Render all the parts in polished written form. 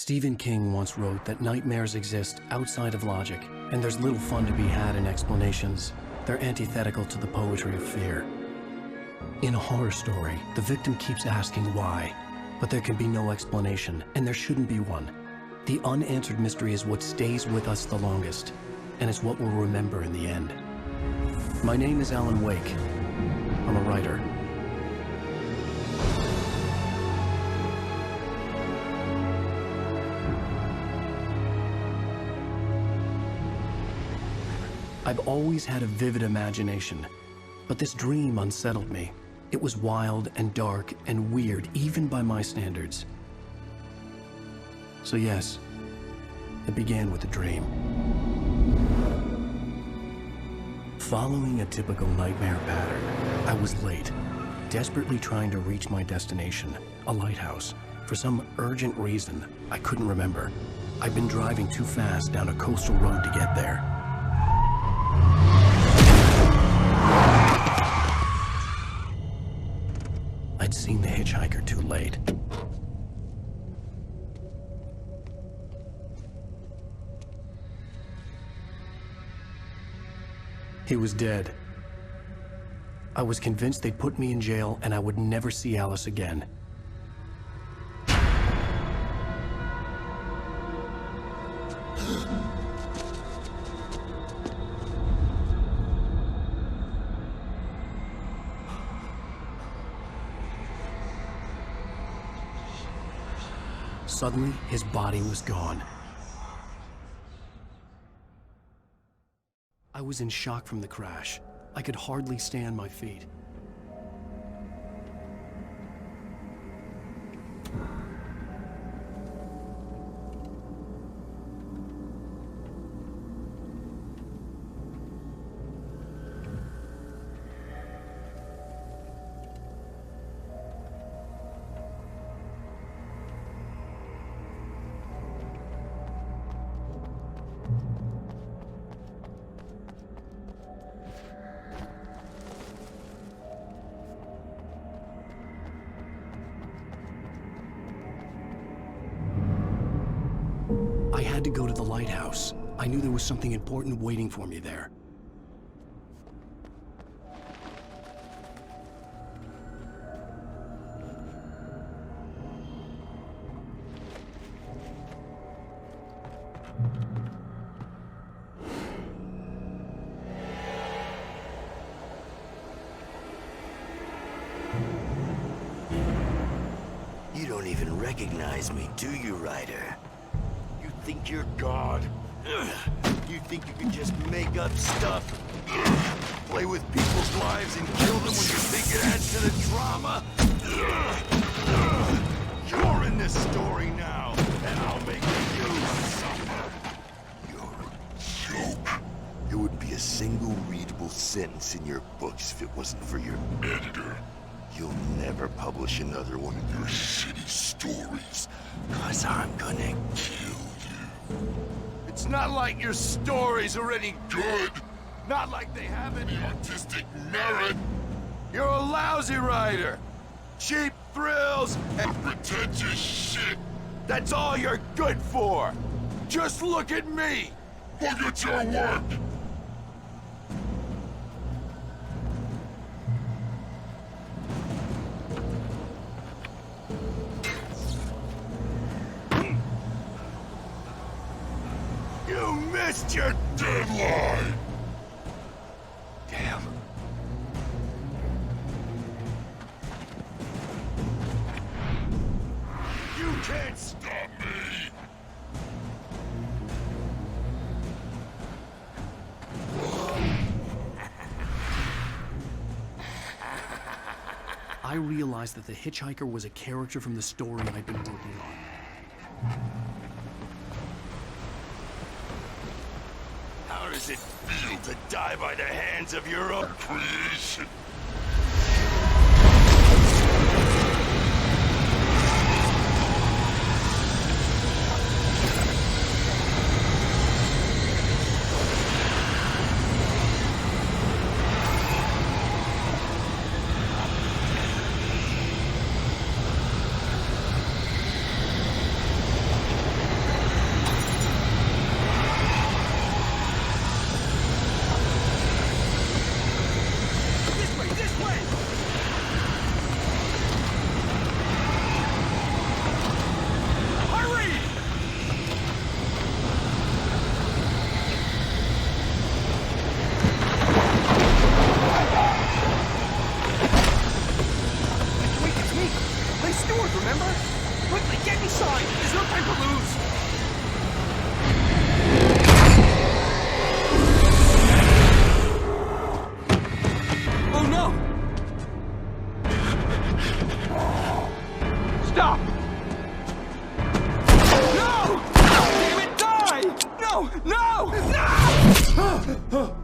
Stephen King once wrote that nightmares exist outside of logic, and there's little fun to be had in explanations. They're antithetical to the poetry of fear. In a horror story, the victim keeps asking why, but there can be no explanation, and there shouldn't be one. The unanswered mystery is what stays with us the longest, and it's what we'll remember in the end. My name is Alan Uwaick. I'm a writer. I've always had a vivid imagination, but this dream unsettled me. It was wild and dark and weird, even by my standards. So yes, it began with a dream. Following a typical nightmare pattern, I was late, desperately trying to reach my destination, a lighthouse. For some urgent reason, I couldn't remember. I'd been driving too fast down a coastal road to get there. I'd seen the hitchhiker too late. He was dead. I was convinced they'd put me in jail and I would never see Alice again. Suddenly, his body was gone. I was in shock from the crash. I could hardly stay on my feet. I had to go to the lighthouse. I knew there was something important waiting for me there. You don't even recognize me, do you, Ryder? Think you're God? You think you can just make up stuff? Play with people's lives and kill them when you think it adds to the drama? You're in this story now, and I'll make you suffer. You're a joke. There would be a single readable sentence in your books if it wasn't for your editor. You'll never publish another one of your shitty stories, 'cause I'm gonna kill you. It's not like your stories are any good. Not like they have any artistic merit. You're a lousy writer. Cheap thrills and pretentious shit. That's all you're good for. Just look at me. Look at your work. You missed your deadline! Damn. You can't stop me! I realized that the hitchhiker was a character from the story I'd been working on. How does it feel to die by the hands of your own creation? No! Stop! No! Damn it, die! No! No! No!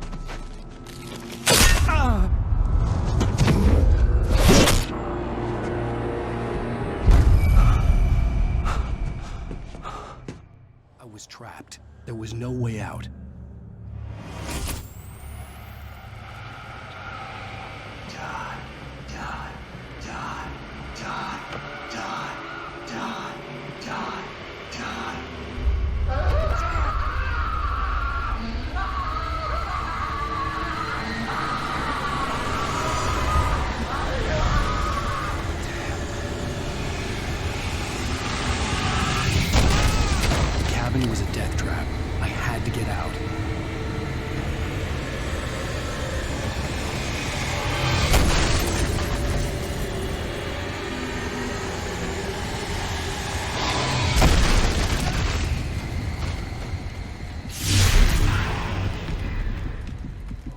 I was trapped. There was no way out. It was a death trap. I had to get out.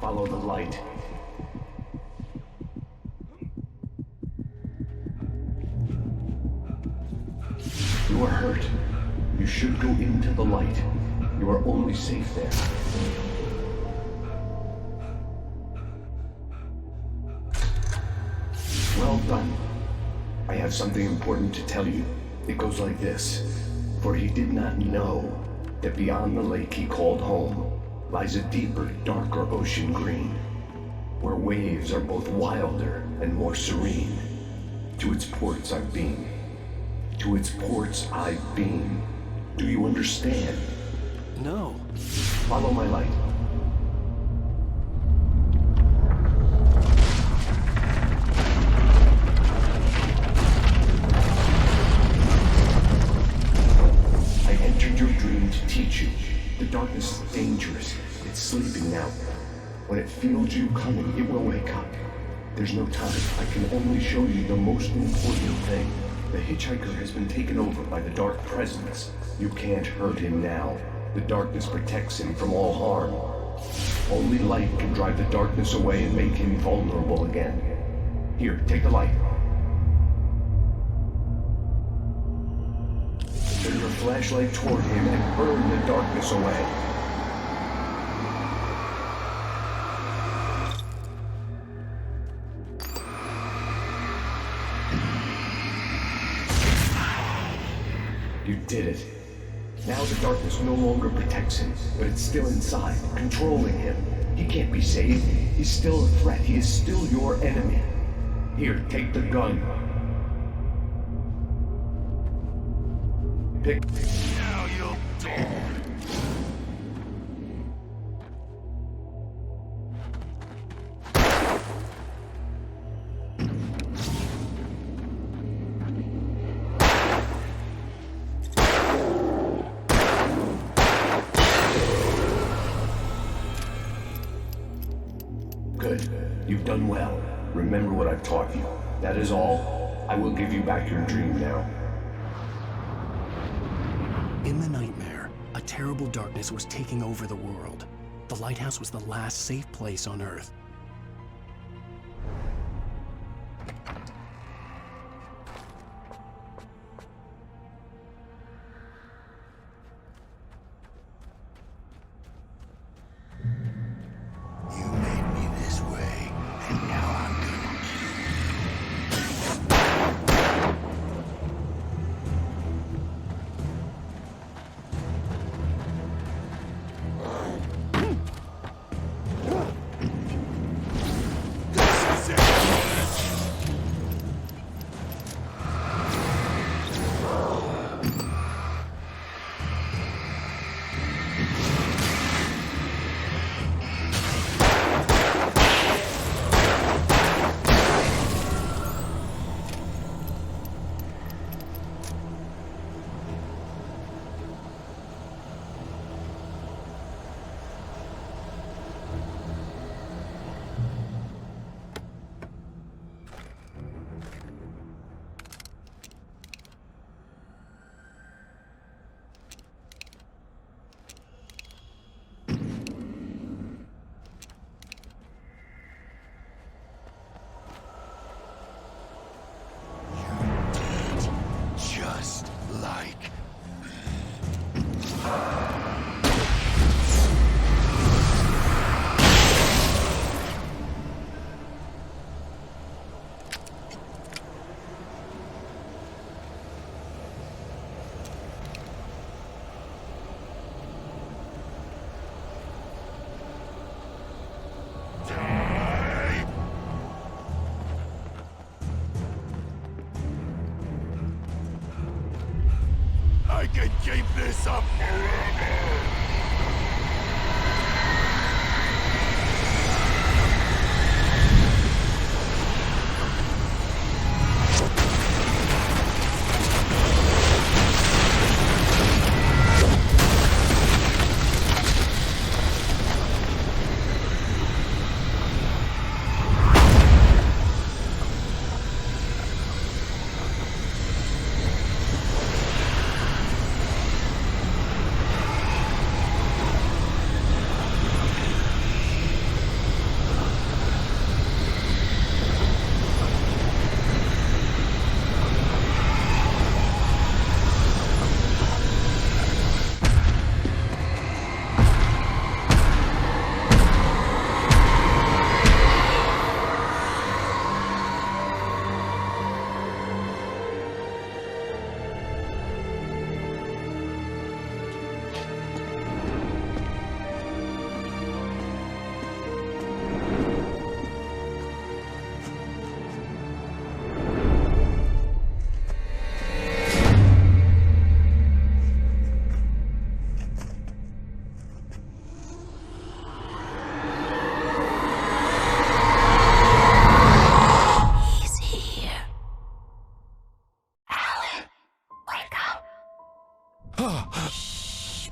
Follow the light. You are hurt. You should go into the light. You are only safe there. Well done. I have something important to tell you. It goes like this. For he did not know that beyond the lake he called home lies a deeper, darker ocean green, where waves are both wilder and more serene. To its ports I've been. To its ports I've been. Do you understand? No. Follow my light. I entered your dream to teach you. The darkness is dangerous. It's sleeping now. When it feels you coming, it will wake up. There's no time. I can only show you the most important thing. The hitchhiker has been taken over by the dark presence. You can't hurt him now. The darkness protects him from all harm. Only light can drive the darkness away and make him vulnerable again. Here, take the light. Turn your flashlight toward him and burn the darkness away. You did it. Now the darkness no longer protects him, but it's still inside, controlling him. He can't be saved. He's still a threat. He is still your enemy. Here, take the gun. Pick. Now you'll die. Good. You've done well. Remember what I've taught you. That is all. I will give you back your dream now. In the nightmare, a terrible darkness was taking over the world. The lighthouse was the last safe place on Earth. You made me this way, and now I'm gonna kill you. can keep this up forever!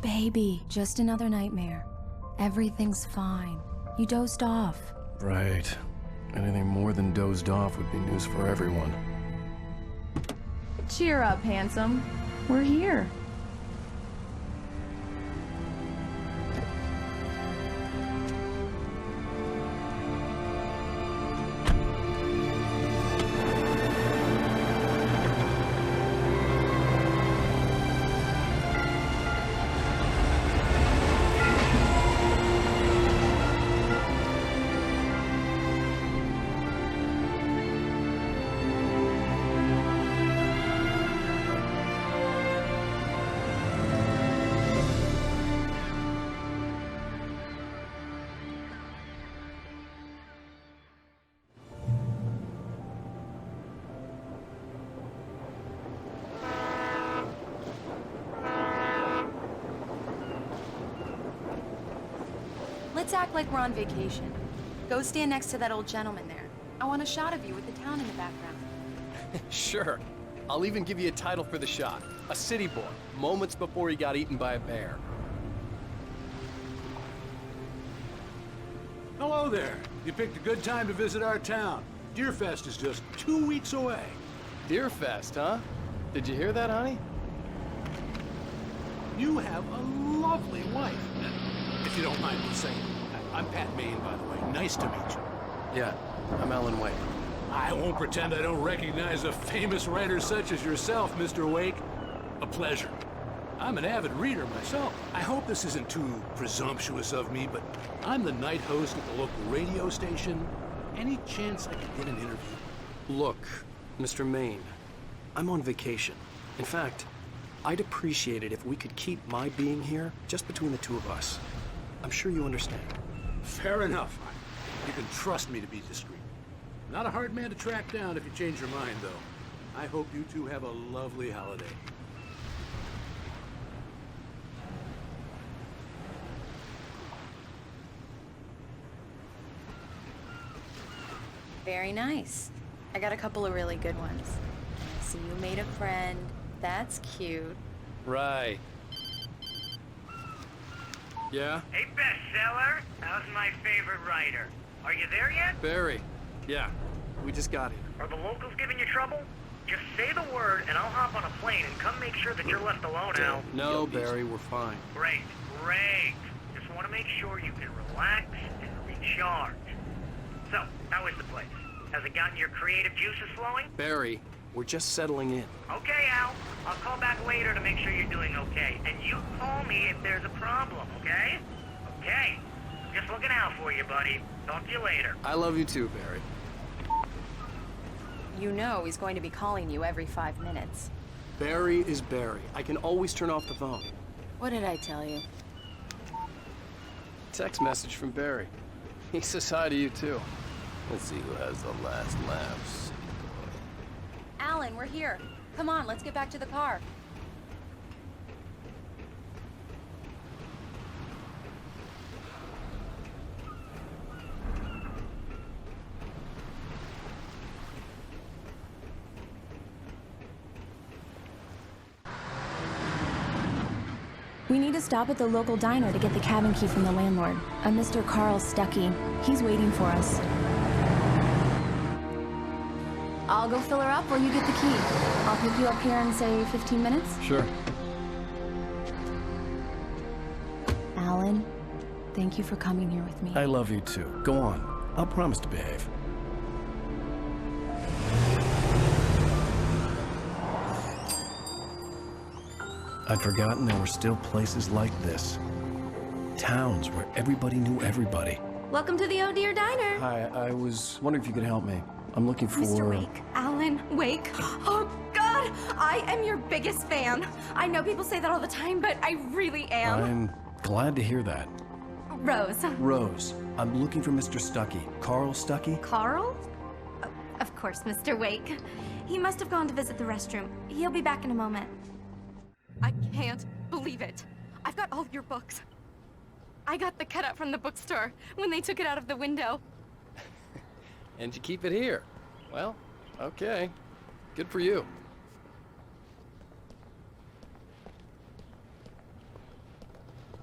Baby, just another nightmare. Everything's fine. You dozed off. Right. Anything more than dozed off would be news for everyone. Cheer up, handsome. We're here. Let's act like we're on vacation. Go stand next to that old gentleman there. I want a shot of you with the town in the background. Sure. I'll even give you a title for the shot. A city boy, moments before he got eaten by a bear. Hello there. You picked a good time to visit our town. Deerfest is just 2 weeks away. Deerfest, huh? Did you hear that, honey? You have a lovely wife. If you don't mind me saying, I'm Pat Maine, by the way. Nice to meet you. Yeah, I'm Alan Wake. I won't pretend I don't recognize a famous writer such as yourself, Mr. Wake. A pleasure. I'm an avid reader myself. I hope this isn't too presumptuous of me, but I'm the night host at the local radio station. Any chance I could get an interview? Look, Mr. Maine, I'm on vacation. In fact, I'd appreciate it if we could keep my being here just between the two of us. I'm sure you understand. Fair enough. You can trust me to be discreet. Not a hard man to track down if you change your mind, though. I hope you two have a lovely holiday. Very nice. I got a couple of really good ones. So you made a friend. That's cute. Right. Yeah? Hey, bestseller. How's my favorite writer? Are you there yet? Barry. Yeah. We just got here. Are the locals giving you trouble? Just say the word and I'll hop on a plane and come make sure that you're left alone, Al. No, Barry, we're fine. Great, great. Just want to make sure you can relax and recharge. So, how is the place? Has it gotten your creative juices flowing? Barry, we're just settling in. Okay, Al. I'll call back later to make sure you're doing okay. And you call me if there's a problem, okay? Okay. Just looking out for you, buddy. Talk to you later. I love you too, Barry. You know he's going to be calling you every 5 minutes. Barry is Barry. I can always turn off the phone. What did I tell you? Text message from Barry. He says hi to you too. Let's see who has the last laughs. Alan, we're here. Come on, let's get back to the car. We need to stop at the local diner to get the cabin key from the landlord, a Mr. Carl Stuckey. He's waiting for us. I'll go fill her up while you get the key. I'll pick you up here in, say, 15 minutes? Sure. Alan, thank you for coming here with me. I love you too. Go on. I'll promise to behave. I'd forgotten there were still places like this. Towns where everybody knew everybody. Welcome to the Oh Dear Diner. Hi, I was wondering if you could help me. I'm looking for... Mr. Wake. Alan Wake. Oh, God! I am your biggest fan. I know people say that all the time, but I really am. I'm glad to hear that. Rose. Rose, I'm looking for Mr. Stuckey. Carl Stuckey? Carl? Oh, of course, Mr. Wake. He must have gone to visit the restroom. He'll be back in a moment. I can't believe it. I've got all your books. I got the cutout from the bookstore when they took it out of the window. And you keep it here. Well, okay. Good for you.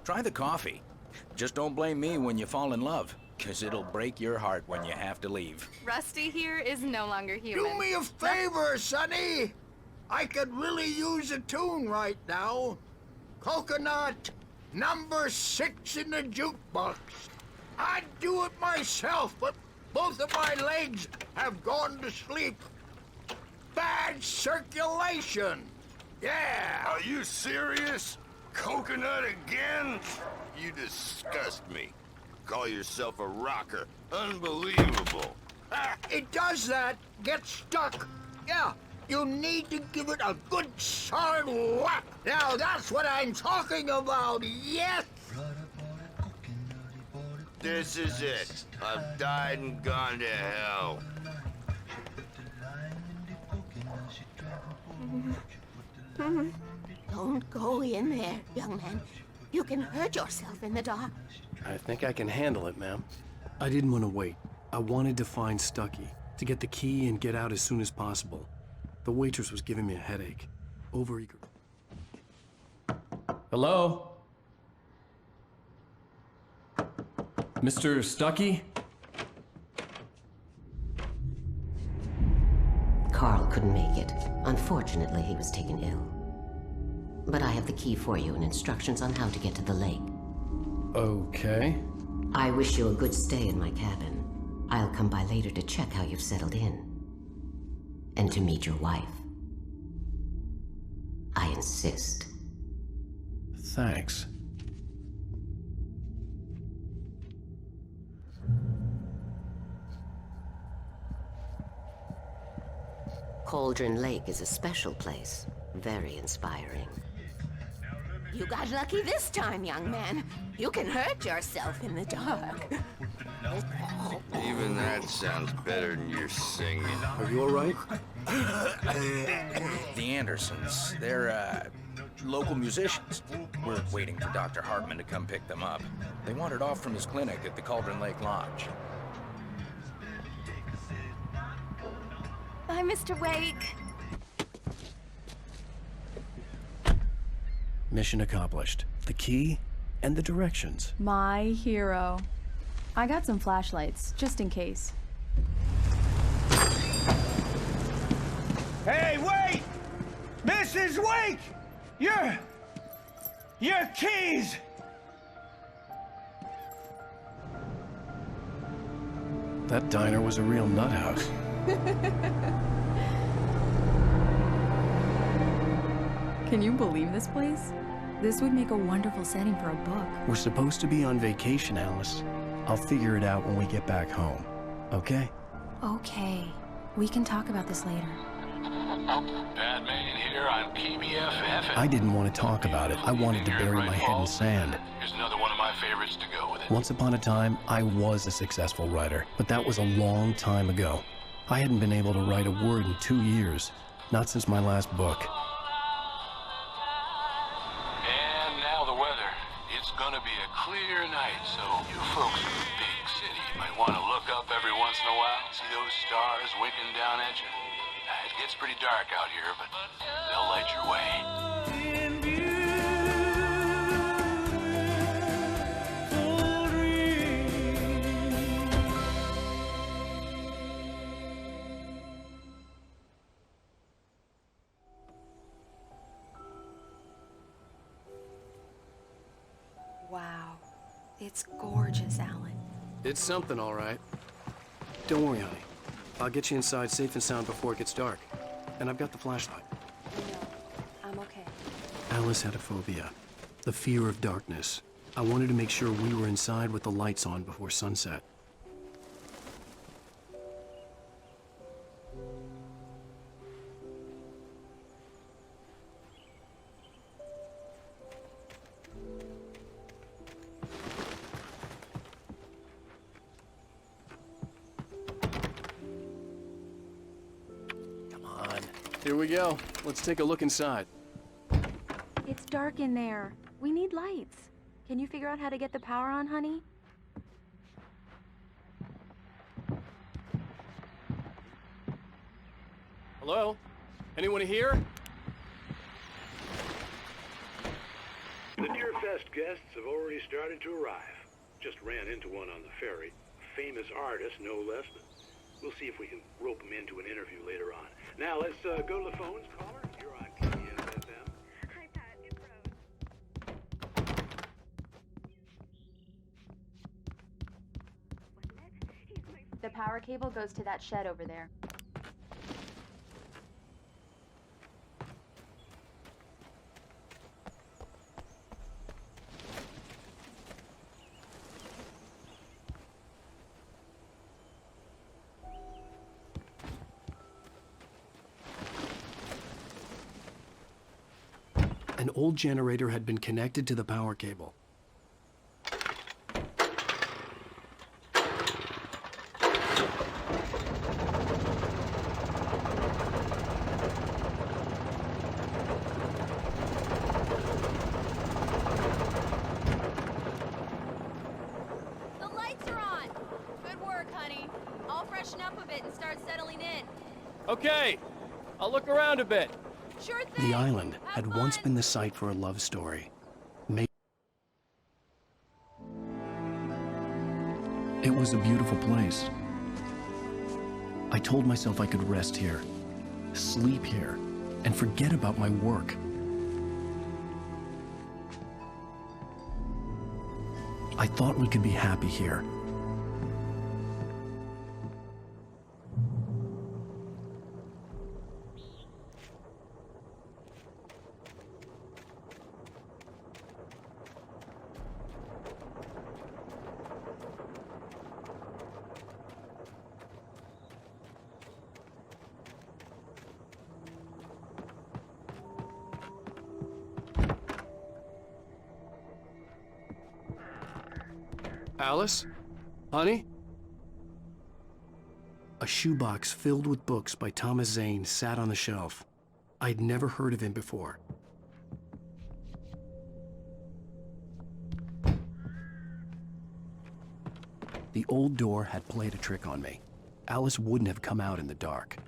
Try the coffee. Just don't blame me when you fall in love, 'cause it'll break your heart when you have to leave. Rusty here is no longer human. Do me a favor, Sonny. I could really use a tune right now. Coconut, number 6 in the jukebox. I'd do it myself, but both of my legs have gone to sleep. Bad circulation. Yeah. Are you serious? Coconut again? You disgust me. Call yourself a rocker. Unbelievable. It does that. Get stuck. Yeah. You need to give it a good solid whack. Now that's what I'm talking about, yes! This is it. I've died and gone to hell. Don't go in there, young man. You can hurt yourself in the dark. I think I can handle it, ma'am. I didn't want to wait. I wanted to find Stuckey, to get the key and get out as soon as possible. The waitress was giving me a headache. Overeager. Hello? Mr. Stuckey? Carl couldn't make it. Unfortunately, he was taken ill. But I have the key for you and instructions on how to get to the lake. Okay. I wish you a good stay in my cabin. I'll come by later to check how you've settled in. And to meet your wife. I insist. Thanks. Cauldron Lake is a special place. Very inspiring. You got lucky this time, young man. You can hurt yourself in the dark. Even that sounds better than your singing. Are you all right? The Andersons, they're, local musicians. We're waiting for Dr. Hartman to come pick them up. They wandered off from his clinic at the Cauldron Lake Lodge. Bye, Mr. Wake. Mission accomplished. The key and the directions. My hero. I got some flashlights, just in case. Hey, wait! Mrs. Wake! Your keys! That diner was a real nut house. Can you believe this place? This would make a wonderful setting for a book. We're supposed to be on vacation, Alice. I'll figure it out when we get back home. Okay? Okay. We can talk about this later. Batman here on PBFF. I didn't want to talk about it. I wanted to bury my head in sand. Here's another one of my favorites to go with it. Once upon a time, I was a successful writer, but that was a long time ago. I hadn't been able to write a word in 2 years. Not since my last book. And now the weather. It's gonna be a clear night, so you folks in the big city might want to look up every once in a while, see those stars winking down at you. It gets pretty dark out here, but they'll light your way. It's gorgeous, Alan. It's something, all right. Don't worry, honey. I'll get you inside safe and sound before it gets dark. And I've got the flashlight. No, I'm okay. Alice had a phobia, the fear of darkness. I wanted to make sure we were inside with the lights on before sunset. Here we go. Let's take a look inside. It's dark in there. We need lights. Can you figure out how to get the power on, honey? Hello? Anyone here? The Deerfest guests have already started to arrive. Just ran into one on the ferry. A famous artist, no less. But we'll see if we can rope him into an interview later on. Now, let's go to the phones. Caller, you're on KSFM. Hi, Pat. It's Rose. The power cable goes to that shed over there. An old generator had been connected to the power cable. The lights are on! Good work, honey. I'll freshen up a bit and start settling in. Okay. I'll look around a bit. Sure thing! The island had once been the site for a love story. It was a beautiful place. I told myself I could rest here, sleep here, and forget about my work. I thought we could be happy here. Alice? Honey? A shoebox filled with books by Thomas Zane sat on the shelf. I'd never heard of him before. The old door had played a trick on me. Alice wouldn't have come out in the dark.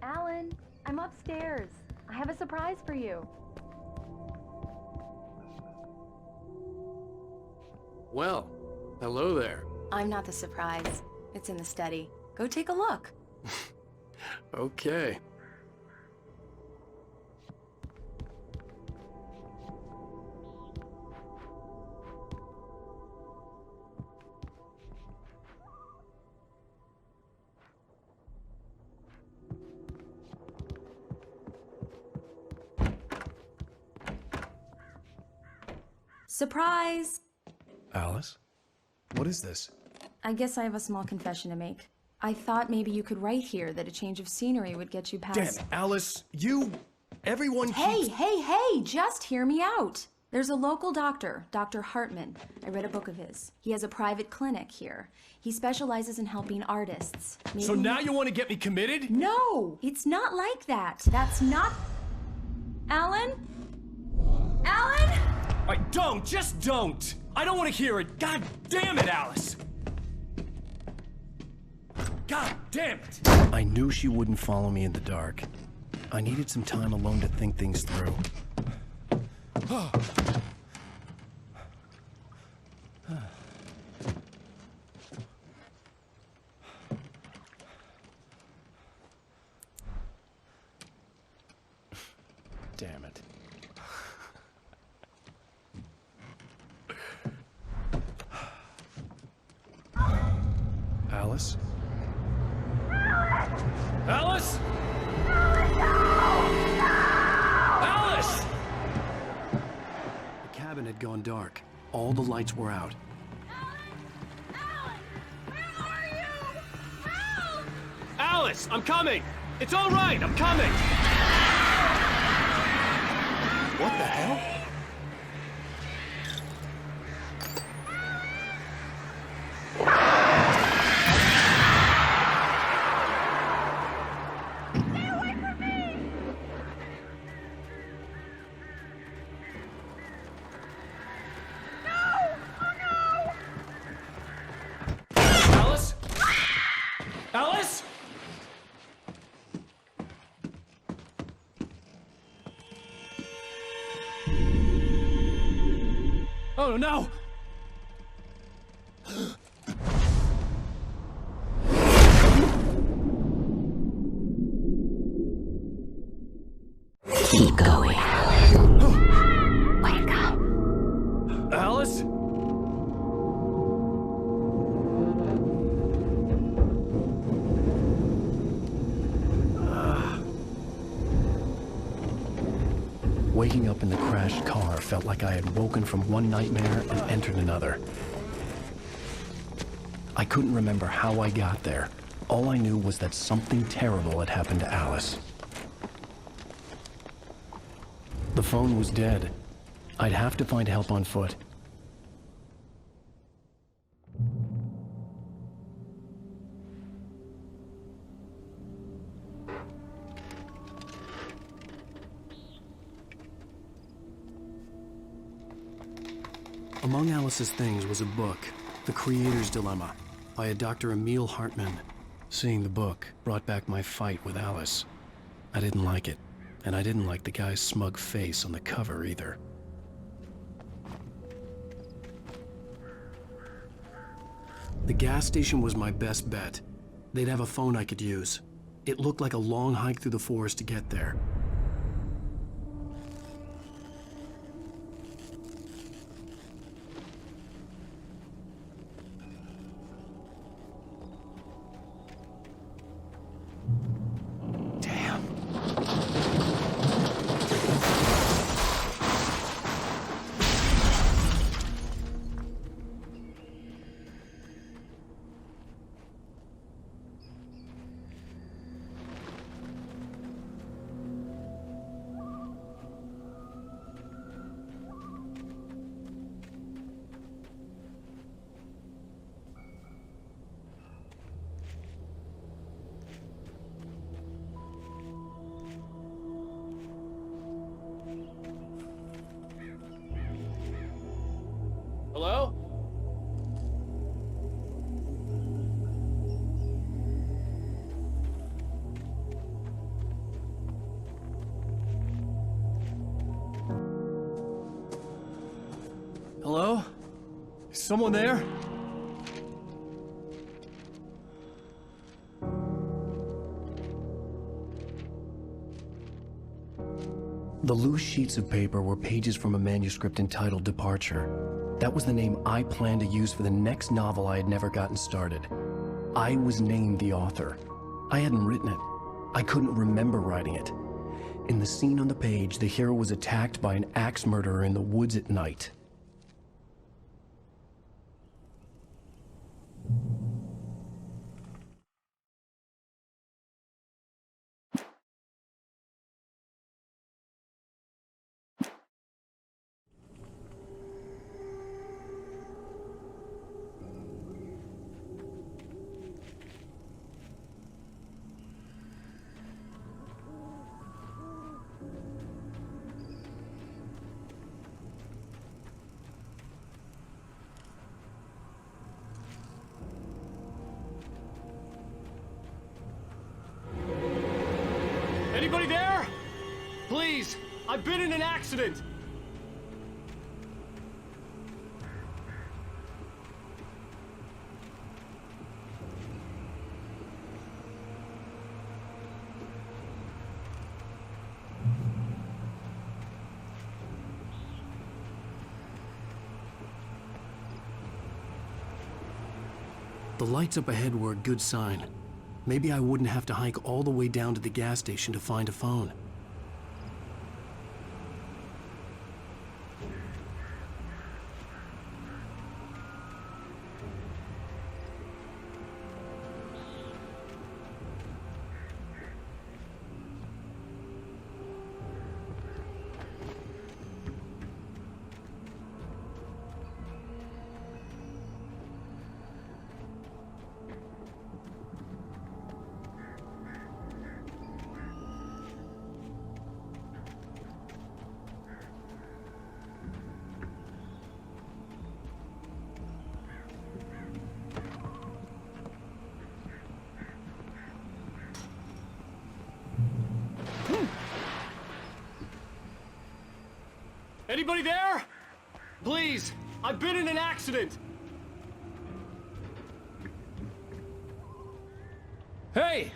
Alan, I'm upstairs. I have a surprise for you. Well, hello there. I'm not the surprise. It's in the study. Go take a look. Okay. Surprise! Alice? What is this? I guess I have a small confession to make. I thought maybe you could write here that a change of scenery would get you past— Damn it, Alice, everyone keeps— Hey, just hear me out. There's a local doctor, Dr. Hartman. I read a book of his. He has a private clinic here. He specializes in helping artists. So now you want to get me committed? No, it's not like that. That's not— Alan? Alan? Just don't! I don't want to hear it! God damn it, Alice! God damn it! I knew she wouldn't follow me in the dark. I needed some time alone to think things through. Damn it. Alice? Alice? Alice! The cabin had gone dark. All the lights were out. Alice, I'm coming! It's all right, I'm coming! What the hell? Alice? Alice? Oh no! Keep going. Wake up. Alice? Waking up in the crashed car felt like I had woken from one nightmare and entered another. I couldn't remember how I got there. All I knew was that something terrible had happened to Alice. The phone was dead. I'd have to find help on foot. Among Alice's things was a book, The Creator's Dilemma, by a Dr. Emil Hartman. Seeing the book brought back my fight with Alice. I didn't like it, and I didn't like the guy's smug face on the cover either. The gas station was my best bet. They'd have a phone I could use. It looked like a long hike through the forest to get there. Hello? Hello? Is someone there? The loose sheets of paper were pages from a manuscript entitled Departure. That was the name I planned to use for the next novel I had never gotten started. I was named the author. I hadn't written it. I couldn't remember writing it. In the scene on the page, the hero was attacked by an axe murderer in the woods at night. Anybody there? Please, I've been in an accident. The lights up ahead were a good sign. Maybe I wouldn't have to hike all the way down to the gas station to find a phone. Anybody there? Please, I've been in an accident. Hey!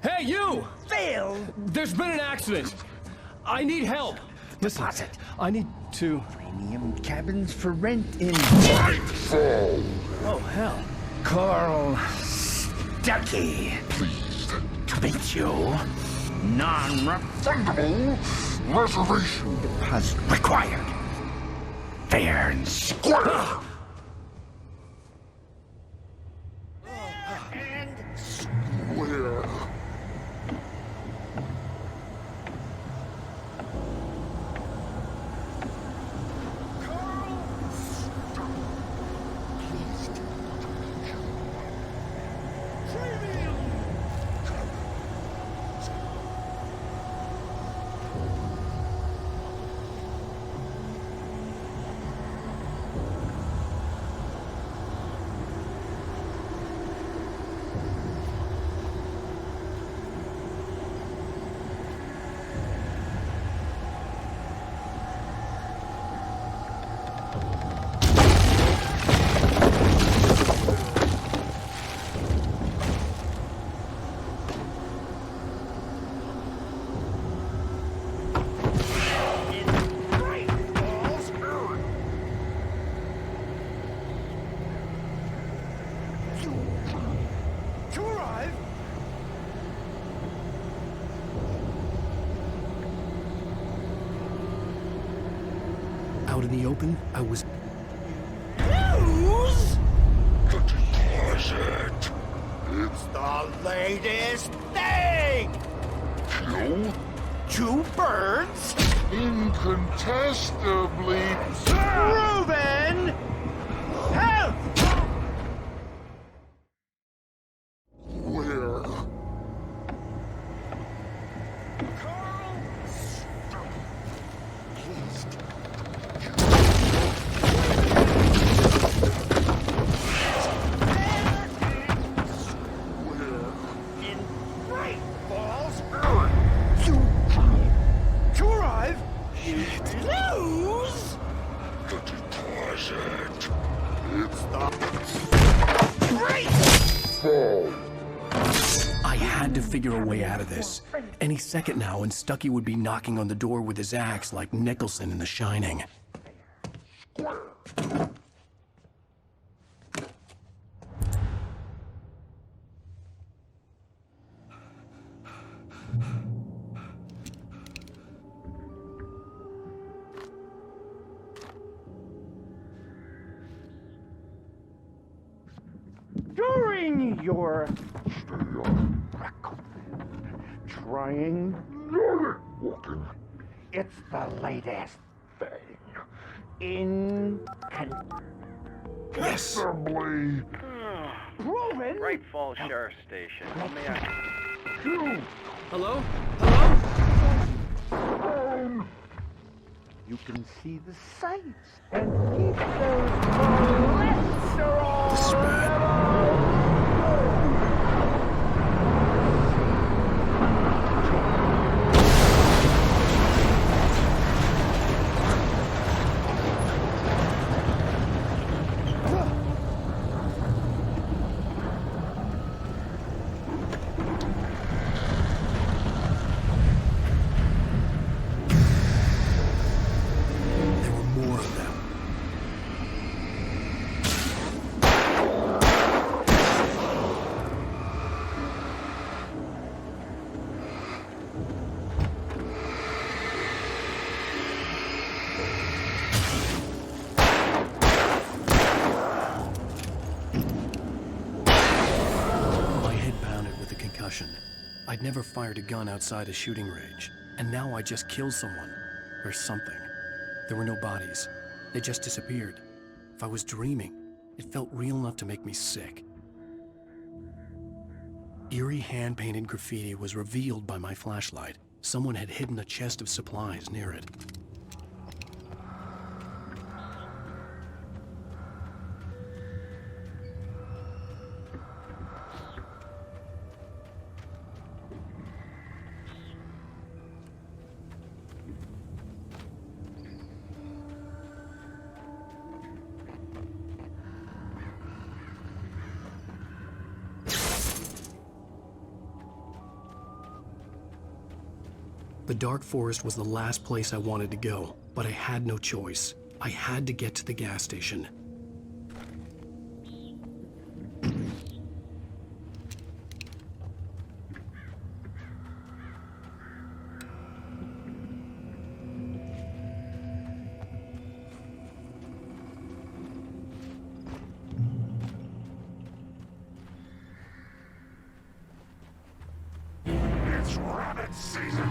Hey, you! Phil! There's been an accident. I need help. Listen, I need to... Premium cabins for rent in... Braight Follz! Oh, hell. Carl Stuckey. Pleased To meet you. Non-refundable reservation deposit required. Fair and square. and square. Out in the open, I was... News? What is it? It's the latest thing! Kill? 2 birds? Incontestably Proven! Help! where? In Braight Follz, to arrive, lose. The deposit. It's the Braight Follz. I had to figure a way out of this. Any second now, and Stuckey would be knocking on the door with his axe like Nicholson in The Shining. During your trying, Walking. it's the latest thing. In Yes! Assembly. proven. Braight Follz Sheriff Station. May I... Hello? Hello? You can see the sights and keep those cholesterol. This is bad. There were more of them. concussion. I'd never fired a gun outside a shooting range, and now I just killed someone. Or something. There were no bodies. They just disappeared. If I was dreaming, it felt real enough to make me sick. Eerie hand-painted graffiti was revealed by my flashlight. Someone had hidden a chest of supplies near it. The dark forest was the last place I wanted to go, but I had no choice. I had to get to the gas station. It's rabbit season!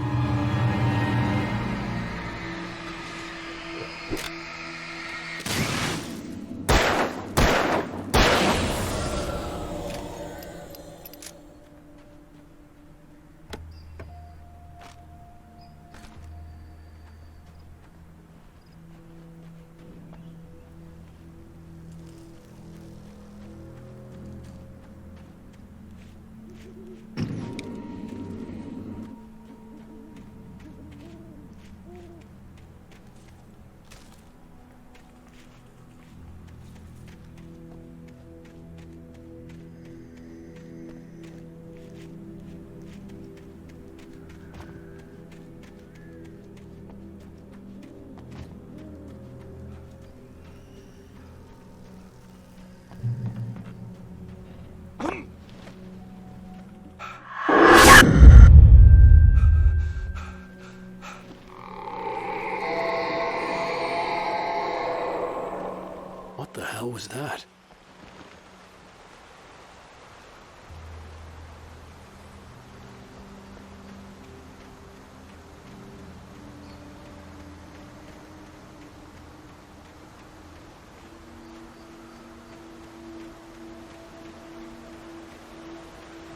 What the hell was that?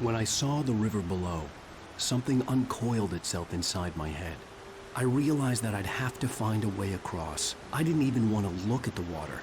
When I saw the river below, something uncoiled itself inside my head. I realized that I'd have to find a way across. I didn't even want to look at the water.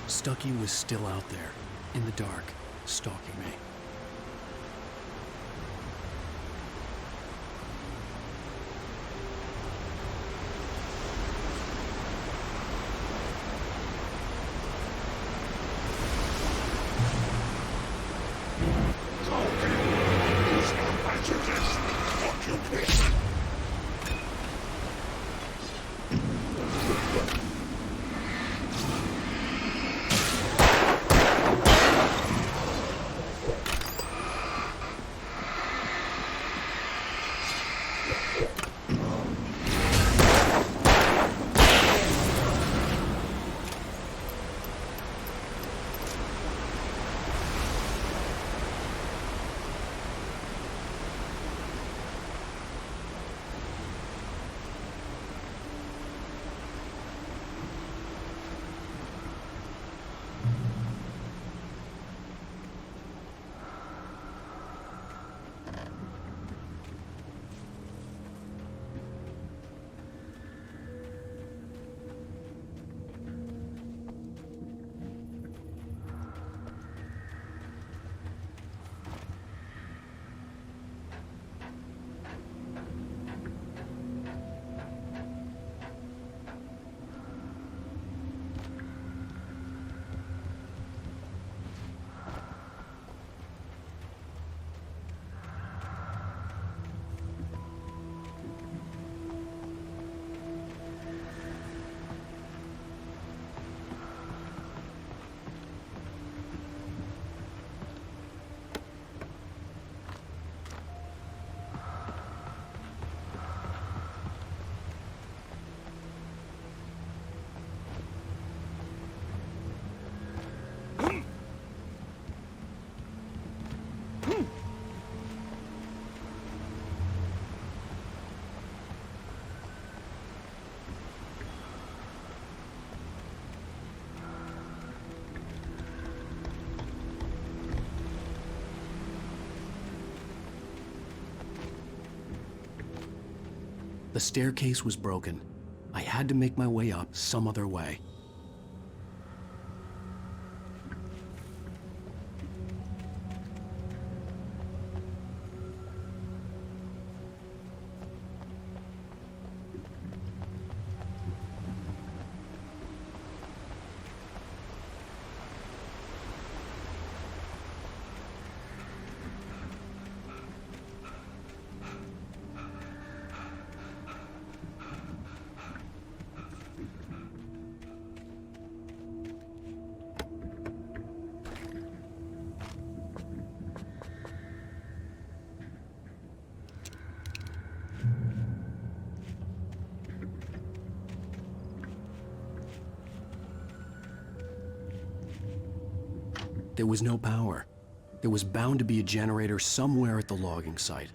Stucky was still out there, in the dark, stalking me. The staircase was broken. I had to make my way up some other way. There was no power. There was bound to be a generator somewhere at the logging site.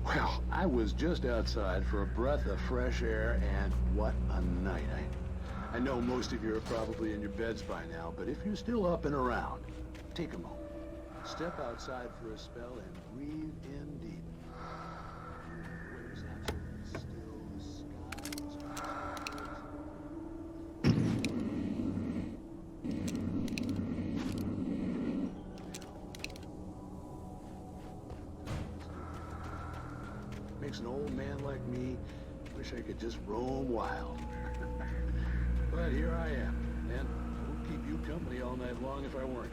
Well, I was just outside for a breath of fresh air, and what a night. I know most of you are probably in your beds by now, but if you're still up and around, take a moment. Step outside for a spell and breathe in deep. The weather's absolutely still, the sky is makes an old man like me wish I could just roam wild. But here I am, and I would keep you company all night long if I weren't.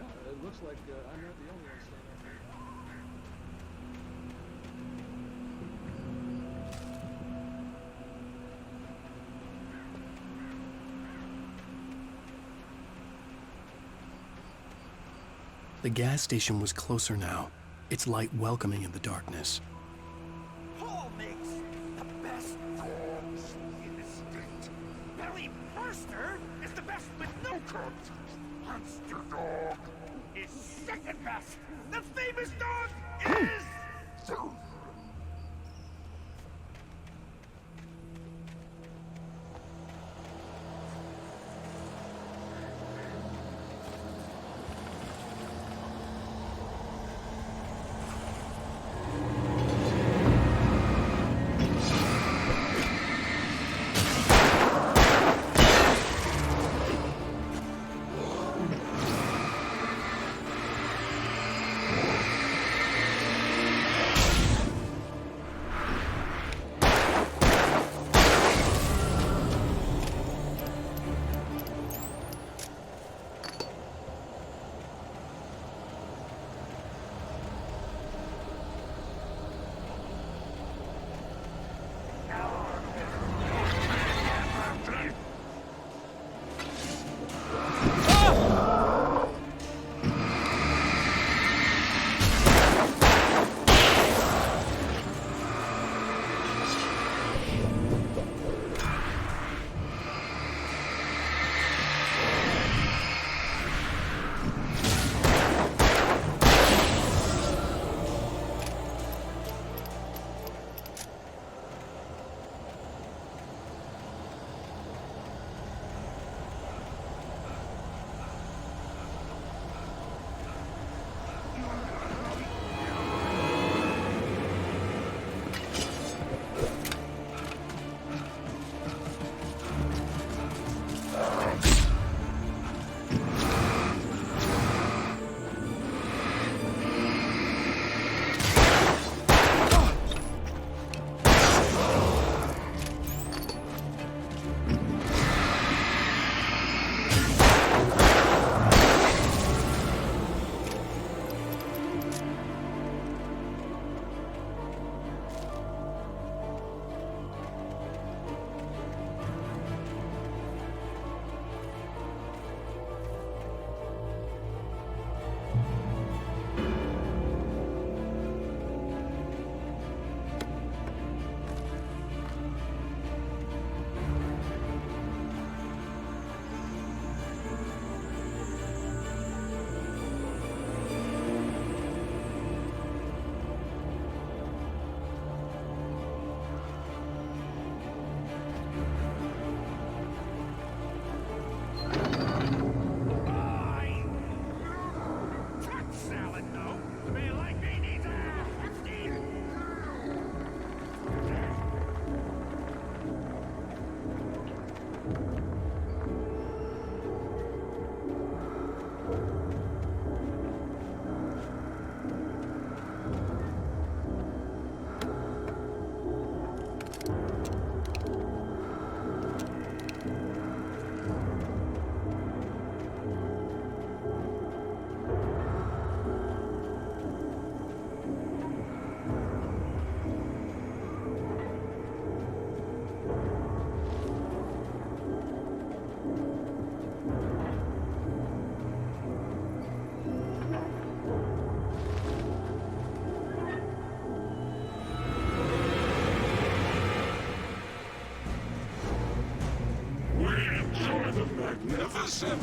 It looks like I'm not the only one staying up here. The gas station was closer now, its light welcoming in the darkness. Paul makes the best dogs in the state. Belly Burster is the best with no cuts. Monster Dog is second best. The famous dog is... Magnificent!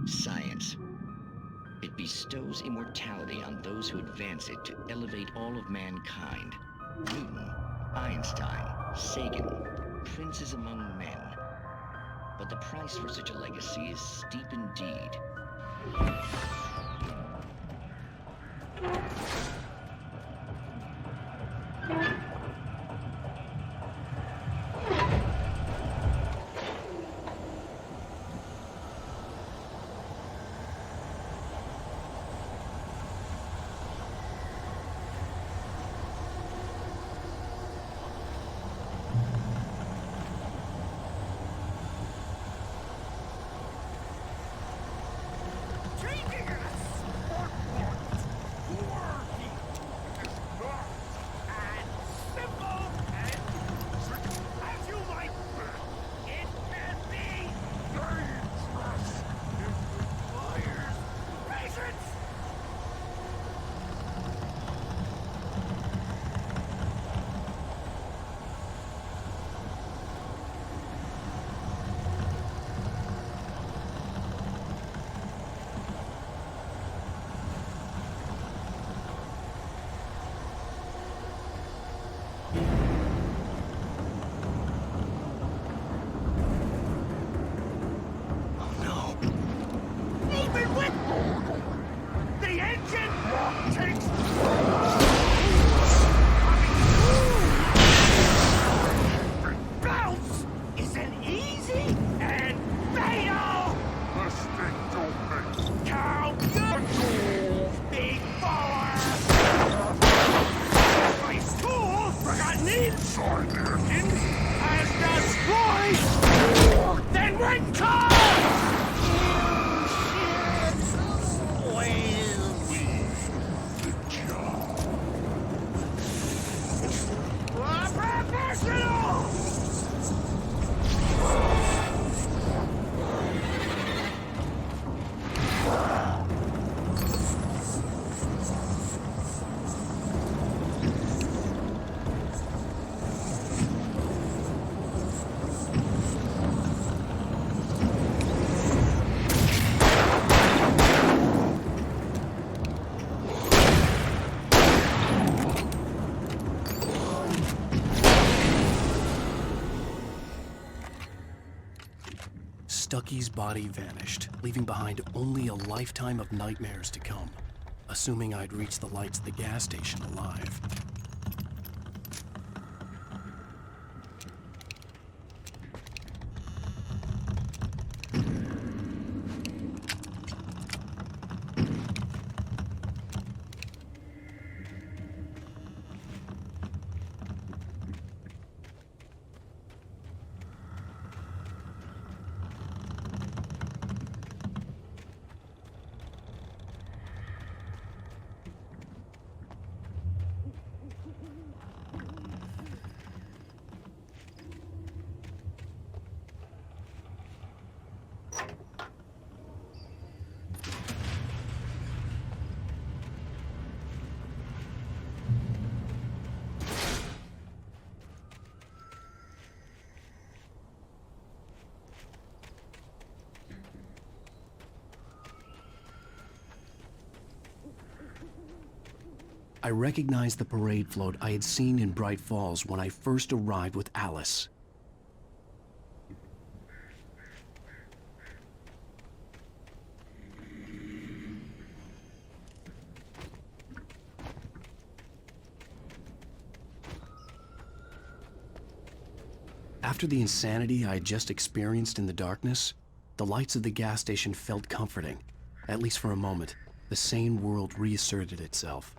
Science. It bestows bestows immortality on those who advance it to elevate all of mankind. Newton, Einstein, Sagan, princes among men. But the price for such a legacy is steep indeed. Stucky's body vanished, leaving behind only a lifetime of nightmares to come, assuming I'd reached the lights of the gas station alive. I recognized the parade float I had seen in Brайт Фоллз when I first arrived with Alice. After the insanity I had just experienced in the darkness, the lights of the gas station felt comforting. At least for a moment, the sane world reasserted itself.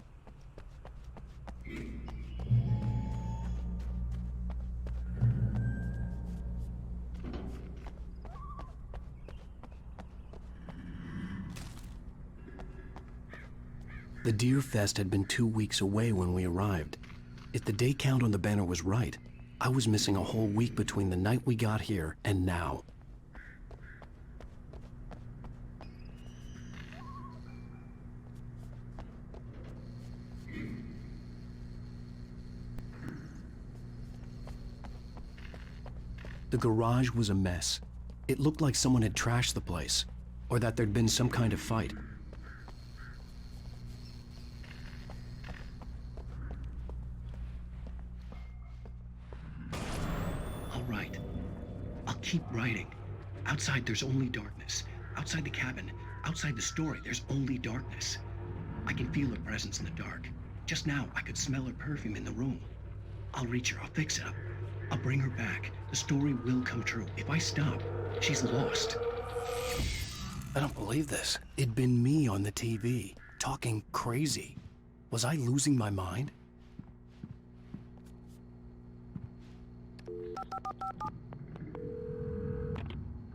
The Deer Fest had been 2 weeks away when we arrived. If the day count on the banner was right, I was missing a whole week between the night we got here and now. The garage was a mess. It looked like someone had trashed the place, or that there'd been some kind of fight. keep writing. Outside, there's only darkness. Outside the cabin, outside the story, there's only darkness. I can feel her presence in the dark. Just now, I could smell her perfume in the room. I'll reach her, I'll fix it up. I'll bring her back. The story will come true. If I stop, she's lost. I don't believe this. It'd been me on the TV, talking crazy. Was I losing my mind?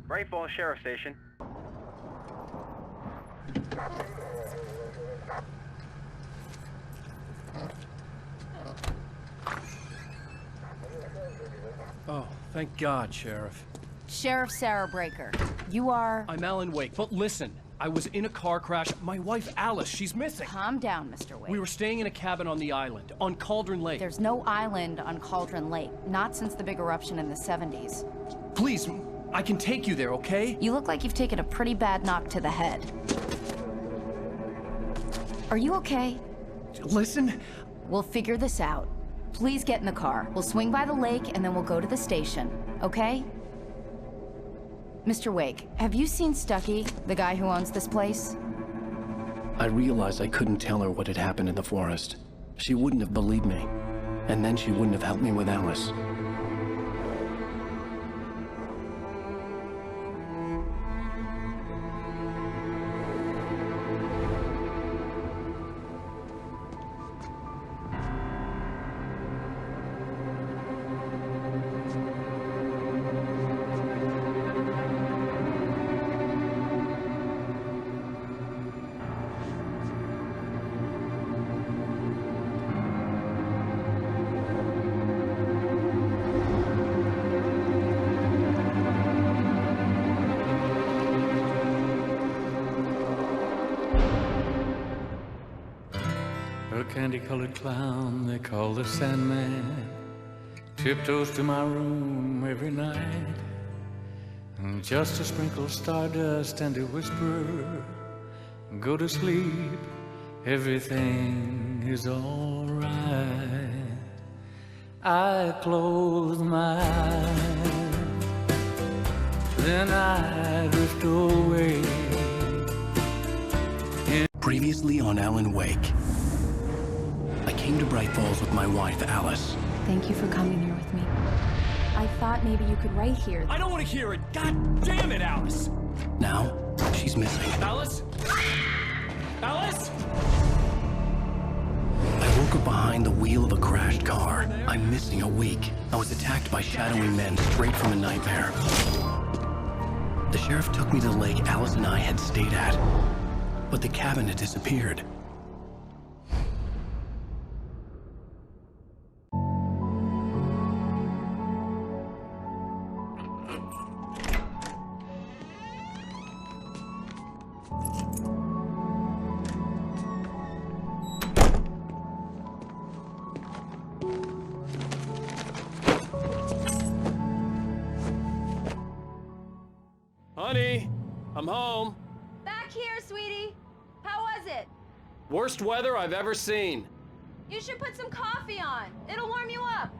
Braight Fallz Sheriff Station. Oh, thank God, Sheriff. Sheriff Sarah Breaker. You are... I'm Alan Wake, but listen. I was in a car crash. My wife, Alice, she's missing. Calm down, Mr. Wake. We were staying in a cabin on the island, on Cauldron Lake. There's no island on Cauldron Lake. Not since the big eruption in the 70s. Please, I can take you there, okay? You look like you've taken a pretty bad knock to the head. Are you okay? Listen. We'll figure this out. Please get in the car. We'll swing by the lake and then we'll go to the station, okay? Mr. Wake, have you seen Stucky, the guy who owns this place? I realized I couldn't tell her what had happened in the forest. She wouldn't have believed me. And then she wouldn't have helped me with Alice. Candy-colored clown they call the Sandman tiptoes to my room every night, and just to sprinkle stardust and to whisper, go to sleep, everything is all right. I close my eyes, then I drift away. Previously on Alan Wake. I came to Braight Fallz with my wife, Alice. Thank you for coming here with me. I thought maybe you could write here. I don't want to hear it! God damn it, Alice! Now, she's missing. Alice? Alice? I woke up behind the wheel of a crashed car. I'm missing a week. I was attacked by shadowy men straight from a nightmare. The sheriff took me to the lake Alice and I had stayed at. But the cabin had disappeared. Honey, I'm home. Back here, sweetie. How was it? Worst weather I've ever seen. You should put some coffee on. It'll warm you up.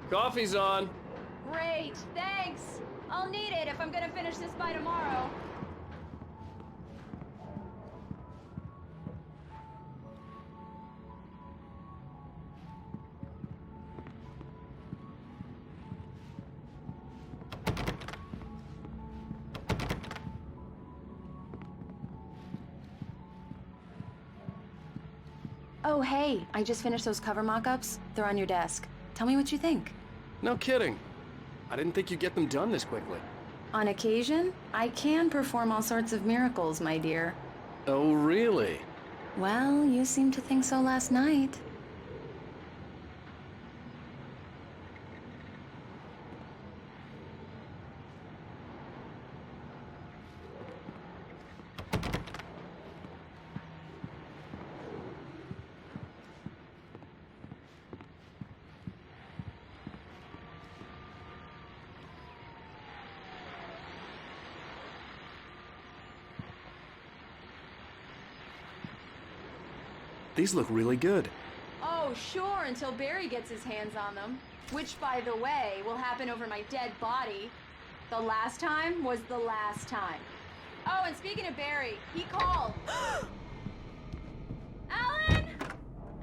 Coffee's on. Great, thanks. I'll need it if I'm gonna finish this by tomorrow. Oh, hey, I just finished those cover mock-ups. They're on your desk. Tell me what you think. No kidding. I didn't think you'd get them done this quickly. On occasion, I can perform all sorts of miracles, my dear. Oh, really? Well, you seemed to think so last night. These look really good. Oh, sure, until Barry gets his hands on them. Which, by the way, will happen over my dead body. The last time was the last time. Oh, and speaking of Barry, he called. Alan!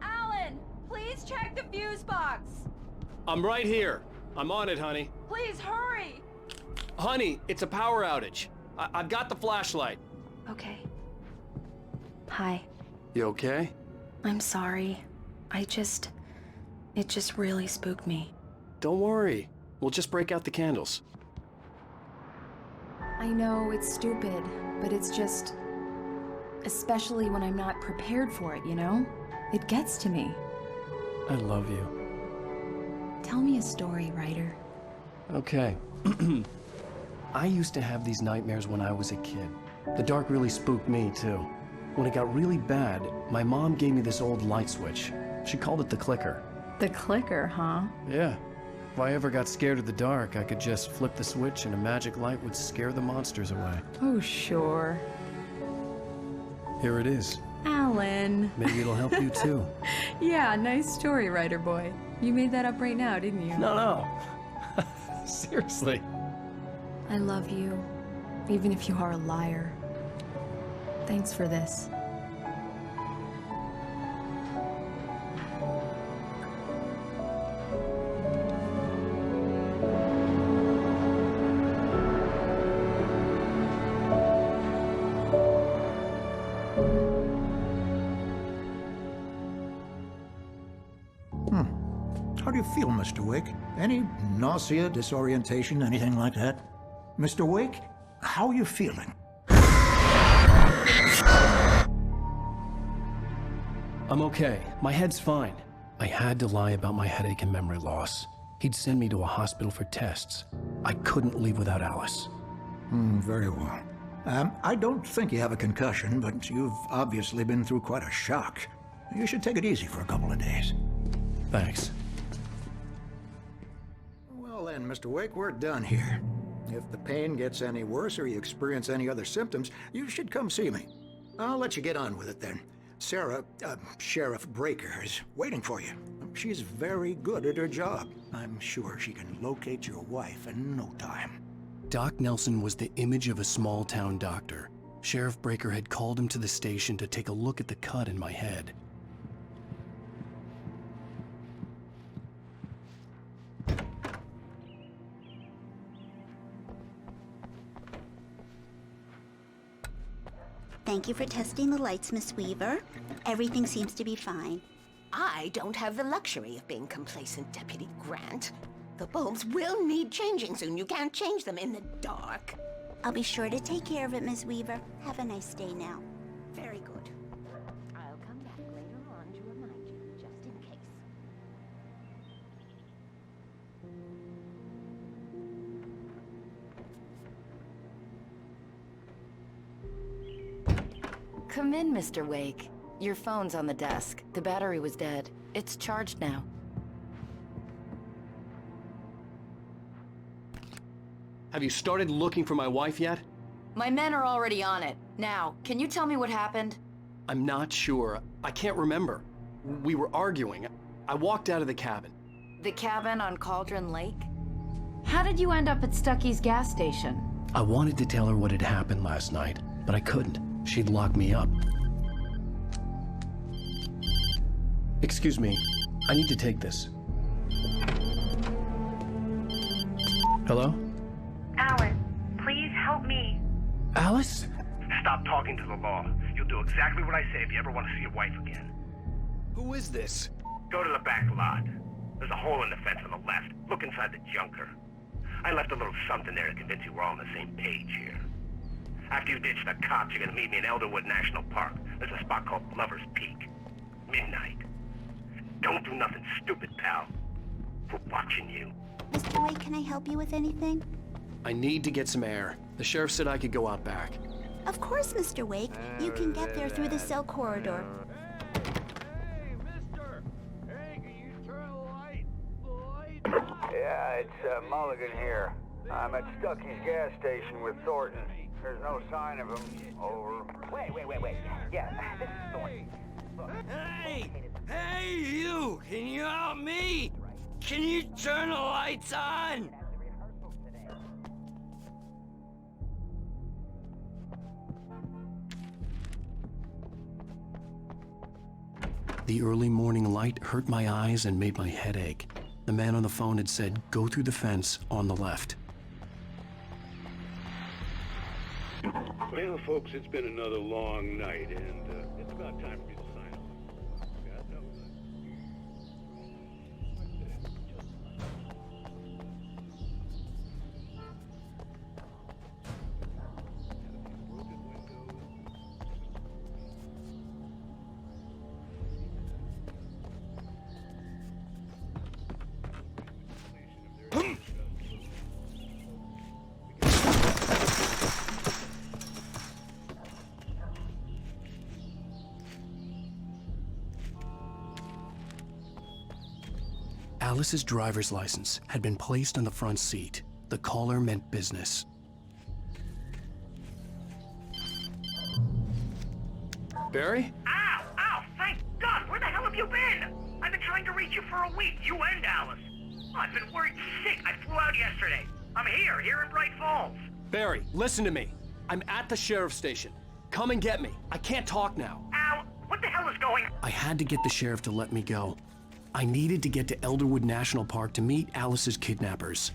Alan, please check the fuse box. I'm right here. I'm on it, honey. Please hurry. Honey, it's a power outage. I've got the flashlight. Okay. Hi. You okay? I'm sorry. It just really spooked me. Don't worry. We'll just break out the candles. I know it's stupid, but it's just... Especially when I'm not prepared for it, you know? It gets to me. I love you. Tell me a story, writer. Okay. I used to have these nightmares when I was a kid. The dark really spooked me, too. When it got really bad, my mom gave me this old light switch. She called it the clicker. The clicker, huh? Yeah. If I ever got scared of the dark, I could just flip the switch and a magic light would scare the monsters away. Oh, sure. Here it is. Alan. Maybe it'll help you, too. Yeah, nice story, writer boy. You made that up right now, didn't you? No. Seriously. I love you, even if you are a liar. Thanks for this. How do you feel, Mr. Wake? Any nausea, disorientation, anything like that? Mr. Wake, how are you feeling? I'm okay. My head's fine. I had to lie about my headache and memory loss. He'd send me to a hospital for tests. I couldn't leave without Alice. Very well. I don't think you have a concussion, but you've obviously been through quite a shock. You should take it easy for a couple of days. Thanks. Well then, Mr. Wake, we're done here. If the pain gets any worse or you experience any other symptoms, you should come see me. I'll let you get on with it then. Sarah, Sheriff Breaker, is waiting for you. She's very good at her job. I'm sure she can locate your wife in no time. Doc Nelson was the image of a small-town doctor. Sheriff Breaker had called him to the station to take a look at the cut in my head. Thank you for testing the lights, Miss Weaver. Everything seems to be fine. I don't have the luxury of being complacent, Deputy Grant. The bulbs will need changing soon. You can't change them in the dark. I'll be sure to take care of it, Miss Weaver. Have a nice day now. Very good. I'll come back later on to remind you, just in case. Come in, Mr. Wake. Your phone's on the desk. The battery was dead. It's charged now. Have you started looking for my wife yet? My men are already on it. Now, can you tell me what happened? I'm not sure. I can't remember. We were arguing. I walked out of the cabin. The cabin on Cauldron Lake? How did you end up at Stucky's gas station? I wanted to tell her what had happened last night, but I couldn't. She'd lock me up. Excuse me. I need to take this. Hello? Alan, please help me. Alice? Stop talking to the law. You'll do exactly what I say if you ever want to see your wife again. Who is this? Go to the back lot. There's a hole in the fence on the left. Look inside the junker. I left a little something there to convince you we're all on the same page here. After you ditch the cops, you're gonna meet me in Elderwood National Park. There's a spot called Lover's Peak. Midnight. Don't do nothing stupid, pal. We're watching you. Mr. Wake, can I help you with anything? I need to get some air. The sheriff said I could go out back. Of course, Mr. Wake. You can get there through the cell corridor. Yeah, it's Mulligan here. I'm at Stucky's gas station with Thornton. There's no sign of him. Over. Wait. Yeah, this is Thornton. Look, you? Can you help me? Can you turn the lights on? The early morning light hurt my eyes and made my head ache. The man on the phone had said, go through the fence on the left. Well, folks, it's been another long night, and it's about time for me to sign off. God knows. Alice's driver's license had been placed on the front seat. The caller meant business. Barry? Ow! Ow! Thank God! Where the hell have you been? I've been trying to reach you for a week, you and Alice. I've been worried sick. I flew out yesterday. I'm here in Braight Falls. Barry, listen to me. I'm at the sheriff's station. Come and get me. I can't talk now. Al, what the hell is going on? I had to get the sheriff to let me go. I needed to get to Elderwood National Park to meet Alice's kidnappers.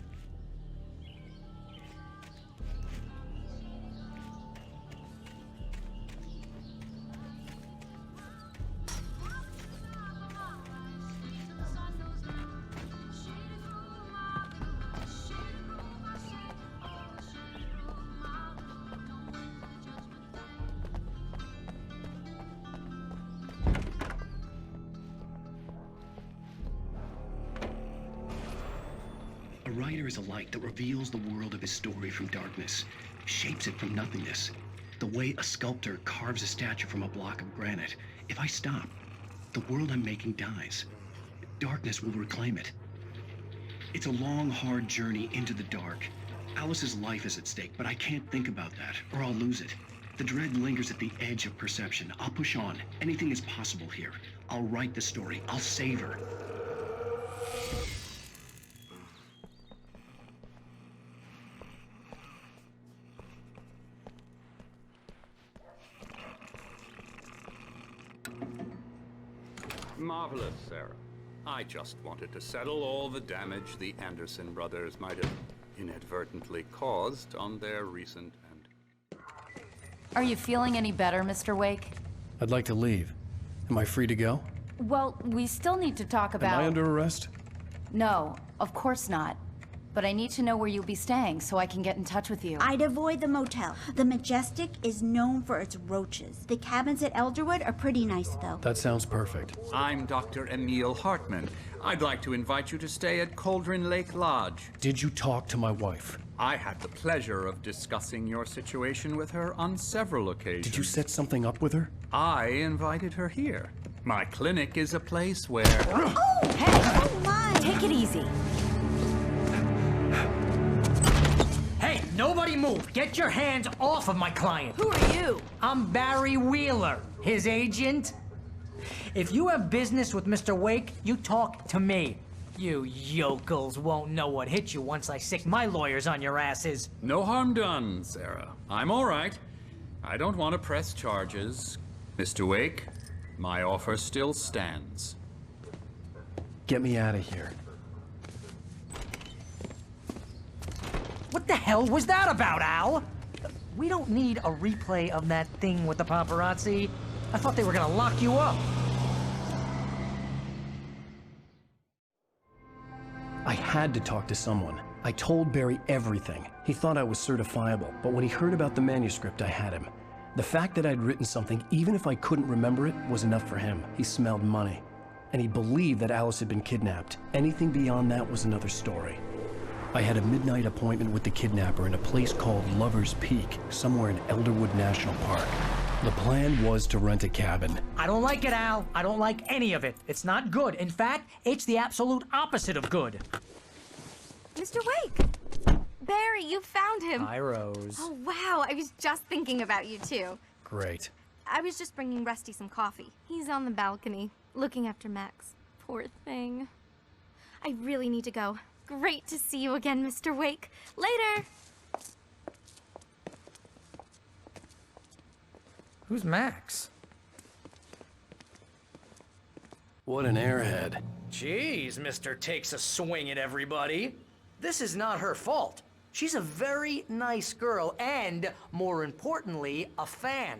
A writer is a light that reveals the world of his story from darkness, shapes it from nothingness. The way a sculptor carves a statue from a block of granite. If I stop, the world I'm making dies. Darkness will reclaim it. It's a long, hard journey into the dark. Alice's life is at stake, but I can't think about that, or I'll lose it. The dread lingers at the edge of perception. I'll push on. Anything is possible here. I'll write the story. I'll save her. Marvelous, Sarah. I just wanted to settle all the damage the Anderson brothers might have inadvertently caused on their recent and... Are you feeling any better, Mr. Wake? I'd like to leave. Am I free to go? Well, we still need to talk about... Am I under arrest? No, of course not. But I need to know where you'll be staying so I can get in touch with you. I'd avoid the motel. The Majestic is known for its roaches. The cabins at Elderwood are pretty nice, though. That sounds perfect. I'm Dr. Emil Hartman. I'd like to invite you to stay at Cauldron Lake Lodge. Did you talk to my wife? I had the pleasure of discussing your situation with her on several occasions. Did you set something up with her? I invited her here. My clinic is a place where... Oh! Hey! Oh, my! Take it easy. Hey, nobody move! Get your hands off of my client! Who are you? I'm Barry Wheeler, his agent. If you have business with Mr. Wake, you talk to me. You yokels won't know what hit you once I sick my lawyers on your asses. No harm done, Sarah. I'm all right. I don't want to press charges. Mr. Wake, my offer still stands. Get me out of here. What the hell was that about, Al? We don't need a replay of that thing with the paparazzi. I thought they were gonna lock you up. I had to talk to someone. I told Barry everything. He thought I was certifiable, but when he heard about the manuscript, I had him. The fact that I'd written something, even if I couldn't remember it, was enough for him. He smelled money. And he believed that Alice had been kidnapped. Anything beyond that was another story. I had a midnight appointment with the kidnapper in a place called Lover's Peak, somewhere in Elderwood National Park. The plan was to rent a cabin. I don't like it, Al. I don't like any of it. It's not good. In fact, it's the absolute opposite of good. Mr. Wake! Barry, you found him. Hi, Rose. Oh, wow. I was just thinking about you, too. Great. I was just bringing Rusty some coffee. He's on the balcony, looking after Max. Poor thing. I really need to go. Great to see you again, Mr. Wake. Later! Who's Max? What an airhead. Jeez, Mr. Takes a swing at everybody. This is not her fault. She's a very nice girl and, more importantly, a fan.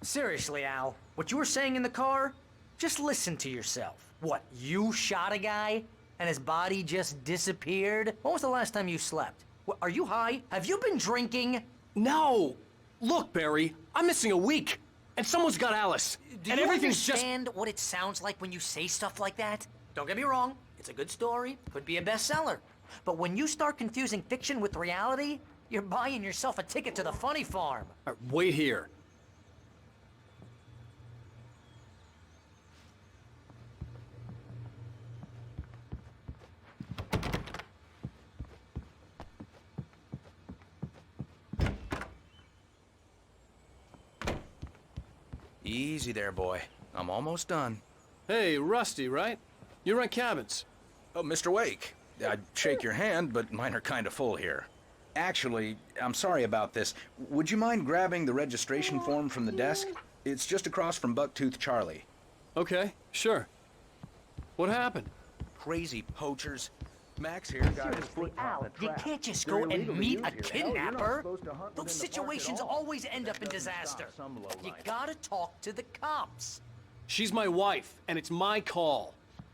Seriously, Al, what you were saying in the car? Just listen to yourself. What, you shot a guy and his body just disappeared? When was the last time you slept? What, are you high? Have you been drinking? No! Look, Barry, I'm missing a week, and someone's got Alice. Do and you everything's understand what it sounds like when you say stuff like that? Don't get me wrong, it's a good story, could be a bestseller. But when you start confusing fiction with reality, you're buying yourself a ticket to the funny farm. Wait here. Easy there, boy. I'm almost done. Hey, Rusty, right? You rent cabins. Oh, Mr. Wake. I'd shake your hand, but mine are kind of full here. Actually, I'm sorry about this. Would you mind grabbing the registration form from the desk? It's just across from Bucktooth Charlie. Okay, sure. What happened? Crazy poachers. Max here got his foot Al, you can't just go and meet a kidnapper. Those situations always end up in disaster. You gotta talk to the cops. She's my wife, and it's my call.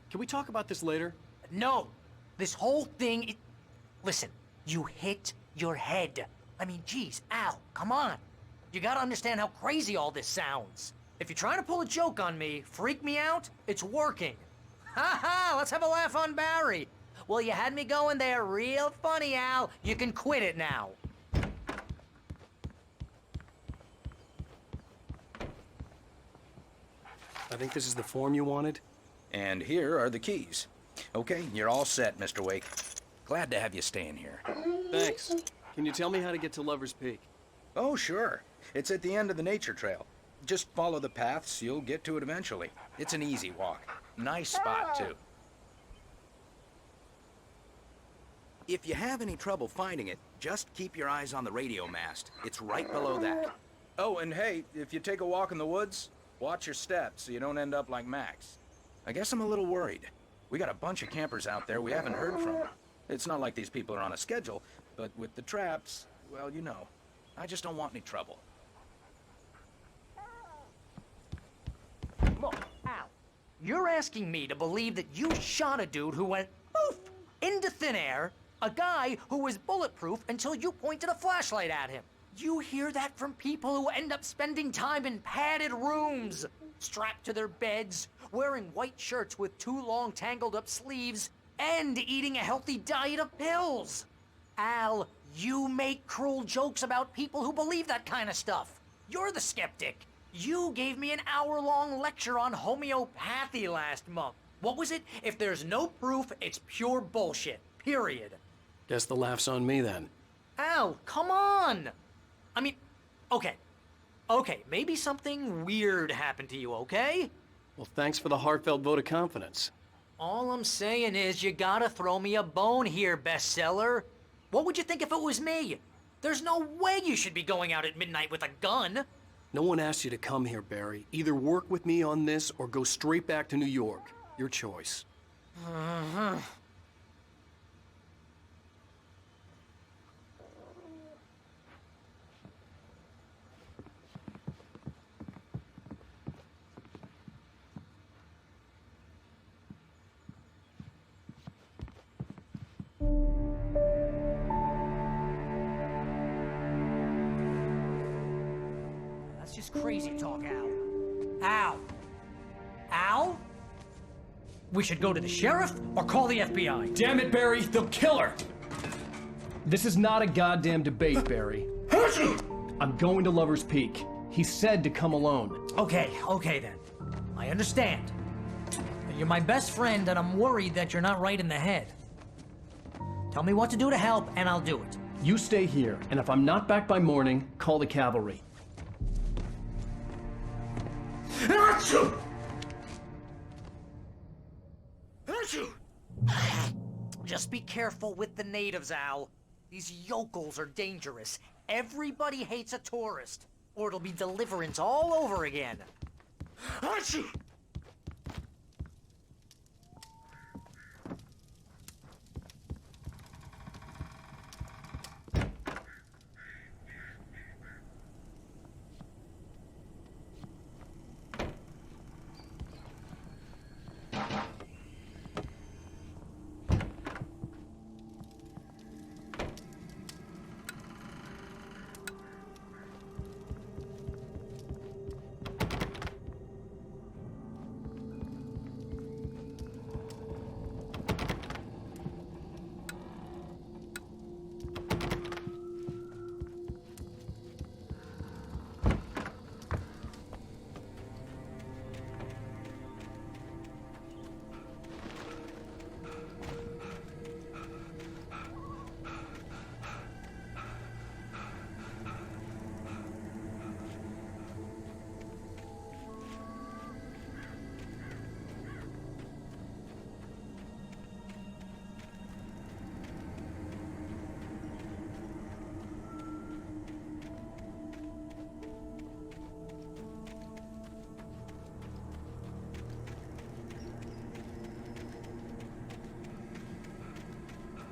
Can we talk about this later? No. This whole thing... Listen, you hit your head. I mean, geez, Al, come on. You gotta understand how crazy all this sounds. If you're trying to pull a joke on me, freak me out, it's working. Ha ha, let's have a laugh on Barry. Well, you had me going there real funny, Al. You can quit it now. I think this is the form you wanted. And here are the keys. Okay, you're all set, Mr. Wake. Glad to have you staying here. Thanks. Can you tell me how to get to Lover's Peak? Oh, sure. It's at the end of the nature trail. Just follow the paths, you'll get to it eventually. It's an easy walk. Nice spot, too. If you have any trouble finding it, just keep your eyes on the radio mast. It's right below that. Oh, and hey, if you take a walk in the woods, watch your steps so you don't end up like Max. I guess I'm a little worried. We got a bunch of campers out there we haven't heard from. It's not like these people are on a schedule, but with the traps, well, you know, I just don't want any trouble. Look, Al, you're asking me to believe that you shot a dude who went poof into thin air, a guy who was bulletproof until you pointed a flashlight at him. You hear that from people who end up spending time in padded rooms, strapped to their beds, wearing white shirts with too long tangled up sleeves, and eating a healthy diet of pills. Al, you make cruel jokes about people who believe that kind of stuff. You're the skeptic. You gave me an hour-long lecture on homeopathy last month. What was it? If there's no proof, it's pure bullshit. Period. Guess the laugh's on me then. Al, come on! I mean, okay, maybe something weird happened to you, okay? Well, thanks for the heartfelt vote of confidence. All I'm saying is you gotta throw me a bone here, bestseller. What would you think if it was me? There's no way you should be going out at midnight with a gun. No one asked you to come here, Barry. Either work with me on this or go straight back to New York. Your choice. That's just crazy talk, Al. Al? Al? We should go to the sheriff or call the FBI. Damn it, Barry, they'll kill her! This is not a goddamn debate, Barry. I'm going to Lover's Peak. He said to come alone. Okay then. I understand. You're my best friend, and I'm worried that you're not right in the head. Tell me what to do to help, and I'll do it. You stay here, and if I'm not back by morning, call the cavalry. Achoo! Achoo! Just be careful with the natives, Al. These yokels are dangerous. Everybody hates a tourist, or it'll be deliverance all over again. Achoo!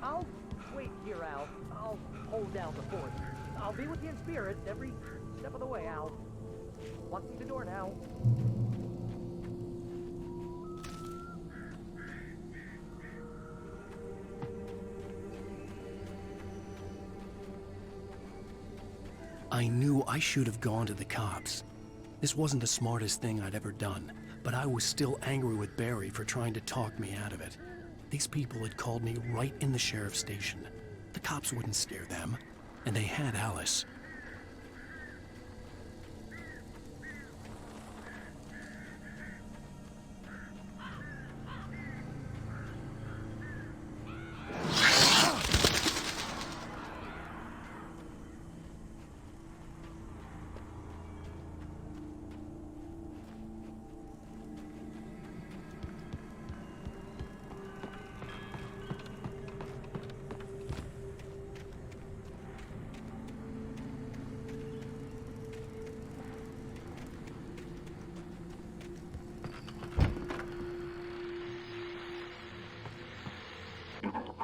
I'll wait here, Al. I'll hold down the fort. I'll be with you in spirit every step of the way, Al. Locking the door now. I knew I should have gone to the cops. This wasn't the smartest thing I'd ever done, but I was still angry with Barry for trying to talk me out of it. These people had called me right in the sheriff's station. The cops wouldn't scare them, and they had Alice.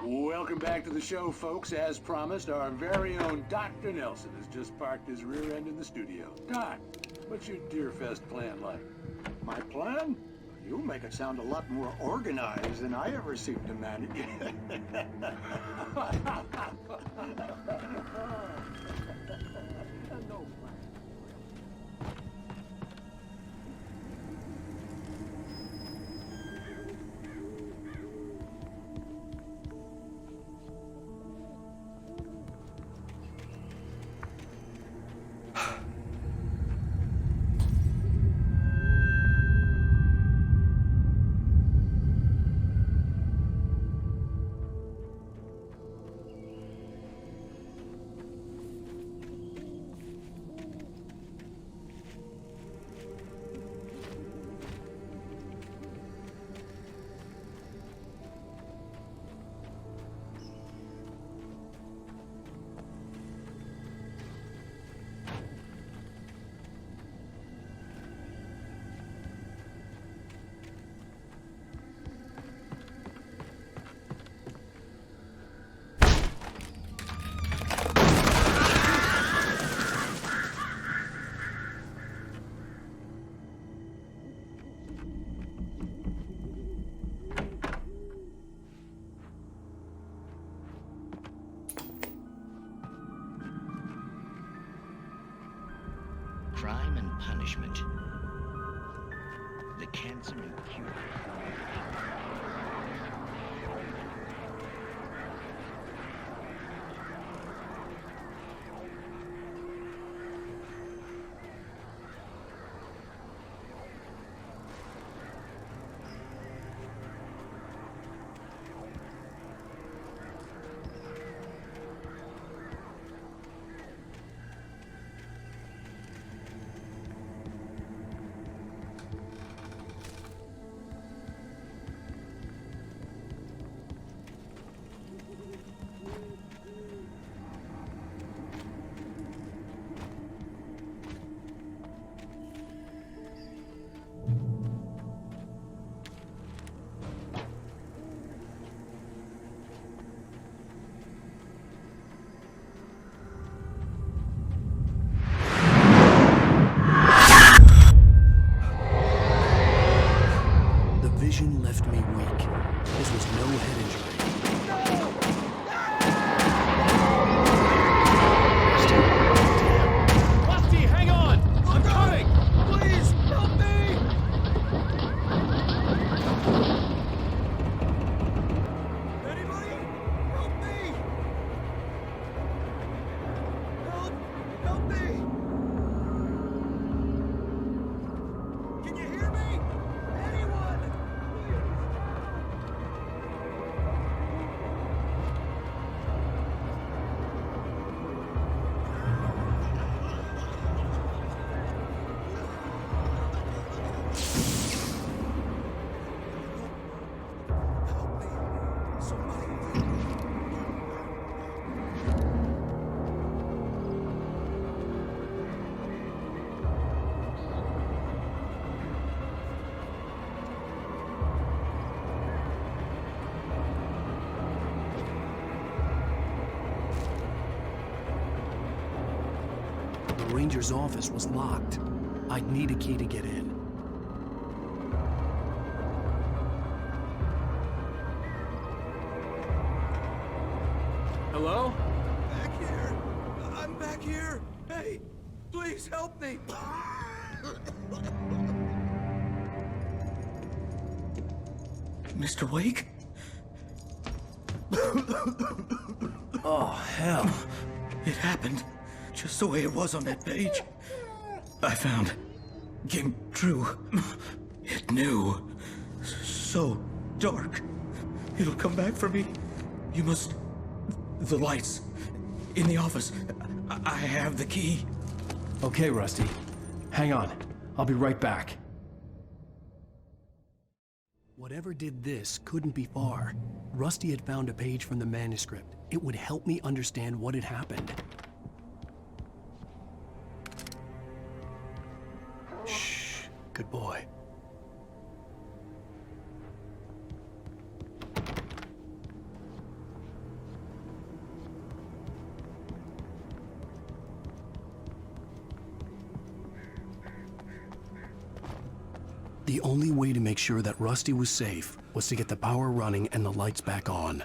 Welcome back to the show, folks. As promised, our very own Dr. Nelson has just parked his rear end in the studio. Doc, what's your Deerfest plan like? My plan? You make it sound a lot more organized than I ever seem to manage. No. Crime and punishment. The cancer and cure. no head injury. Rusty, hang on! I'm coming! Please, help me! Anybody? Help me! Help me! Can you hear me? Anyone? The ranger's office was locked. I'd need a key to get in. Hello? Back here. I'm back here. Hey, please help me. Mr. Wake? Oh, hell. It happened just the way it was on that page. I found. Came true. It knew. So dark. It'll come back for me. You must... The lights. In the office. I have the key. Okay, Rusty. Hang on. I'll be right back. Whatever did this couldn't be far. Rusty had found a page from the manuscript. It would help me understand what had happened. Shh. Good boy. The only way to make sure that Rusty was safe was to get the power running and the lights back on.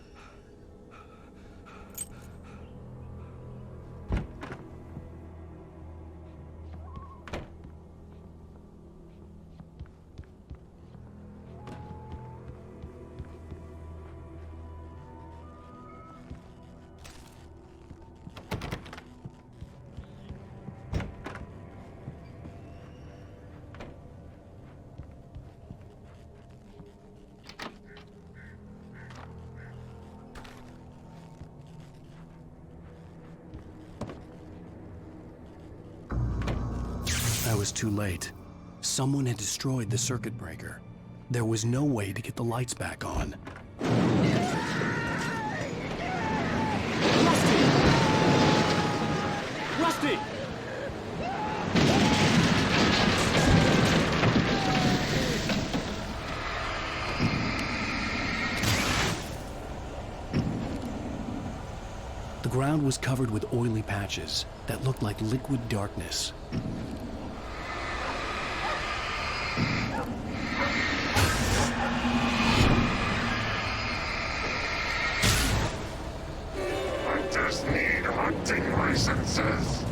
I was too late. Someone had destroyed the circuit breaker. There was no way to get the lights back on. Rusty! The ground was covered with oily patches that looked like liquid darkness. I just need hunting licenses.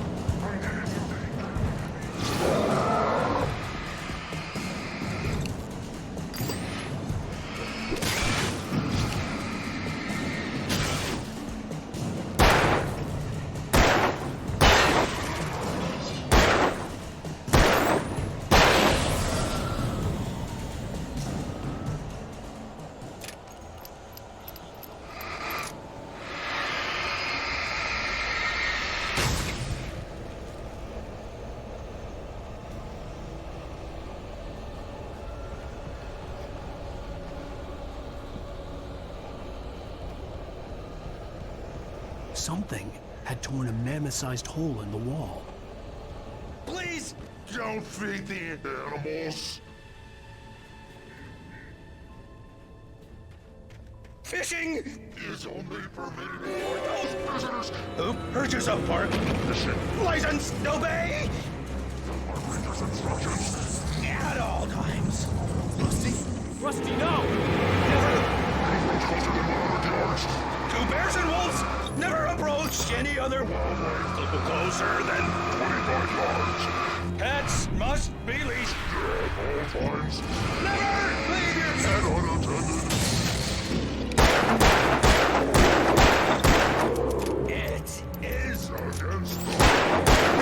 Something had torn a mammoth-sized hole in the wall. Please! Don't feed the animals. Fishing is only permitted for those prisoners who purchase a park license obey Operator's instructions at all times. Rusty, no! Never! reached any other... A little closer than 25 yards. Pets must be leashed. At all times. Never leave your pet unattended. It is against the law.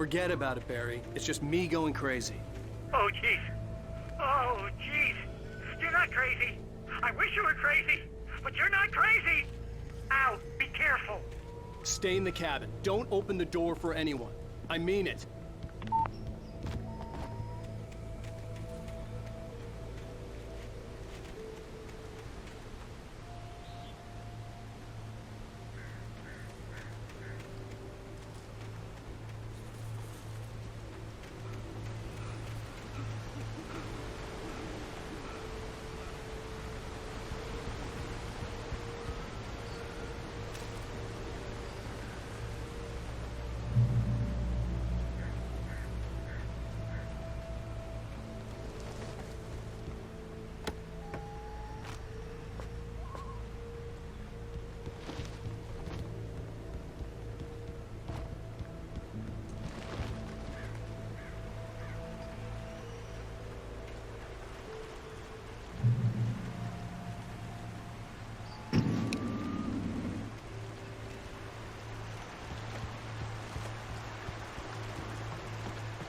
Forget about it, Barry. It's just me going crazy. Oh, jeez. Oh, jeez. You're not crazy. I wish you were crazy, but you're not crazy. Ow, be careful. Stay in the cabin. Don't open the door for anyone. I mean it.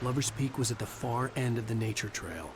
Lover's Peak was at the far end of the nature trail.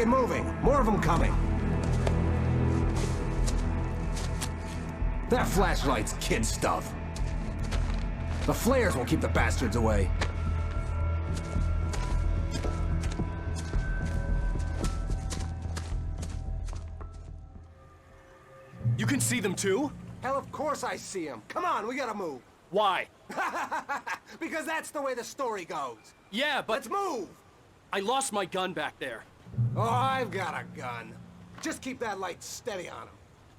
it moving. More of them coming. That flashlight's kid stuff. The flares will keep the bastards away. You can see them too? Hell, of course I see them. Come on, we gotta move. Why? Because that's the way the story goes. Yeah, but... Let's move! I lost my gun back there. Oh, I've got a gun. Just keep that light steady on him.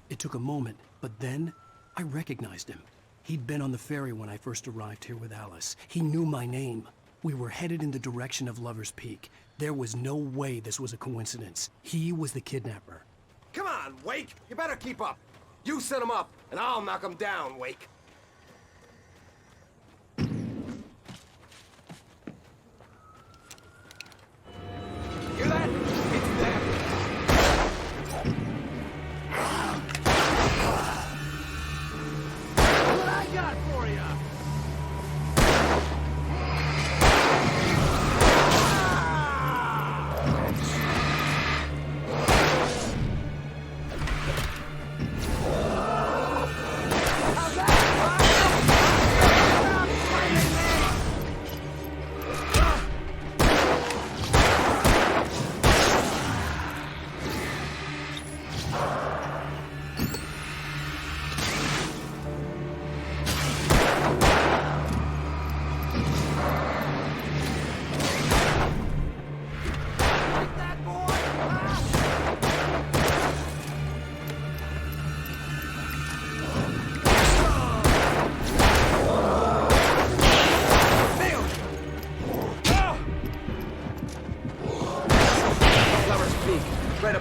It took a moment, but then I recognized him. He'd been on the ferry when I first arrived here with Alice. He knew my name. We were headed in the direction of Lover's Peak. There was no way this was a coincidence. He was the kidnapper. Come on, Wake! You better keep up. You set him up, and I'll knock him down, Wake. Hear that? It's them. What I got for you?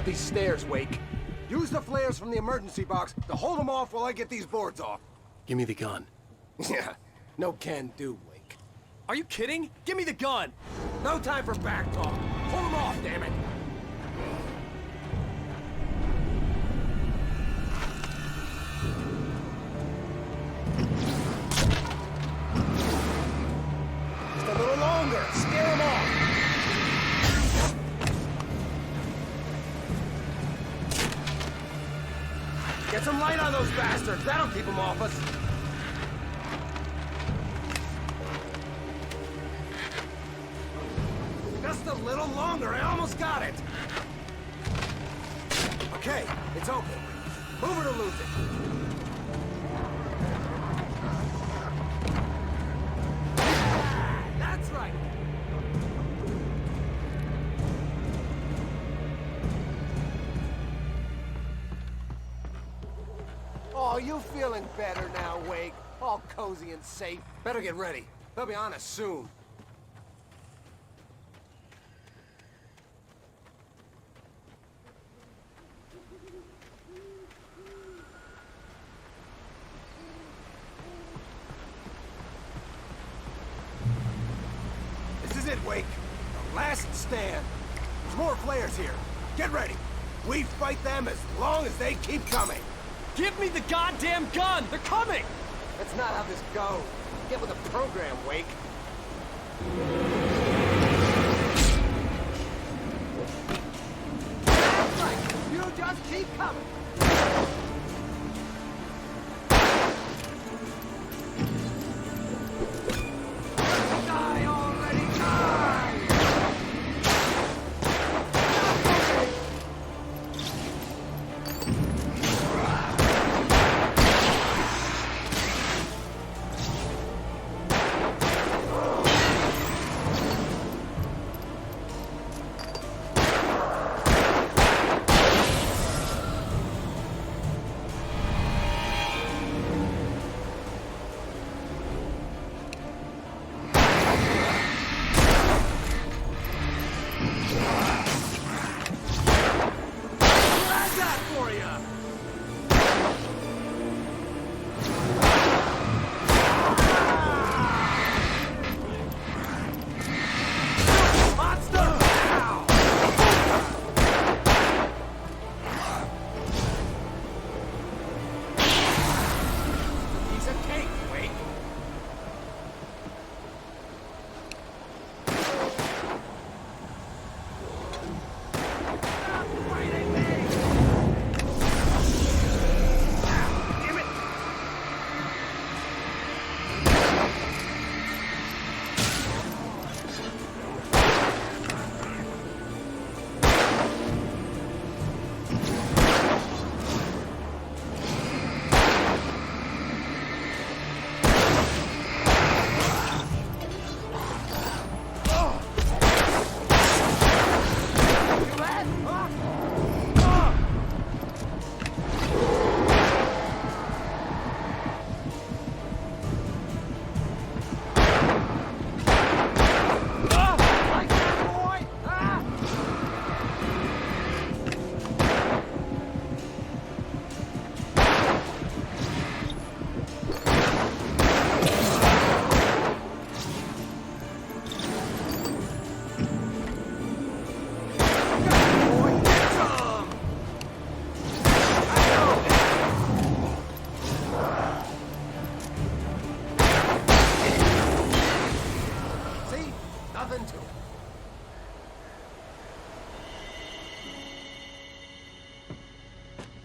These stairs, Wake. Use the flares from the emergency box to hold them off while I get these boards off. Give me the gun. Yeah, no can do, Wake. Are you kidding? Give me the gun! No time for back talk. Hold them off, damn it! Just a little longer. Scare them off. Get some light on those bastards. That'll keep them off us. Just a little longer. I almost got it. Okay, it's open. Move it or lose it. That's right. Oh, you feeling better now, Wake? All cozy and safe. Better get ready. They'll be on us soon. This is it, Wake. The last stand. There's more flares here. Get ready. We fight them as long as they keep coming. Give me the goddamn gun! They're coming! That's not how this goes. Get with the program, Wake. That's right. You just keep coming. Die already, die!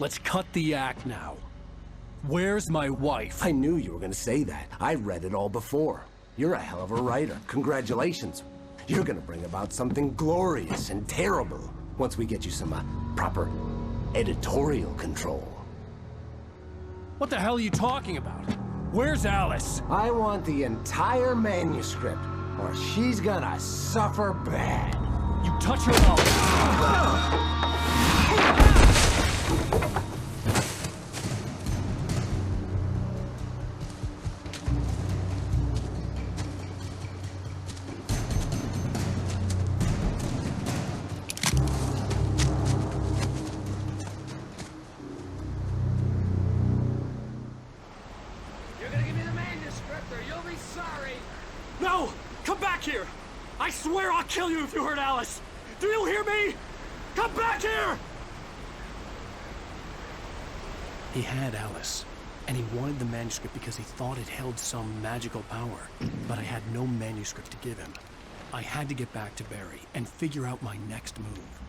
let's cut the act now. Where's my wife? I knew you were gonna say that. I read it all before. You're a hell of a writer. Congratulations. You're gonna bring about something glorious and terrible once we get you some proper editorial control. What the hell are you talking about? Where's Alice? I want the entire manuscript, or she's gonna suffer bad. You touch her mouth. No! Come back here! I swear I'll kill you if you hurt Alice! Do you hear me? Come back here! He had Alice, and he wanted the manuscript because he thought it held some magical power. But I had no manuscript to give him. I had to get back to Barry and figure out my next move.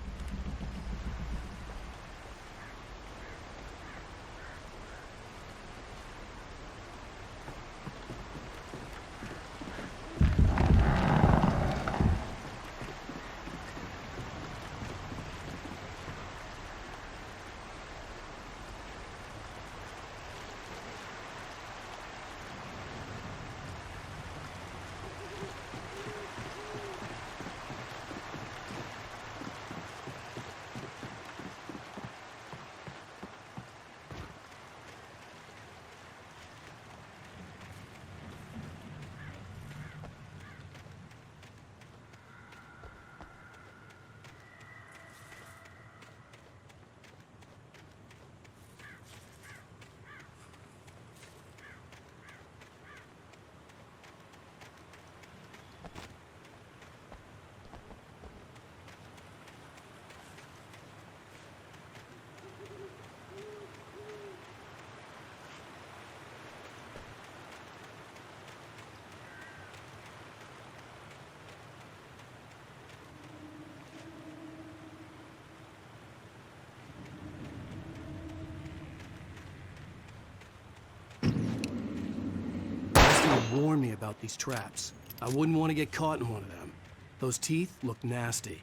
Warn me about these traps. I wouldn't want to get caught in one of them. Those teeth look nasty.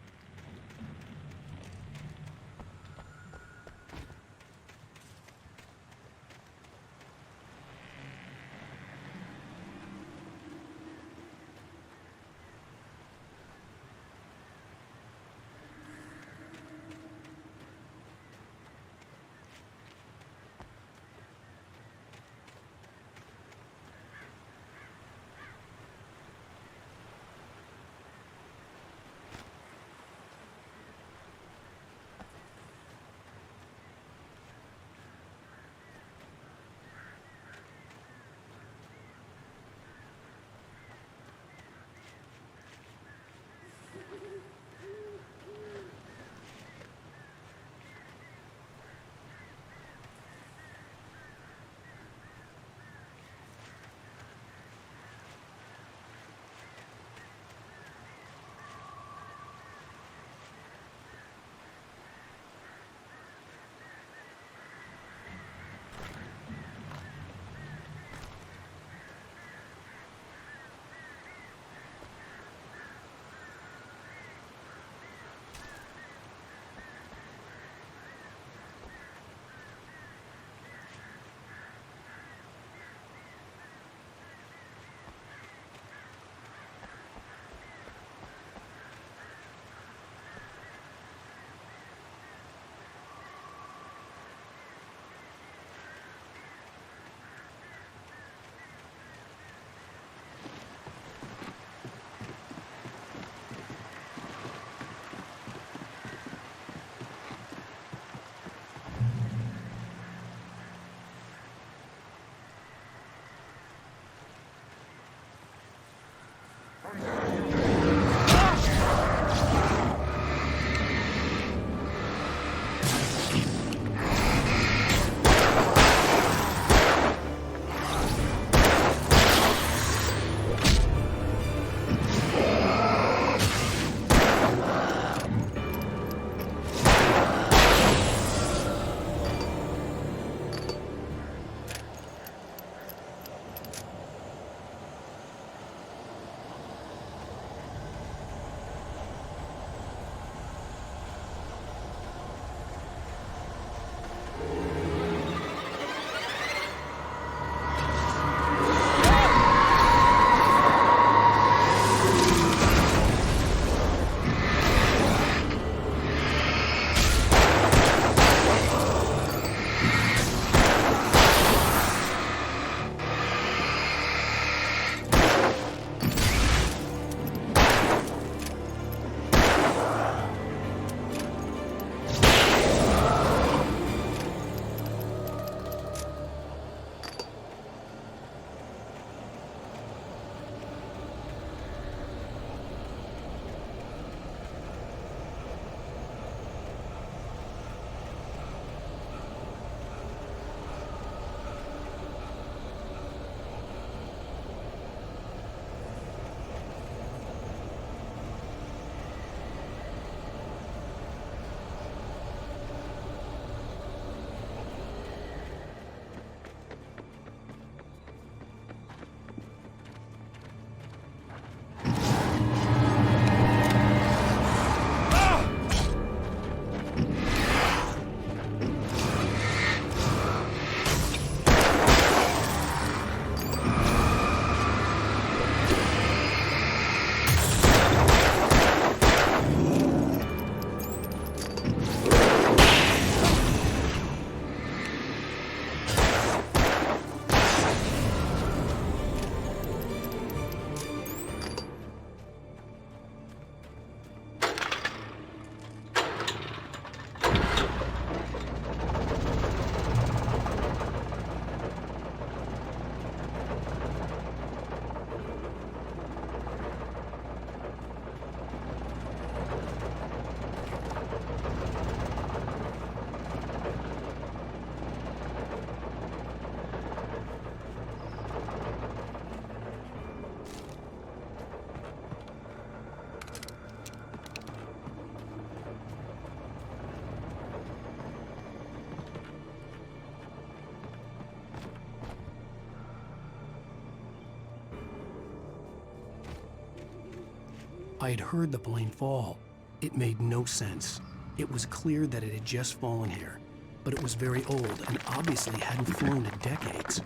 I had heard the plane fall. It made no sense. It was clear that it had just fallen here, but it was very old and obviously hadn't flown in decades.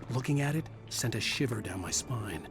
Looking at it sent a shiver down my spine.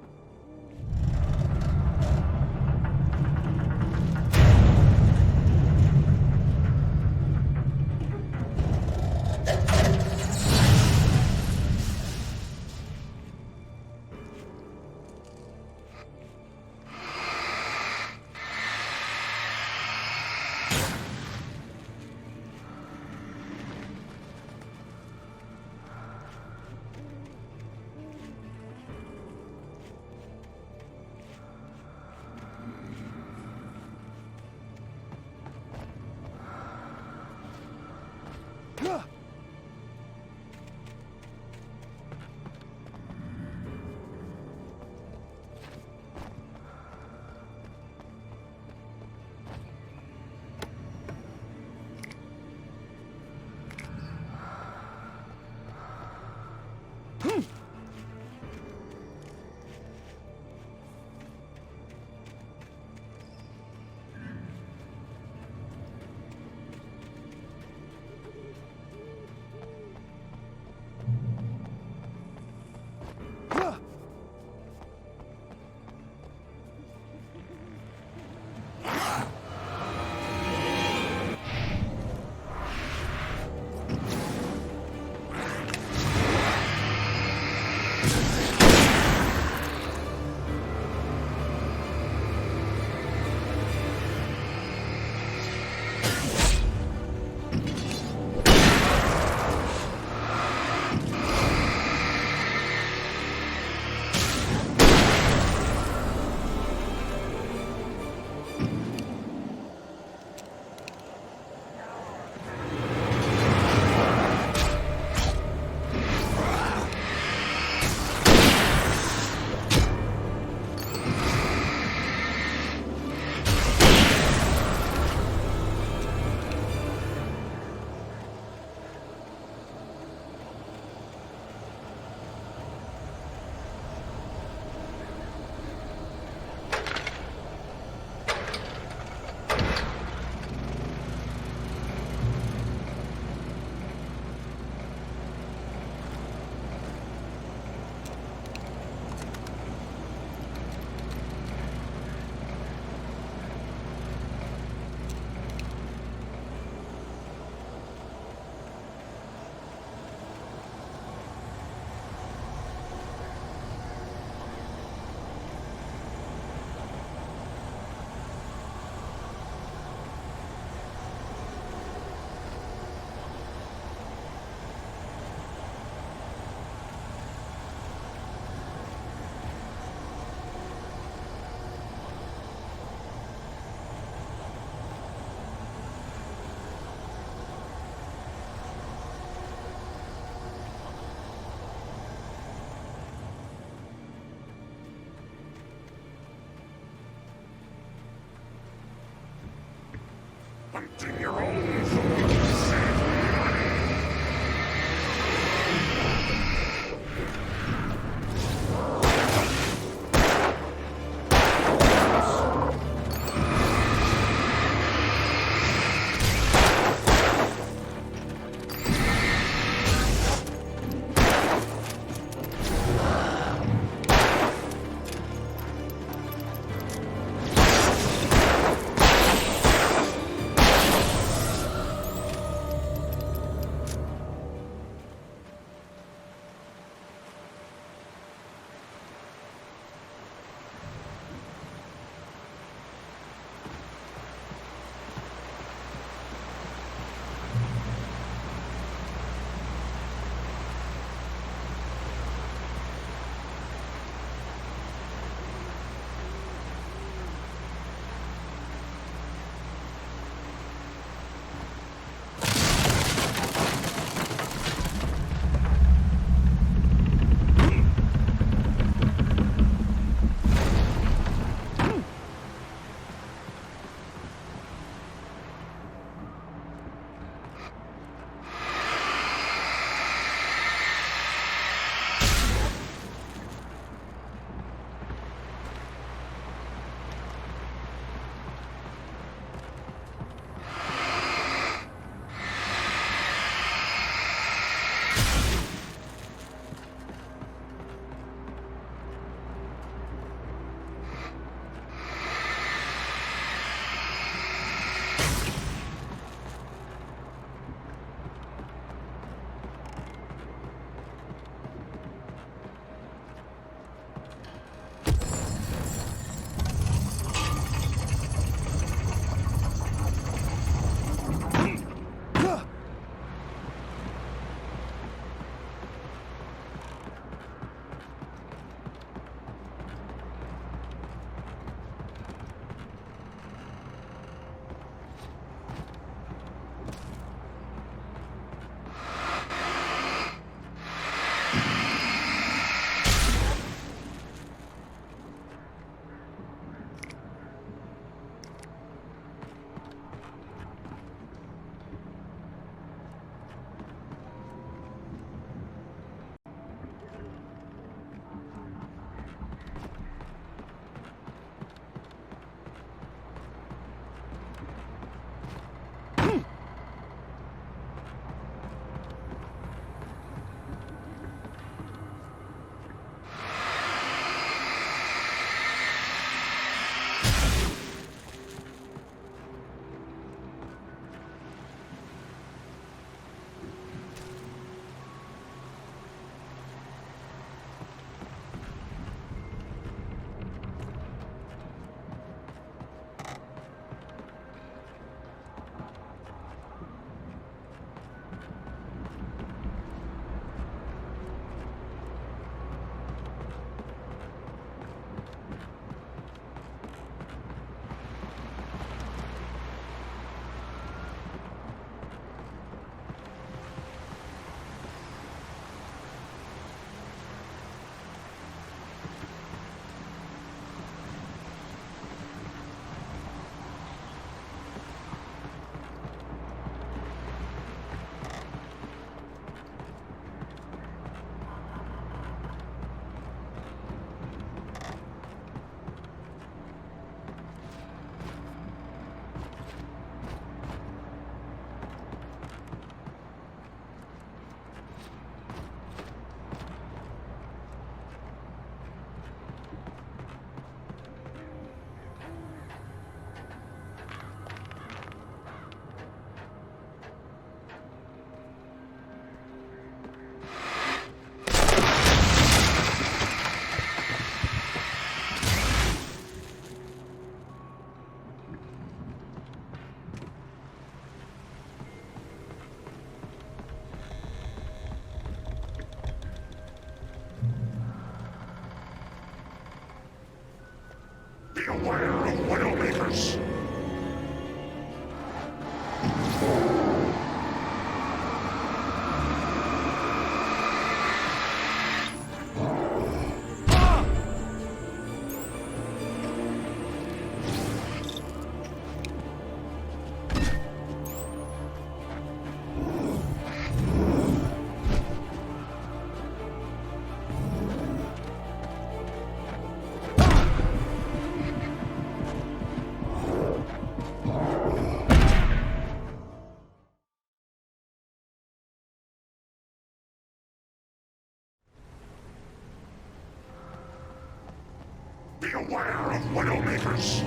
Beware of Widowmakers.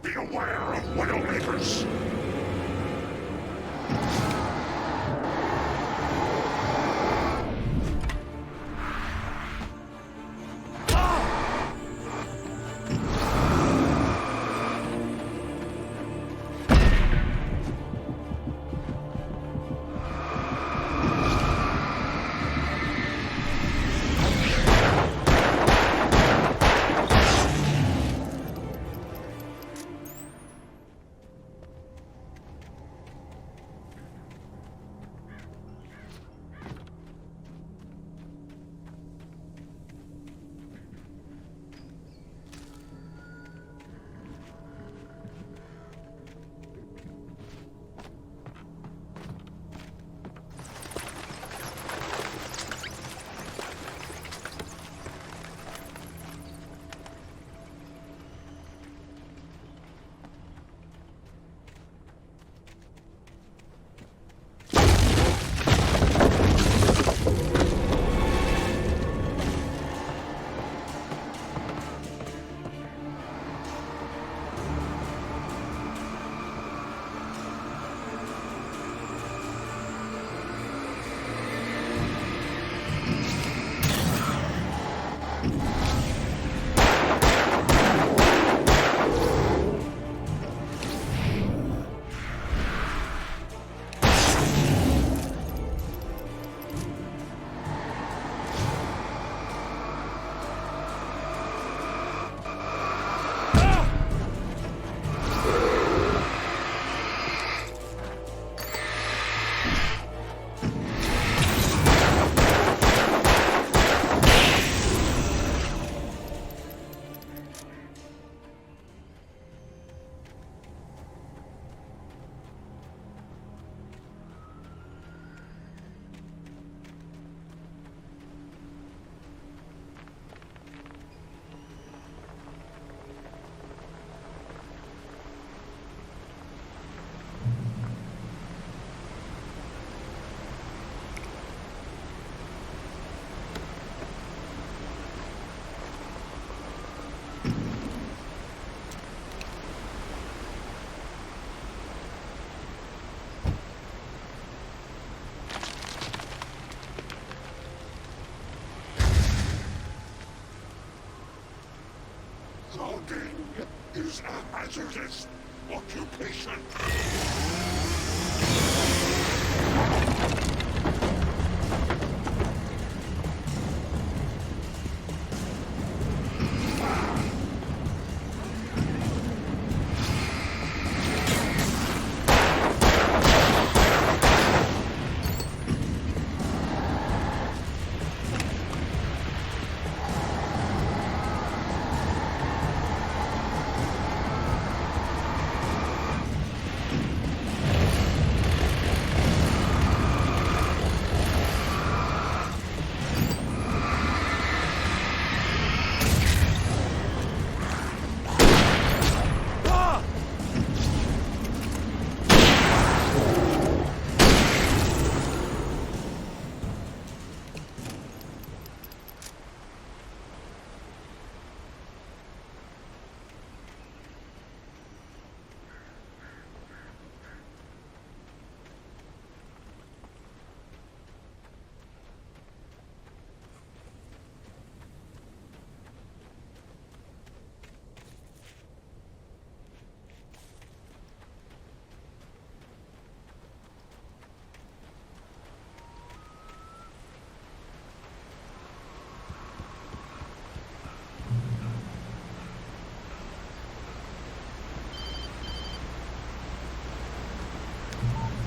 Beware of Widowmakers. Logging is a hazardous occupation.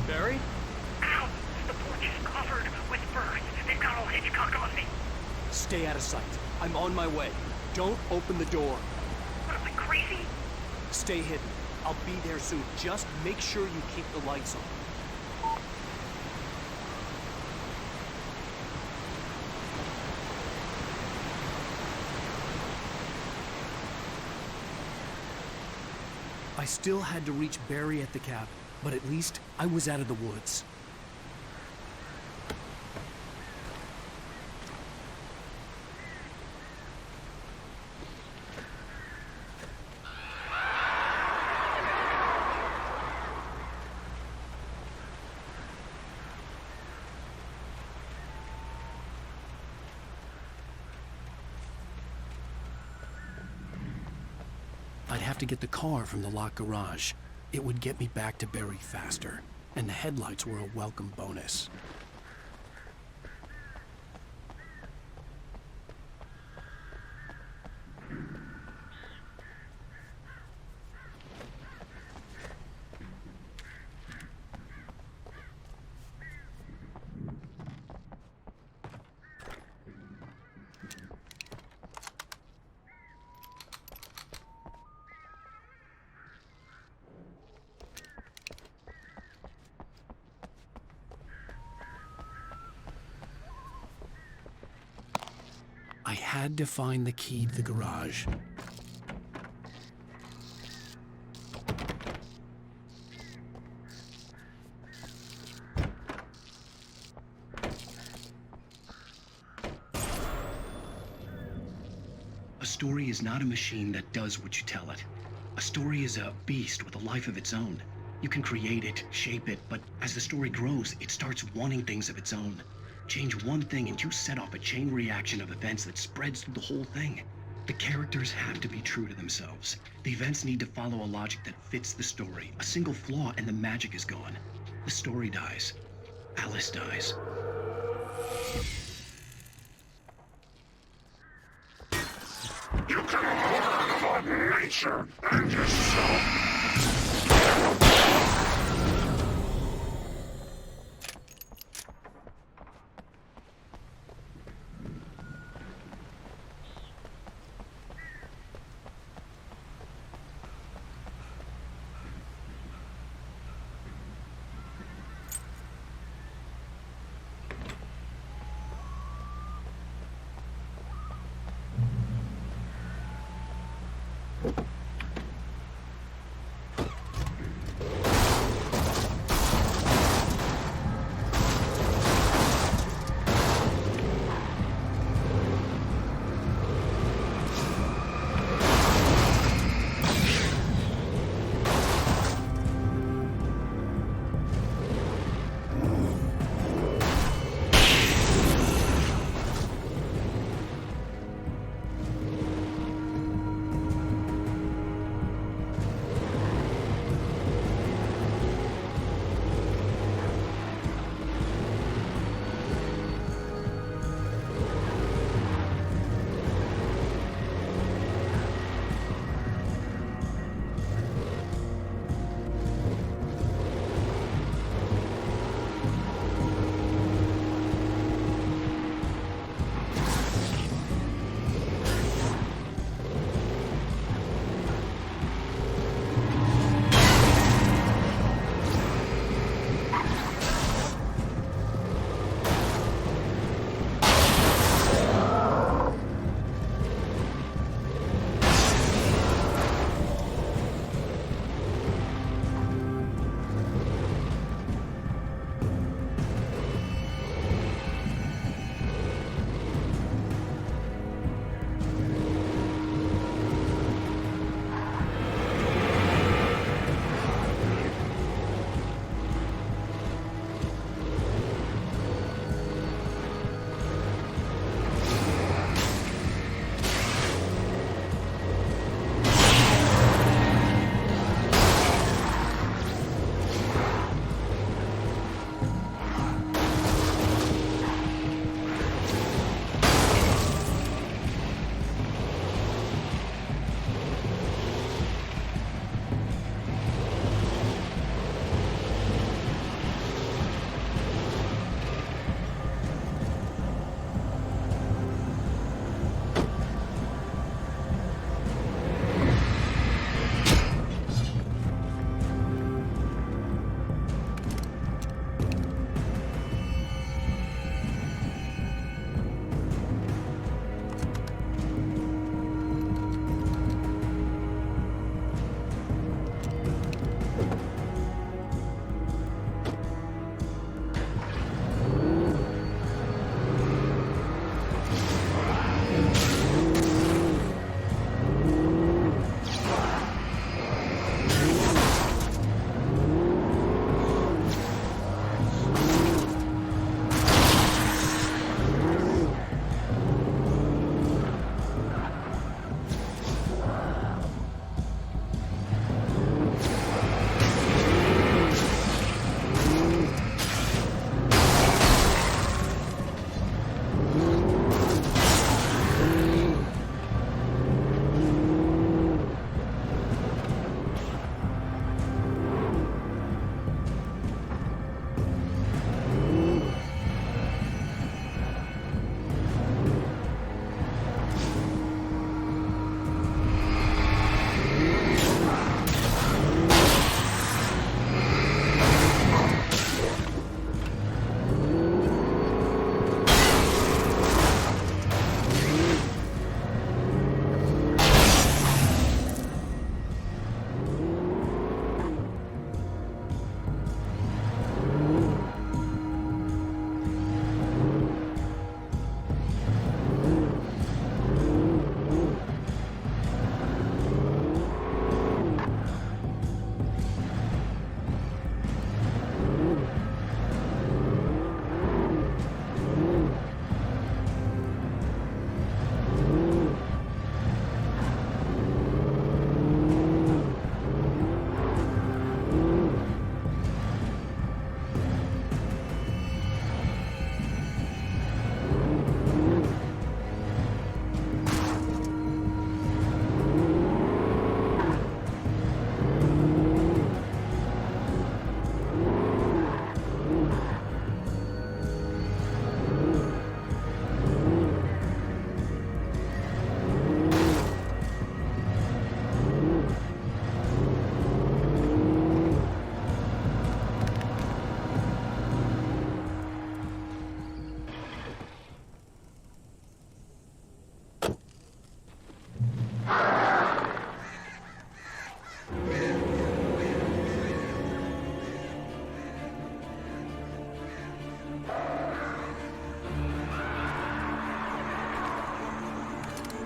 Barry? Ow! The porch is covered with birds. They've got old Hitchcock on me. Stay out of sight. I'm on my way. Don't open the door. Stay hidden. I'll be there soon. Just make sure you keep the lights on. I still had to reach Barry at the cabin, but at least I was out of the woods. I'd have to get the car from the locked garage. It would get me back to Barry faster, and the headlights were a welcome bonus. I had to find the key to the garage. A story is not a machine that does what you tell it. A story is a beast with a life of its own. You can create it, shape it, but as the story grows, it starts wanting things of its own. Change one thing and you set off a chain reaction of events that spreads through the whole thing. The characters have to be true to themselves. The events need to follow a logic that fits the story. A single flaw and the magic is gone. The story dies. Alice dies. You can learn about nature and yourself.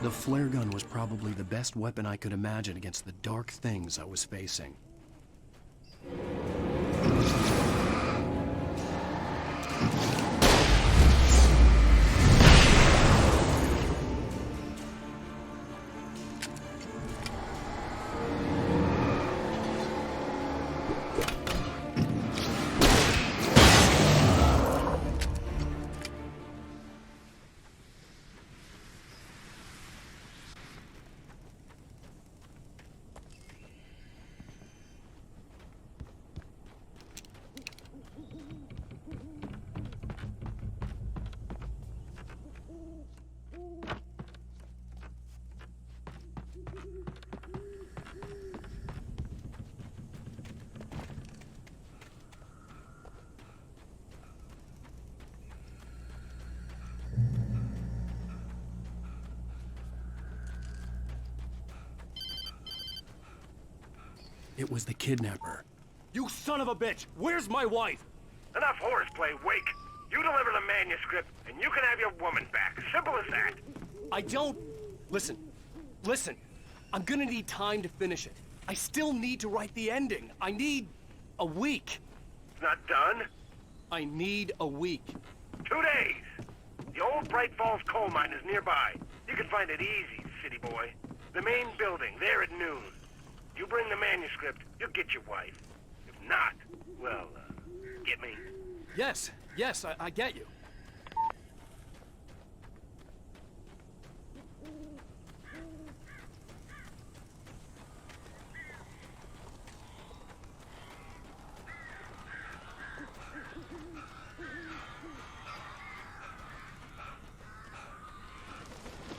The flare gun was probably the best weapon I could imagine against the dark things I was facing. It was the kidnapper. You son of a bitch! Where's my wife? Enough horseplay, Wake. You deliver the manuscript, and you can have your woman back. Simple as that. I don't... Listen. Listen. I'm gonna need time to finish it. I still need to write the ending. I need... a week. It's not done? I need a week. 2 days. The old Braight Falls coal mine is nearby. You can find it easy, city boy. The main building, there at noon. You bring the manuscript, you'll get your wife. If not, well, get me? Yes, I get you.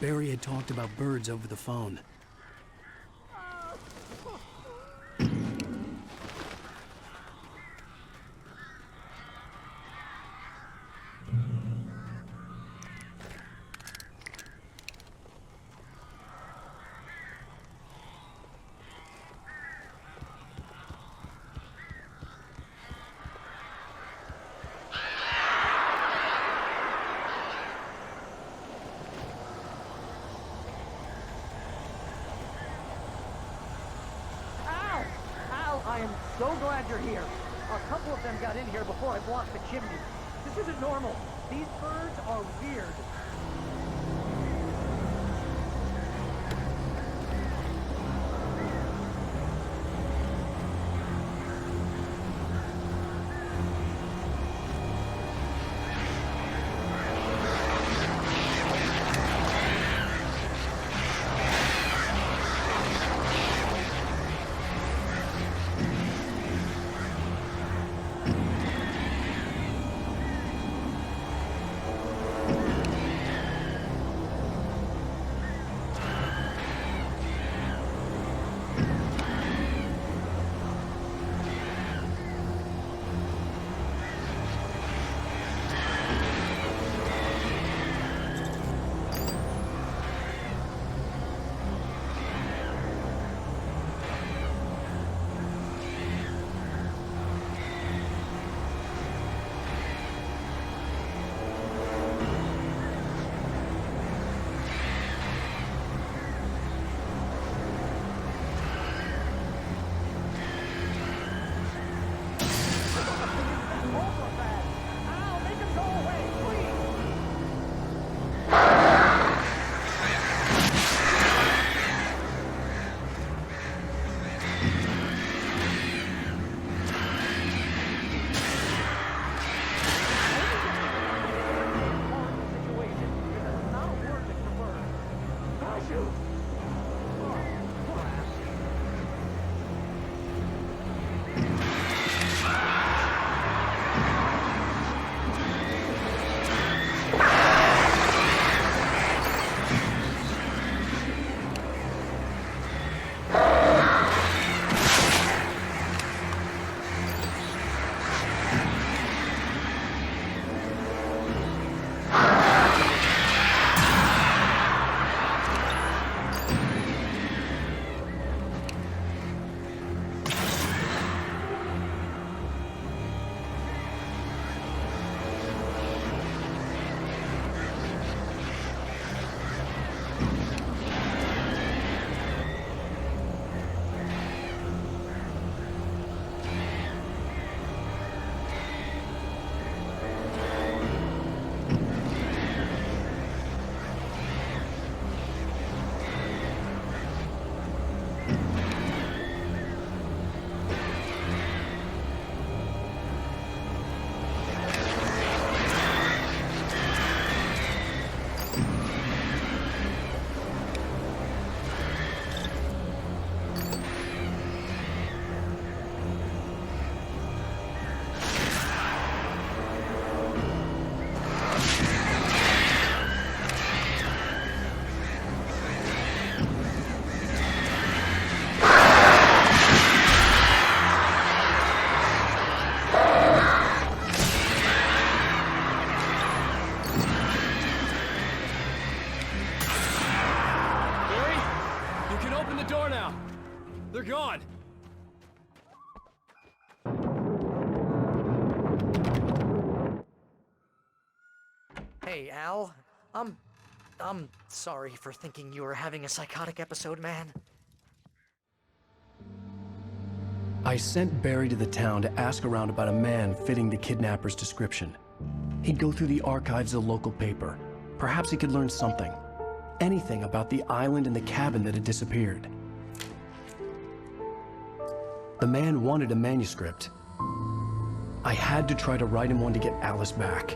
Barry had talked about birds over the phone. I am so glad you're here. A couple of them got in here before I blocked the chimney. This isn't normal. These birds are weird. Hey, Al. I'm sorry for thinking you were having a psychotic episode, man. I sent Barry to the town to ask around about a man fitting the kidnapper's description. He'd go through the archives of the local paper. Perhaps he could learn something. Anything about the island and the cabin that had disappeared. The man wanted a manuscript. I had to try to write him one to get Alice back.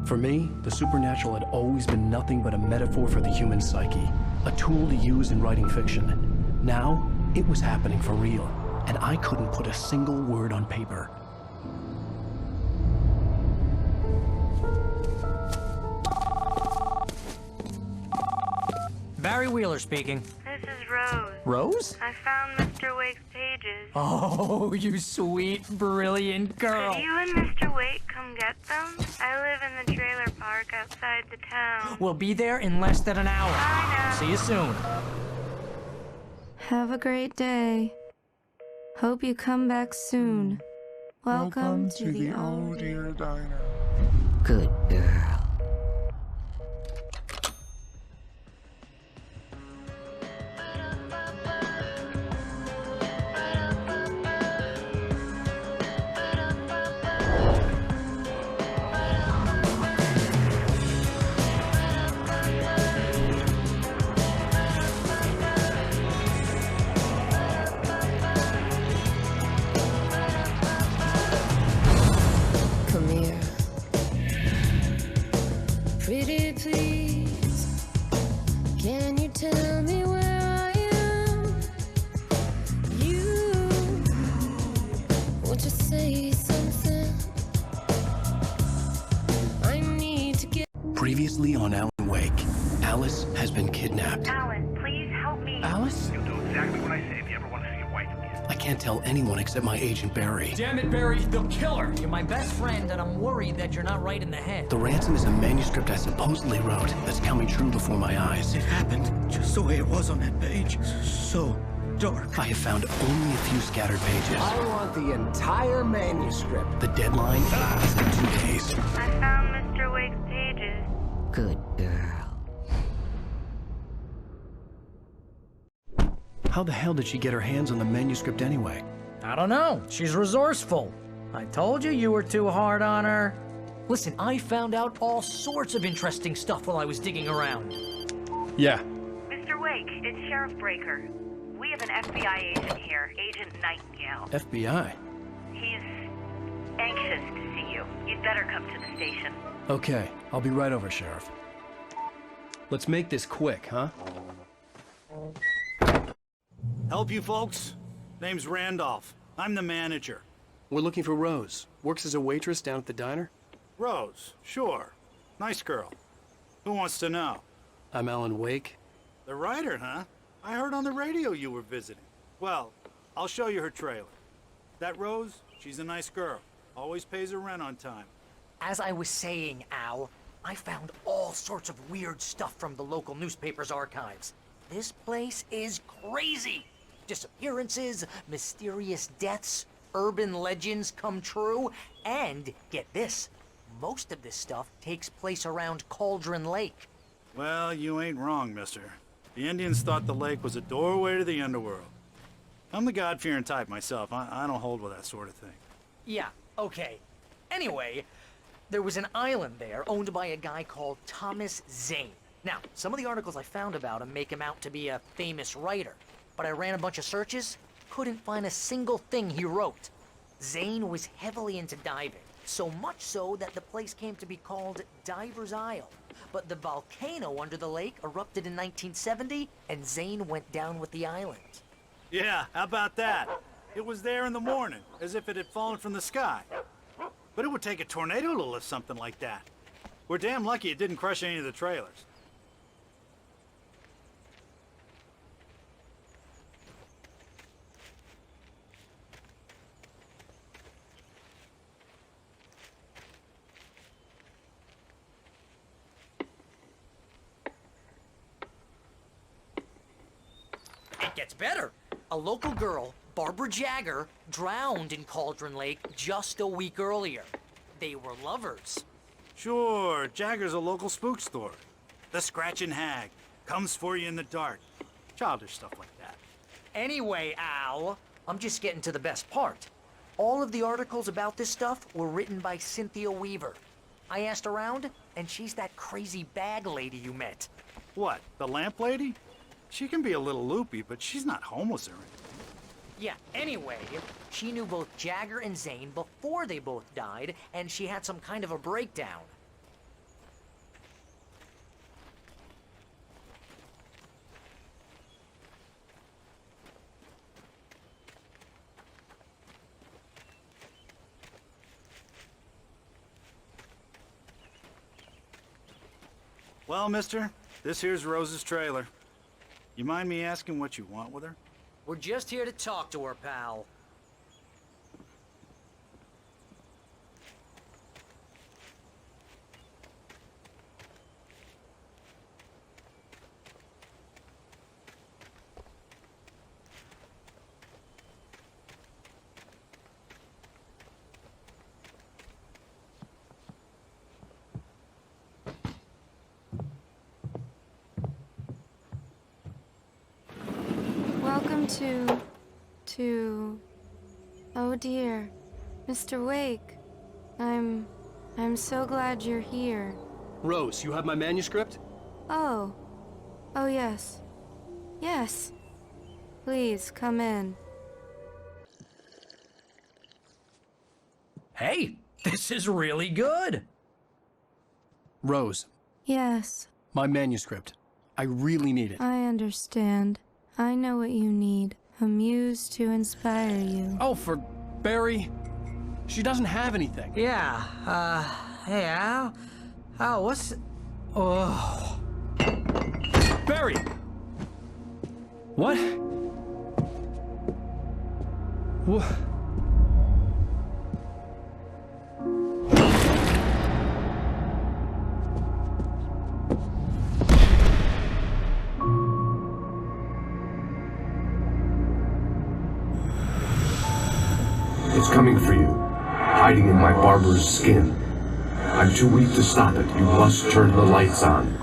For me, the supernatural had always been nothing but a metaphor for the human psyche, a tool to use in writing fiction. Now, it was happening for real, and I couldn't put a single word on paper. Barry Wheeler speaking. This is Rose. Rose? I found Mr. Wake's pages. Oh, you sweet, brilliant girl. Could you and Mr. Wake come get them? I live in the trailer park outside the town. We'll be there in less than an hour. Bye now. See you soon. Have a great day. Hope you come back soon. Welcome to the Oh Dear Diner. Good girl. Come here. Pretty please, can you tell me where I am? You, won't you say something? I need to get... Previously on Alan Wake, Alice has been kidnapped. Alan, please help me. Alice? You'll do exactly what I say if you ever want to see your wife again. I can't tell anyone except my agent Barry. Damn it, Barry, they'll kill her. You're my best friend, and I'm worried that you're not right in the head. The ransom is a manuscript I supposedly wrote that's coming true before my eyes. It happened just the way it was on that page. So dark. I have found only a few scattered pages. I want the entire manuscript. The deadline is in 2 days. I found Mr. Wake's pages. Good girl. How the hell did she get her hands on the manuscript anyway? I don't know. She's resourceful. I told you you were too hard on her. Listen, I found out all sorts of interesting stuff while I was digging around. Yeah. Mr. Wake, it's Sheriff Breaker. We have an FBI agent here, Agent Nightingale. FBI? He's anxious to see you. You'd better come to the station. Okay, I'll be right over, Sheriff. Let's make this quick, huh? Help you folks? Name's Randolph. I'm the manager. We're looking for Rose. Works as a waitress down at the diner. Rose, sure. Nice girl. Who wants to know? I'm Alan Wake. The writer, huh? I heard on the radio you were visiting. Well, I'll show you her trailer. That Rose, she's a nice girl. Always pays her rent on time. As I was saying, Al, I found all sorts of weird stuff from the local newspaper's archives. This place is crazy. Disappearances, mysterious deaths, urban legends come true, and get this, most of this stuff takes place around Cauldron Lake. Well, you ain't wrong, mister. The Indians thought the lake was a doorway to the underworld. I'm the God-fearing type myself. I don't hold with that sort of thing. Yeah, okay. Anyway, there was an island there owned by a guy called Thomas Zane. Now, some of the articles I found about him make him out to be a famous writer, but I ran a bunch of searches, couldn't find a single thing he wrote. Zane was heavily into diving, so much so that the place came to be called Diver's Isle. But the volcano under the lake erupted in 1970, and Zane went down with the island. Yeah, how about that? It was there in the morning, as if it had fallen from the sky. But it would take a tornado to lift something like that. We're damn lucky it didn't crush any of the trailers. It gets better. A local girl, Barbara Jagger, drowned in Cauldron Lake just a week earlier. They were lovers. Sure, Jagger's a local spook store. The Scratching Hag. Comes for you in the dark. Childish stuff like that. Anyway, Al, I'm just getting to the best part. All of the articles about this stuff were written by Cynthia Weaver. I asked around, and she's that crazy bag lady you met. What, the lamp lady? She can be a little loopy, but she's not homeless or anything. Yeah, anyway, she knew both Jagger and Zane before they both died, and she had some kind of a breakdown. Well, mister, this here's Rose's trailer. You mind me asking what you want with her? We're just here to talk to her, pal. Welcome to... Oh dear, Mr. Wake. I'm so glad you're here. Rose, you have my manuscript? Oh. Oh yes. Yes. Please, come in. Hey, this is really good. Rose, Yes, my manuscript. I really need it. I understand. I know what you need. A muse to inspire you. Oh, for Barry? She doesn't have anything. Yeah, hey, Al? Al, what's... Oh... Barry! What? What? It's coming for you, hiding in my barber's skin. I'm too weak to stop it. You must turn the lights on.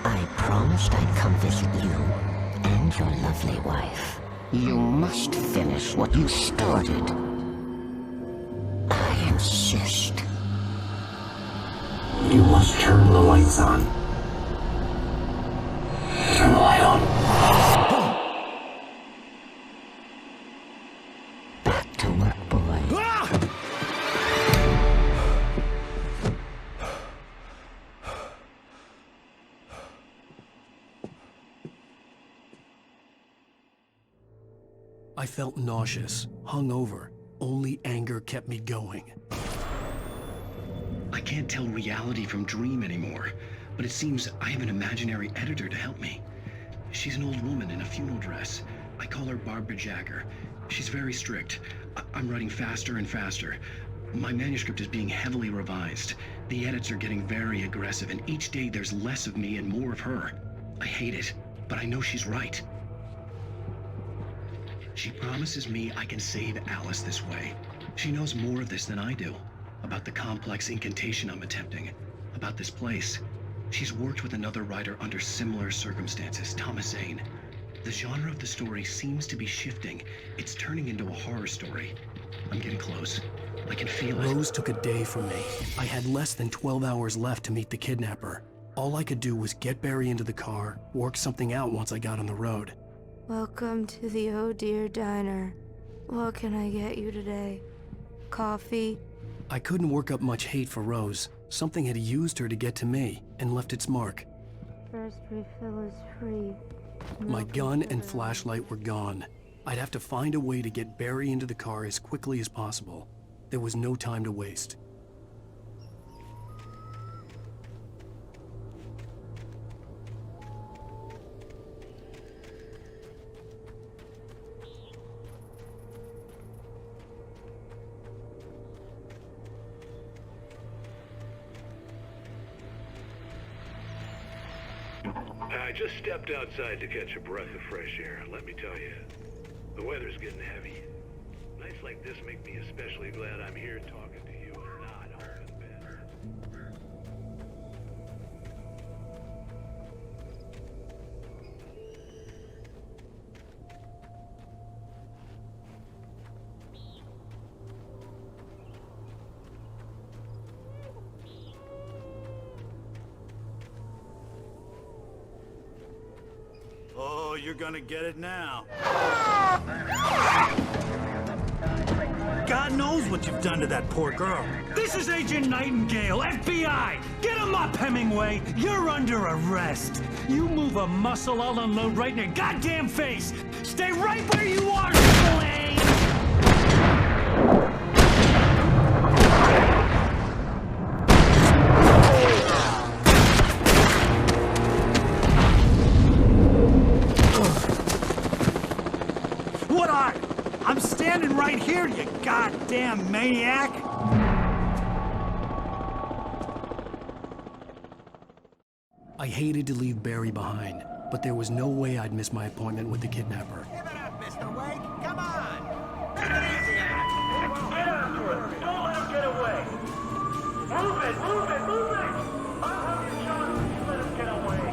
I promised I'd come visit you and your lovely wife. You must finish what you started. I insist. You must turn the lights on. Turn the light on. Back to work, boy. I felt nauseous, hungover. Only anger kept me going. I can't tell reality from dream anymore, but it seems I have an imaginary editor to help me. She's an old woman in a funeral dress. I call her Barbara Jagger. She's very strict. I'm writing faster and faster. My manuscript is being heavily revised. The edits are getting very aggressive, and each day there's less of me and more of her. I hate it, but I know she's right. She promises me I can save Alice this way. She knows more of this than I do. About the complex incantation I'm attempting. About this place. She's worked with another writer under similar circumstances, Thomas Zane. The genre of the story seems to be shifting. It's turning into a horror story. I'm getting close. I can feel it. Rose took a day from me. I had less than 12 hours left to meet the kidnapper. All I could do was get Barry into the car, work something out once I got on the road. Welcome to the Oh Dear Diner. What can I get you today? Coffee? I couldn't work up much hate for Rose. Something had used her to get to me and left its mark. First refill is free. My gun and flashlight were gone. I'd have to find a way to get Barry into the car as quickly as possible. There was no time to waste. I just stepped outside to catch a breath of fresh air. Let me tell you, the weather's getting heavy. Nights like this make me especially glad I'm here talking to you and not home in bed. Oh, you're gonna get it now. God knows what you've done to that poor girl. This is Agent Nightingale, FBI! Get him up, Hemingway! You're under arrest. You move a muscle, I'll unload right in your goddamn face! Stay right where you are, Slane! What are? I'm standing right here, you goddamn maniac! I hated to leave Barry behind, but there was no way I'd miss my appointment with the kidnapper. Give it up, Mr. Wake! Come on! Take it easy! Get after him! Don't let him get away! Move it! Move it! Move it! I'll have you shot if you let him get away!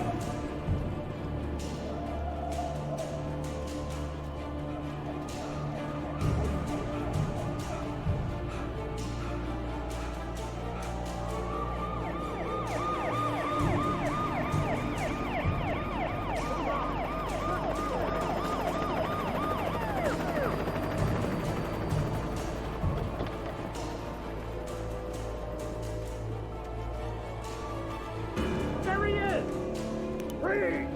There he is! Freeze!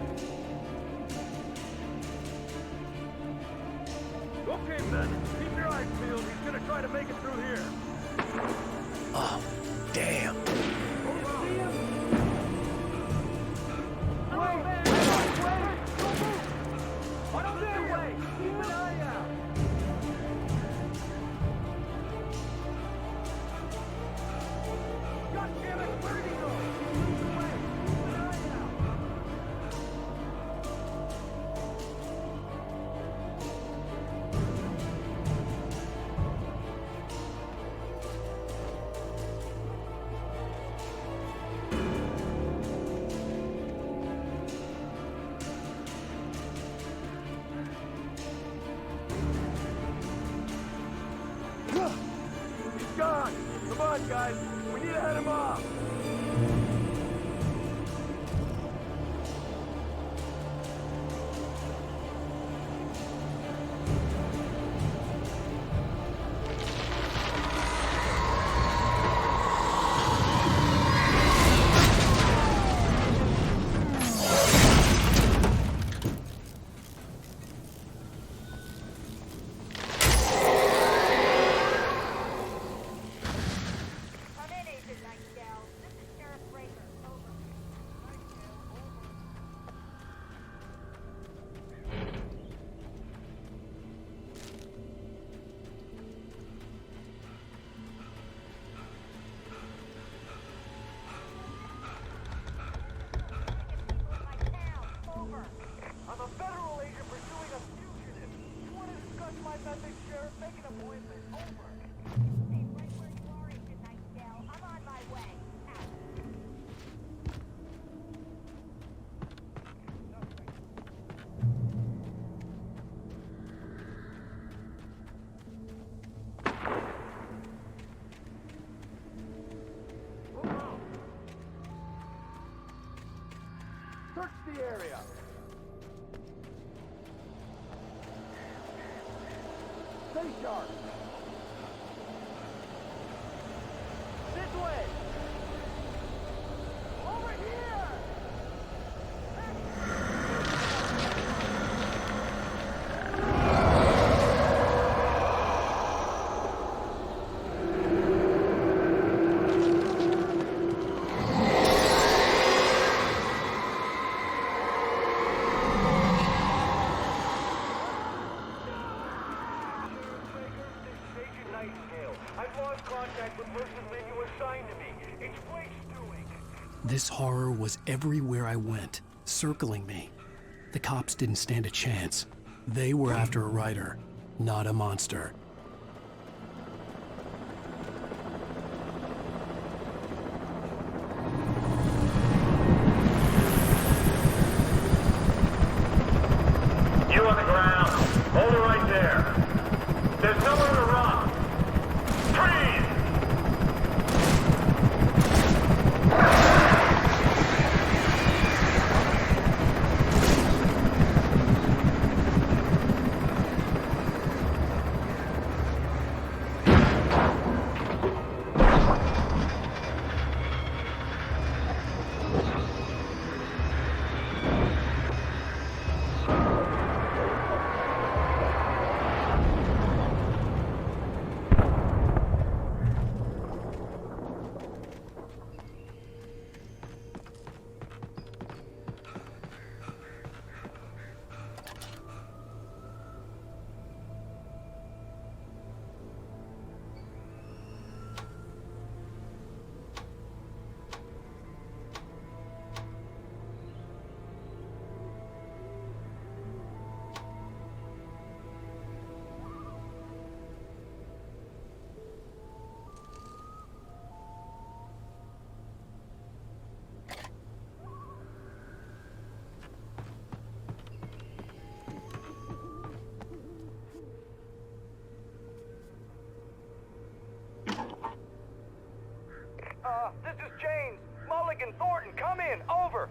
Okay, men, keep your eyes peeled. He's gonna try to make it through here. Oh, damn. He's gone! Come on, guys! We need to head him off! I'm a federal agent pursuing a fugitive. You want to discuss my message, Sheriff? Make an appointment. Over. Stay right where you are, Agent Nightingale. I'm on my way. Out. Search the area. Stay sharp. This way. Over here. I've lost contact with person that you assigned to me. It's Wake's doing. This horror was everywhere I went. circling me. The cops didn't stand a chance. They were after a writer, not a monster. You on the ground. Hold it right there. There's nowhere to run. Freeze! This is James. Mulligan, Thornton, come in. Over.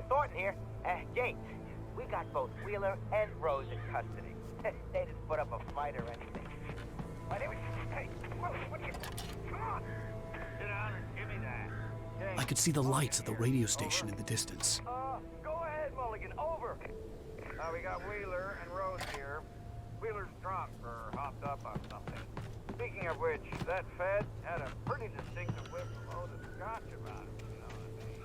Thornton here. James, we got both Wheeler and Rose in custody. They didn't put up a fight or anything. Hey, what are you... Come on. Sit down and give me that. James, I could see the lights of the radio station in the distance. Go ahead, Mulligan. Over. We got Wheeler and Rose here. Wheeler's drunk or hopped up on something. Speaking of which, that Fed had a pretty distinctive whiff of load of scotch about it, you know what I mean?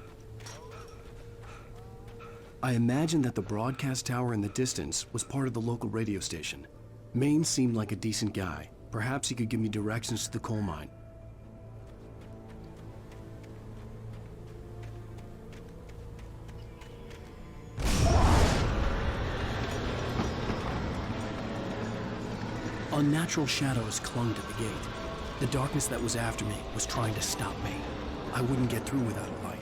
I imagined that the broadcast tower in the distance was part of the local radio station. Maine seemed like a decent guy. Perhaps he could give me directions to the coal mine. Unnatural shadows clung to the gate. The darkness that was after me was trying to stop me. I wouldn't get through without a light.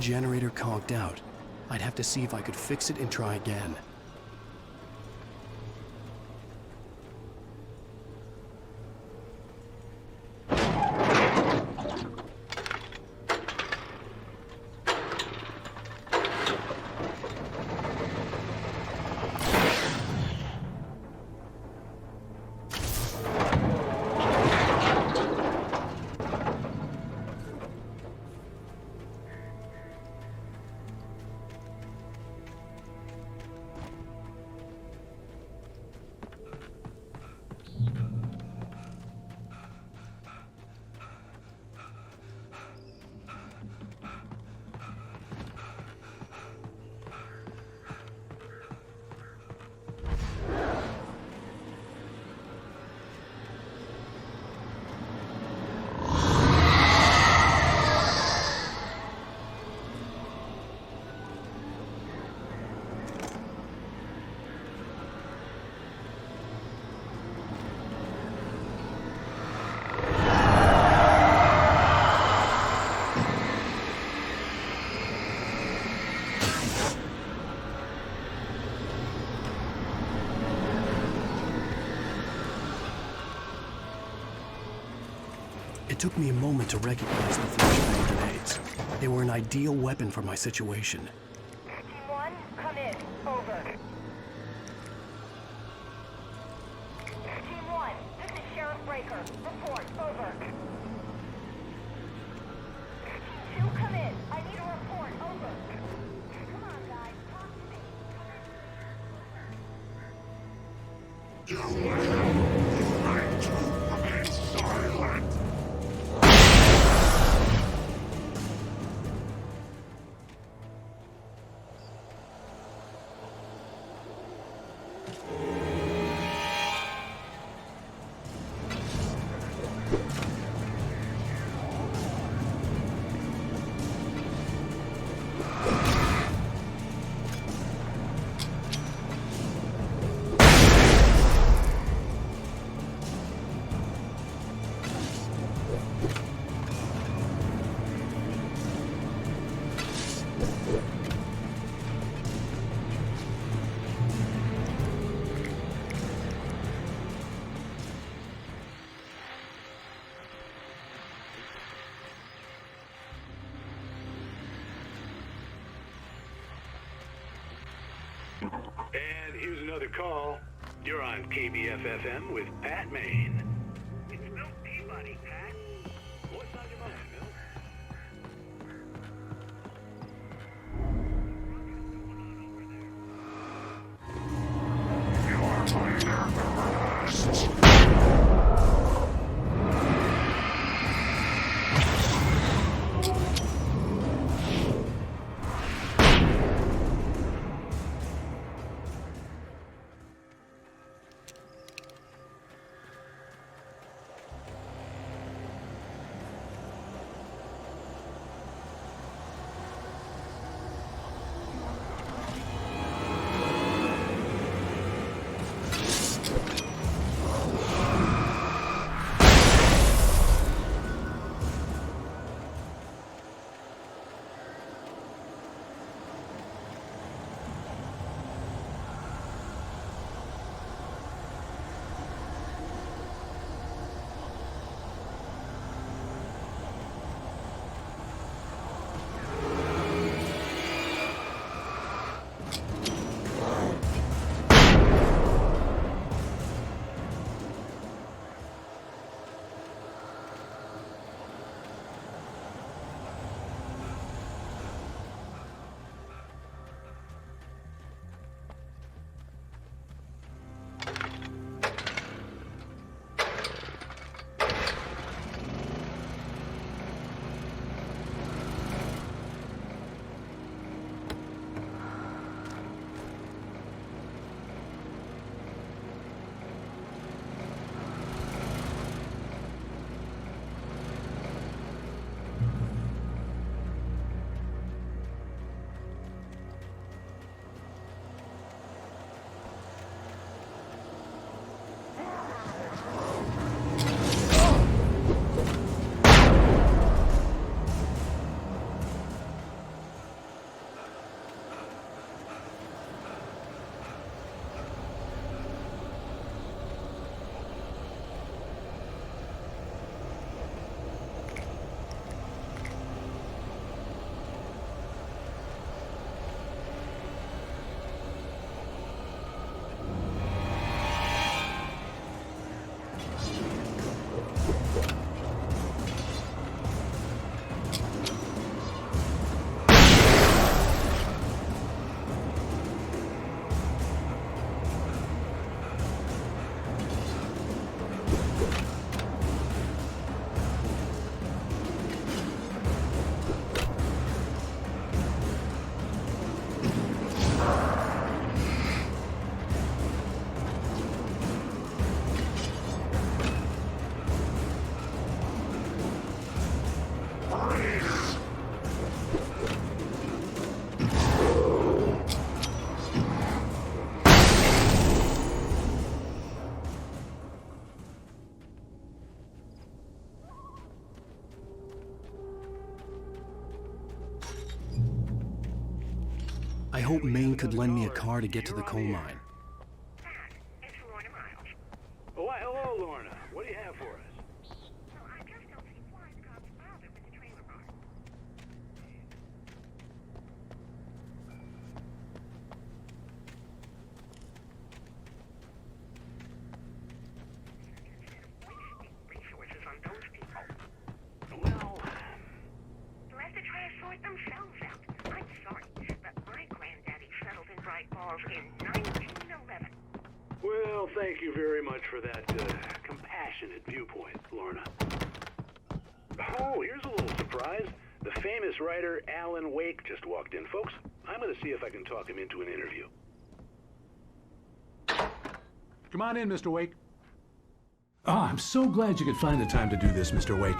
Generator conked out. I'd have to see if I could fix it and try again. It took me a moment to recognize the flashbang grenades. They were an ideal weapon for my situation. Team 1, come in. Over. report. Over. You come in. I need a report. Over. Come on, guys. Talk to me. And here's another call. You're on KBF-FM with Pat Maine. It's Milt Peabody, Pat. What's on your mind, Milt? I hope Maine could lend me a car to get to the coal mine. Oh, why, hello, Lorna. What do you have for us? you very much for that compassionate viewpoint, Lorna. Oh, here's a little surprise. The famous writer Alan Uwaick just walked in, folks. I'm going to see if I can talk him into an interview. Come on in, Mr. Uwaick. Oh, I'm so glad you could find the time to do this, Mr. Uwaick.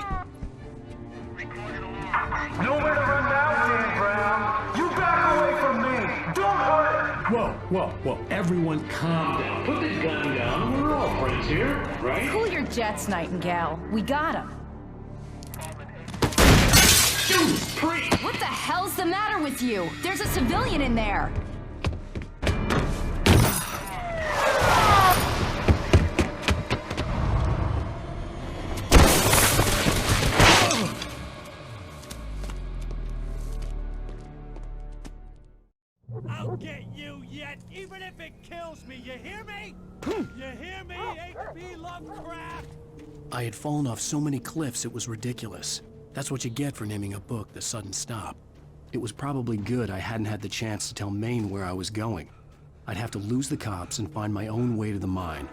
Nowhere to run now, Dan Brown. You back away from me. Don't hurt. Whoa. Everyone calm down. Put the gun down. We're all friends here, right? Cool your jets, Nightingale. We got him. What the hell's the matter with you? There's a civilian in there. I'll get you yet, even if it kills me. You hear me? You hear me, H.P. Lovecraft? I had fallen off so many cliffs it was ridiculous. That's what you get for naming a book The Sudden Stop. It was probably good I hadn't had the chance to tell Maine where I was going. I'd have to lose the cops and find my own way to the mine.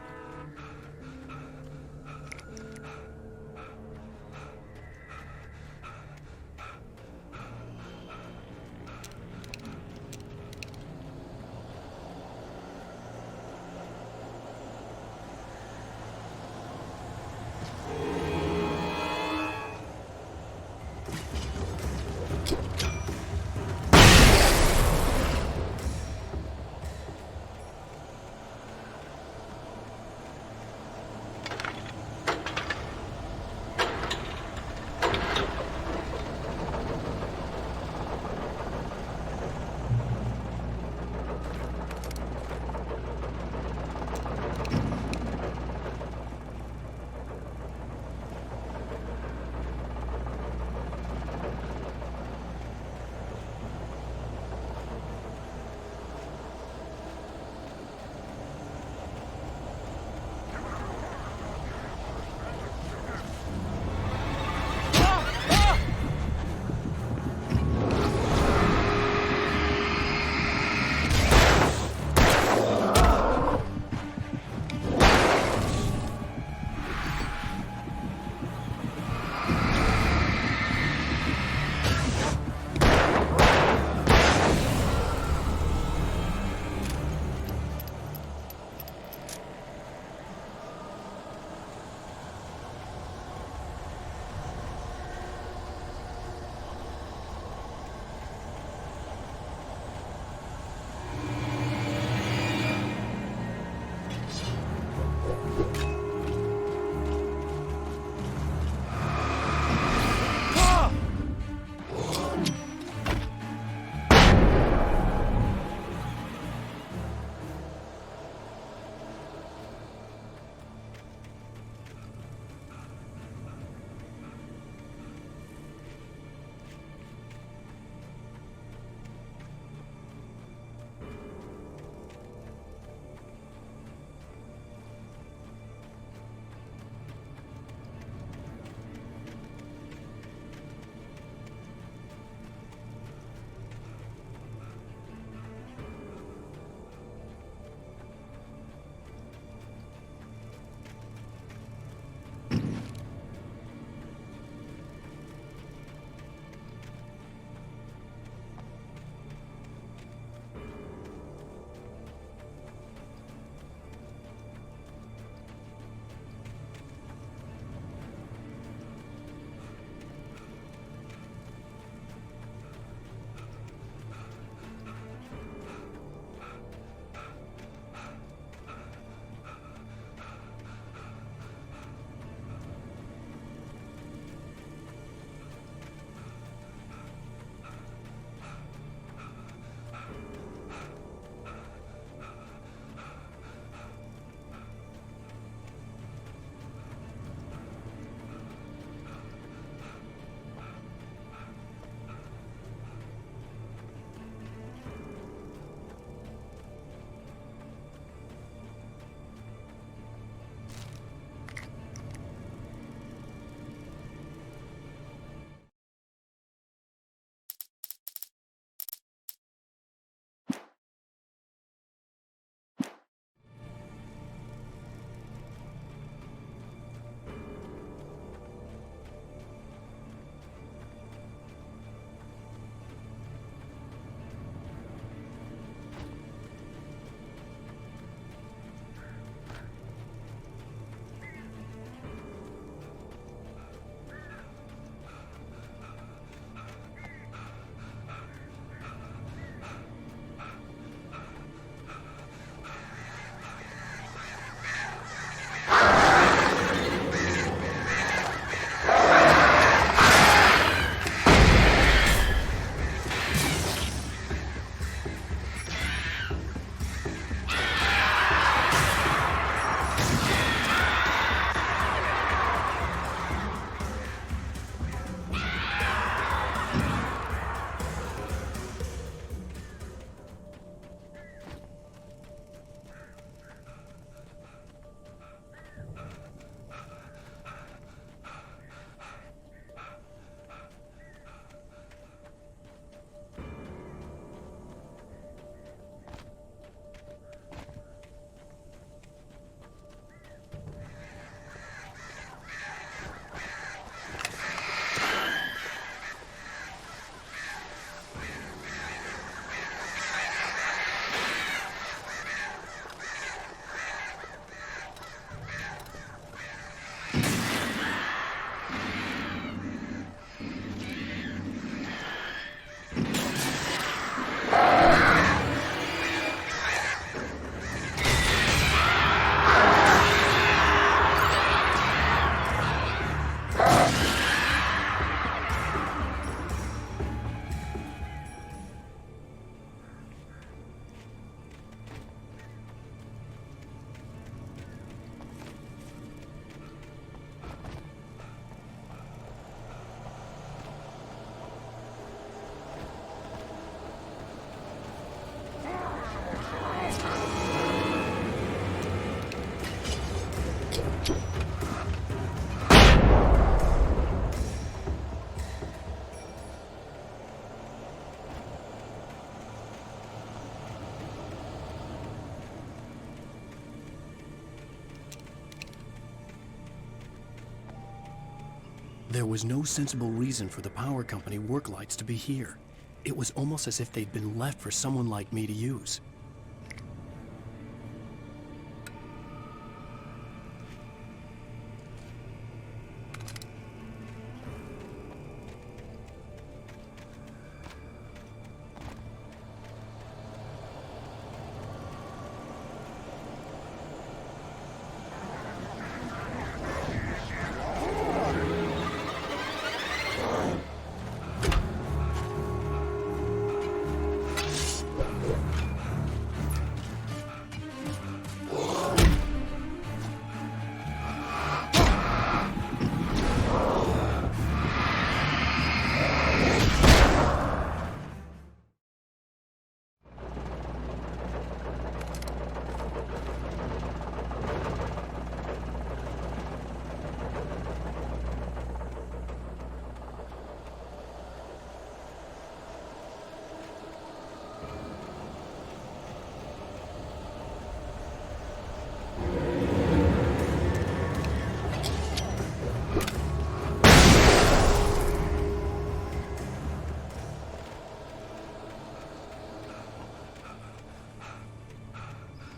There was no sensible reason for the power company work lights to be here. It was almost as if they'd been left for someone like me to use.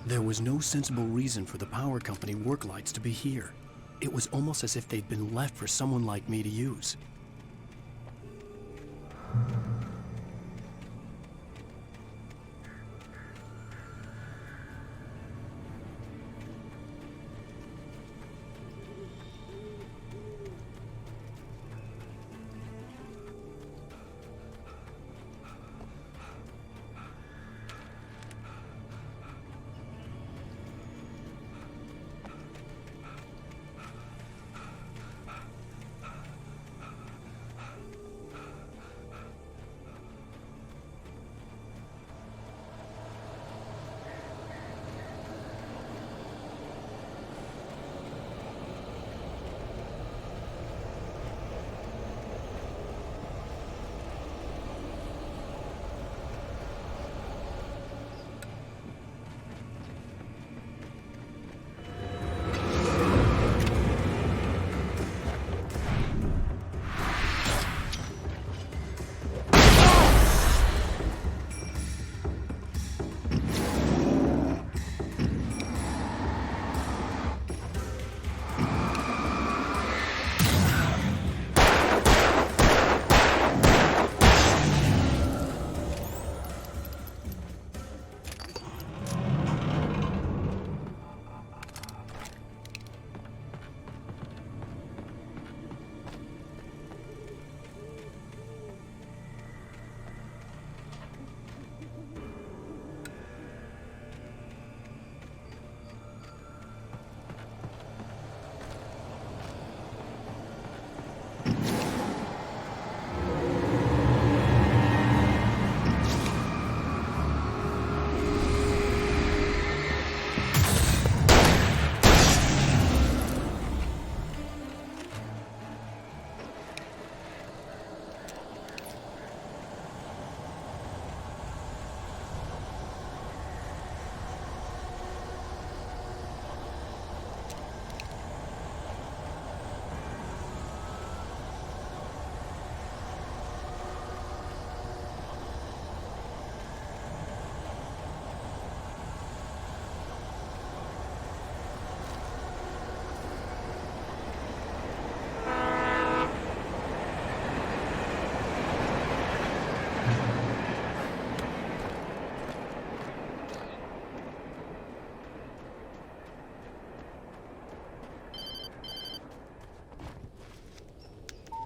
There was no sensible reason for the power company work lights to be here. It was almost as if they'd been left for someone like me to use.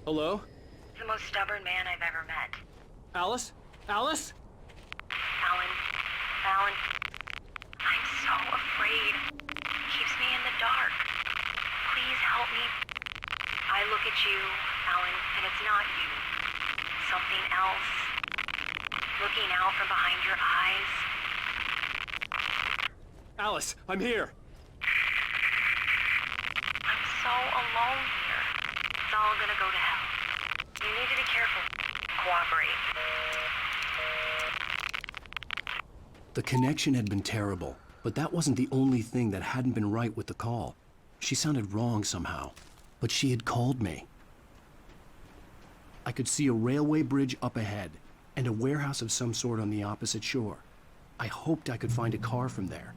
Hello? The most stubborn man I've ever met. Alice? Alice? Alan, I'm so afraid. He keeps me in the dark. Please help me. I look at you, Alan, and it's not you. Something else. Looking out from behind your eyes. Alice, I'm here. I'm so alone here. It's all gonna go to hell. You need to be careful. Cooperate. The connection had been terrible, but that wasn't the only thing that hadn't been right with the call. She sounded wrong somehow, but she had called me. I could see a railway bridge up ahead, and a warehouse of some sort on the opposite shore. I hoped I could find a car from there.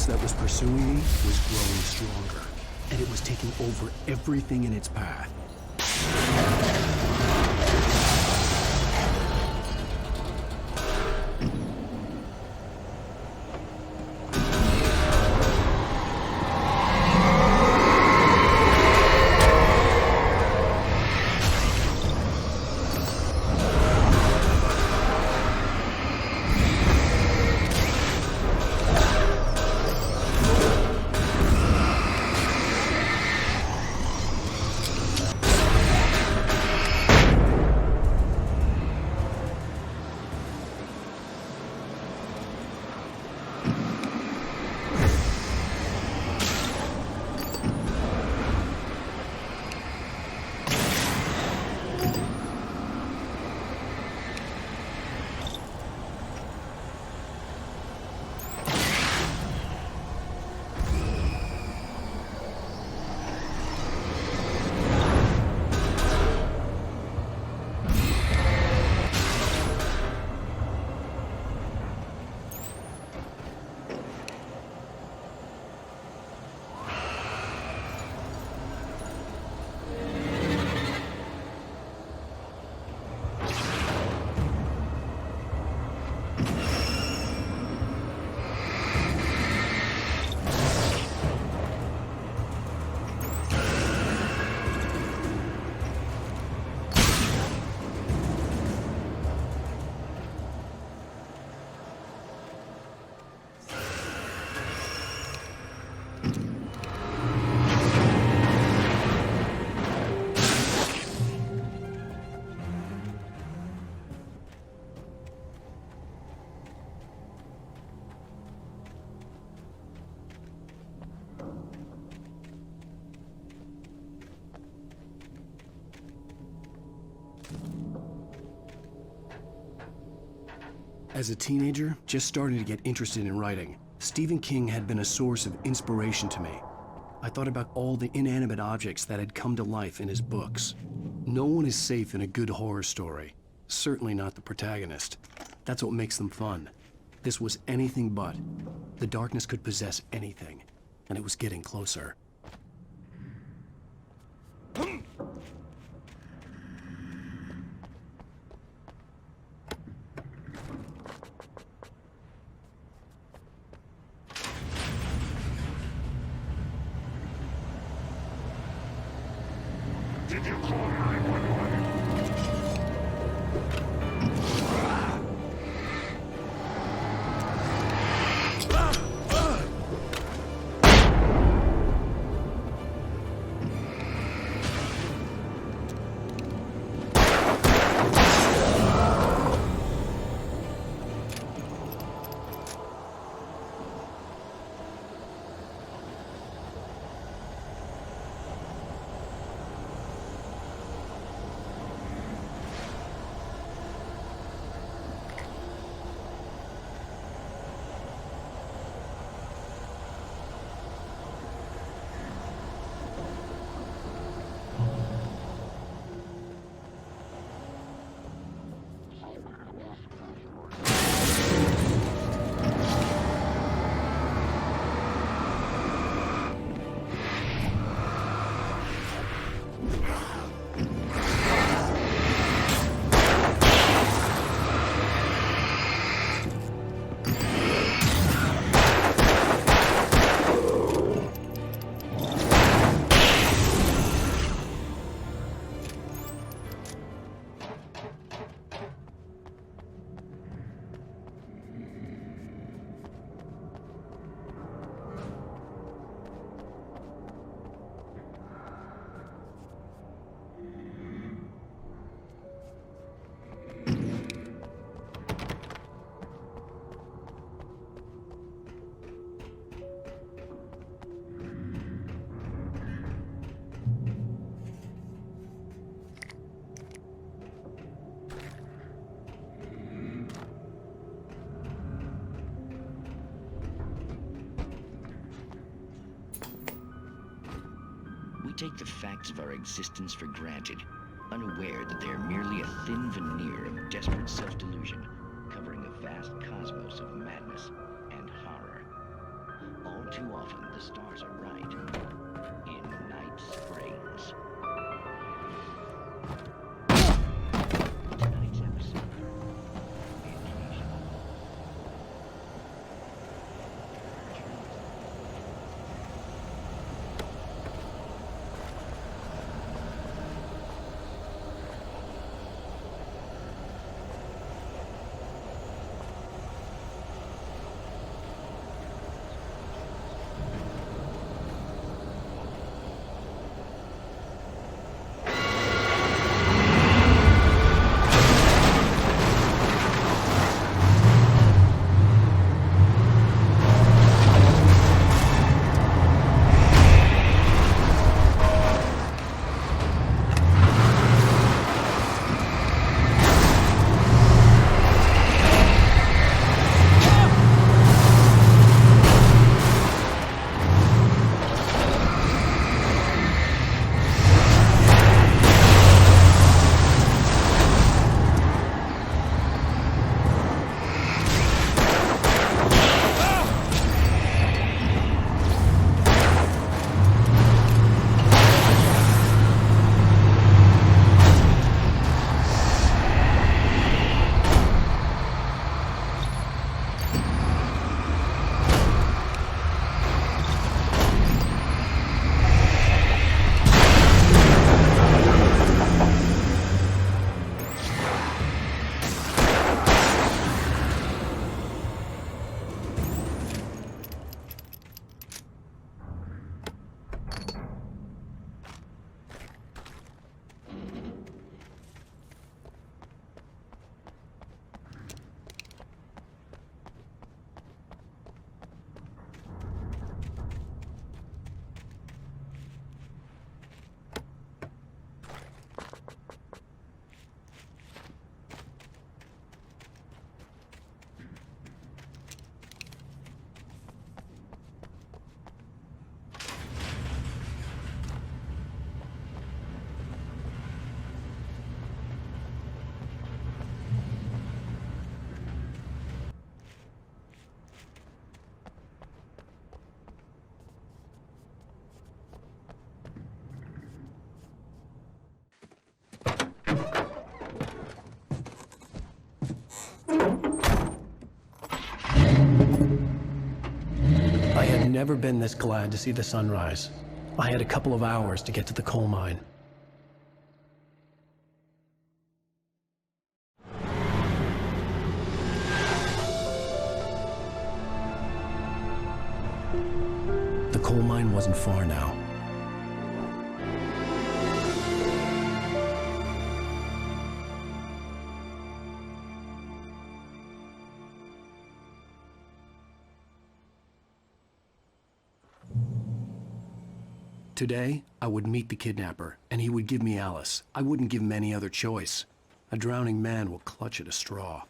That was pursuing me was growing stronger, and it was taking over everything in its path. As a teenager, just starting to get interested in writing, Stephen King had been a source of inspiration to me. I thought about all the inanimate objects that had come to life in his books. No one is safe in a good horror story. Certainly not the protagonist. That's what makes them fun. This was anything but. The darkness could possess anything, and it was getting closer. Did you call 911? We take the facts of our existence for granted, unaware that they are merely a thin veneer of desperate self-delusion, covering a vast cosmos of madness and horror. All too often, the stars are right. In Night Springs. Tonight's episode. I had never bbeen this glad to see the sunrise. I had a couple of hours to get to the coal mine. coal mine wasn't far now. Today, I would meet the kidnapper, and he would give me Alice. I wouldn't give him any other choice. A drowning man will clutch at a straw.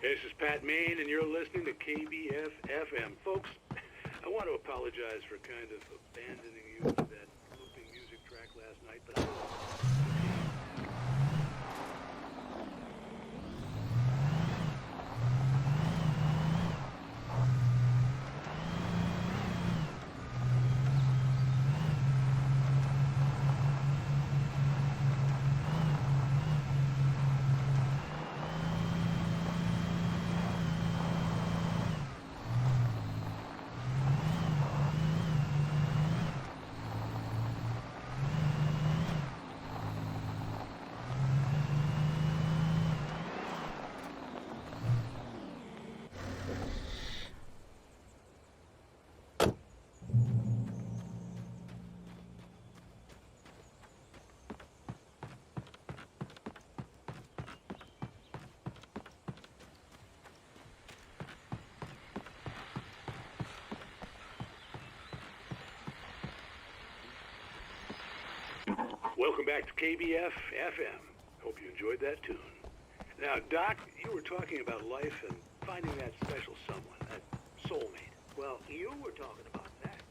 This is Pat Main, and you're listening to KBF-FM. Folks, I want to apologize for kind of abandoning you to that looping music track last night, but welcome back to KBF-FM. Hope you enjoyed that tune. Now, Doc, you were talking about life and finding that special someone, that soulmate. Well, you were talking about that.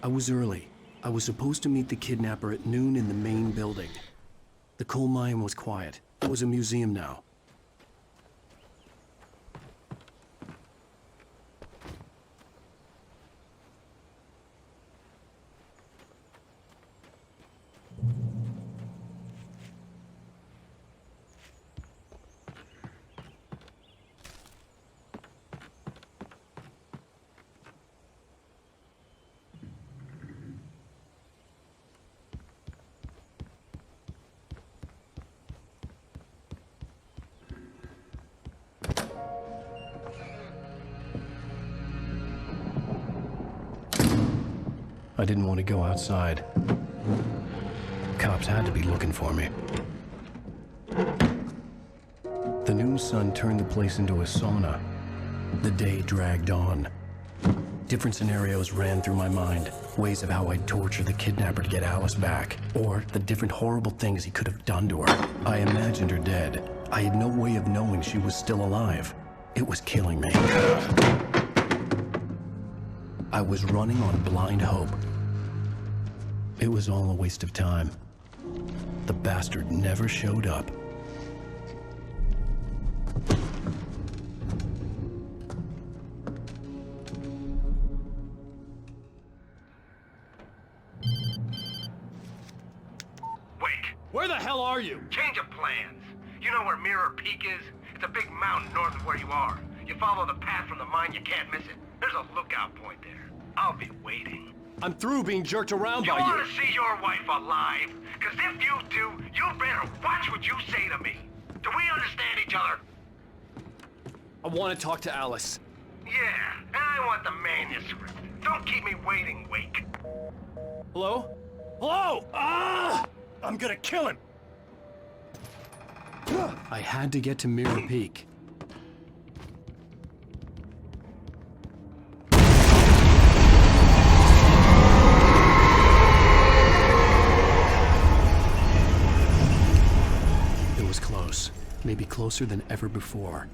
I was early. I was supposed to meet the kidnapper at noon in the main building. The coal mine was quiet. It was a museum now. I didn't want to go outside. Cops had to be looking for me. The noon sun turned the place into a sauna. The day dragged on. Different scenarios ran through my mind. Ways of how I'd torture the kidnapper to get Alice back. Or the different horrible things he could have done to her. I imagined her dead. I had no way of knowing she was still alive. It was killing me. I was running on blind hope. It was all a waste of time. The bastard never showed up. Wake! Where the hell are you? Change of plans. You know where Mirror Peak is? It's a big mountain north of where you are. You follow the path from the mine, you can't miss it. There's a lookout point there. I'll be waiting. I'm through being jerked around by you. You want to see your wife alive? Because if you do, you better watch what you say to me. Do we understand each other? I want to talk to Alice. Yeah, and I want the manuscript. Don't keep me waiting, Wake. Hello? Hello! Ah! I'm gonna kill him! I had to get to Mirror Peak. It was close. Maybe closer than ever before.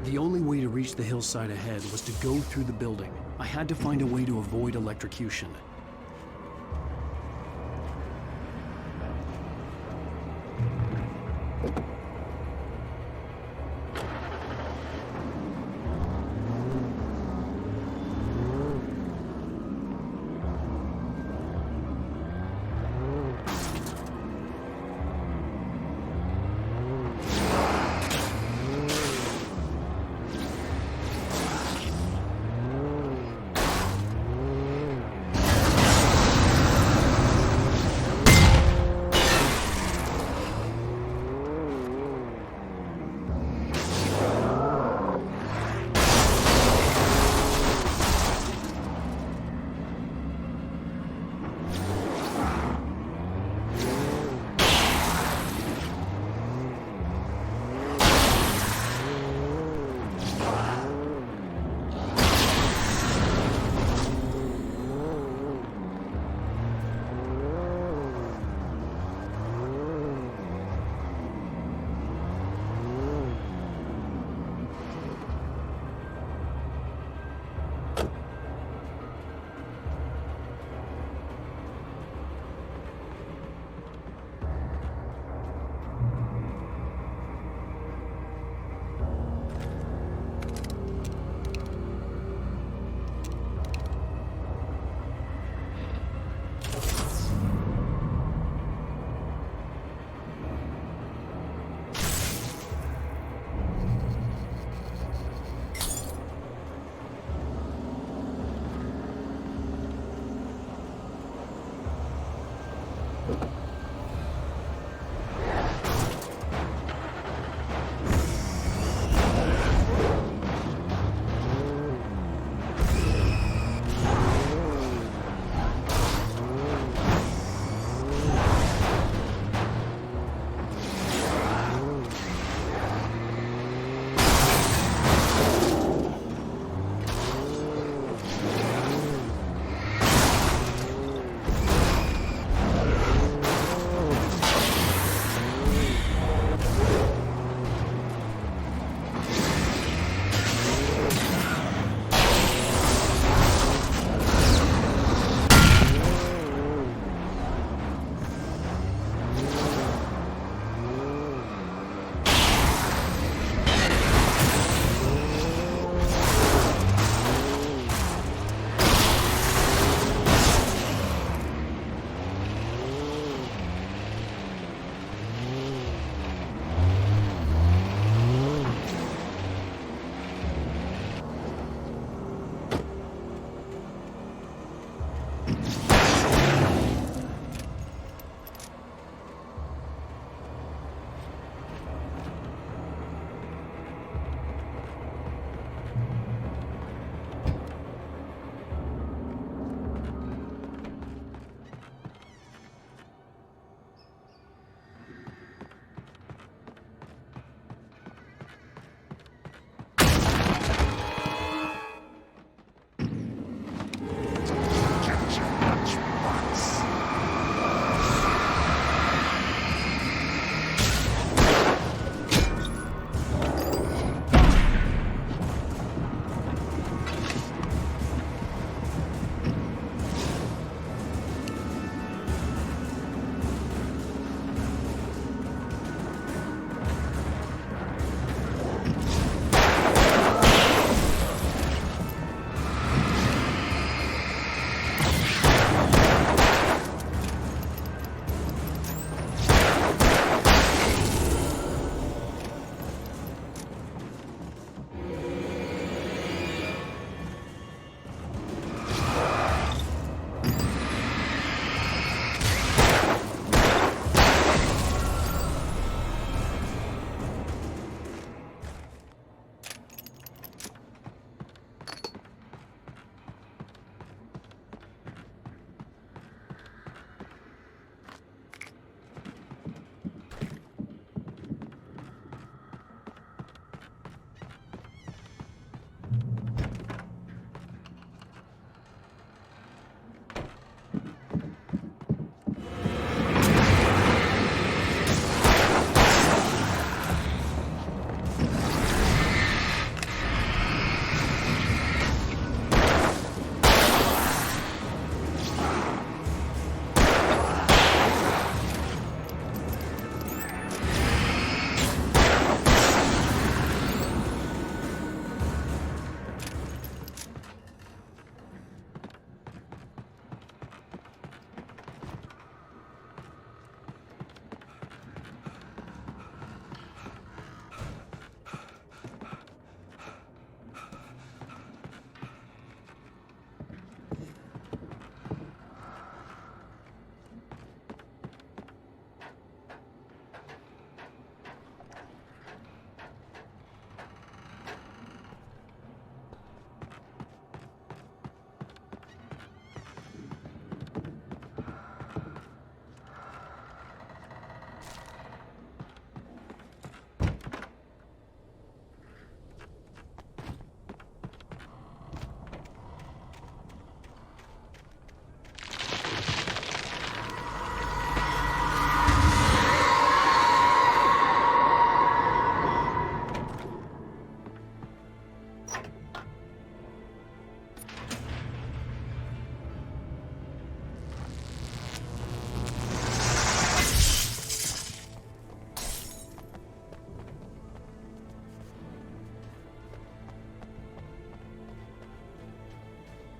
The only way to reach the hillside ahead was to go through the building. I had to find a way to avoid electrocution.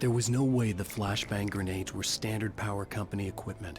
There was no way the flashbang grenades were standard power company equipment.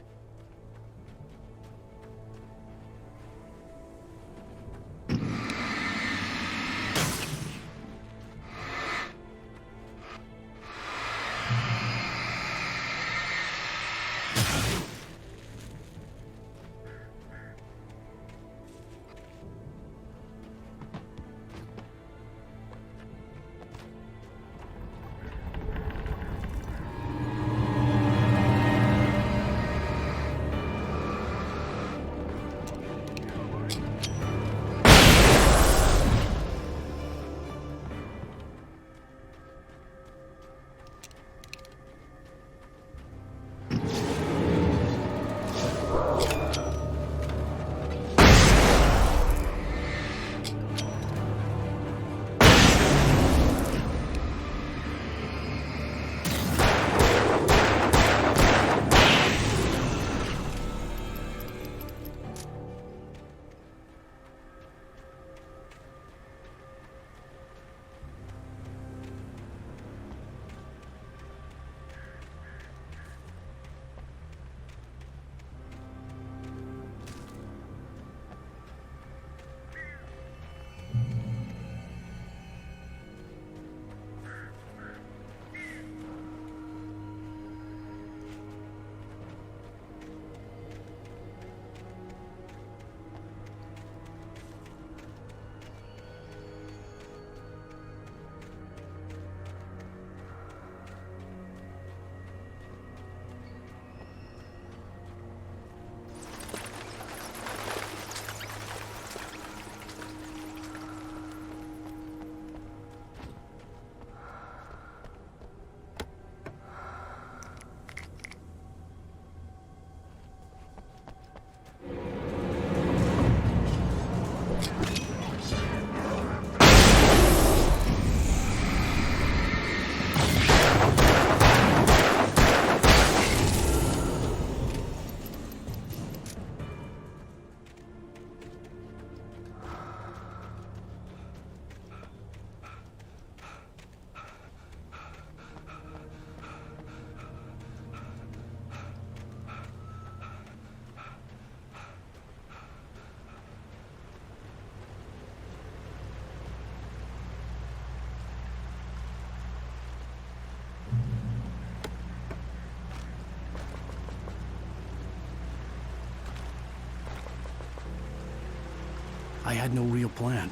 I had no real plan.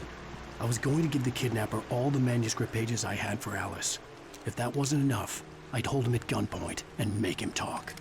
I was going to give the kidnapper all the manuscript pages I had for Alice. If that wasn't enough, I'd hold him at gunpoint and make him talk.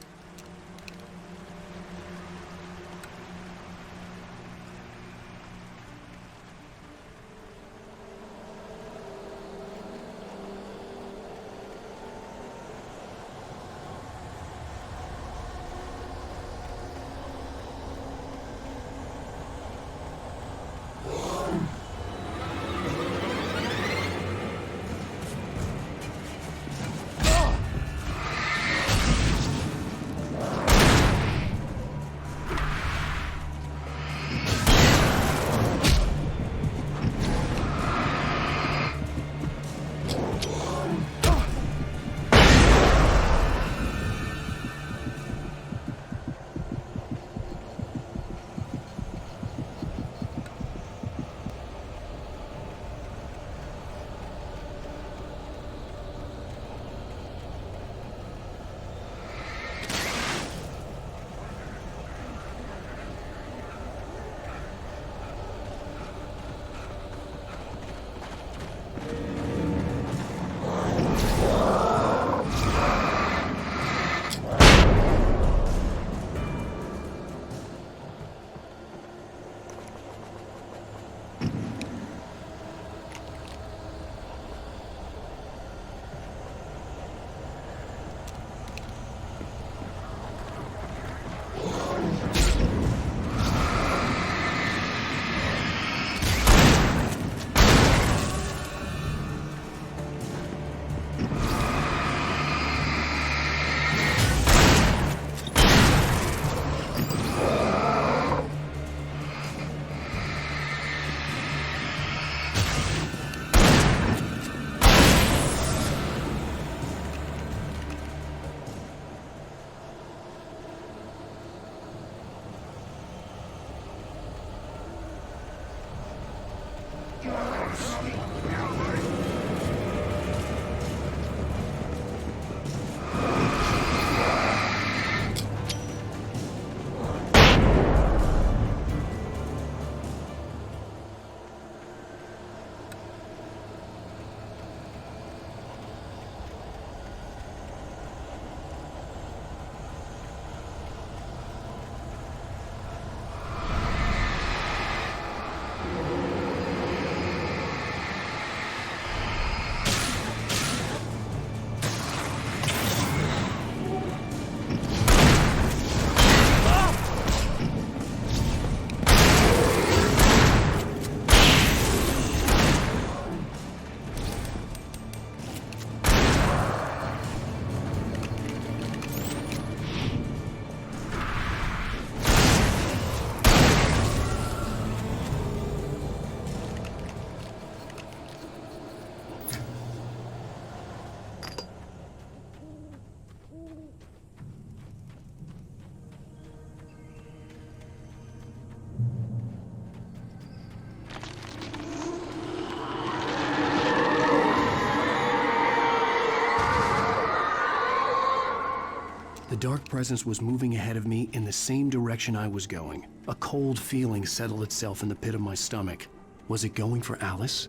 dark presence was moving ahead of me in the same direction I was going. A cold feeling settled itself in the pit of my stomach. Was it going for Alice?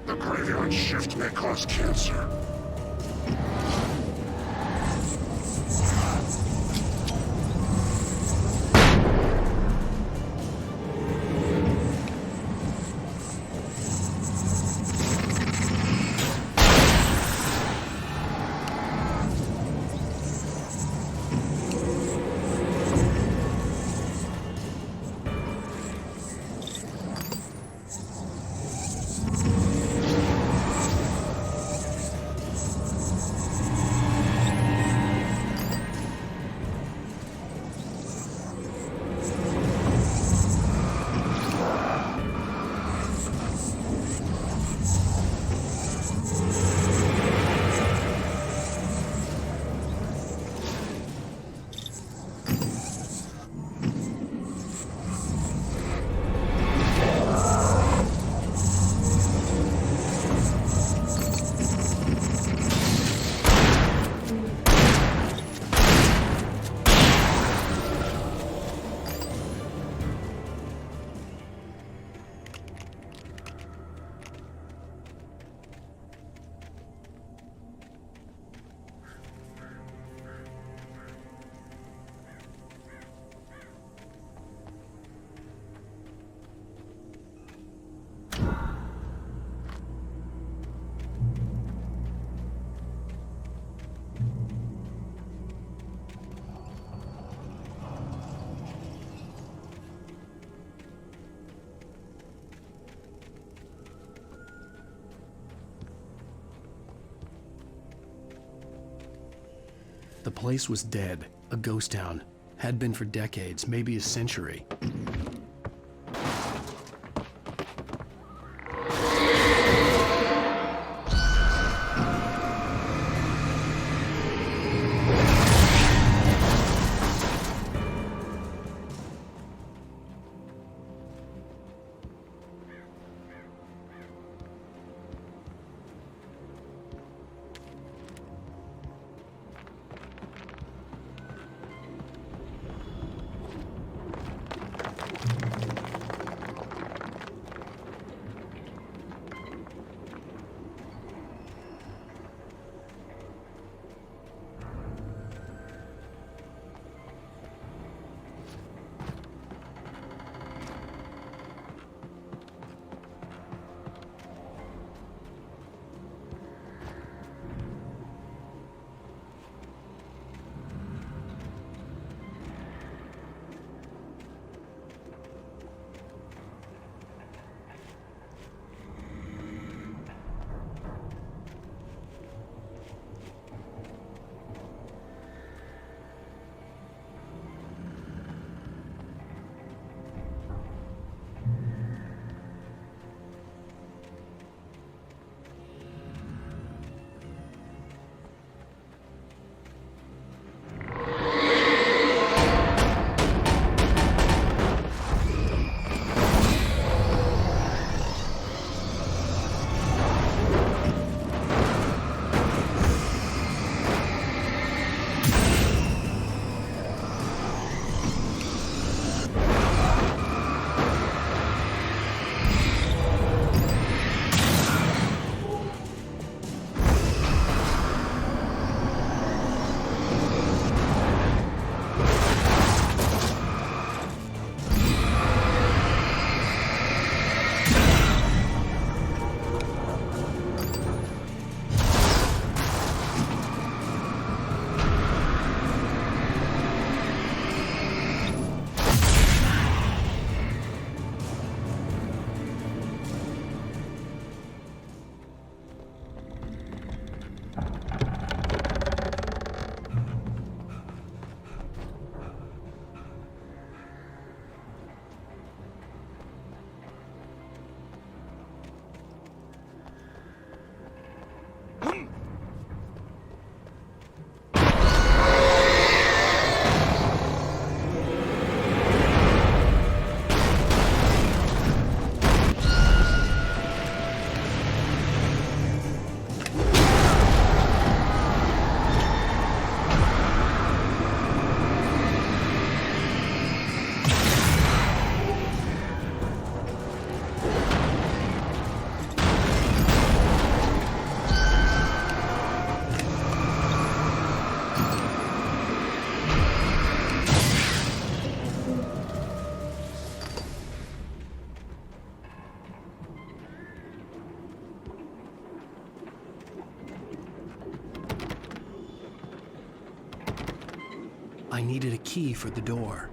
The graveyard shift may cause cancer. The place was dead, a ghost town. Had been for decades, maybe a century. I needed a key for the door.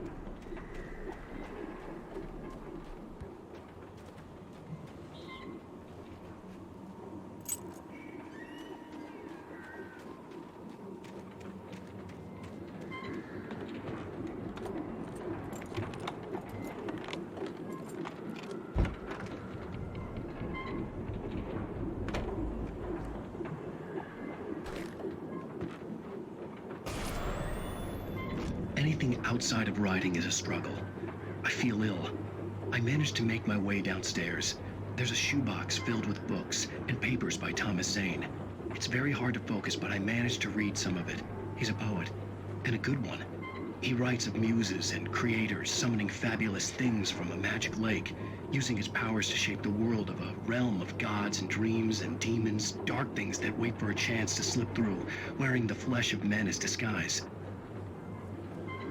Anything outside of writing is a struggle. I feel ill. I managed to make my way downstairs. There's a shoebox filled with books and papers by Thomas Zane. It's very hard to focus, but I managed to read some of it. He's a poet, and a good one. He writes of muses and creators summoning fabulous things from a magic lake, using his powers to shape the world of a realm of gods and dreams and demons, dark things that wait for a chance to slip through, wearing the flesh of men as disguise.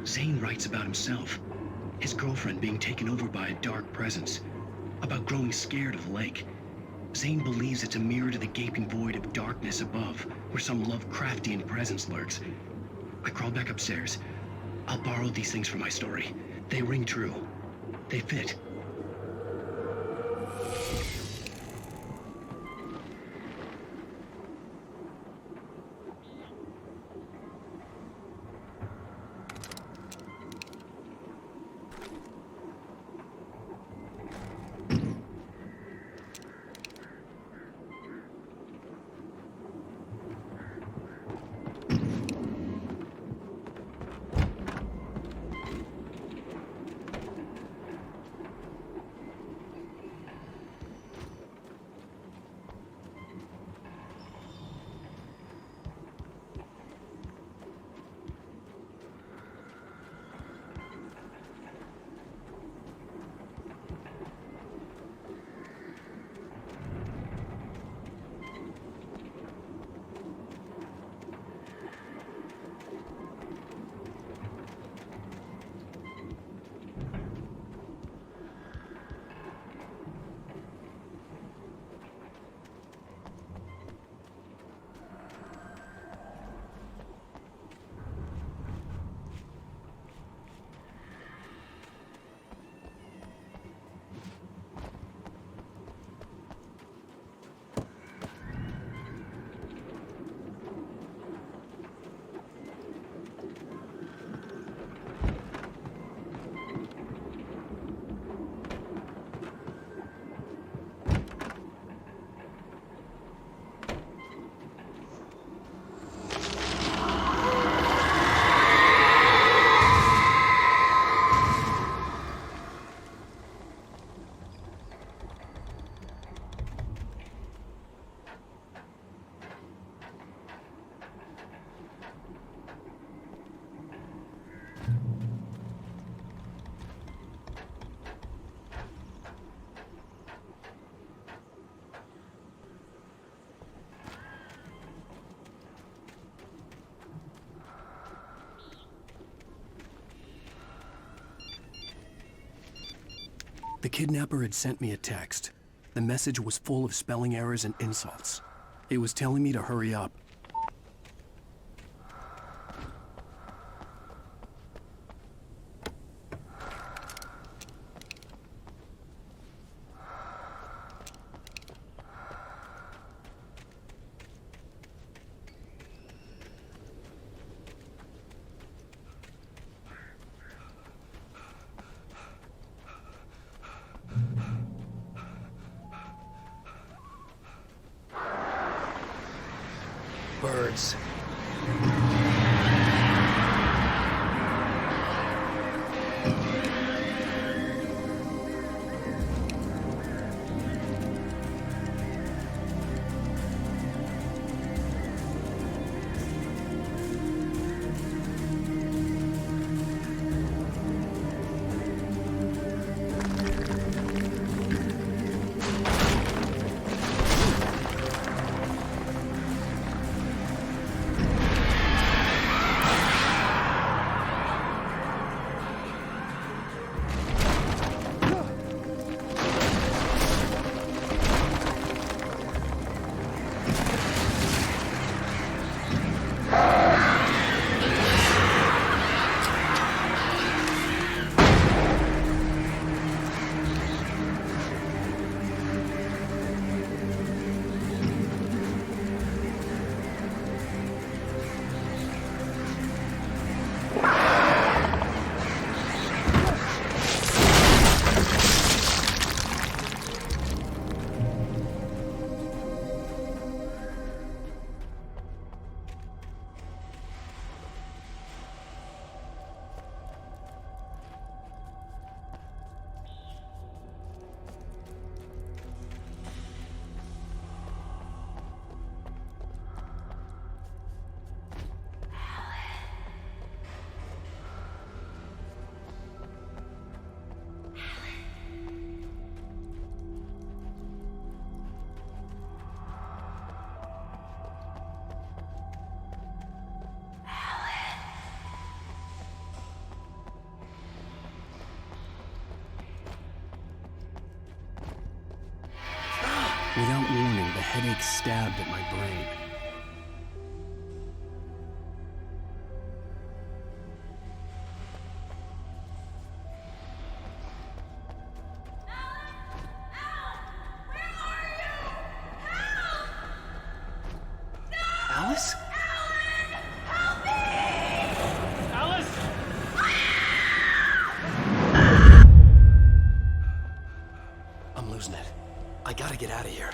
Zane writes about himself, his girlfriend being taken over by a dark presence, about growing scared of the lake. Zane believes it's a mirror to the gaping void of darkness above, where some Lovecraftian presence lurks. I crawled back upstairs. I'll borrow these things for my story. They ring true. They fit. The kidnapper had sent me a text. The message was full of spelling errors and insults. It was telling me to hurry up. Birds. Without warning, the headache stabbed at my brain. Alice? Alice! I'm losing it. I gotta get out of here.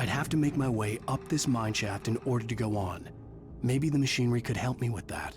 I'd have to make my way up this mine shaft in order to go on. Maybe the machinery could help me with that.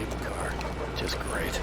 cable car. Just great.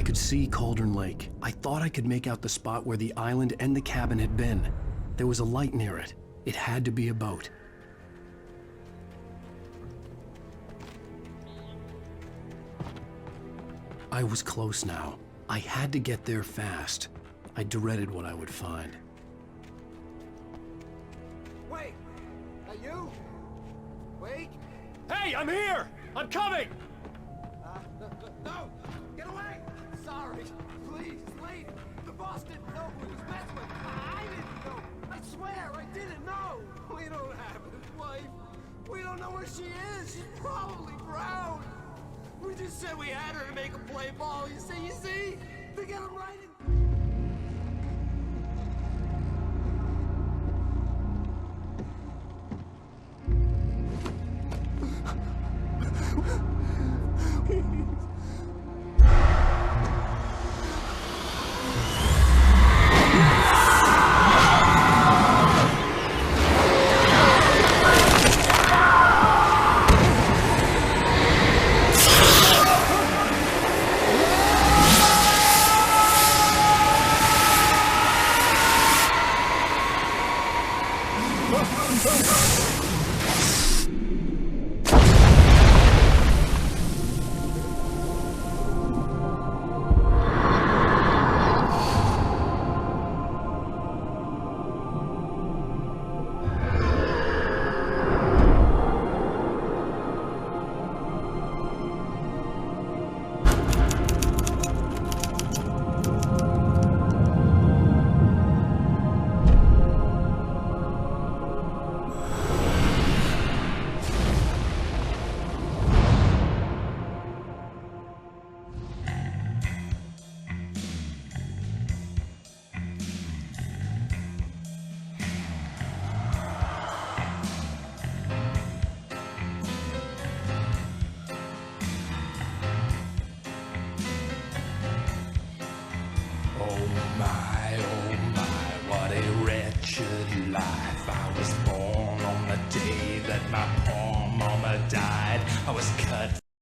could see Cauldron Lake. I thought I could make out the spot where the island and the cabin had been. There was a light near it. It had to be a boat. I was close now. I had to get there fast. I dreaded what I would find. Wait! That you? Wait! Hey, I'm here! I'm coming! No! Get away! Sorry. Please, wait! The boss didn't know who he was messing with. I didn't know. I swear, I didn't know. We don't have his wife. We don't know where she is. She's probably drowned. We just said we had her to make him play ball. You see? To get him right in...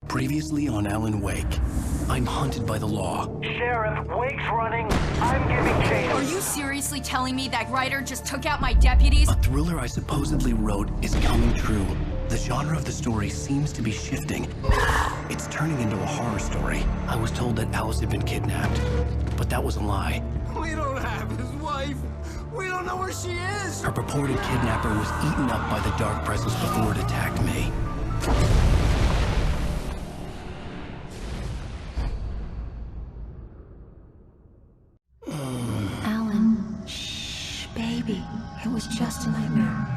Previously on Alan Wake, I'm hunted by the law. Sheriff, Wake's running. I'm giving chase. Are you seriously telling me that writer just took out my deputies? A thriller I supposedly wrote is coming true. The genre of the story seems to be shifting. It's turning into a horror story. I was told that Alice had been kidnapped, but that was a lie. We don't have his wife. We don't know where she is. Her purported kidnapper was eaten up by the dark presence before it attacked me. Alan, shh, baby. It was just a nightmare.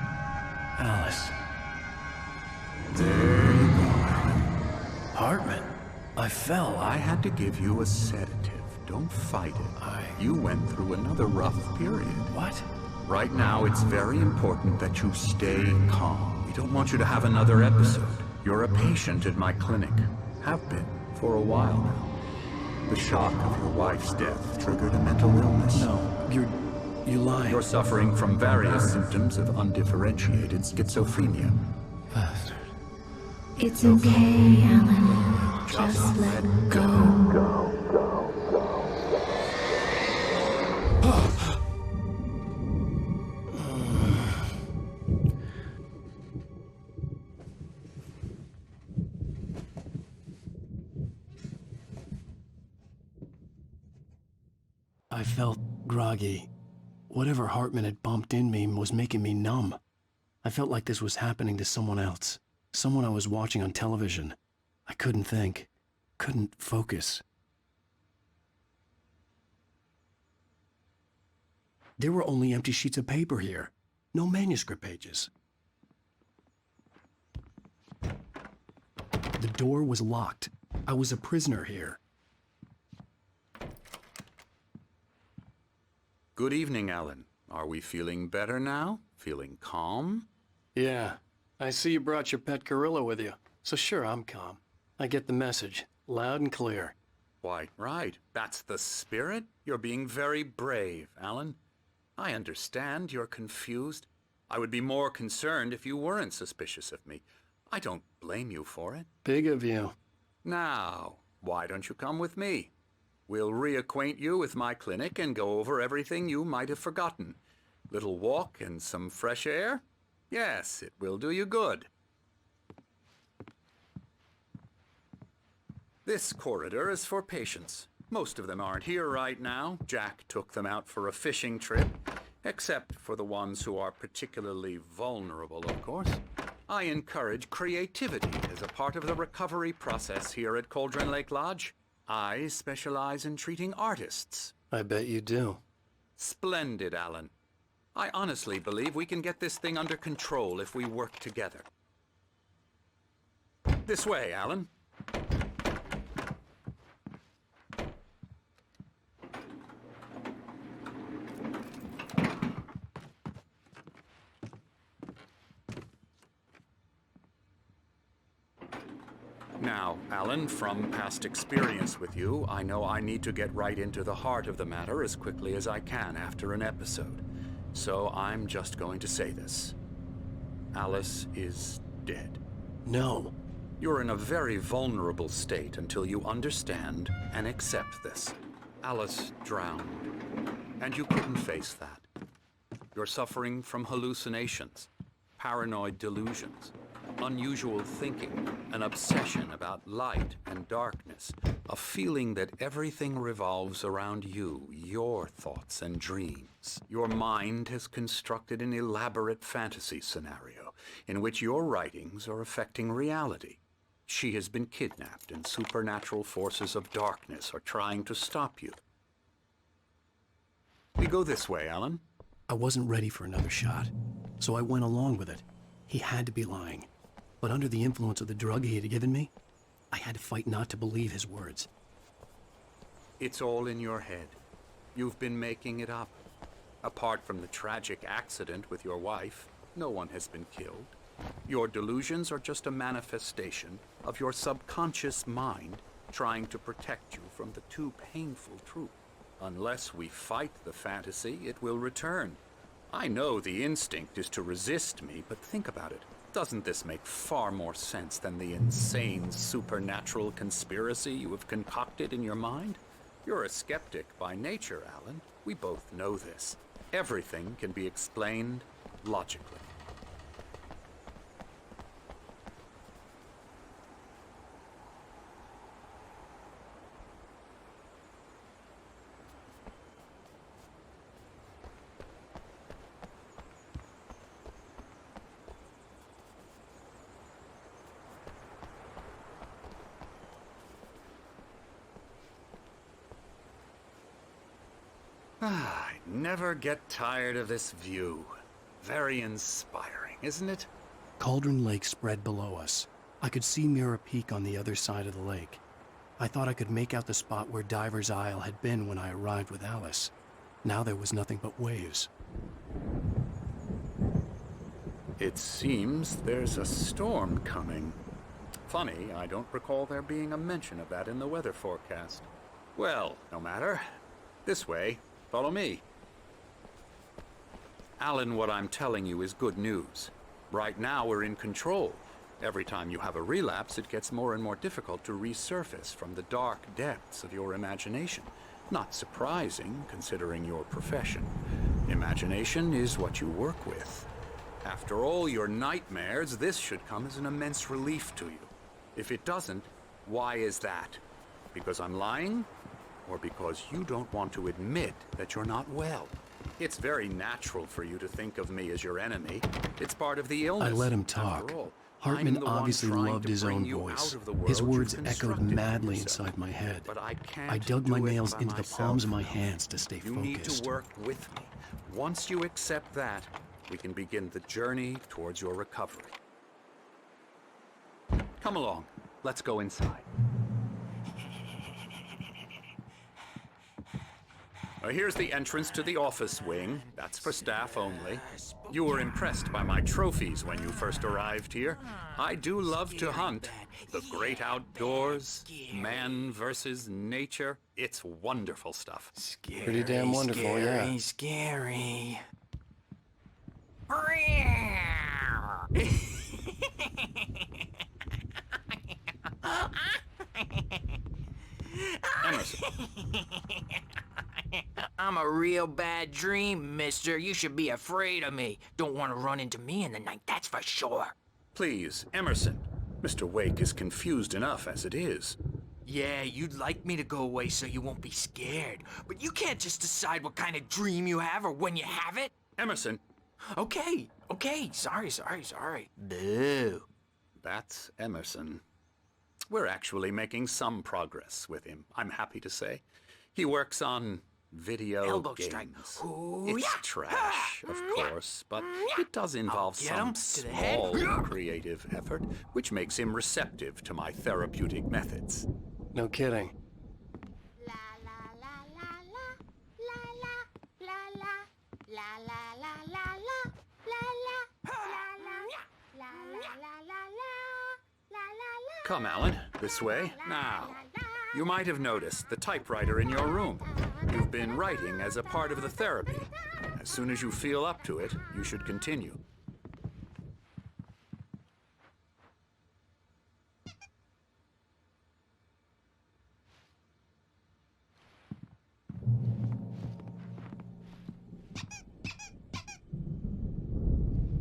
Alice. There you go, Alan. Hartman, I fell. I had to give you a sedative. Don't fight it. You went through another rough period. What? Right now, it's very important that you stay calm. We don't want you to have another episode. You're a patient at my clinic. Have been for a while now. The shock of your wife's death triggered a mental illness. No, you lie. You're suffering from various symptoms of undifferentiated schizophrenia. Bastard. It's okay, Alan. Just let go. I felt groggy. Whatever Hartman had bumped in me was making me numb. I felt like this was happening to someone else. Someone I was watching on television. I couldn't think. Couldn't focus. There were only empty sheets of paper here. No manuscript pages. The door was locked. I was a prisoner here. Good evening, Alan. Are we feeling better now? Feeling calm? Yeah. I see you brought your pet gorilla with you. So sure, I'm calm. I get the message. Loud and clear. Why, right. That's the spirit. You're being very brave, Alan. I understand you're confused. I would be more concerned if you weren't suspicious of me. I don't blame you for it. Big of you. Now, why don't you come with me? We'll reacquaint you with my clinic and go over everything you might have forgotten. Little walk and some fresh air? Yes, it will do you good. This corridor is for patients. Most of them aren't here right now. Jack took them out for a fishing trip, except for the ones who are particularly vulnerable, of course. I encourage creativity as a part of the recovery process here at Cauldron Lake Lodge. I specialize in treating artists. I bet you do. Splendid, Alan. I honestly believe we can get this thing under control if we work together. This way, Alan. Now, Alan, from past experience with you, I know I need to get right into the heart of the matter as quickly as I can after an episode. So I'm just going to say this. Alice is dead. No. You're in a very vulnerable state until you understand and accept this. Alice drowned, and you couldn't face that. You're suffering from hallucinations, paranoid delusions, unusual thinking, an obsession about light and darkness, a feeling that everything revolves around you, your thoughts and dreams. Your mind has constructed an elaborate fantasy scenario in which your writings are affecting reality. She has been kidnapped and supernatural forces of darkness are trying to stop you. We go this way, Alan. I wasn't ready for another shot, so I went along with it. He had to be lying. But under the influence of the drug he had given me, I had to fight not to believe his words. It's all in your head. You've been making it up. Apart from the tragic accident with your wife, no one has been killed. Your delusions are just a manifestation of your subconscious mind trying to protect you from the too painful truth. Unless we fight the fantasy, it will return. I know the instinct is to resist me, but think about it. Doesn't this make far more sense than the insane supernatural conspiracy you have concocted in your mind? You're a skeptic by nature, Alan. We both know this. Everything can be explained logically. I never get tired of this view. Very inspiring, isn't it? Cauldron Lake spread below us. I could see Mirror Peak on the other side of the lake. I thought I could make out the spot where Diver's Isle had been when I arrived with Alice. Now there was nothing but waves. It seems there's a storm coming. Funny, I don't recall there being a mention of that in the weather forecast. Well, no matter. This way. Follow me. Alan, what I'm telling you is good news. Right now, we're in control. Every time you have a relapse, it gets more and more difficult to resurface from the dark depths of your imagination. Not surprising, considering your profession. Imagination is what you work with. After all your nightmares, this should come as an immense relief to you. If it doesn't, why is that? Because I'm lying? Or because you don't want to admit that you're not well? It's very natural for you to think of me as your enemy. It's part of the illness. I let him talk. Hartman obviously loved his own voice. His words echoed madly inside my head. But I dug my nails into the palms of my hands to stay focused. You need to work with me. Once you accept that, we can begin the journey towards your recovery. Come along. Let's go inside. Here's the entrance to the office wing. That's for staff only. You were impressed by my trophies when you first arrived here. I do love to hunt. The great outdoors, man versus nature. It's wonderful stuff. Pretty damn wonderful, yeah. Scary. Emerson. I'm a real bad dream, mister. You should be afraid of me. Don't want to run into me in the night, that's for sure. Please, Emerson. Mr. Wake is confused enough as it is. Yeah, you'd like me to go away so you won't be scared. But you can't just decide what kind of dream you have or when you have it. Emerson. Okay. Sorry. Boo. That's Emerson. We're actually making some progress with him, I'm happy to say. He works on video Elbow games. strike. Ooh, It's trash, of course, but it does involve some small creative effort, which makes him receptive to my therapeutic methods. No kidding. Come, Alan, this way. Now, you might have noticed the typewriter in your room. You've been writing as a part of the therapy. As soon as you feel up to it, you should continue.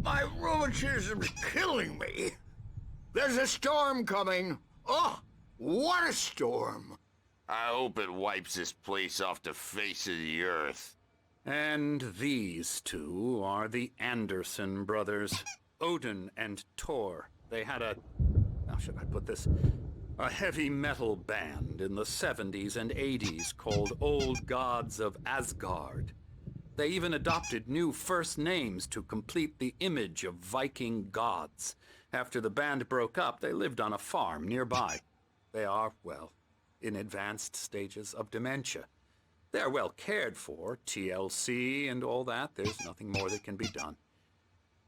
My rheumatism's killing me. There's a storm coming. Oh, what a storm. I hope it wipes this place off the face of the earth. And these two are the Anderson brothers, Odin and Tor. They had how should I put this? A heavy metal band in the 70s and 80s called Old Gods of Asgard. They even adopted new first names to complete the image of Viking gods. After the band broke up, they lived on a farm nearby. They are, well, in advanced stages of dementia. They're well cared for, TLC and all that. There's nothing more that can be done.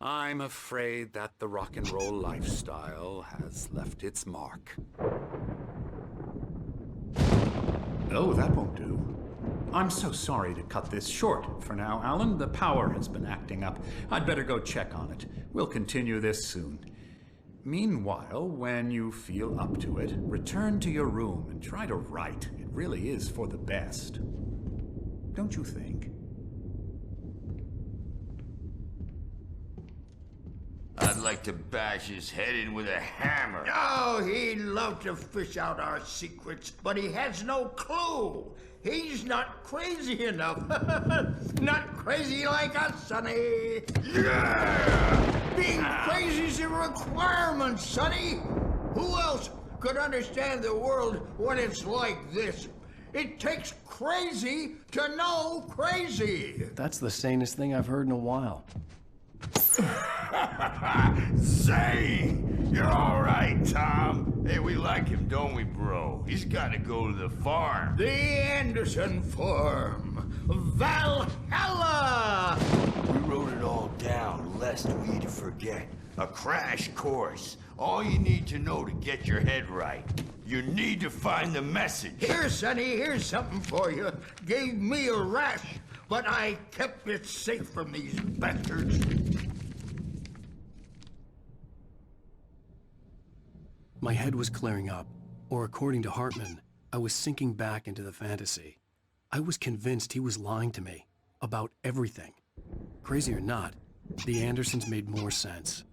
I'm afraid that the rock and roll lifestyle has left its mark. Oh, that won't do. I'm so sorry to cut this short for now, Alan. The power has been acting up. I'd better go check on it. We'll continue this soon. Meanwhile, when you feel up to it, return to your room and try to write. It really is for the best. Don't you think? I'd like to bash his head in with a hammer. Oh, he'd love to fish out our secrets, but he has no clue. He's not crazy enough. Not crazy like us, Sonny. Yeah! Being crazy's a requirement, Sonny. Who else could understand the world when it's like this? It takes crazy to know crazy. That's the sanest thing I've heard in a while. Say, you're all right, Tom. Hey, we like him, don't we, bro? He's got to go to the farm. The Anderson farm. Valhalla! We wrote it all down, lest we forget. A crash course. All you need to know to get your head right. You need to find the message. Here, Sonny, here's something for you. Gave me a rash, but I kept it safe from these bastards. My head was clearing up, or according to Hartman, I was sinking back into the fantasy. I was convinced he was lying to me about everything. Crazy or not, the Andersons made more sense.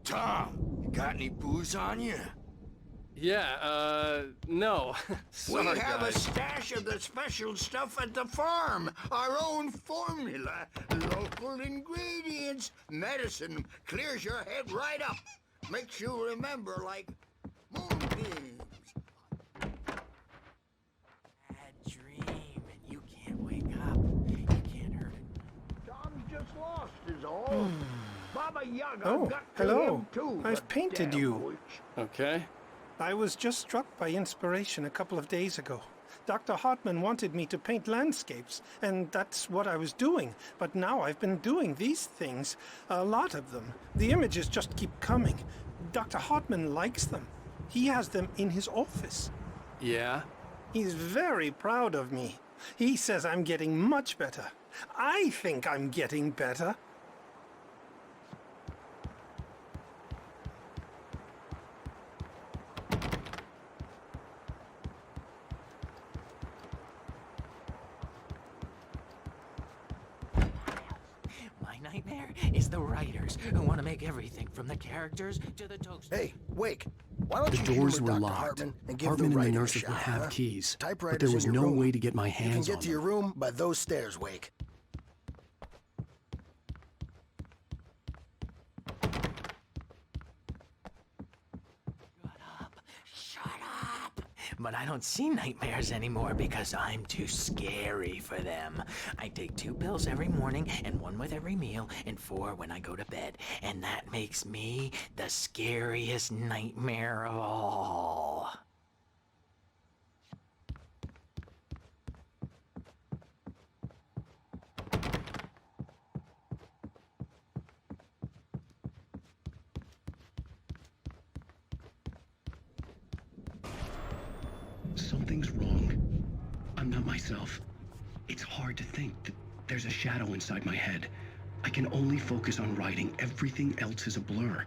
Tom, you got any booze on you? Yeah, no. Sorry, we have guys. a stash of the special stuff at the farm. Our own formula. Local ingredients. Medicine clears your head right up. Makes you remember like moonbeams. Bad dream, and you can't wake up. You can't hurt it. Tom's just lost is all. Baba Yaga got to hello. him too. I've painted damn you. witch. Okay. I was just struck by inspiration a couple of days ago. Dr. Hartman wanted me to paint landscapes, and that's what I was doing. But now I've been doing these things, a lot of them. The images just keep coming. Dr. Hartman likes them. He has them in his office. Yeah? He's very proud of me. He says I'm getting much better. I think I'm getting better. nightmare is the writers who want to make everything from the characters to the toast. Hey, Wake, why don't The you doors humor were Dr. locked. Hartman and give Hartman the and the writer a nurses shot, would have huh? keys, but Typewriter's there was in your no room. way to get my You can hands get on to them. your room by those stairs, Wake. But I don't see nightmares anymore because I'm too scary for them. I take 2 pills every morning and 1 with every meal and 4 when I go to bed. And that makes me the scariest nightmare of all. Something's wrong. I'm not myself. It's hard to think that there's a shadow inside my head. I can only focus on writing. Everything else is a blur.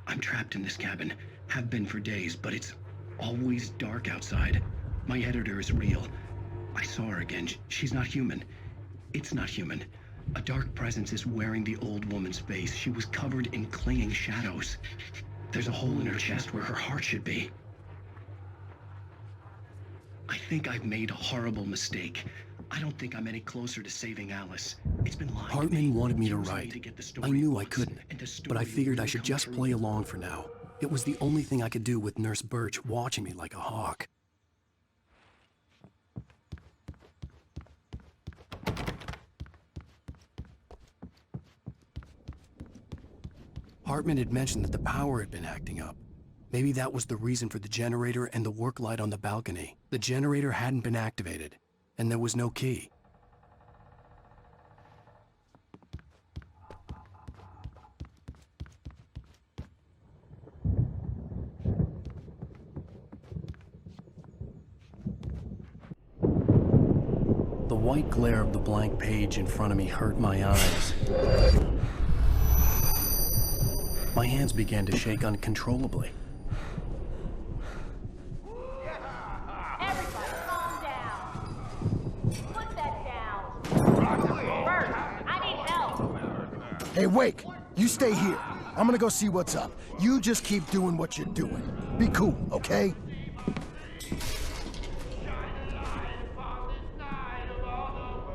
I'm trapped in this cabin. Have been for days, but it's always dark outside. My editor is real. I saw her again. She's not human. It's not human. A dark presence is wearing the old woman's face. She was covered in clinging shadows. There's a hole in her chest where her heart should be. I think I've made a horrible mistake. I don't think I'm any closer to saving Alice. It's been lying to me. Hartman wanted me to Using write. get the story I knew I once, couldn't, and the but I story figured I will should come just true. play along for now. It was the only thing I could do with Nurse Birch watching me like a hawk. Hartman had mentioned that the power had been acting up. Maybe that was the reason for the generator and the work light on the balcony. The generator hadn't been activated, and there was no key. The white glare of the blank page in front of me hurt my eyes. My hands began to shake uncontrollably. Everybody calm down. Put that down. First, I need help. Hey, Wake, you stay here. I'm gonna go see what's up. You just keep doing what you're doing. Be cool, okay?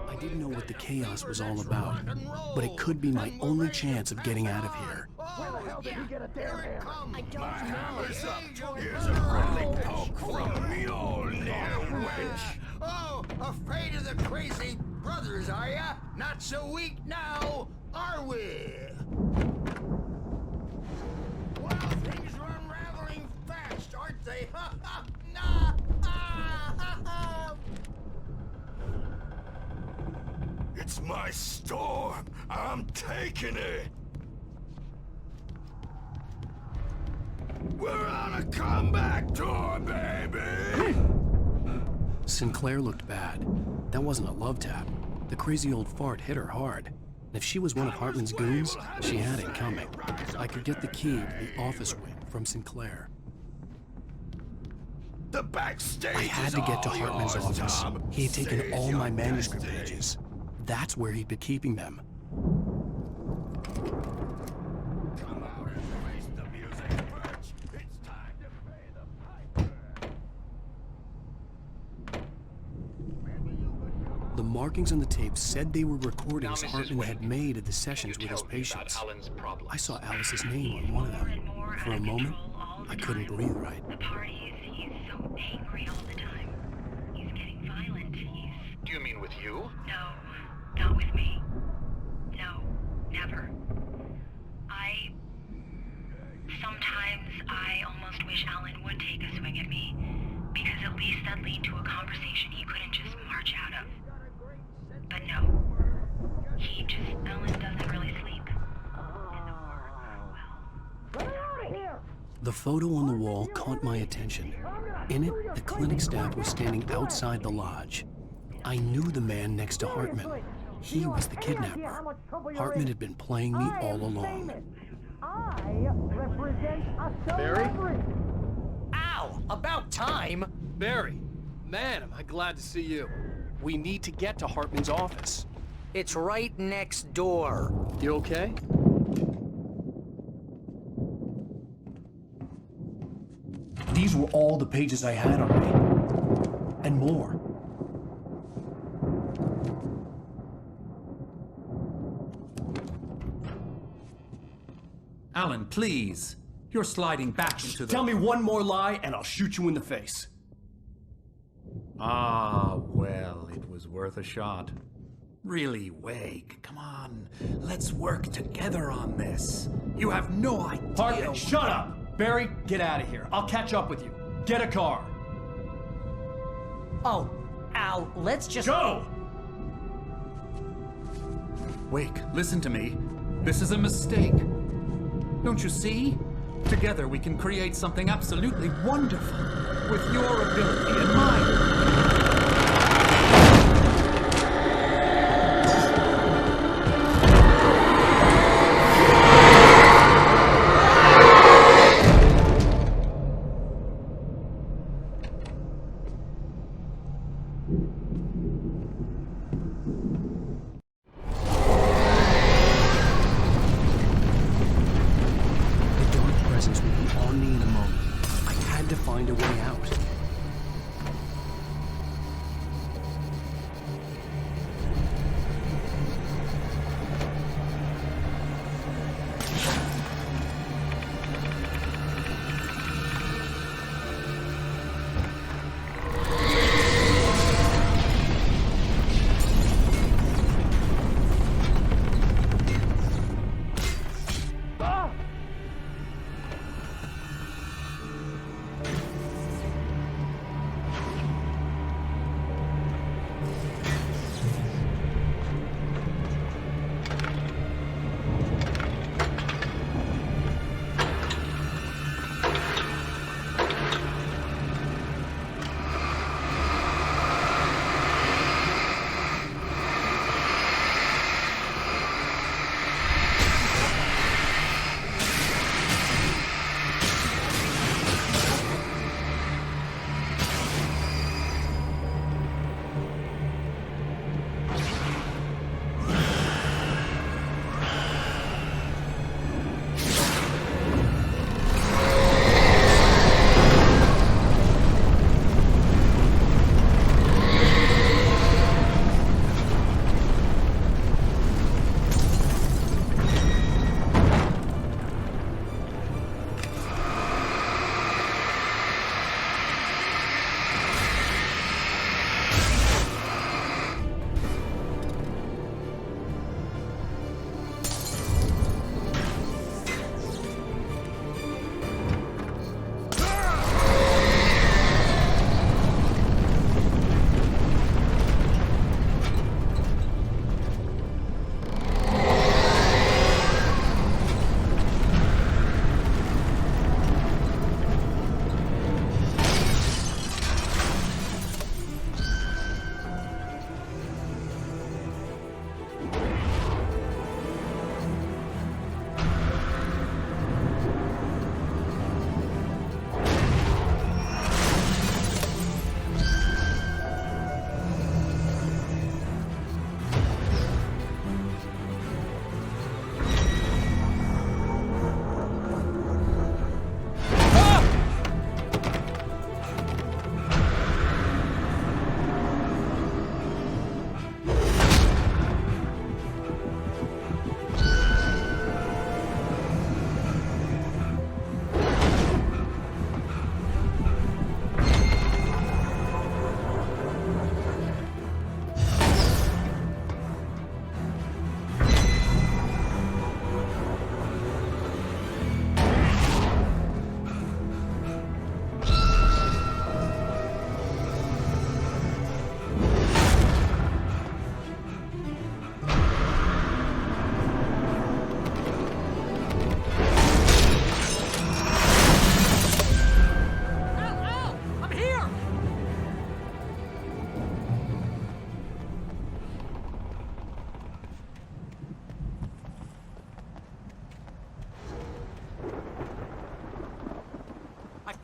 I didn't know what the chaos was all about, but it could be my only chance of getting out of here. Where the hell did he get a damn hammer? I don't know. Here's a friendly poke from your little wench. Oh, afraid of the crazy brothers, are ya? Not so weak now, are we? Well, things are unraveling fast, aren't they? Ha ha! Nah! Ah, ha, ha. It's my storm. I'm taking it. We're on a comeback tour, baby! Sinclair looked bad. That wasn't a love tap. The crazy old fart hit her hard. And if she was one of Hartman's goons, she had it coming. I could get the key to the office wing from Sinclair. The backstage I had to get to Hartman's office. He had taken all my manuscript pages. That's where he'd been keeping them. Come out and face the music, Birch. It's time to pay the piper. The markings on the tape said they were recordings Hartman had made at the sessions with his patients. I saw Alice's name on one of them. For a moment, I couldn't breathe right. The parties, he's so angry all the time. He's getting violent. Do you mean with you? No, not with me. No, never. Sometimes I almost wish Alan would take a swing at me, because at least that'd lead to a conversation he couldn't just march out of. But no. Alan doesn't really sleep. The photo on the wall caught my attention. In it, the clinic staff was standing outside the lodge. I knew the man next to Hartman. He was the kidnapper. Hartman had been playing me all along. I represent a celebrity. Ow! About time! Barry, man, am I glad to see you. We need to get to Hartman's office. It's right next door. You okay? These were all the pages I had on me. And more. Alan, please. You're sliding back into the... Tell me one more lie and I'll shoot you in the face. Ah, well, it was worth a shot. Really, Wake, come on. Let's work together on this. You have no idea... Hartman, shut up! Barry, get out of here. I'll catch up with you. Get a car. Oh, Al, let's just... Go! Wake, listen to me. This is a mistake. Don't you see? Together we can create something absolutely wonderful. With your ability and mine.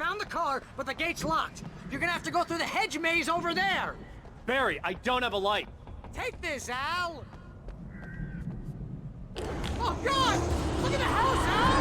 found the car, but the gate's locked. You're gonna have to go through the hedge maze over there. Barry, I don't have a light. Take this, Al. Oh, God! Look at the house, Al!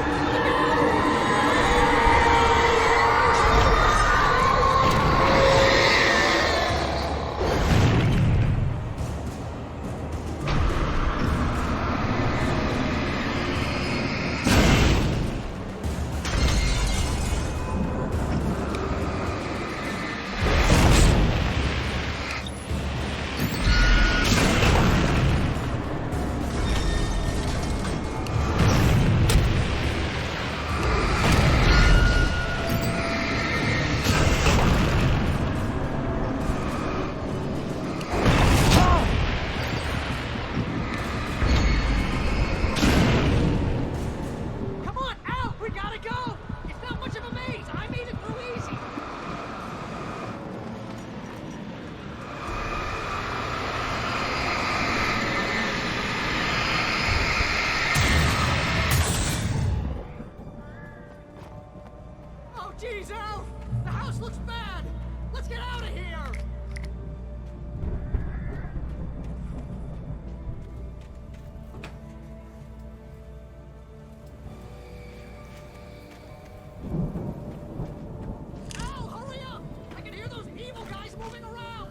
Jeez, Al! The house looks bad! Let's get out of here! Al, hurry up! I can hear those evil guys moving around!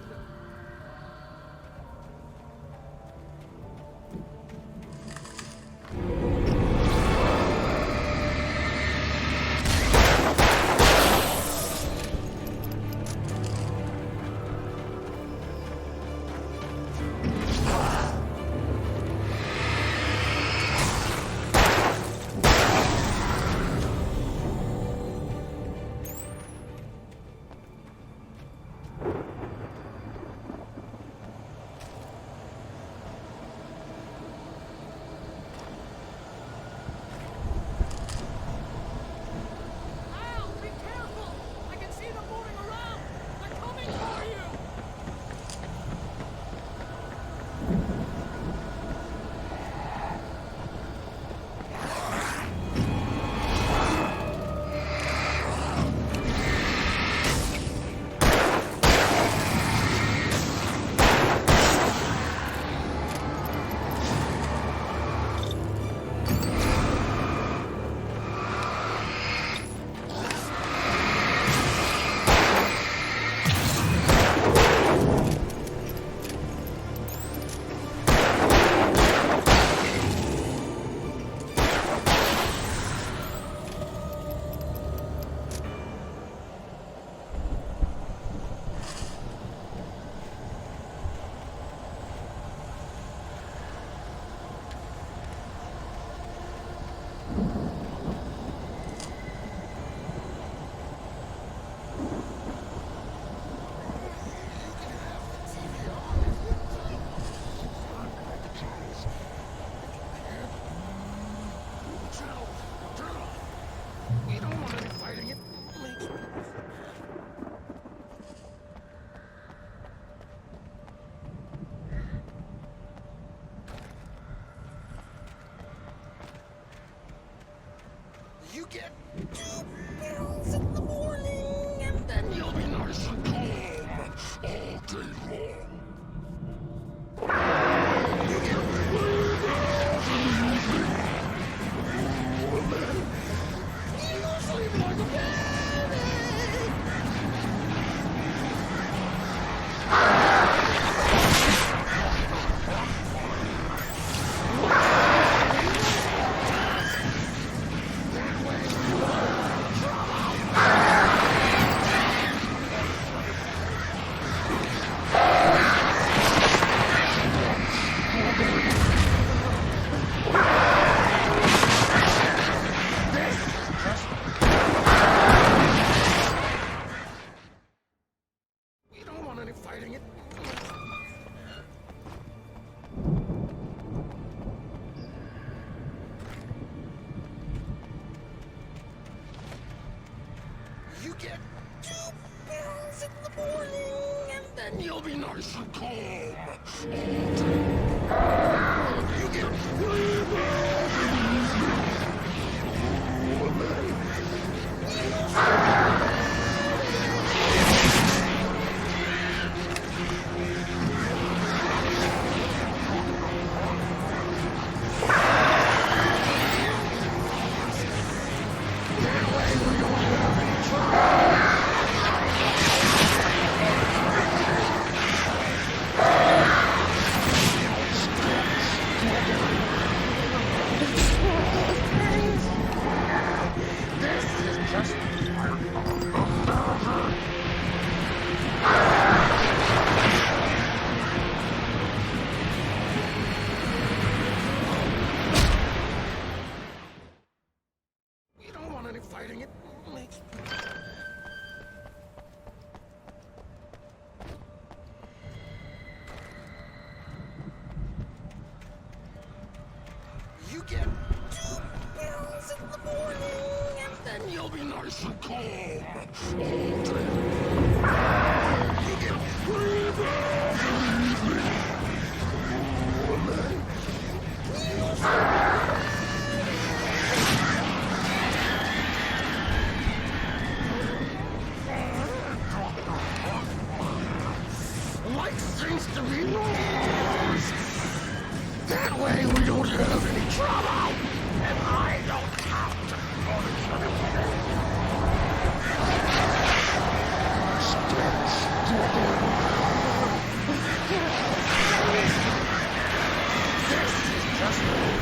You get 2 pills in the morning, and then you'll be nice and calm all day long. You get 3 pills in the evening, and then you sleep like a baby. You get 2 pills in the morning, and then you'll be nice and calm all day. You get 3 pills in the evening, and then you sleep. you'll be nice and calm. Like things to be lost. That way we don't have any trouble, and I don't have to punish anything. This is just a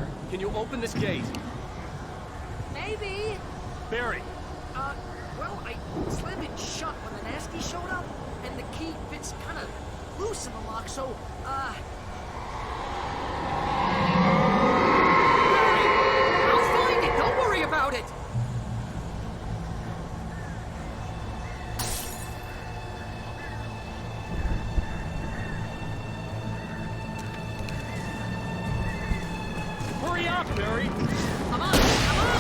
there. Can you open this gate? Maybe. Barry. Well, I slammed it shut when the nasty showed up, and the key fits kind of loose in the lock, so, Barry, I'll find it. Don't worry about it. Hurry up, Barry. Come on, come on.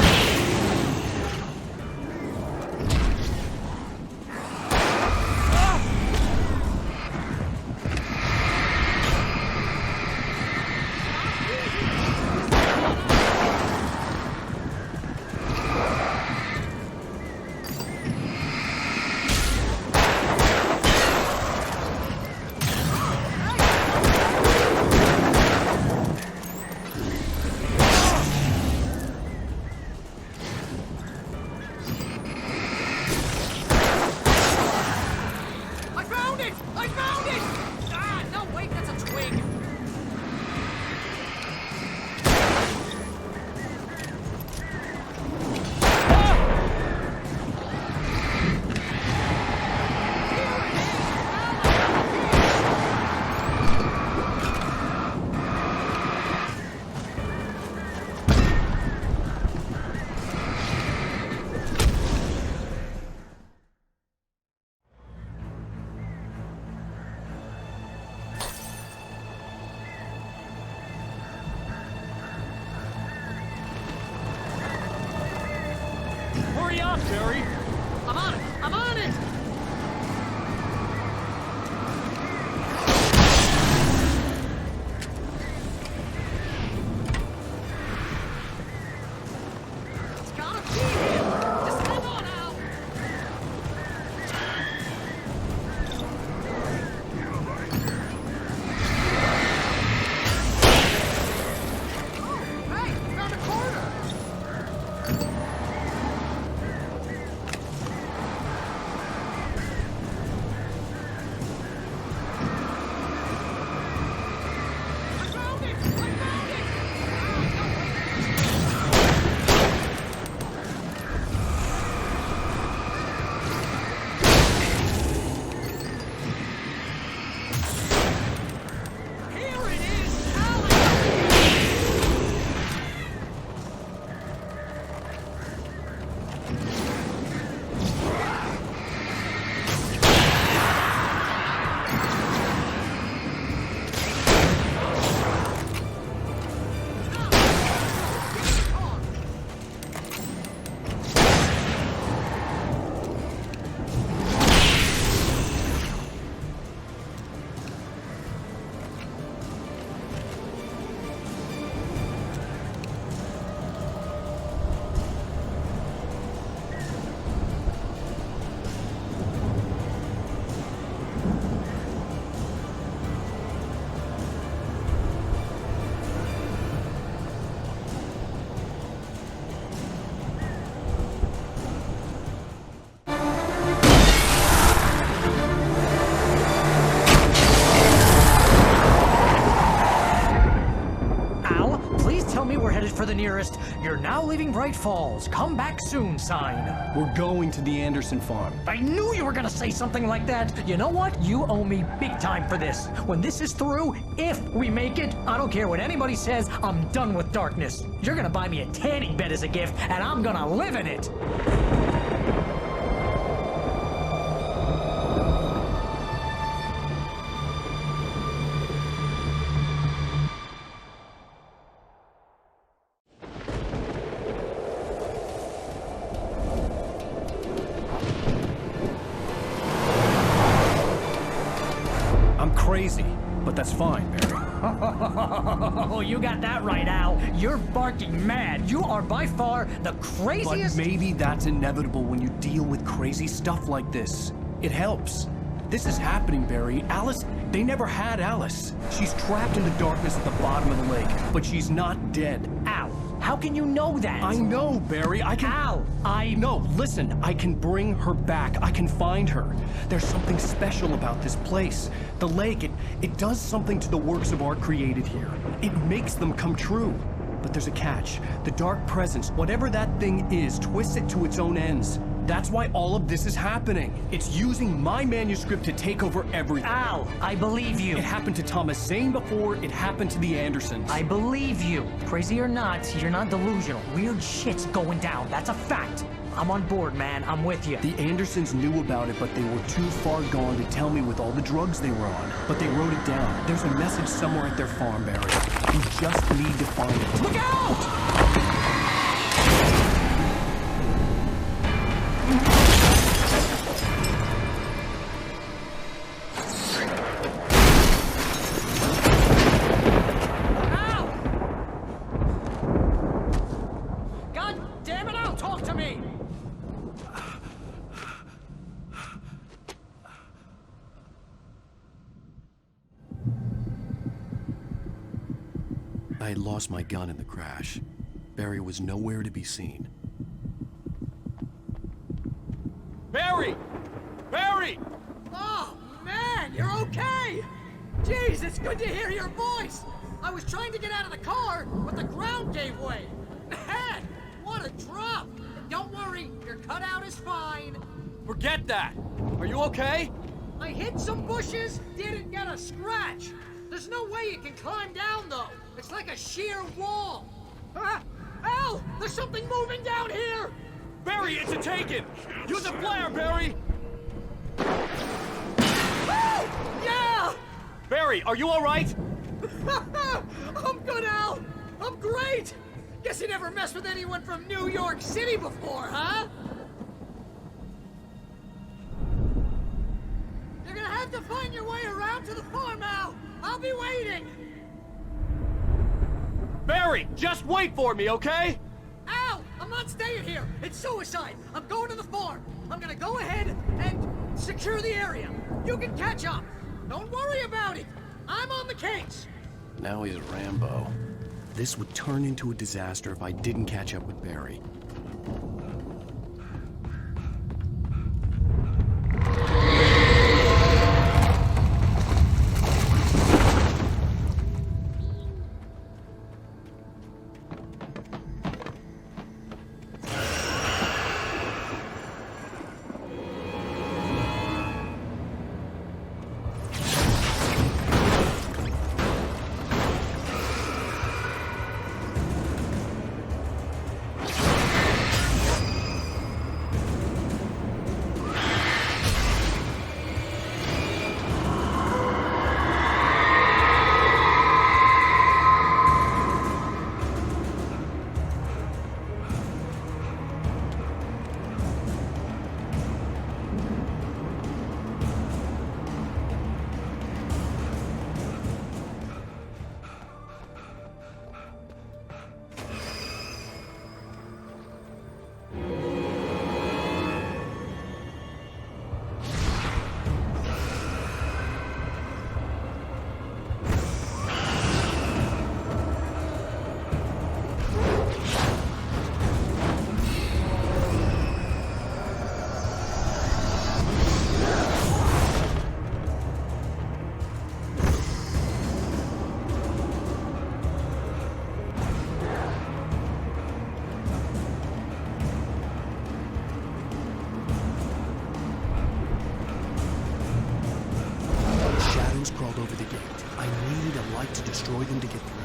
Hurry up, Barry. I'm on it. I'm on it. It's gotta be him. Just come on out. Hey, found a corner. For the nearest, you're now leaving Braight Falls. Come back soon sign. We're going to the Anderson farm. I knew you were gonna say something like that. You know what? You owe me big time for this. When this is through, if we make it, I don't care what anybody says, I'm done with darkness. You're gonna buy me a tanning bed as a gift, and I'm gonna live in it. Crazy, but that's fine, Barry. Oh, you got that right, Al. You're barking mad. You are by far the craziest... But maybe that's inevitable when you deal with crazy stuff like this. It helps. This is happening, Barry. Alice, they never had Alice. She's trapped in the darkness at the bottom of the lake, but she's not dead. Al, how can you know that? I know, Barry. I can... Al, No, listen. I can bring her back. I can find her. There's something special about this place. The lake, it does something to the works of art created here. It makes them come true. But there's a catch. The dark presence, whatever that thing is, twists it to its own ends. That's why all of this is happening. It's using my manuscript to take over everything. Al, I believe you. It happened to Thomas Zane before, it happened to the Andersons. I believe you. Crazy or not, you're not delusional. Weird shit's going down. That's a fact. I'm on board, man. I'm with you. The Andersons knew about it, but they were too far gone to tell me with all the drugs they were on. But they wrote it down. There's a message somewhere at their farm, Barry. We just need to find it. Look out! I had lost my gun in the crash. Barry was nowhere to be seen. Barry! Barry! Oh, man, you're okay! Jeez, it's good to hear your voice! I was trying to get out of the car, but the ground gave way. Man, what a drop! Don't worry, your cutout is fine. Forget that! Are you okay? I hit some bushes, didn't get a scratch. There's no way you can climb down, though. It's like a sheer wall. Al, there's something moving down here! Barry, it's a taken! Use a flare, Barry! Oh, yeah! Barry, are you all right? I'm good, Al. I'm great. Guess you never messed with anyone from New York City before, huh? You're gonna have to find your way around to the farm, Al. I'll be waiting. Barry, just wait for me, okay? Al, I'm not staying here. It's suicide. I'm going to the farm. I'm gonna go ahead and secure the area. You can catch up. Don't worry about it. I'm on the case. Now he's Rambo. This would turn into a disaster if I didn't catch up with Barry. Crawled over the gate. I need a light to destroy them to get through.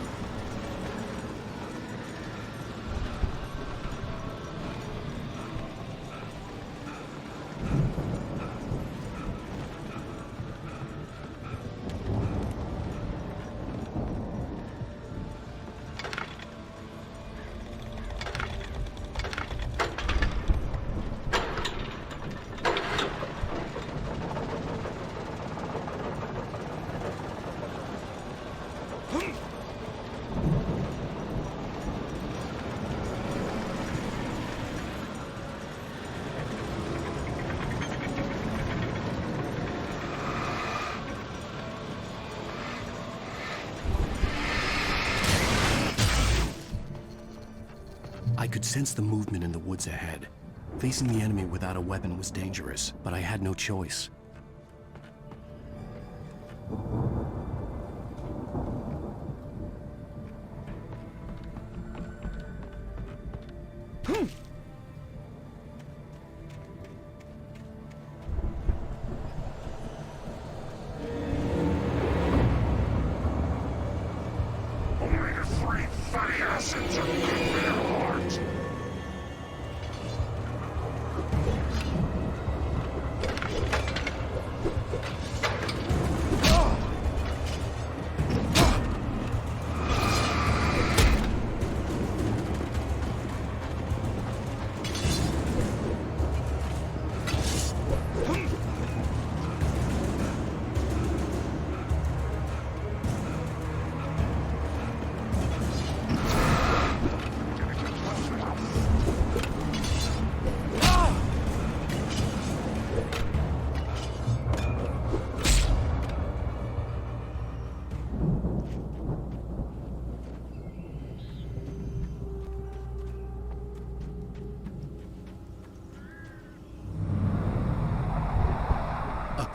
I could sense the movement in the woods ahead. Facing the enemy without a weapon was dangerous, but I had no choice.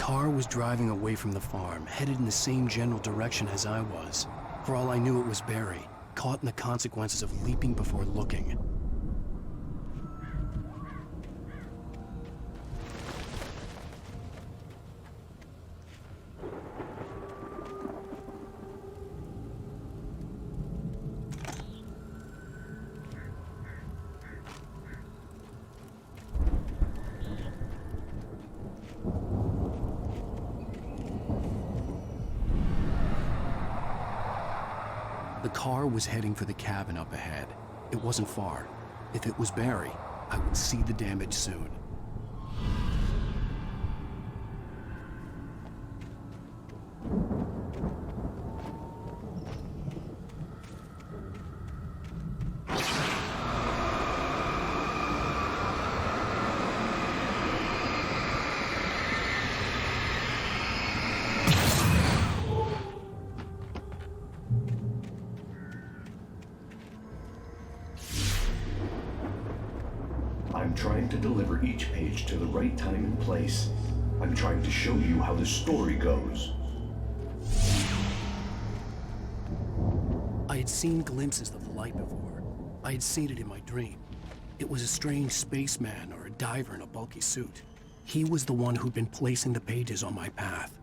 car was driving away from the farm, headed in the same general direction as I was. For all I knew, it was Barry, caught in the consequences of leaping before looking. The car was heading for the cabin up ahead. It wasn't far. If it was Barry, I would see the damage soon. I'm trying to deliver each page to the right time and place. I'm trying to show you how the story goes. I had seen glimpses of the light before. I had seen it in my dream. It was a strange spaceman or a diver in a bulky suit. He was the one who'd been placing the pages on my path.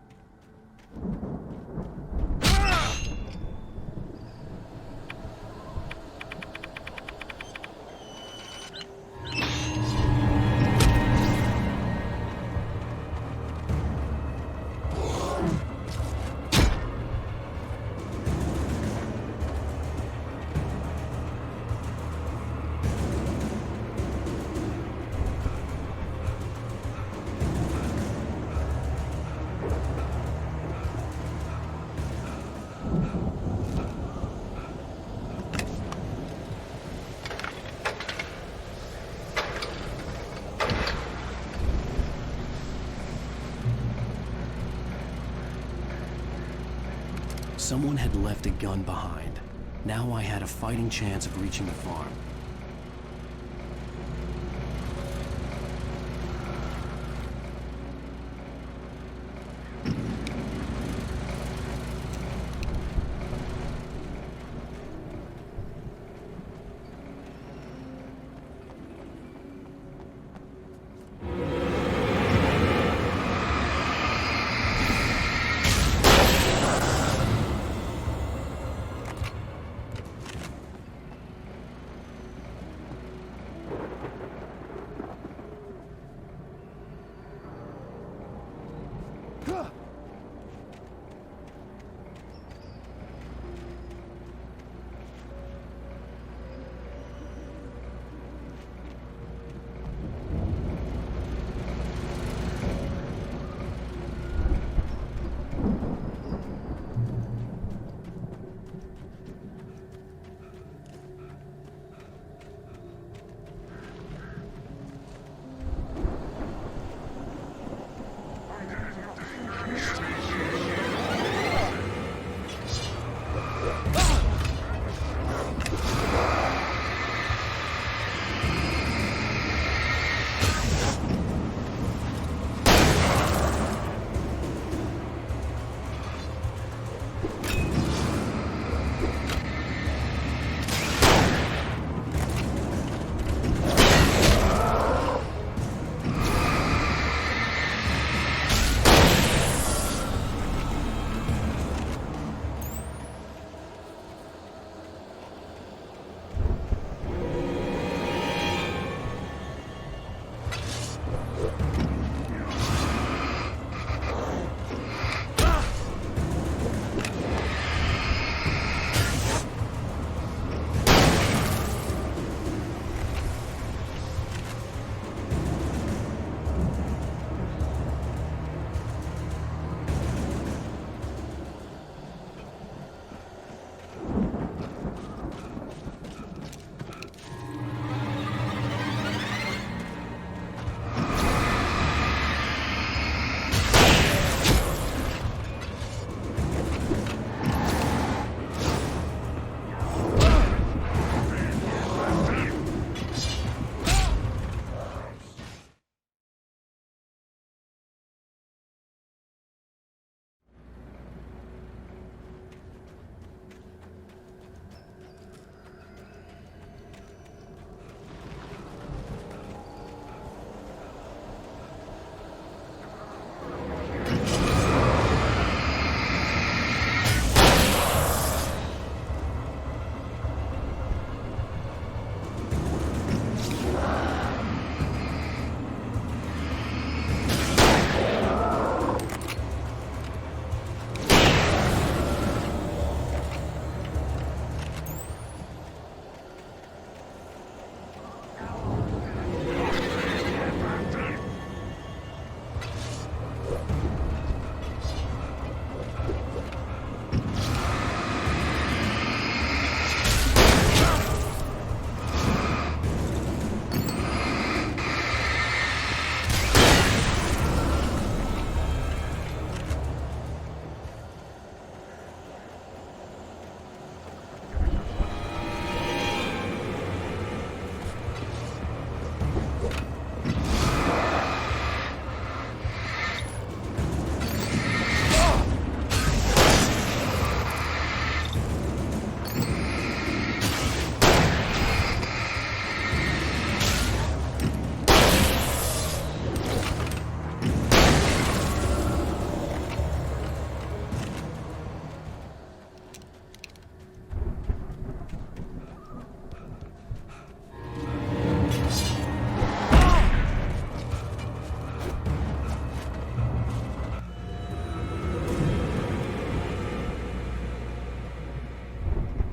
Someone had left a gun behind. Now I had a fighting chance of reaching the farm.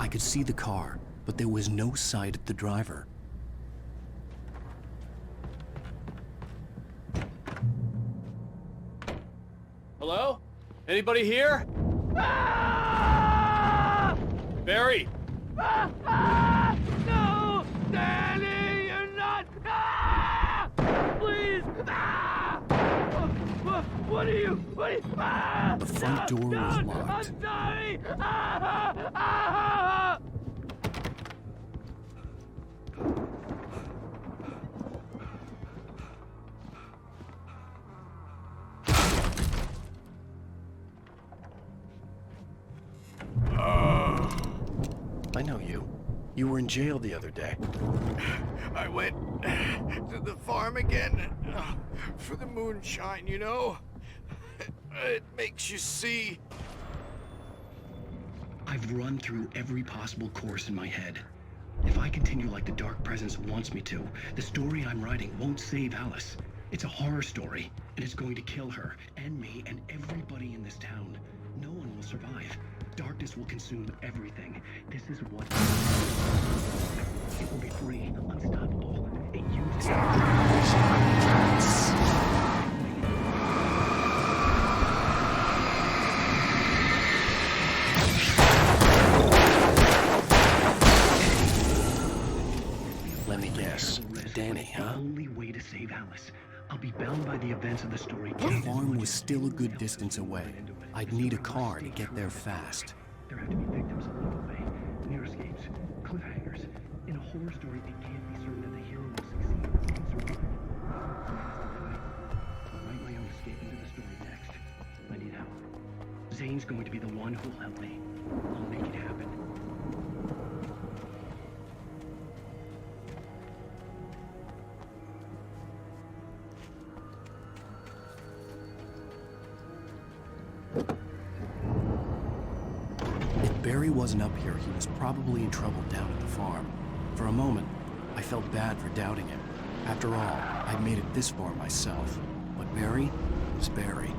I could see the car, but there was no sight of the driver. Hello? Anybody here? Barry! No! Danny, you're not! Please! What are you? The front door was locked. I'm sorry! I know you. You were in jail the other day. I went to the farm again for the moonshine, you know? It makes you see. I've run through every possible course in my head. If I continue like the Dark Presence wants me to, the story I'm writing won't save Alice. It's a horror story, and it's going to kill her, and me, and everybody in this town. No one will survive. Darkness will consume everything. This is what... It will be free, unstoppable. It uses... Let me guess. Danny, huh? The only way to save Alice. I'll be bound by the events of the story. The farm was still a good distance away. I'd need a car to get there fast. There have to be victims along the way, near escapes, cliffhangers. In a horror story, it can't be certain that the hero will succeed and survive. I'll write my own escape into the story next. I need help. Zane's going to be the one who'll help me. I'll make it happen. If Barry wasn't up here, he was probably in trouble down at the farm. For a moment, I felt bad for doubting him. After all, I'd made it this far myself. But Barry was Barry.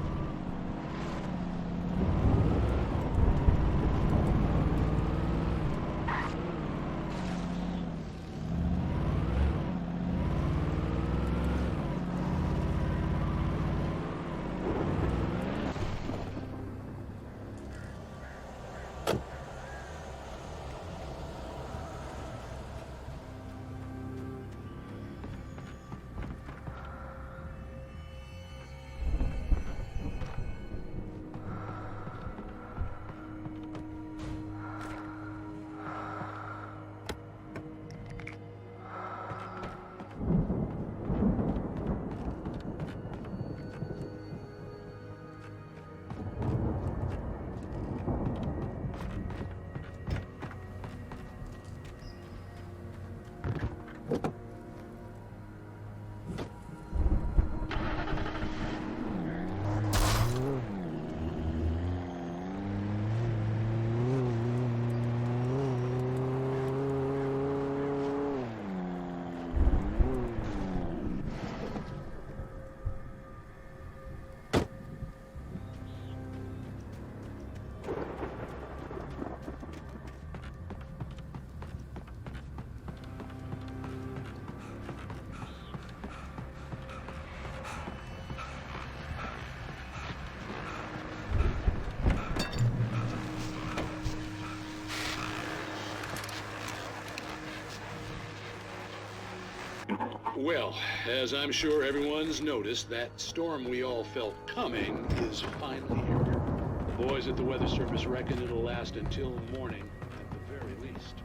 Well, as I'm sure everyone's noticed, that storm we all felt coming is finally here. The boys at the weather service reckon it'll last until morning at the very least.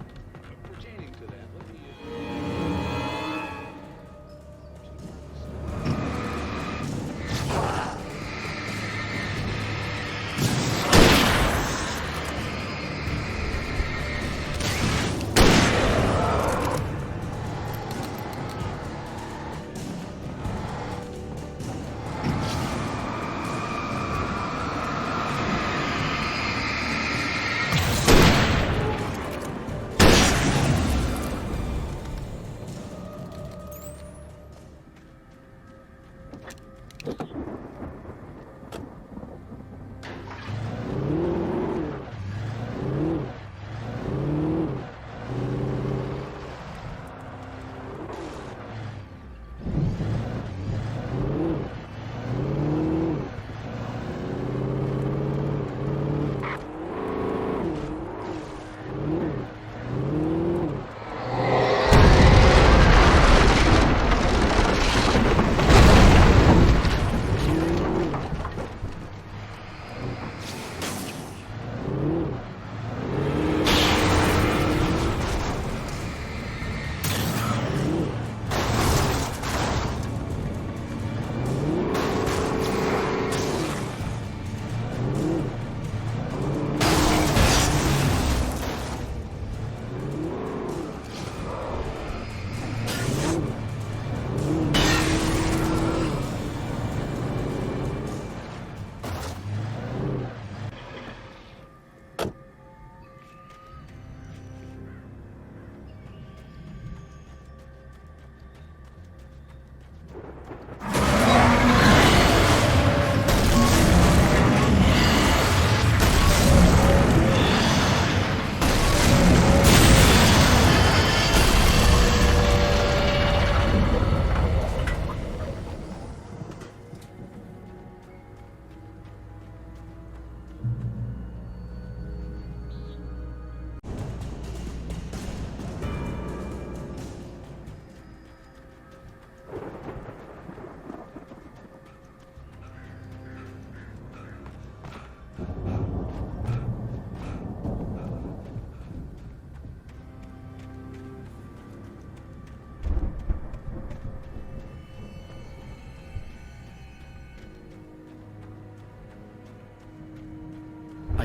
Pertaining to that, let me...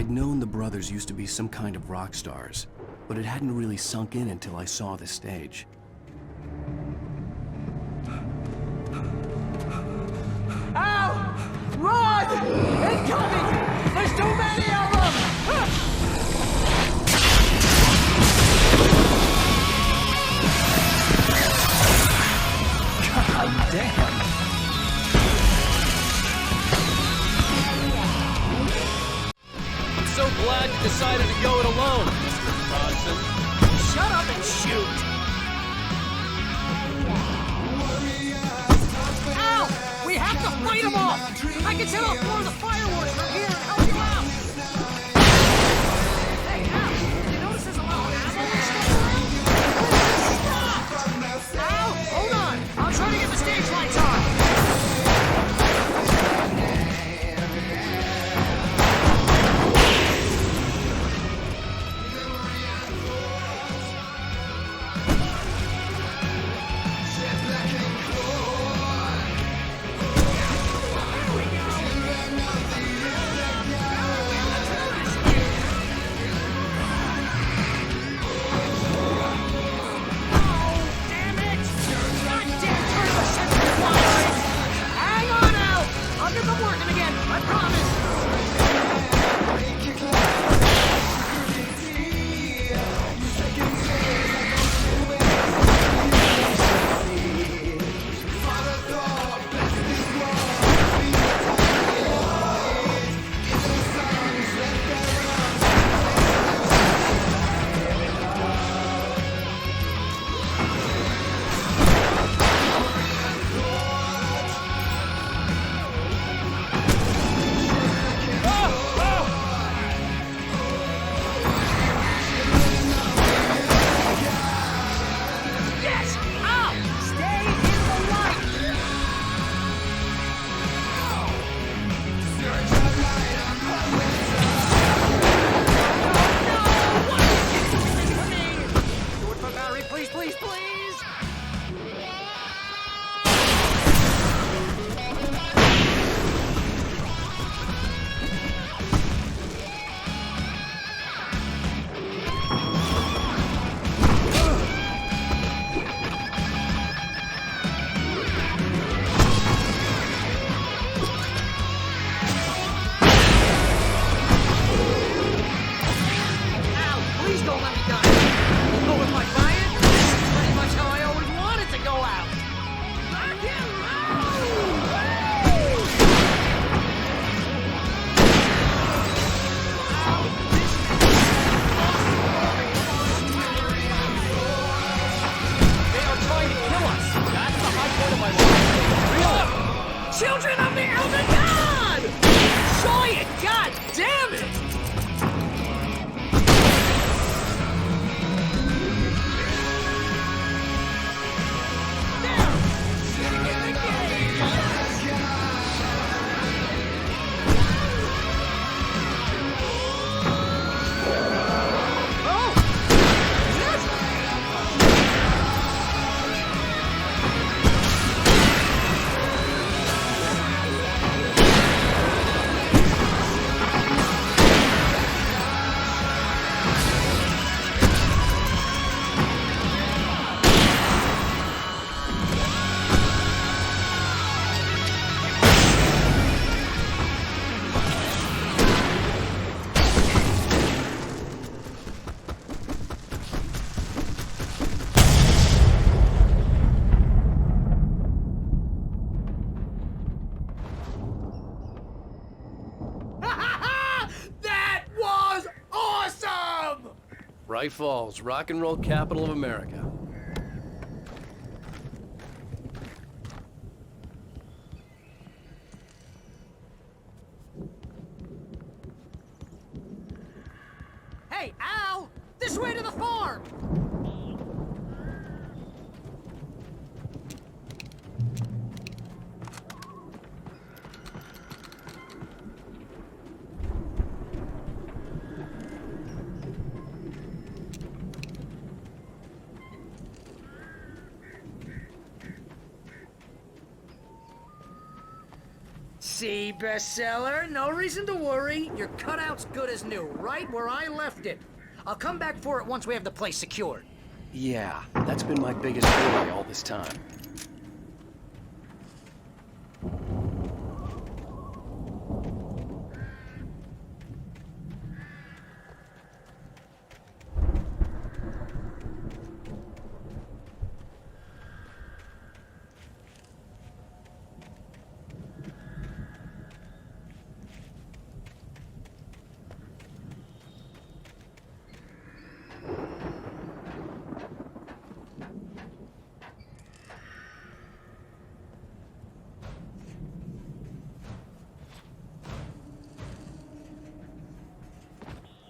I'd known the brothers used to be some kind of rock stars, but it hadn't really sunk in until I saw the stage. Ow! Run! Incoming! There's too many of them! God damn. I'm so glad you decided to go it alone, Mr. Bronson. Shut up and shoot! Ow! We have to fight them off! I can set off more of the fireworks from here and help you out! Hey, Al! Did you notice there's a lot of ammo stuff around? Stop! Al, hold on! I'm trying to get the stage lights on! Children of the Elder God! Enjoy it, god damn it! Braight Fallz, rock and roll capital of America. Hey, Al! This way to the farm! See, bestseller, no reason to worry. Your cutout's good as new, right where I left it. I'll come back for it once we have the place secured. Yeah, that's been my biggest worry all this time.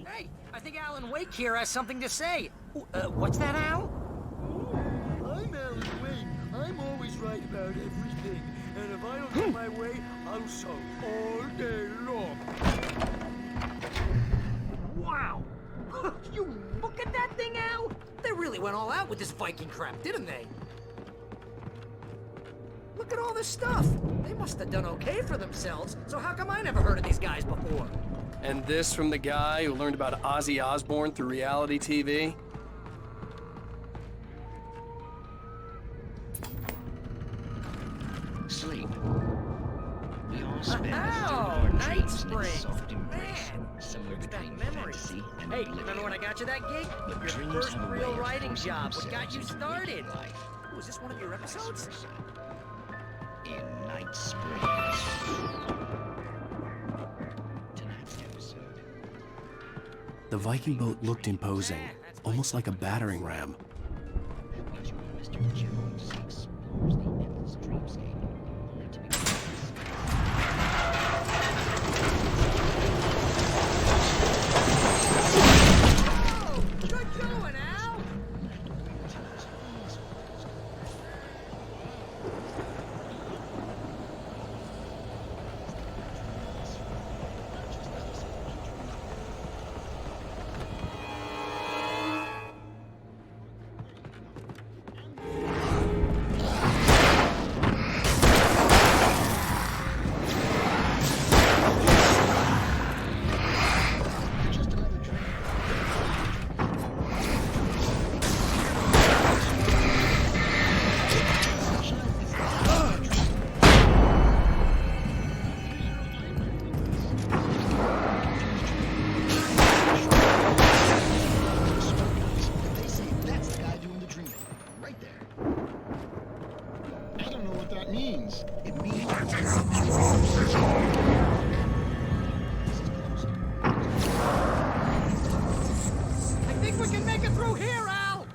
Hey, I think Alan Wake here has something to say. What's that, Al? I'm Alan Wake. I'm always right about everything. And if I don't get my way, I'll shout all day long. Wow! You look at that thing, Al! They really went all out with this Viking crap, didn't they? Look at all this stuff. They must have done okay for themselves, so how come I never heard of these guys before? And this from the guy who learned about Ozzy Osbourne through reality TV? Sleep. We all spend our dreams in a soft embrace, somewhere between fantasy and Hey, oblivion. remember when I got you that gig? But Your dreams first have a way real of writing forcing job. What got themselves you into started? waking life. Was this one of your episodes? In Night Springs. Tonight's episode. The Viking boat looked imposing, almost like a battering ram. Mr. Jones explores the endless dreamscape, only to be Good going, Al! They say that's the guy doing the dreaming. Right there. I don't know what that means. It means... I think we can make it through here, Al!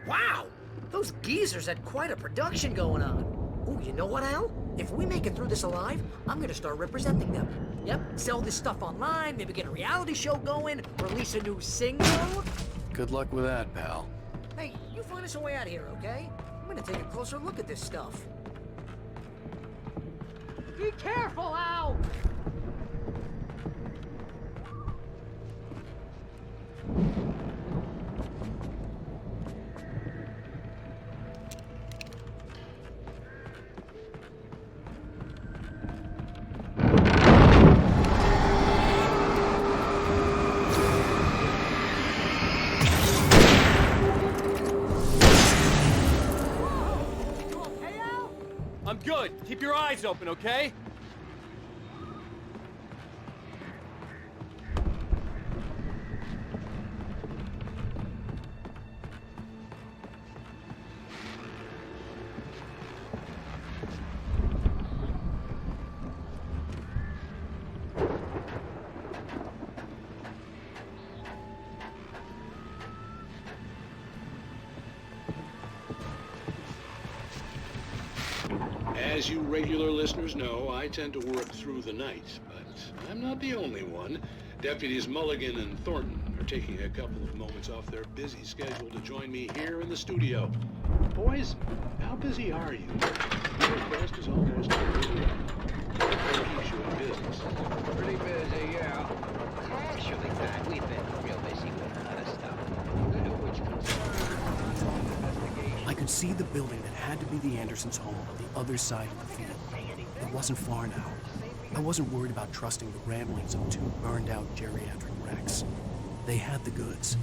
Wow! Those geezers had quite a production going on. Ooh, you know what, Al? If we make it through this alive, I'm gonna start representing them. Yep, sell this stuff online, maybe get a reality show going, release a new single. Good luck with that, pal. Hey, you find us a way out of here, okay? I'm gonna take a closer look at this stuff. Be careful, Al! I'm good. Keep your eyes open, okay? As you regular listeners know, I tend to work through the night, but I'm not the only one. Deputies Mulligan and Thornton are taking a couple of moments off their busy schedule to join me here in the studio. Boys, how busy are you? Your request is almost completed. What keeps you in business? Pretty busy, yeah. Actually, Pat, we've been real busy with other stuff. None of which concerns investigation. I could see the building that had to be the Andersons' home on the other side of the field. It wasn't far now. I wasn't worried about trusting the ramblings of two burned-out geriatric wrecks. They had the goods.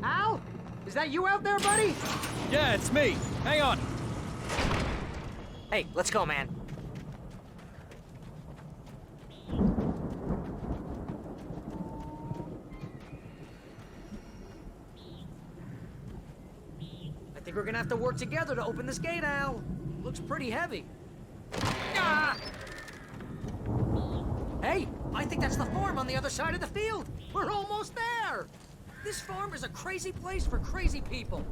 Al? Is that you out there, buddy? Yeah, it's me. Hang on. Hey, let's go, man. I think we're gonna have to work together to open this gate, Al. Looks pretty heavy. Ah! Hey, I think that's the farm on the other side of the field. We're almost there. This farm is a crazy place for crazy people.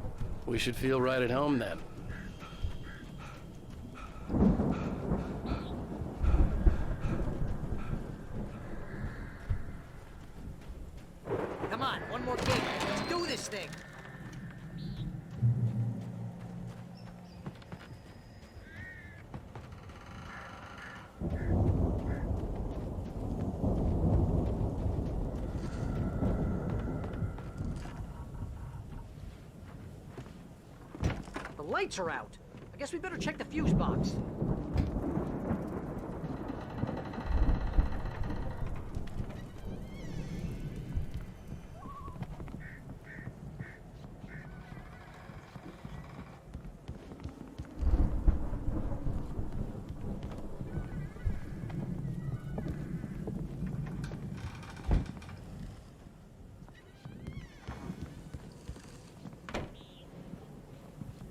We should feel right at home then. Come on, one more gate. Let's do this thing. lights are out. I guess we better check the fuse box.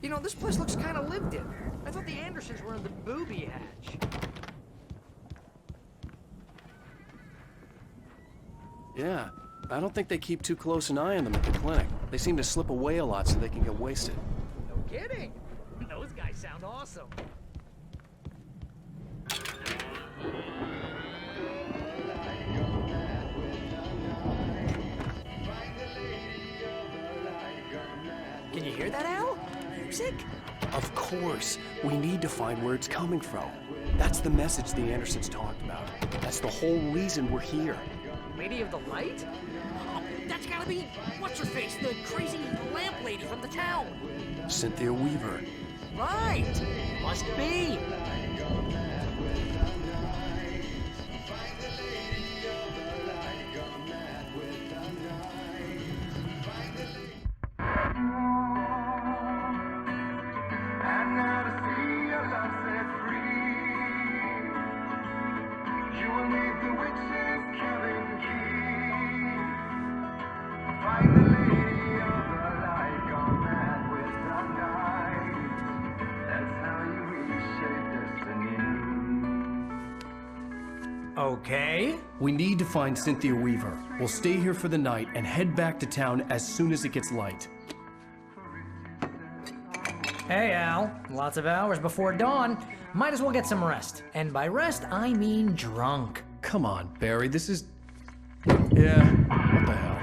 You know, this place looks kind of lived in. I thought the Andersons were in the booby hatch. Yeah, I don't think they keep too close an eye on them at the clinic. They seem to slip away a lot so they can get wasted. No kidding. Those guys sound awesome. Can you hear that, Al? Music? Of course. We need to find where it's coming from. That's the message the Andersons talked about. That's the whole reason we're here. Lady of the Light? Oh, that's gotta be what's-her-face, the crazy lamp lady from the town. Cynthia Weaver. Right! Must be. Okay. We need to find Cynthia Weaver. We'll stay here for the night and head back to town as soon as it gets light. Hey, Al. Lots of hours before dawn. Might as well get some rest. And by rest, I mean drunk. Come on, Barry, this is... Yeah, what the hell?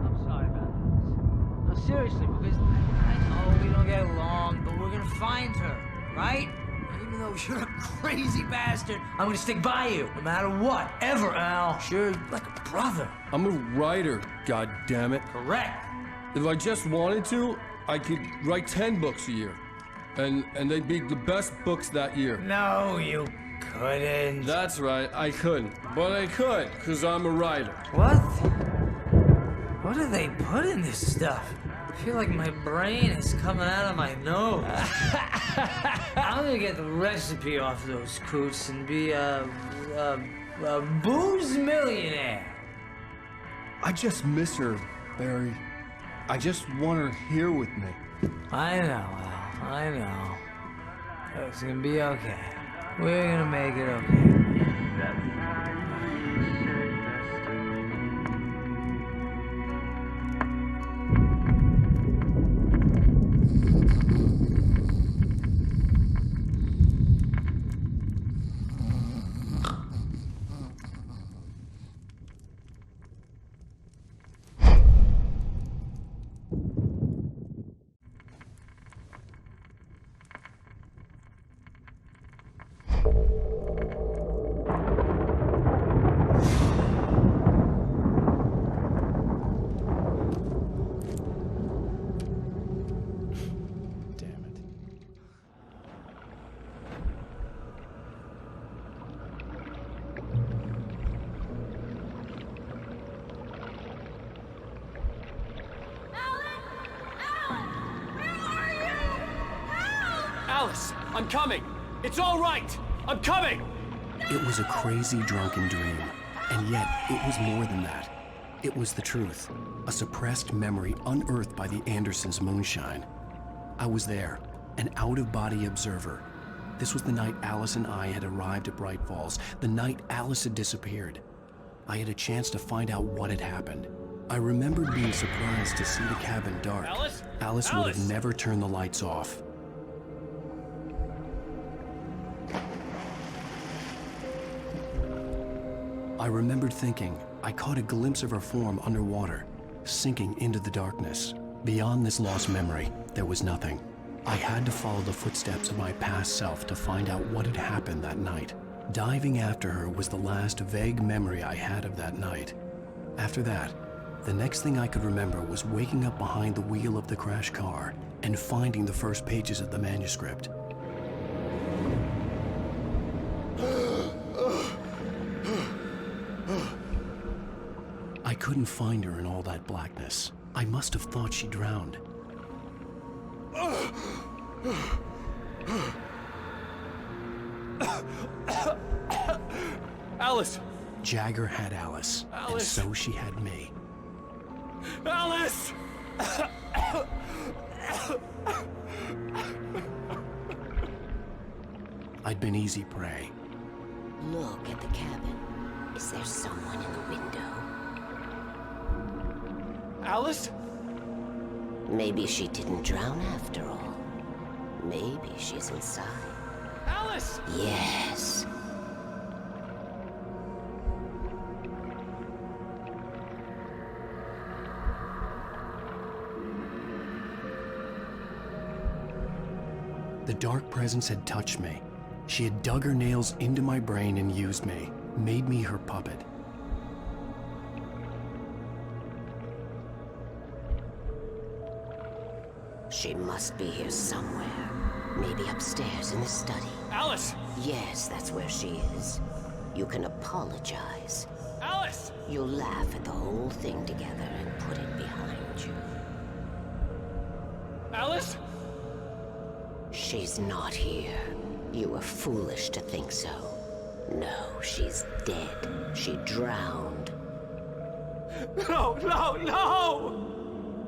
I'm sorry about this. No, seriously, because I know we don't get along, but we're gonna find her, right? Even though you're a crazy bastard, I'm gonna stick by you, no matter what, ever, Al. Sure, like a brother. I'm a writer, goddammit. Correct. If I just wanted to, I could write 10 books a year. And they'd be the best books that year. No, you couldn't. That's right, I couldn't. But I could, because I'm a writer. What? What do they put in this stuff? I feel like my brain is coming out of my nose. I'm gonna get the recipe off those coots and be a booze millionaire. I just miss her, Barry. I just want her here with me. I know, Al. I know. It's gonna be okay. We're gonna make it okay. Alice, I'm coming! It's all right! I'm coming! It was a crazy, drunken dream. And yet, it was more than that. It was the truth. A suppressed memory unearthed by the Andersons' moonshine. I was there, an out-of-body observer. This was the night Alice and I had arrived at Braight Fолlz, the night Alice had disappeared. I had a chance to find out what had happened. I remembered being surprised to see the cabin dark. Alice would have never turned the lights off. I remembered thinking, I caught a glimpse of her form underwater, sinking into the darkness. Beyond this lost memory, there was nothing. I had to follow the footsteps of my past self to find out what had happened that night. Diving after her was the last vague memory I had of that night. After that, the next thing I could remember was waking up behind the wheel of the crashed car and finding the first pages of the manuscript. I couldn't find her in all that blackness. I must have thought she drowned. Alice! Jagger had Alice, and so she had me. Alice! I'd been easy prey. Look at the cabin. Is there someone in the window? Alice? Maybe she didn't drown after all. Maybe she's inside. Alice! Yes. The dark presence had touched me. She had dug her nails into my brain and used me, made me her puppet. She must be here somewhere. Maybe upstairs in the study. Alice! Yes, that's where she is. You can apologize. Alice! You'll laugh at the whole thing together and put it behind you. Alice? She's not here. You were foolish to think so. No, she's dead. She drowned. No, no, no!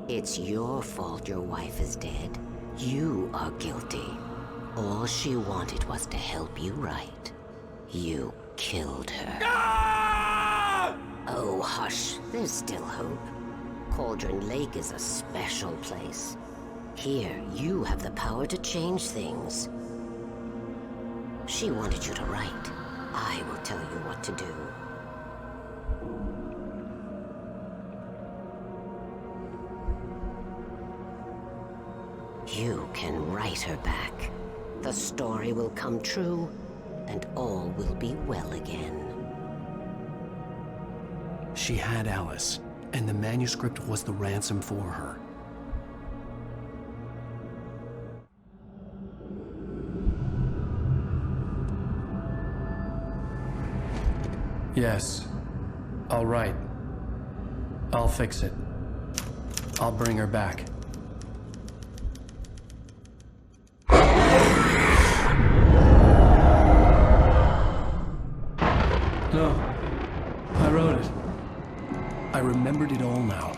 It's your fault your wife is dead. You are guilty. All she wanted was to help you right. You killed her. Ah! Oh, hush. There's still hope. Cauldron Lake is a special place. Here, you have the power to change things. She wanted you to write. I will tell you what to do. You can write her back. The story will come true, and all will be well again. She had Alice, and the manuscript was the ransom for her. Yes. All right. I'll fix it. I'll bring her back. No. I wrote it. I remembered it all now.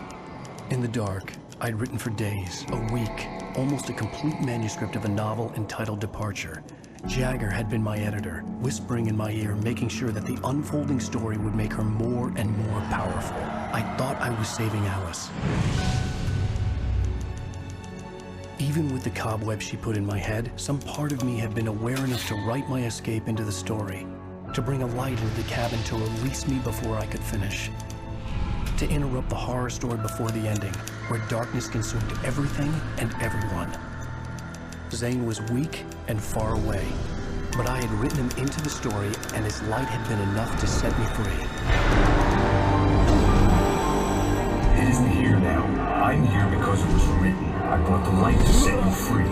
In the dark, I'd written for days, a week, almost a complete manuscript of a novel entitled Departure. Jagger had been my editor, whispering in my ear, making sure that the unfolding story would make her more and more powerful. I thought I was saving Alice. Even with the cobwebs she put in my head, some part of me had been aware enough to write my escape into the story, to bring a light into the cabin to release me before I could finish, to interrupt the horror story before the ending, where darkness consumed everything and everyone. Zane was weak and far away, but I had written him into the story, and his light had been enough to set me free. It isn't here now. I'm here because it was written. I brought the light to set you free.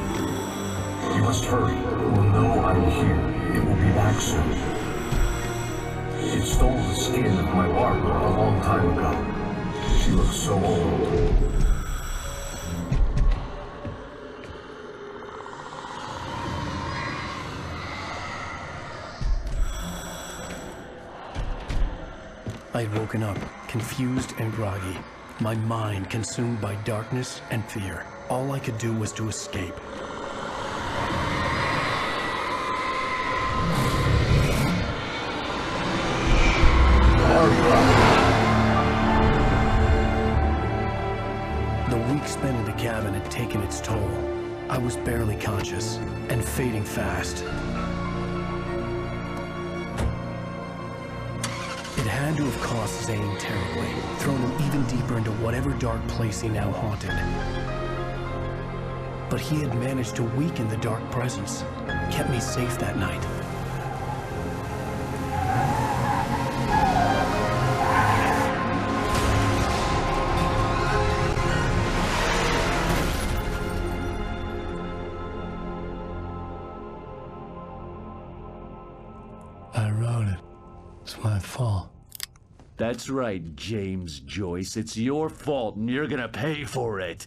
You must hurry. We'll know I'm here. It will be back soon. It stole the skin of my Barbara a long time ago. She looks so old. I'd woken up, confused and groggy, my mind consumed by darkness and fear. All I could do was to escape. The week spent in the cabin had taken its toll. I was barely conscious and fading fast. It had to have cost Zane terribly, thrown him even deeper into whatever dark place he now haunted. But he had managed to weaken the dark presence, kept me safe that night. fault. That's right, James Joyce. It's your fault, and you're gonna pay for it.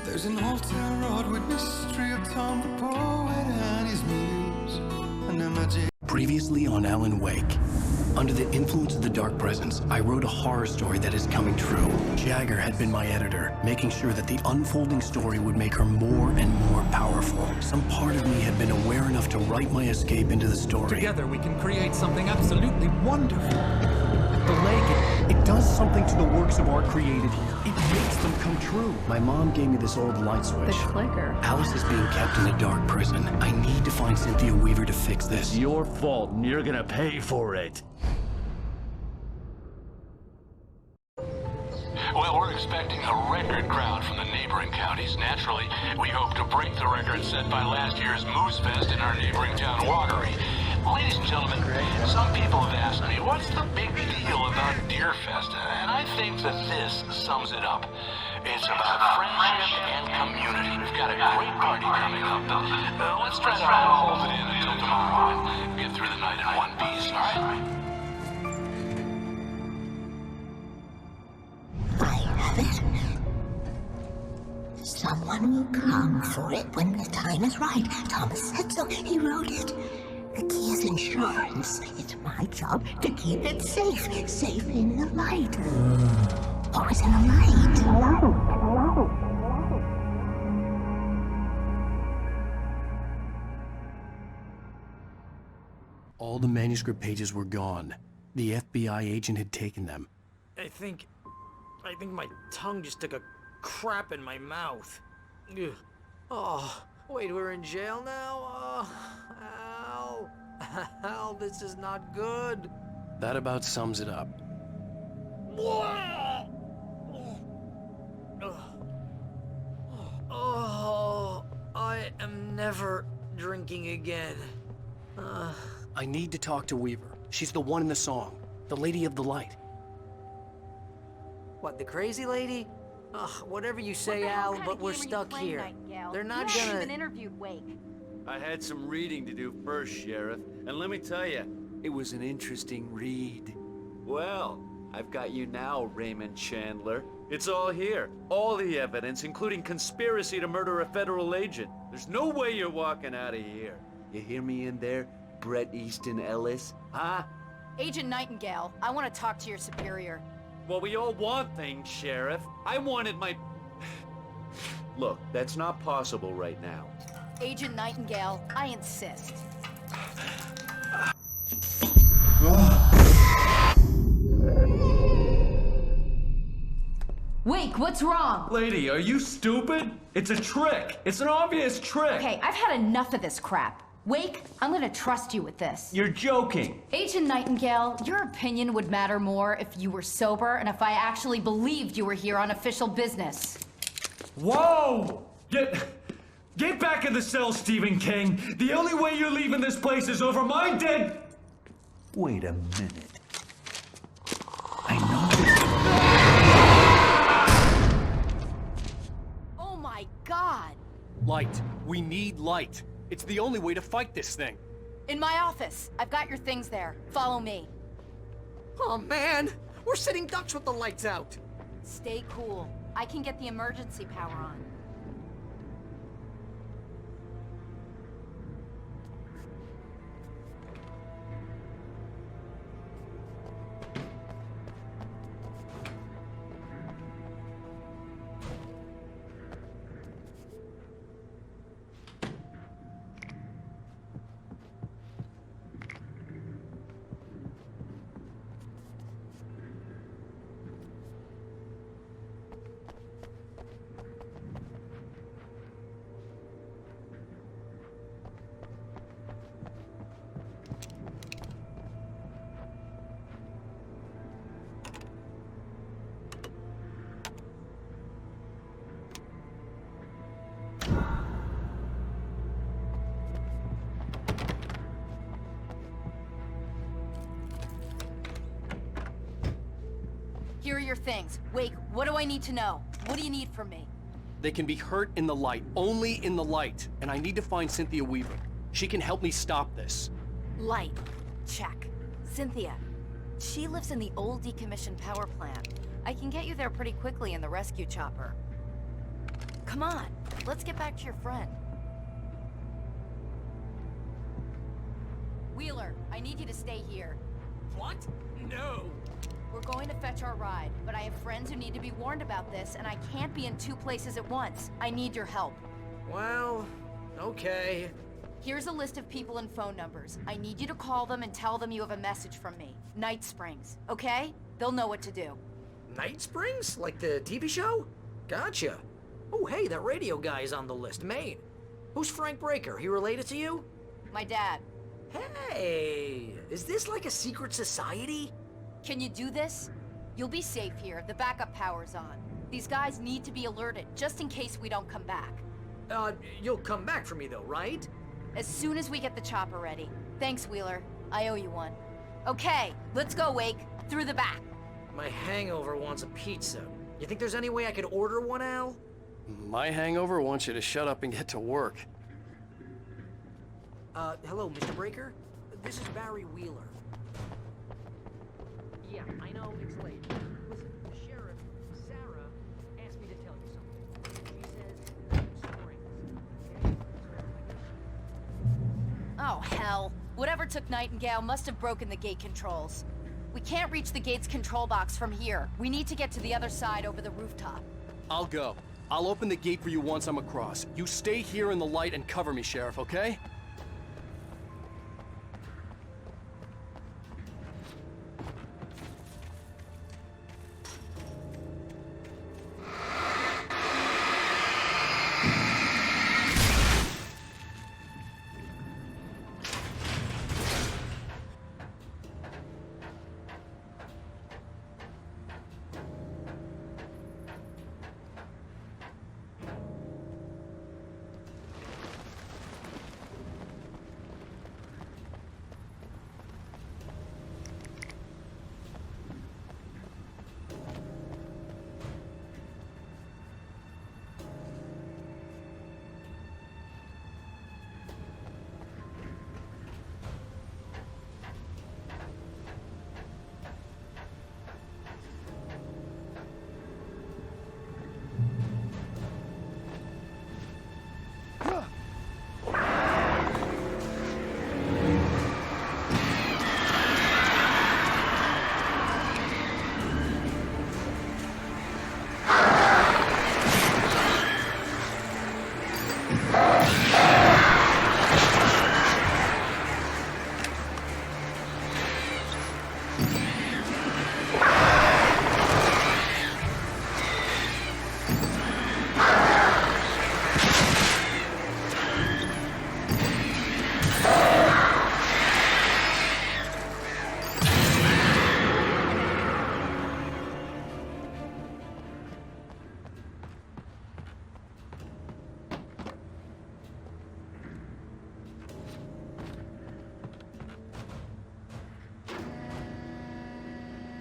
There's an old town road with mystery of Tom the poet and his muse, and a magic. Previously on Alan Wake. Under the influence of the dark presence, I wrote a horror story that is coming true. Jagger had been my editor, making sure that the unfolding story would make her more and more powerful. Some part of me had been aware enough to write my escape into the story. Together we can create something absolutely wonderful. The lake, it does something to the works of art created here. It makes them come true. My mom gave me this old light switch. The clicker. Alice is being kept in a dark prison. I need to find Cynthia Weaver to fix this. It's your fault, and you're gonna pay for it. Well, we're expecting a record crowd from the neighboring counties. Naturally, we hope to break the record set by last year's Moose Fest in our neighboring town, Watery. Ladies and gentlemen, some people have asked me, what's the big deal about Deer Fest? And I think that this sums it up. It's about friendship and community. We've got a great party coming up. Let's try to hold it in until tomorrow and get through the night in one piece, all right? Someone will come for it when the time is right. Thomas said so. He wrote it. The key is insurance. It's my job to keep it safe. Safe in the light. Always in the light. All the manuscript pages were gone. The FBI agent had taken them. I think my tongue just took a crap in my mouth. Ugh. Oh, wait, we're in jail now? Oh, Al. Al, this is not good. That about sums it up. Oh, I am never drinking again. I need to talk to Weaver. She's the one in the song. The Lady of the Light. What, the crazy lady? Ugh, whatever you say, Al, but we're stuck here. They're not You haven't gonna... even interviewed Wake. I had some reading to do first, Sheriff, and let me tell you, it was an interesting read. Well, I've got you now, Raymond Chandler. It's all here. All the evidence, including conspiracy to murder a federal agent. There's no way you're walking out of here. You hear me in there, Bret Easton Ellis? Huh? Agent Nightingale, I want to talk to your superior. Well, we all want things, Sheriff. I wanted my... Look, that's not possible right now. Agent Nightingale, I insist. Wake, what's wrong? Lady, are you stupid? It's a trick. It's an obvious trick. Okay, I've had enough of this crap. Wake, I'm gonna trust you with this. You're joking. Agent Nightingale, your opinion would matter more if you were sober and if I actually believed you were here on official business. Whoa! Get back in the cell, Stephen King. The only way you're leaving this place is over my dead... Wait a minute. I know... Oh my God! Light. We need light. It's the only way to fight this thing. In my office. I've got your things there. Follow me. Oh man! We're sitting ducks with the lights out! Stay cool. I can get the emergency power on. Here are your things. Wake, what do I need to know? What do you need from me? They can be hurt in the light, only in the light. And I need to find Cynthia Weaver. She can help me stop this. Light. Check. Cynthia. She lives in the old decommissioned power plant. I can get you there pretty quickly in the rescue chopper. Come on, let's get back to your friend. Wheeler, I need you to stay here. What? No. We're going to fetch our ride, but I have friends who need to be warned about this, and I can't be in 2 places at once. I need your help. Well, okay. Here's a list of people and phone numbers. I need you to call them and tell them you have a message from me. Night Springs, okay? They'll know what to do. Night Springs? Like the TV show? Gotcha. Oh, hey, that radio guy is on the list, Maine. Who's Frank Breaker? He related to you? My dad. Hey, is this like a secret society? Can you do this? You'll be safe here. The backup power's on. These guys need to be alerted, just in case we don't come back. You'll come back for me though, right? As soon as we get the chopper ready. Thanks, Wheeler. I owe you one. Okay, let's go, Wake. Through the back. My hangover wants a pizza. You think there's any way I could order one, Al? My hangover wants you to shut up and get to work. Hello, Mr. Breaker? This is Barry Wheeler. Yeah, I know, it's late. Listen, the sheriff, Sarah, asked me to tell you something. She says, Springs. Oh, hell. Whatever took Nightingale must have broken the gate controls. We can't reach the gate's control box from here. We need to get to the other side over the rooftop. I'll go. I'll open the gate for you once I'm across. You stay here in the light and cover me, Sheriff, okay?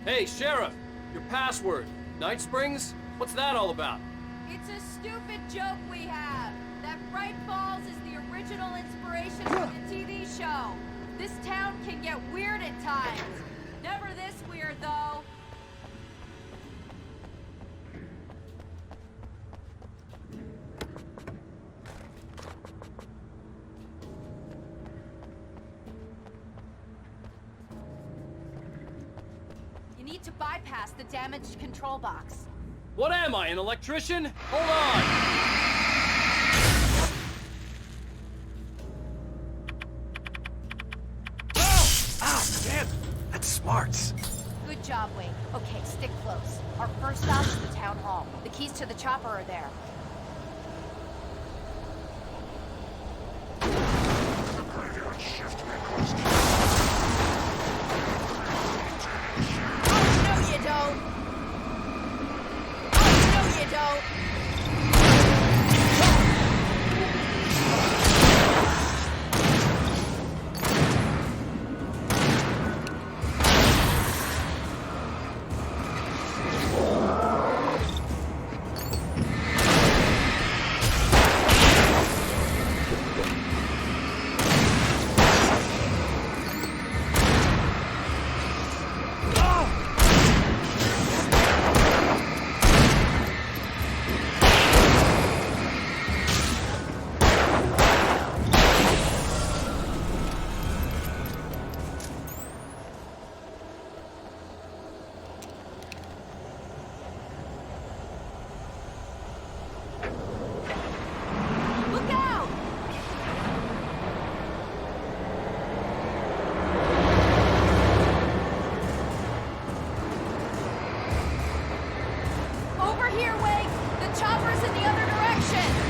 Hey, Sheriff! Your password. Night Springs? What's that all about? It's a stupid joke we have. That Braight Falls is the original inspiration for the TV show. This town can get weird at times. Never this weird, though. You need to bypass the damaged control box. What am I, an electrician? Hold on! Damn! That's smarts. Good job, Wade. Okay, stick close. Our first stop is the town hall. The keys to the chopper are there. Oh, no you don't! Oh, no you don't! Over here, Wake! The chopper's in the other direction!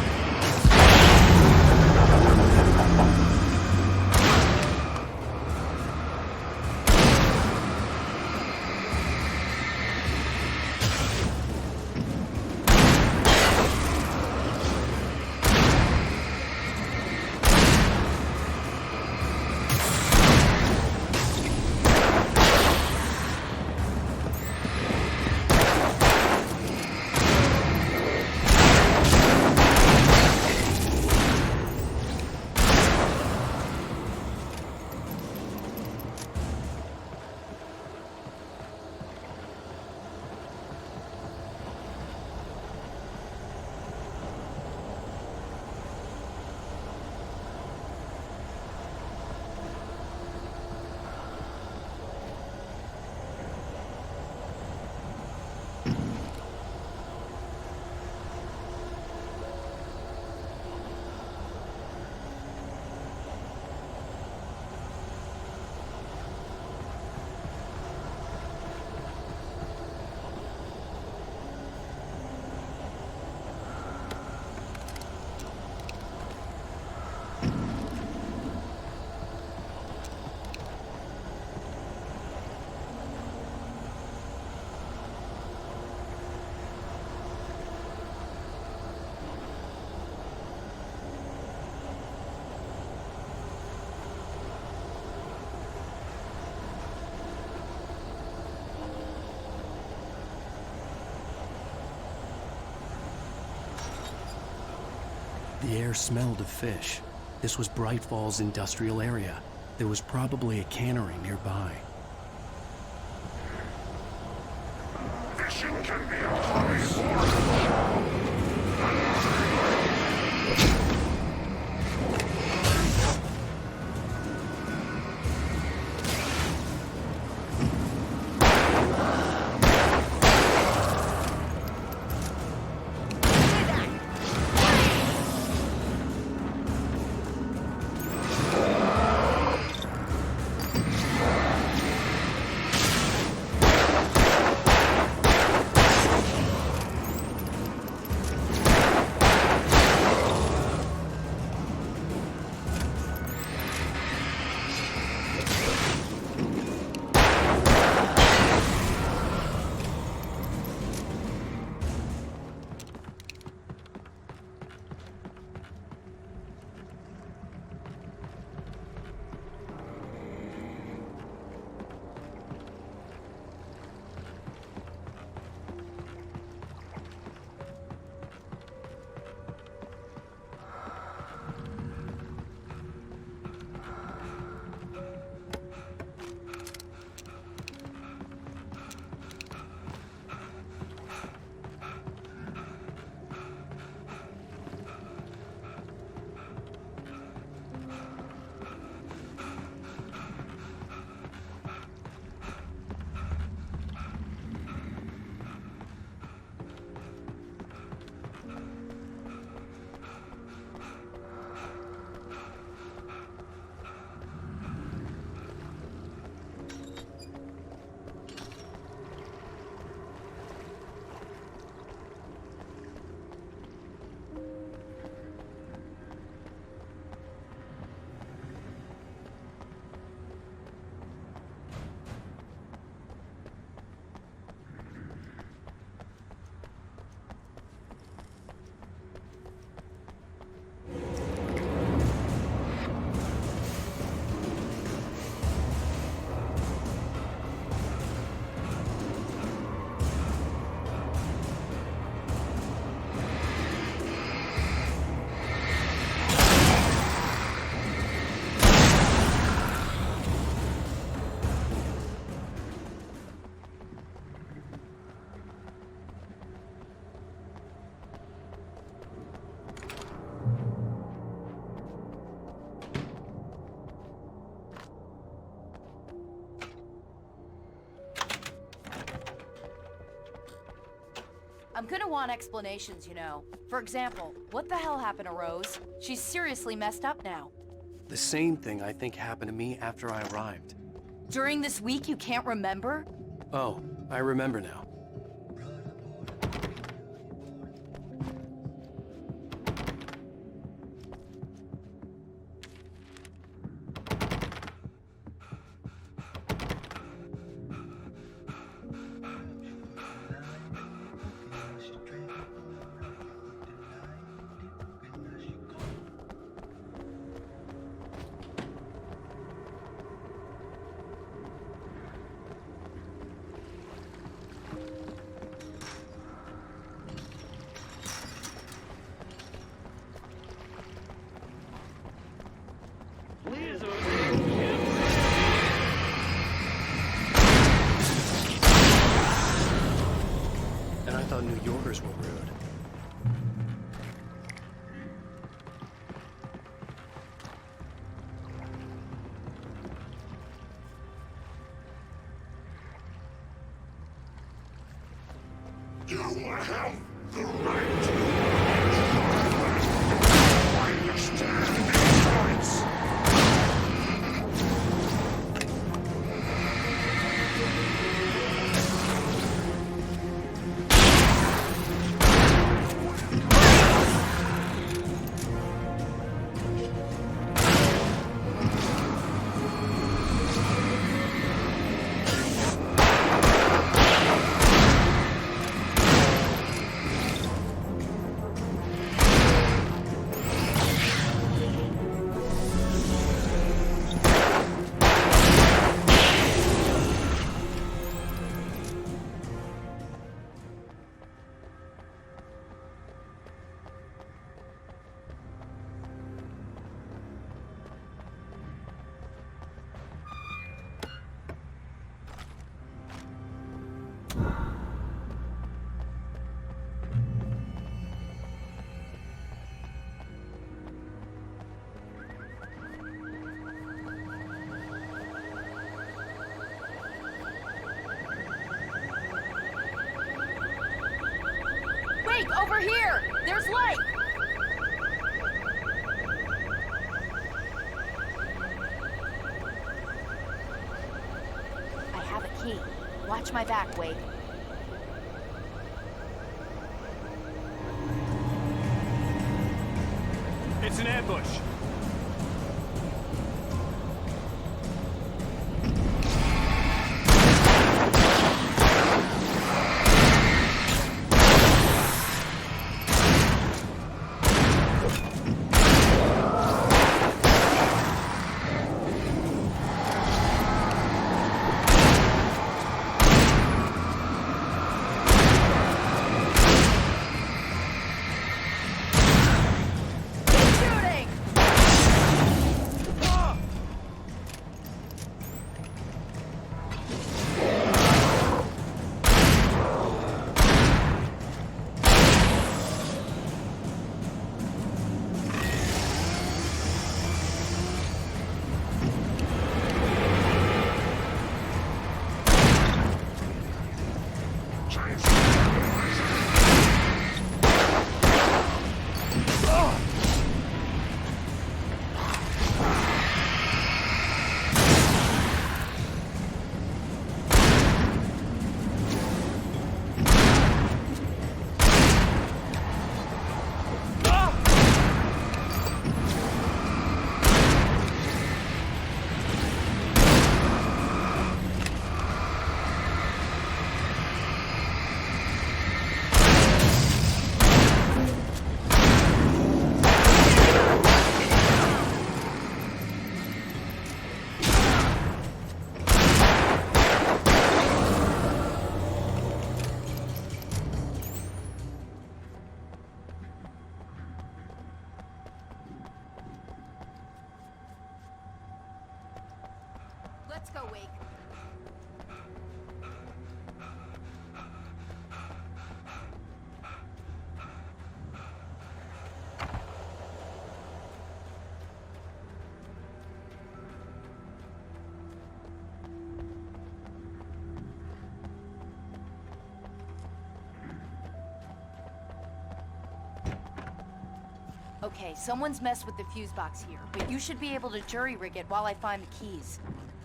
The air smelled of fish. This was Braight Fall's industrial area. There was probably a cannery nearby. Fishing can be a hobby sport. I'm gonna want explanations, you know. For example, what the hell happened to Rose? She's seriously messed up now. The same thing I think happened to me after I arrived. During this week, you can't remember? Oh, I remember now. thought New Yorkers were rude. You have the right. I understand these rights. Over here! There's light! I have a key. Watch my back, Wake. It's an ambush. Let's go, Wake. Okay, someone's messed with the fuse box here, but you should be able to jury-rig it while I find the keys.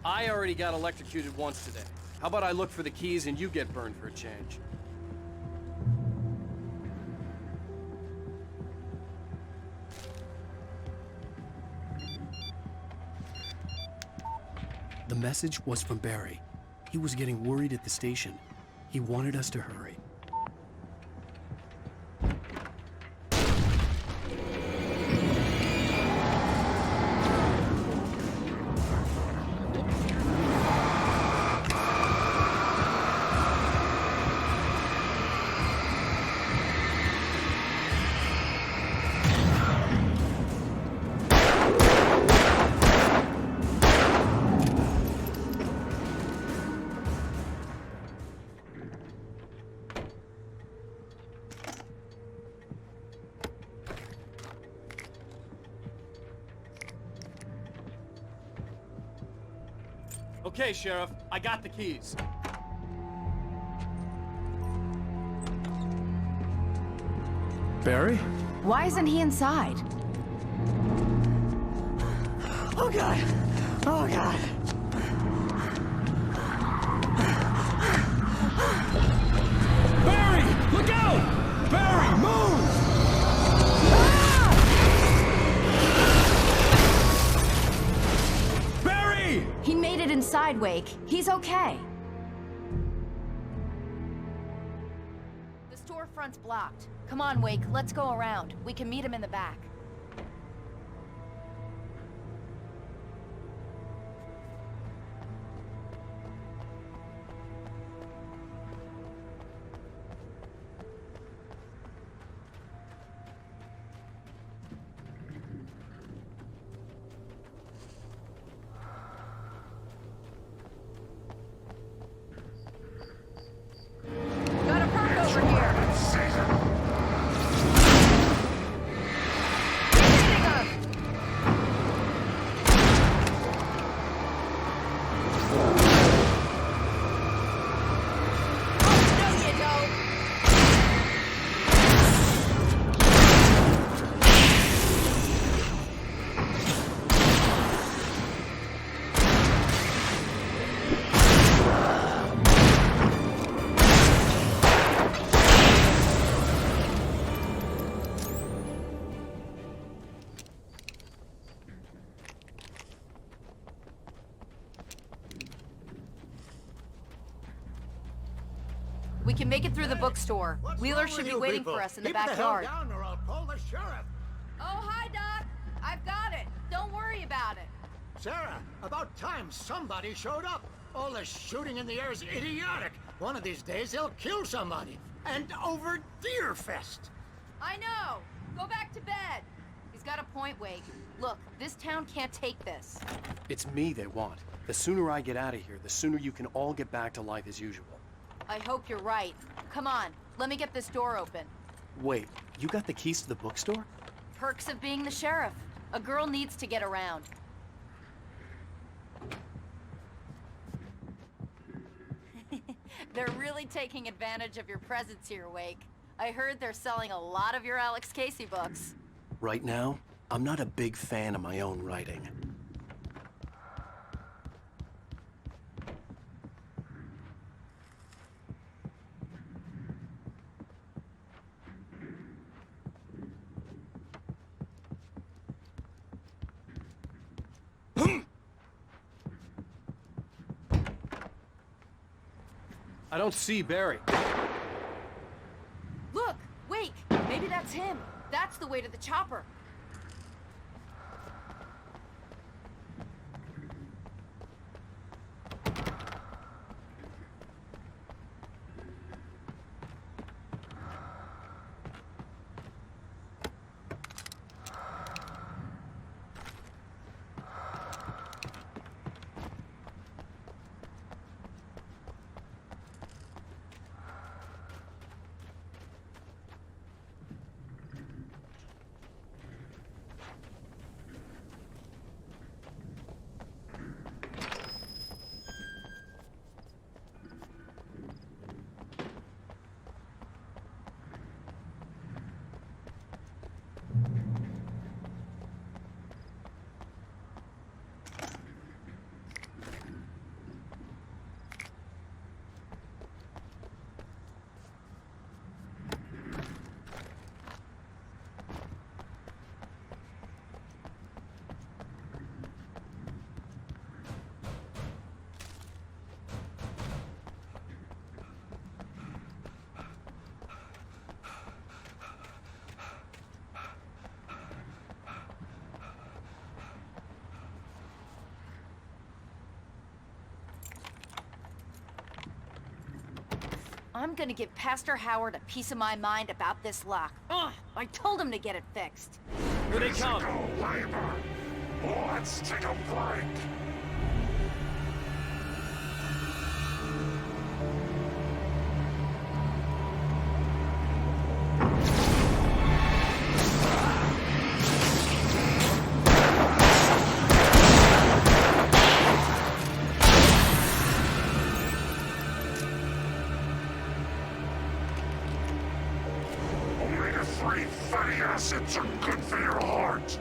I already got electrocuted once today. How about I look for the keys and you get burned for a change? The message was from Barry. He was getting worried at the station. He wanted us to hurry. Okay, Sheriff. I got the keys. Barry? Why isn't he inside? Oh God! Oh God! Barry! Look out! Barry, move! Barry! He made it inside, Wake. He's okay. The storefront's blocked. Come on, Wake. Let's go around. We can meet him in the back. Got a perk over here. We can make it through the bookstore. Wheeler should be waiting for us in the backyard. Down or I'll call the sheriff. Oh, hi, Doc. I've got it. Don't worry about it. Sarah, about time somebody showed up. All this shooting in the air is idiotic. One of these days they'll kill somebody. And over Deerfest. I know. Go back to bed. He's got a point, Wake. Look, this town can't take this. It's me they want. The sooner I get out of here, the sooner you can all get back to life as usual. I hope you're right. Come on, let me get this door open. Wait, you got the keys to the bookstore? Perks of being the sheriff. A girl needs to get around. They're really taking advantage of your presence here, Wake. I heard they're selling a lot of your Alex Casey books. Right now, I'm not a big fan of my own writing. I don't see Barry. Look, Wake, maybe that's him. That's the way to the chopper. I'm gonna give Pastor Howard a piece of my mind about this lock. I told him to get it fixed. Here they come. Labor. Let's take a break. free fatty acids are good for your heart.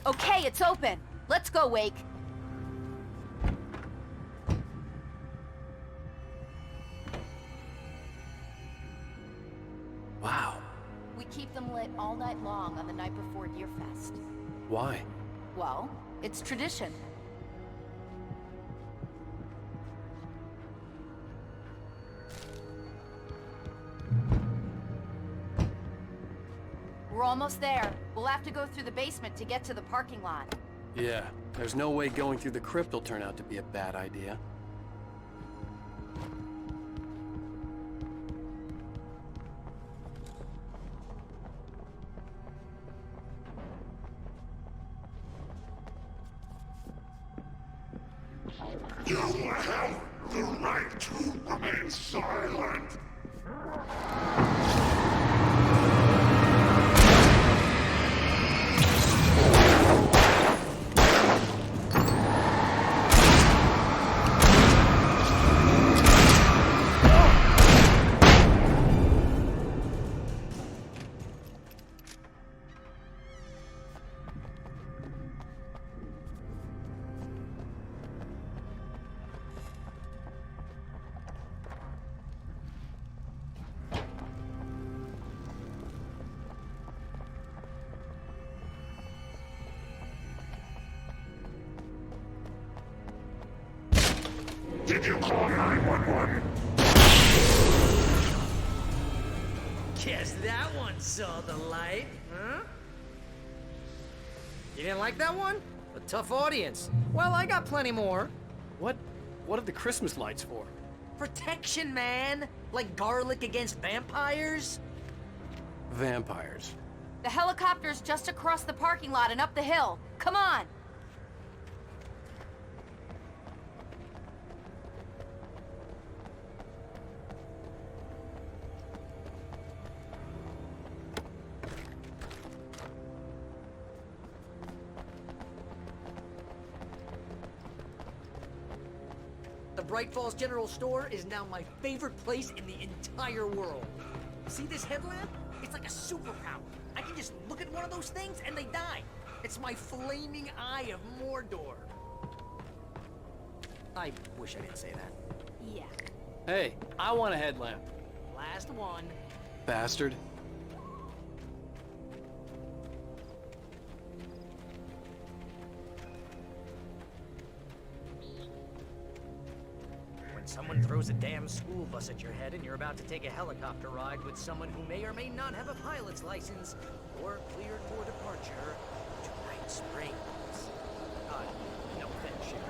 Okay, it's open. Let's go, Wake. Wow. We keep them lit all night long on the night before Deerfest. Why? Well, it's tradition. We're almost there. We'll have to go through the basement to get to the parking lot. Yeah, there's no way going through the crypt will turn out to be a bad idea. You have the right to remain silent. Did you call 911? Guess that one saw the light, huh? You didn't like that one? A tough audience. Well, I got plenty more. What are the Christmas lights for? Protection, man. Like garlic against vampires. Vampires. The helicopter's just across the parking lot and up the hill. Come on! The Braight Falls General Store is now my favorite place in the entire world. See this headlamp? It's like a superpower. I can just look at one of those things and they die. It's my flaming eye of Mordor. I wish I didn't say that. Yeah. Hey, I want a headlamp. Last one. Bastard. Someone throws a damn school bus at your head and you're about to take a helicopter ride with someone who may or may not have a pilot's license or cleared for departure to Night Springs. No offense, Sheriff.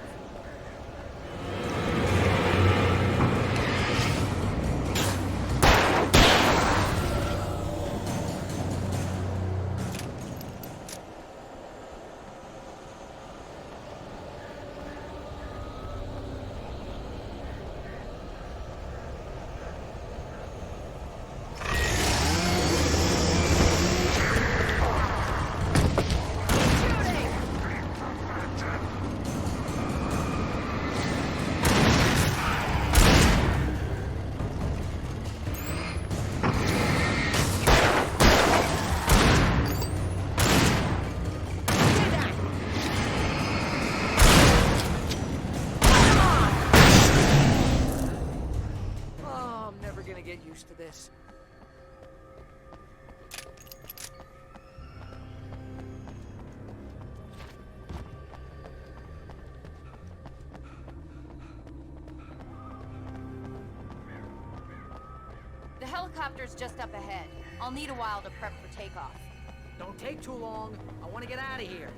this. The helicopter's just up ahead. I'll need a while to prep for takeoff. Don't take too long. I want to get out of here.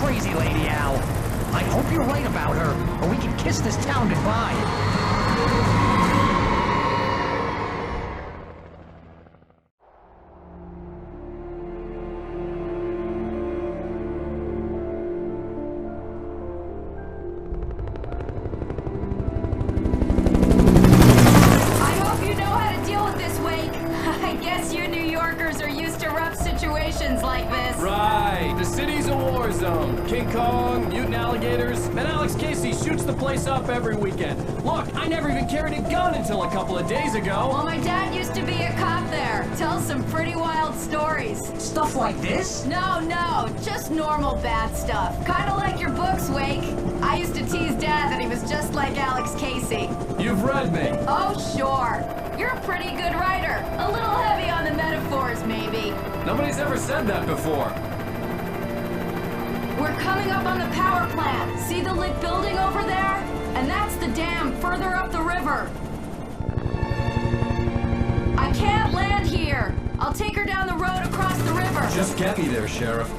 crazy lady, Al. I hope you're right about her, or we can kiss this town goodbye. Like this. Right. The city's a war zone. King Kong, mutant alligators, and Alex Casey shoots the place up every weekend. Look, I never even carried a gun until a couple of days ago. Well, my dad used to be a cop there. Tells some pretty wild stories. Stuff like this? No, just normal bad stuff. Kinda like your books, Wake. I used to tease Dad that he was just like Alex Casey. You've read me. Oh, sure. You're a pretty good writer. A little heavy on the metaphors, maybe. Nobody's ever said that before. We're coming up on the power plant. See the lit building over there? And that's the dam further up the river. I can't land here. I'll take her down the road across the river. Just get me there, Sheriff.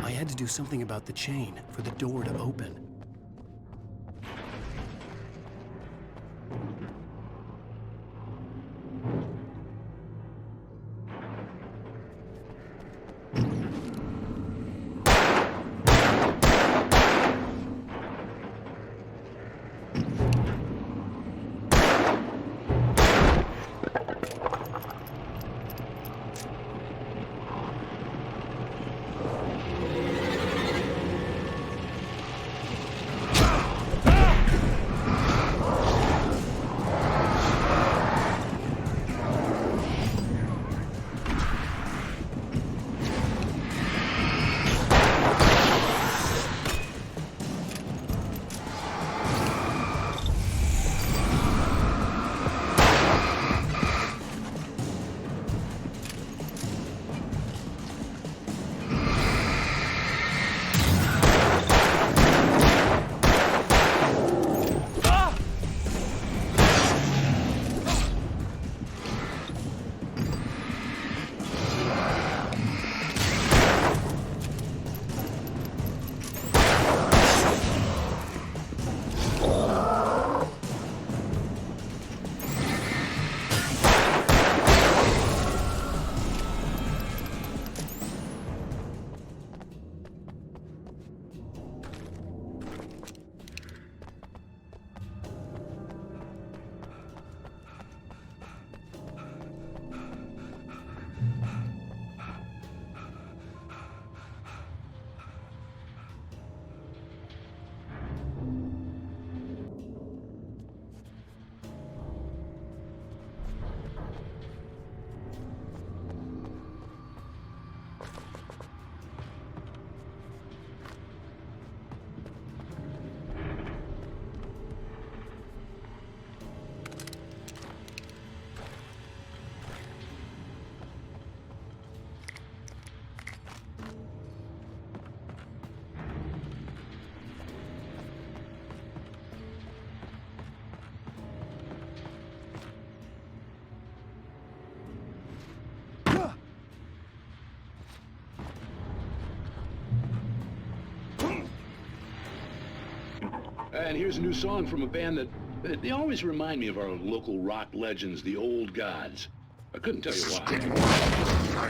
I had to do something about the chain for the door to open. And here's a new song from a band that they always remind me of our local rock legends, the Old Gods. I couldn't tell you why.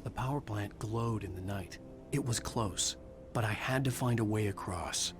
The power plant glowed in the night. It was close, but I had to find a way across.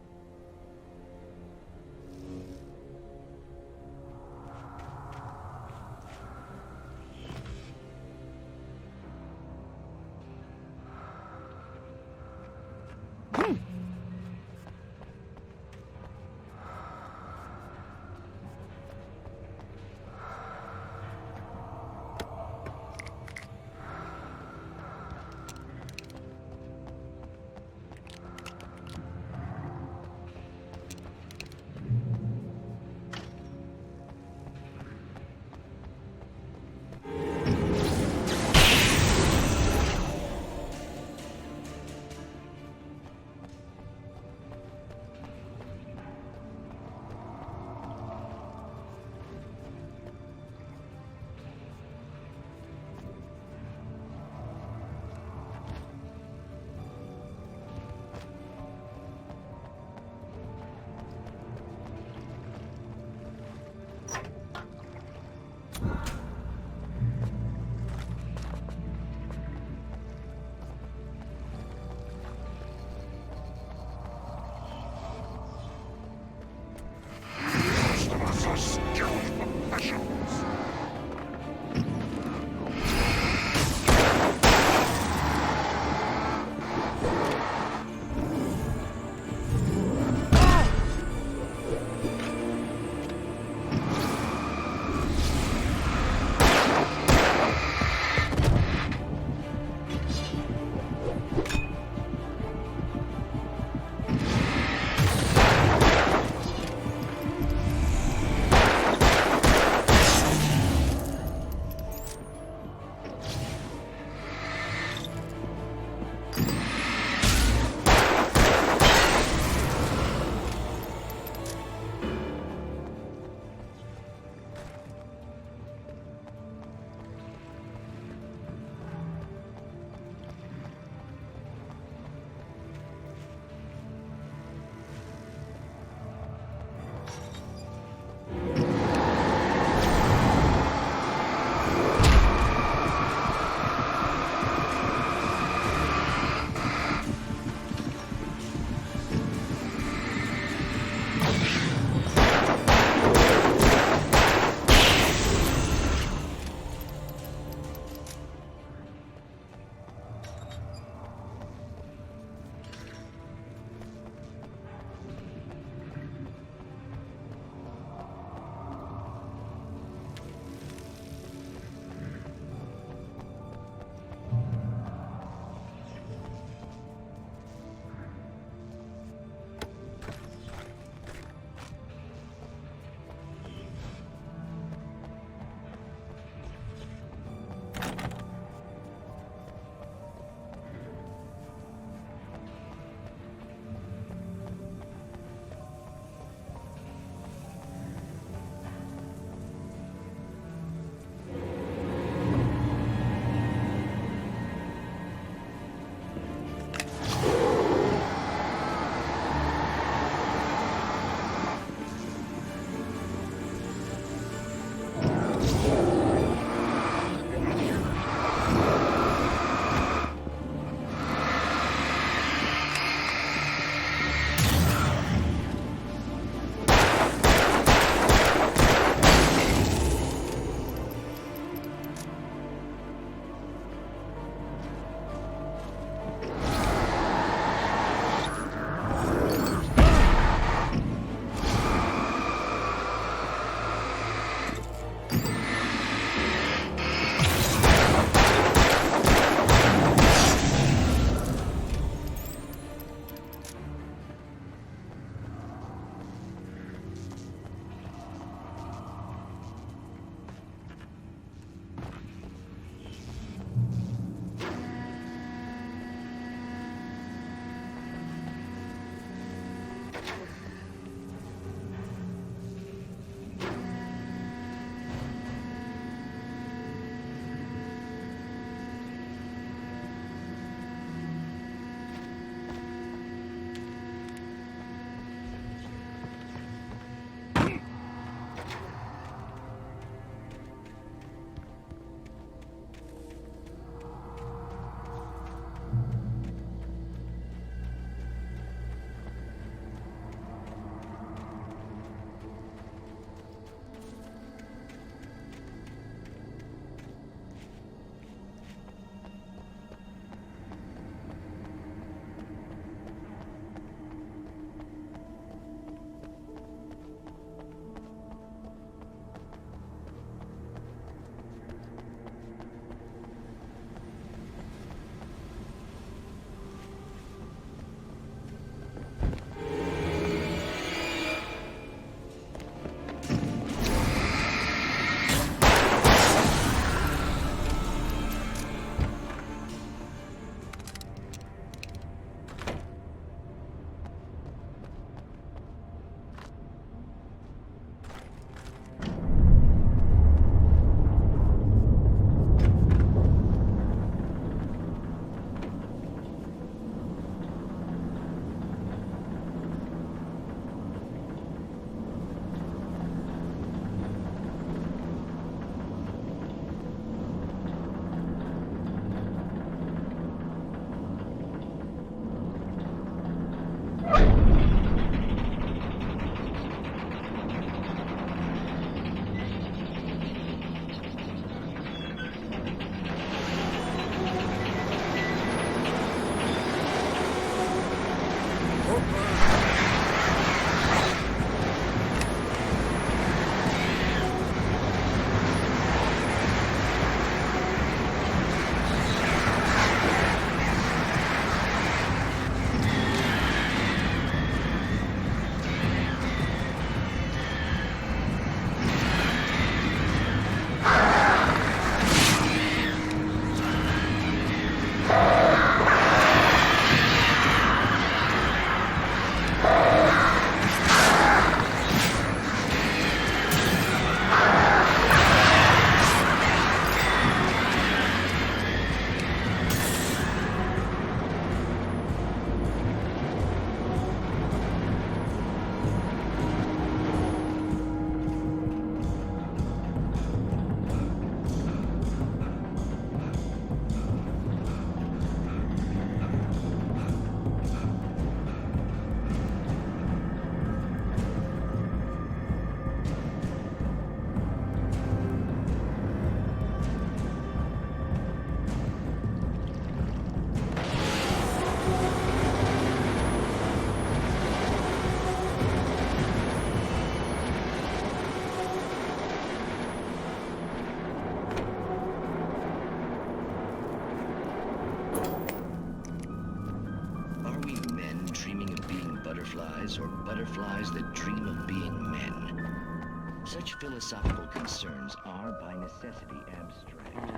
birds or butterflies that dream of being men. Such philosophical concerns are by necessity abstract.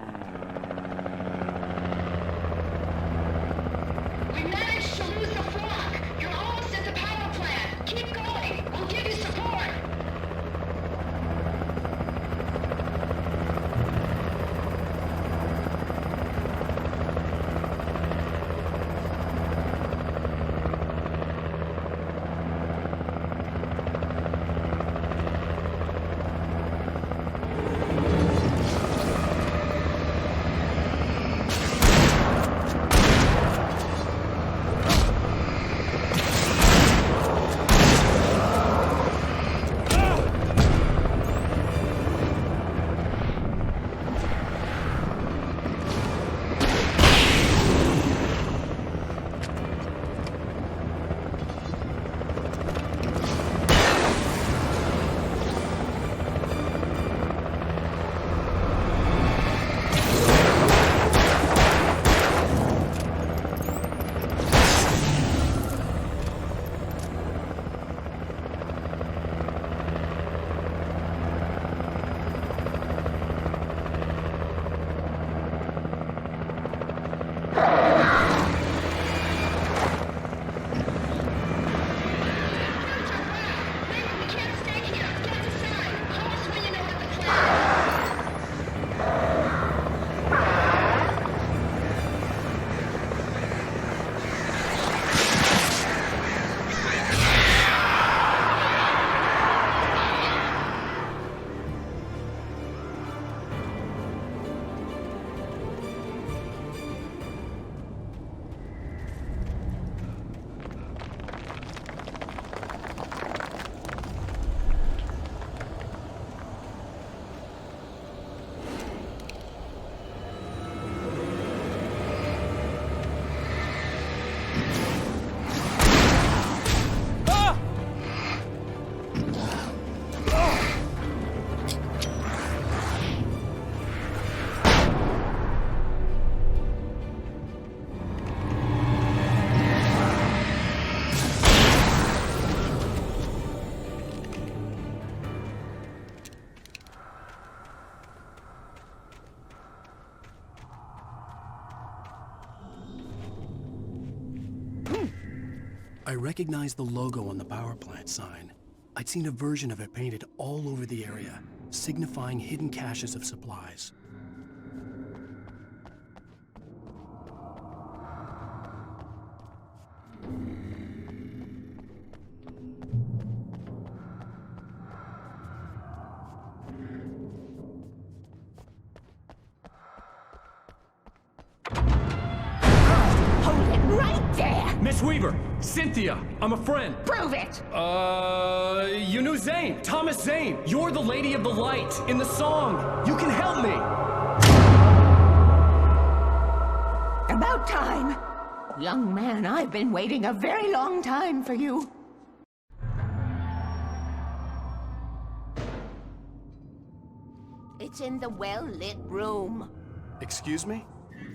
We managed to lose the flock! You're almost at the power plant! Keep going! We'll give you support! I recognized the logo on the power plant sign. I'd seen a version of it painted all over the area, signifying hidden caches of supplies. Miss Weaver! Cynthia! I'm a friend! Prove it! You knew Zane! Thomas Zane! You're the Lady of the Light in the song! You can help me! About time! Young man, I've been waiting a very long time for you. It's in the well-lit room. Excuse me?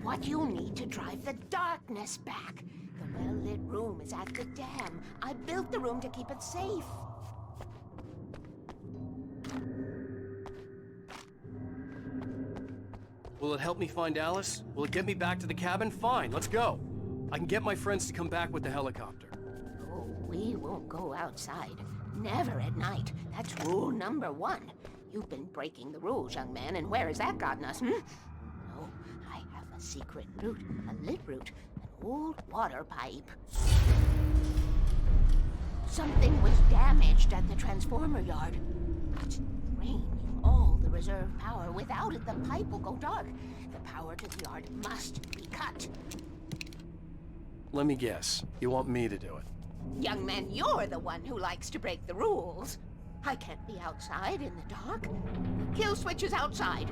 What you'll need to drive the darkness back. The well-lit room is at the dam. I built the room to keep it safe. Will it help me find Alice? Will it get me back to the cabin? Fine, let's go. I can get my friends to come back with the helicopter. Oh, we won't go outside. Never at night. That's rule number 1. You've been breaking the rules, young man, and where has that gotten us, No, I have a secret route, a lit route, an old water pipe. Something was damaged at the transformer yard. It's draining all the reserve power. Without it, the pipe will go dark. The power to the yard must be cut. Let me guess. You want me to do it? Young man, you're the one who likes to break the rules. I can't be outside in the dark. The kill switch is outside.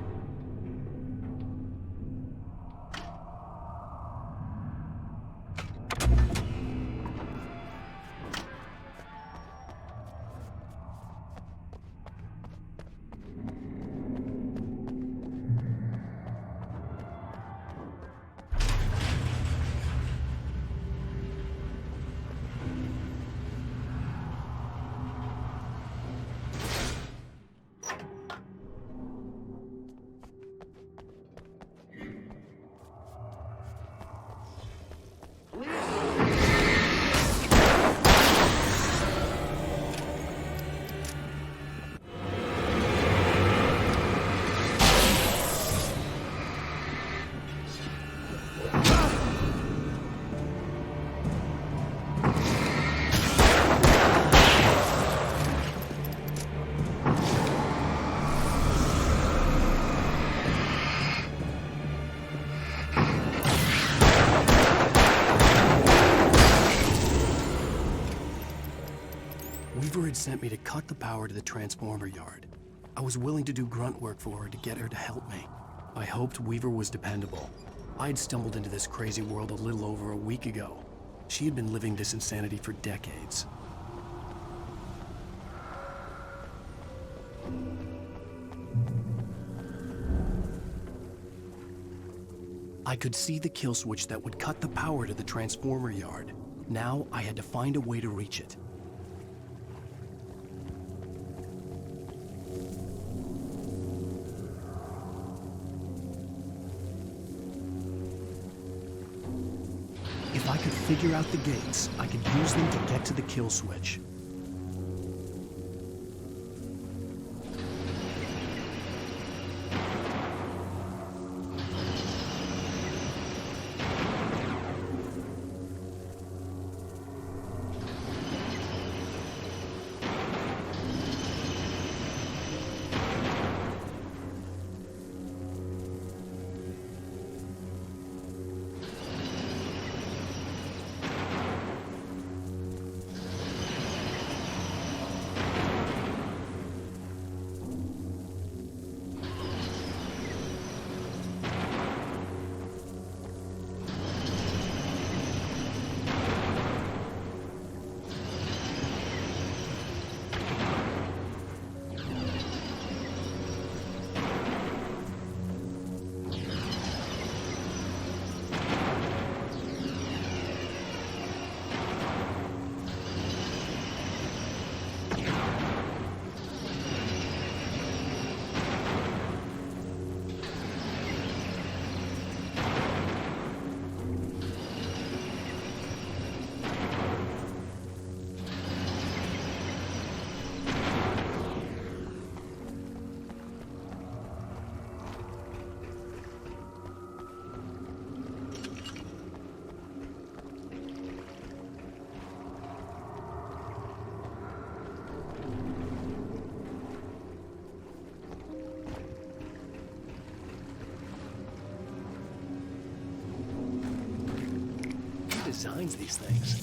Weaver had sent me to cut the power to the transformer yard. I was willing to do grunt work for her to get her to help me. I hoped Weaver was dependable. I'd stumbled into this crazy world a little over a week ago. She had been living this insanity for decades. I could see the kill switch that would cut the power to the transformer yard. Now I had to find a way to reach it. If I could figure out the gates, I could use them to get to the kill switch. Designs these things.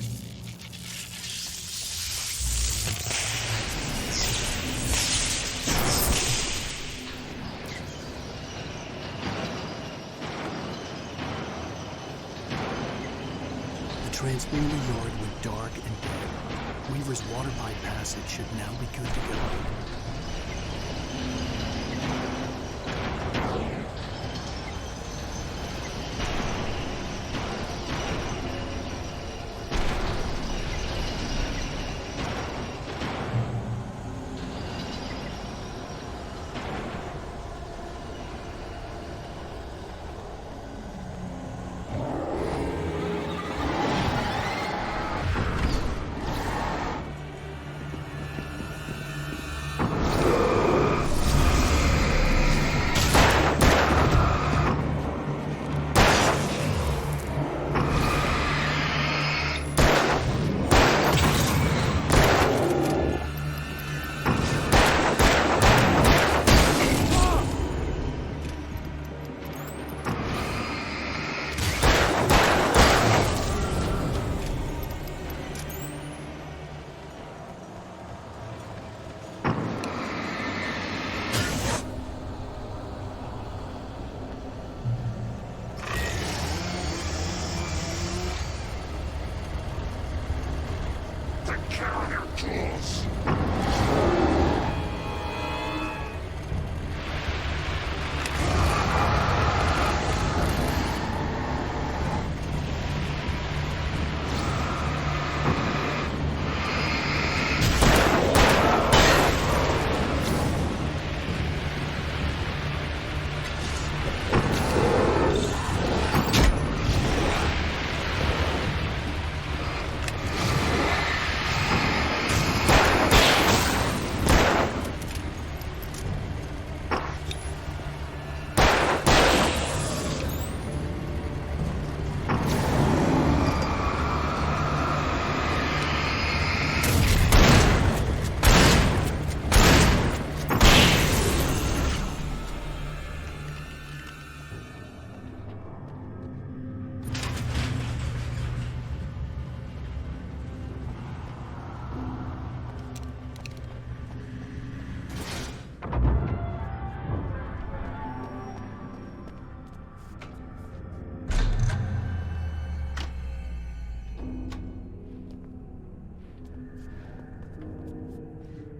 The transformer yard went dark and dead. Weaver's water pipe passage should now be good to go.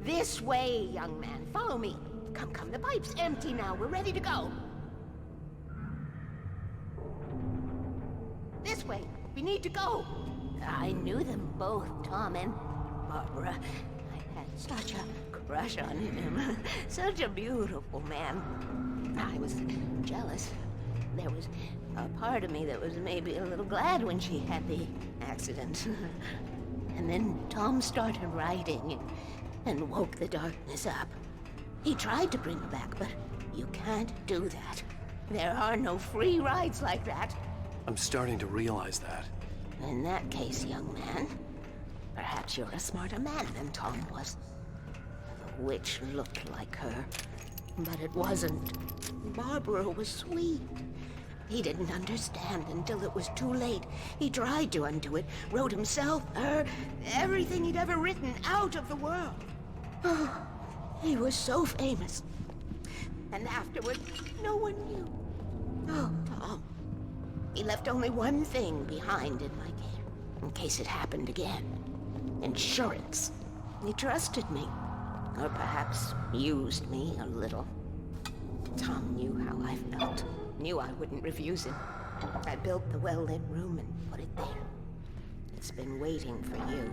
This way, young man. Follow me. Come, come. The pipe's empty now. We're ready to go. This way. We need to go. I knew them both, Tom and Barbara. I had such a crush on him. Such a beautiful man. I was jealous. There was a part of me that was maybe a little glad when she had the accident. And then Tom started writing and woke the darkness up. He tried to bring her back, but you can't do that. There are no free rides like that. I'm starting to realize that. In that case, young man, perhaps you're a smarter man than Tom was. The witch looked like her, but it wasn't. Barbara was sweet. He didn't understand until it was too late. He tried to undo it, wrote himself, her, everything he'd ever written out of the world. Oh, he was so famous. And afterward, no one knew. Oh, Tom. He left only one thing behind in my care, in case it happened again. Insurance. He trusted me. Or perhaps used me a little. Tom knew how I felt. Knew I wouldn't refuse him. I built the well-lit room and put it there. It's been waiting for you.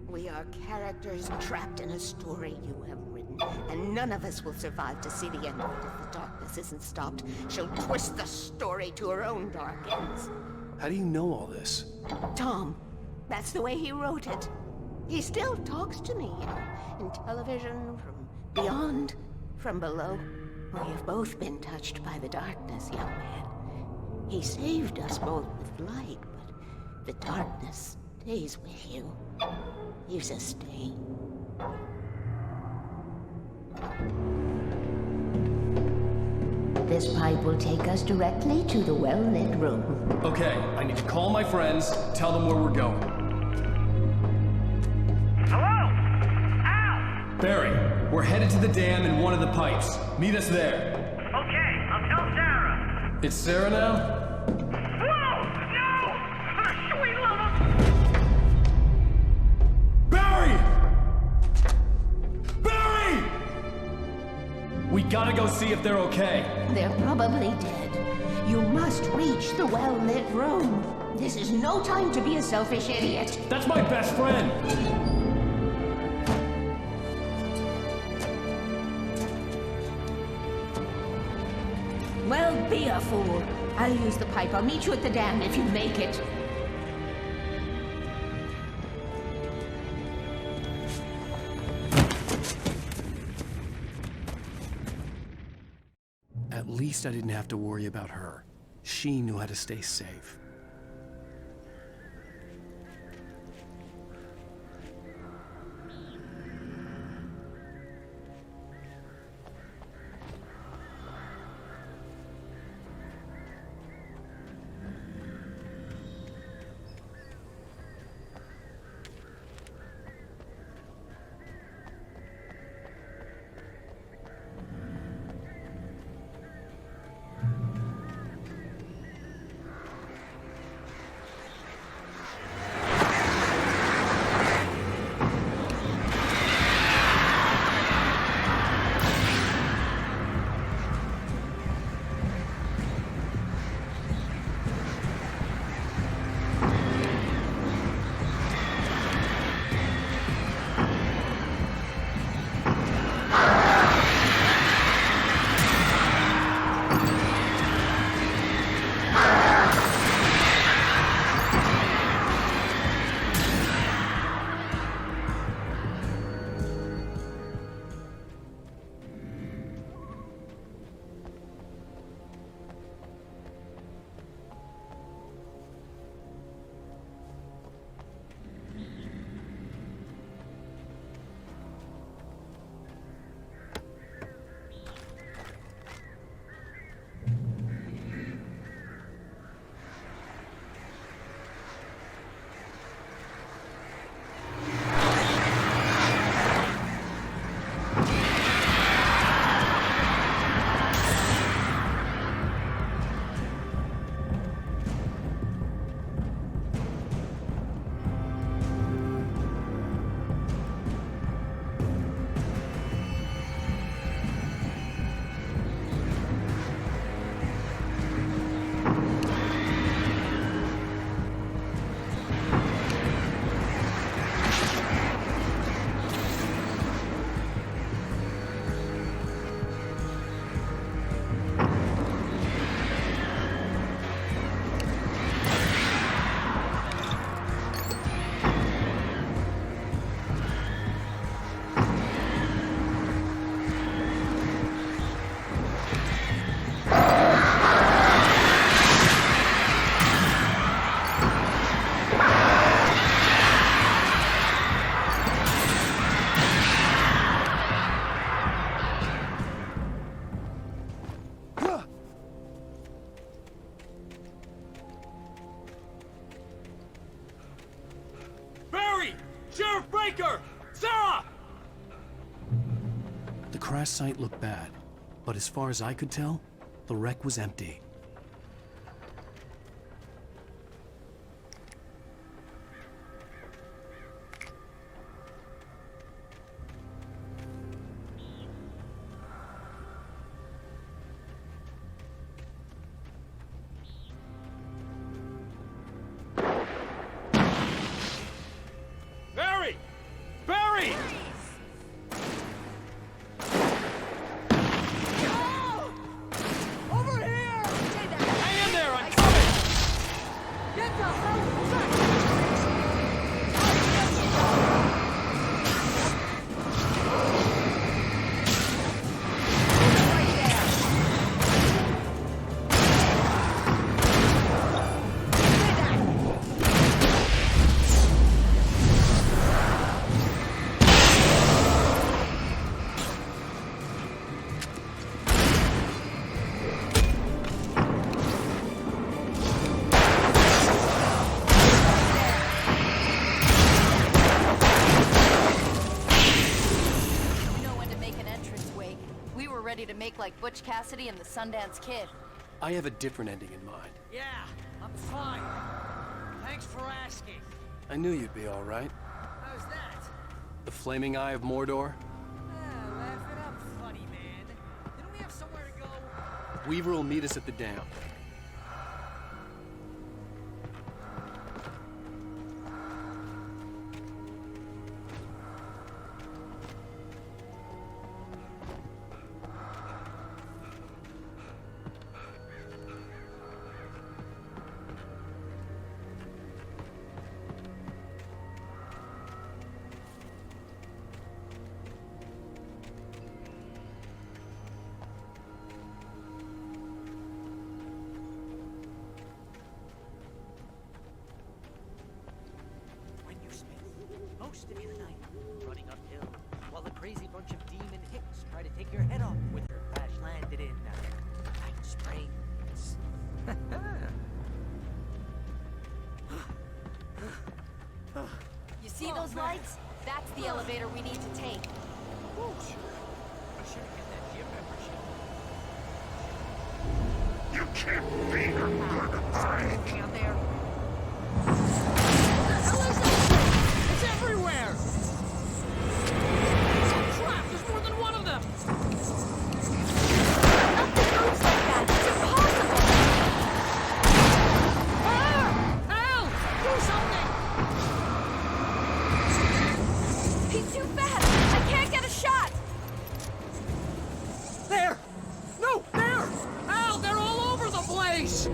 We are characters trapped in a story you have written, and none of us will survive to see the end of it if the darkness isn't stopped. She'll twist the story to her own dark ends. How do you know all this? Tom, that's the way he wrote it. He still talks to me, in television, from beyond, from below. We have both been touched by the darkness, young man. He saved us both with light, but the darkness stays with you. Leaves a stain. This pipe will take us directly to the well-lit room. Okay, I need to call my friends, tell them where we're going. Hello? Al! Barry, we're headed to the dam in one of the pipes. Meet us there. Okay, I'll tell Sarah. It's Sarah now? Whoa! No! For the sweet love of... Barry! Barry! We gotta go see if they're okay. They're probably dead. You must reach the well-lit room. This is no time to be a selfish idiot. That's my best friend! Well, be a fool. I'll use the pipe. I'll meet you at the dam if you make it. At least I didn't have to worry about her. She knew how to stay safe. crash site looked bad, but as far as I could tell, the wreck was empty. Barry! Barry! Over here! Hang in there, I'm coming! Get the hell back! To make like Butch Cassidy and the Sundance Kid. I have a different ending in mind. Yeah, I'm fine. Thanks for asking. I knew you'd be all right. How's that? The flaming eye of Mordor? Laugh it up, funny man. Didn't we have somewhere to go? Weaver will meet us at the dam. Most of the night, running uphill, while a crazy bunch of demon hicks try to take your head off with her crash landed in Night Springs. You see those lights? That's the elevator we need to take. Oh, sure. I should get that gym membership. You can't be a good eye. Out there. It's everywhere! It's a trap! There's more than one of them! Nothing moves like that! It's impossible! Al! Do something! He's too fast! I can't get a shot! There! No! There! Al, they're all over the place!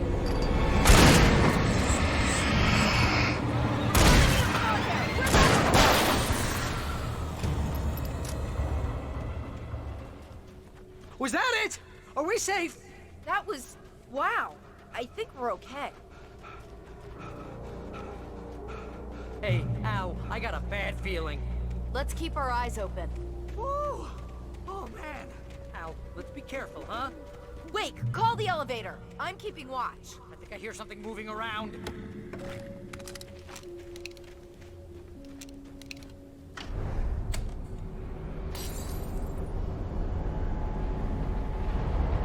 Was that it? Are we safe? That was... wow. I think we're okay. Hey, Al, I got a bad feeling. Let's keep our eyes open. Woo! Oh, man. Al, let's be careful, huh? Wake, call the elevator. I'm keeping watch. I think I hear something moving around.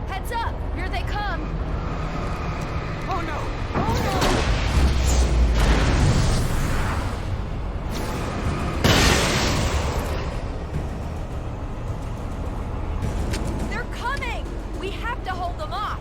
Heads up! Here they come! Oh no! Oh no! They're coming! We have to hold them off!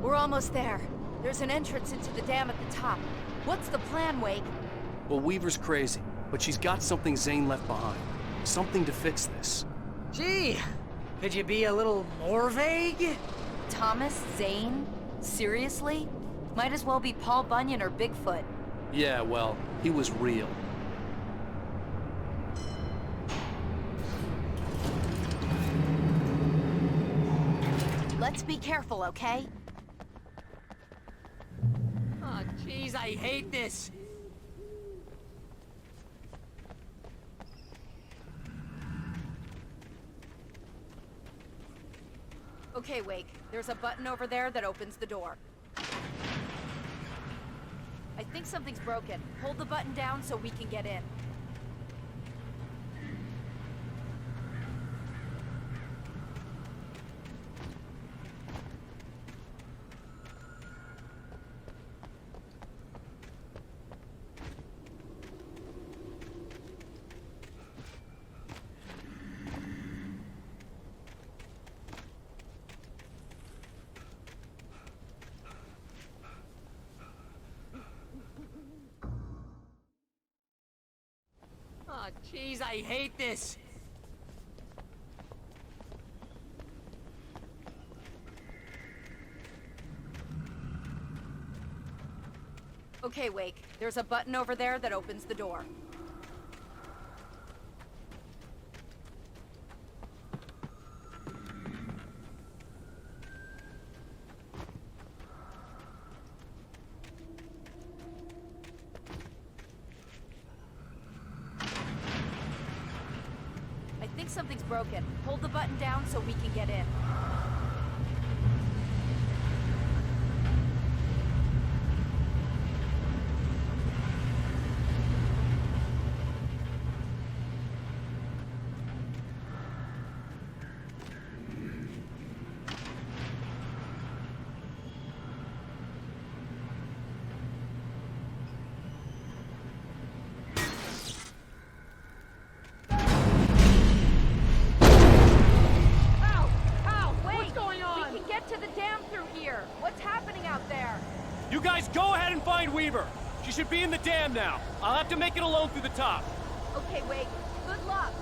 We're almost there. There's an entrance into the dam at the top. What's the plan, Wake? Well, Weaver's crazy, but she's got something Zane left behind. Something to fix this. Gee, could you be a little more vague? Thomas Zane? Seriously? Might as well be Paul Bunyan or Bigfoot. Yeah, well, he was real. Let's be careful, okay? Oh, jeez, I hate this. Okay, Wake. There's a button over there that opens the door. I think something's broken. Hold the button down so we can get in. Oh, jeez, I hate this. Okay, Wake. There's a button over there that opens the door. I think something's broken. Hold the button down so we can get in. You guys go ahead and find Weaver. She should be in the dam now. I'll have to make it alone through the top. Okay, Wake. Good luck.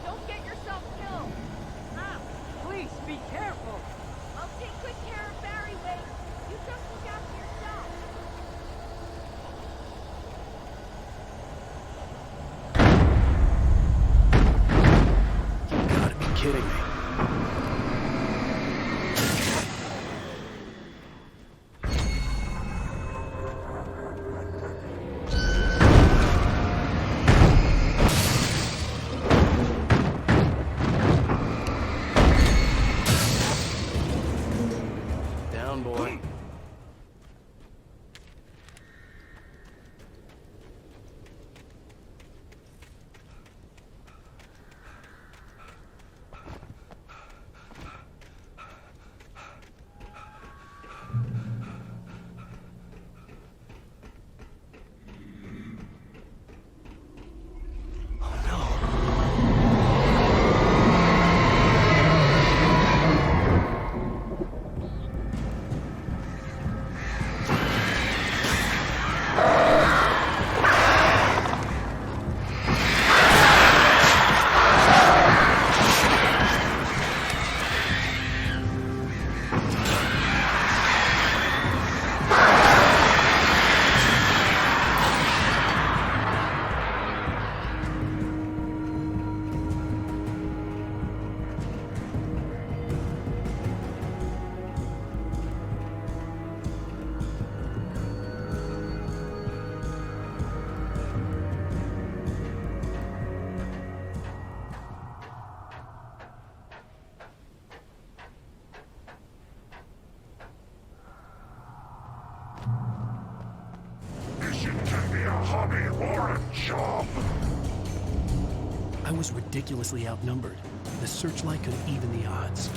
Don't get yourself killed. Please, be careful. I'll take good care of Barry, Wake. You just look after yourself. You gotta be kidding me. I was ridiculously outnumbered. The searchlight could even the odds.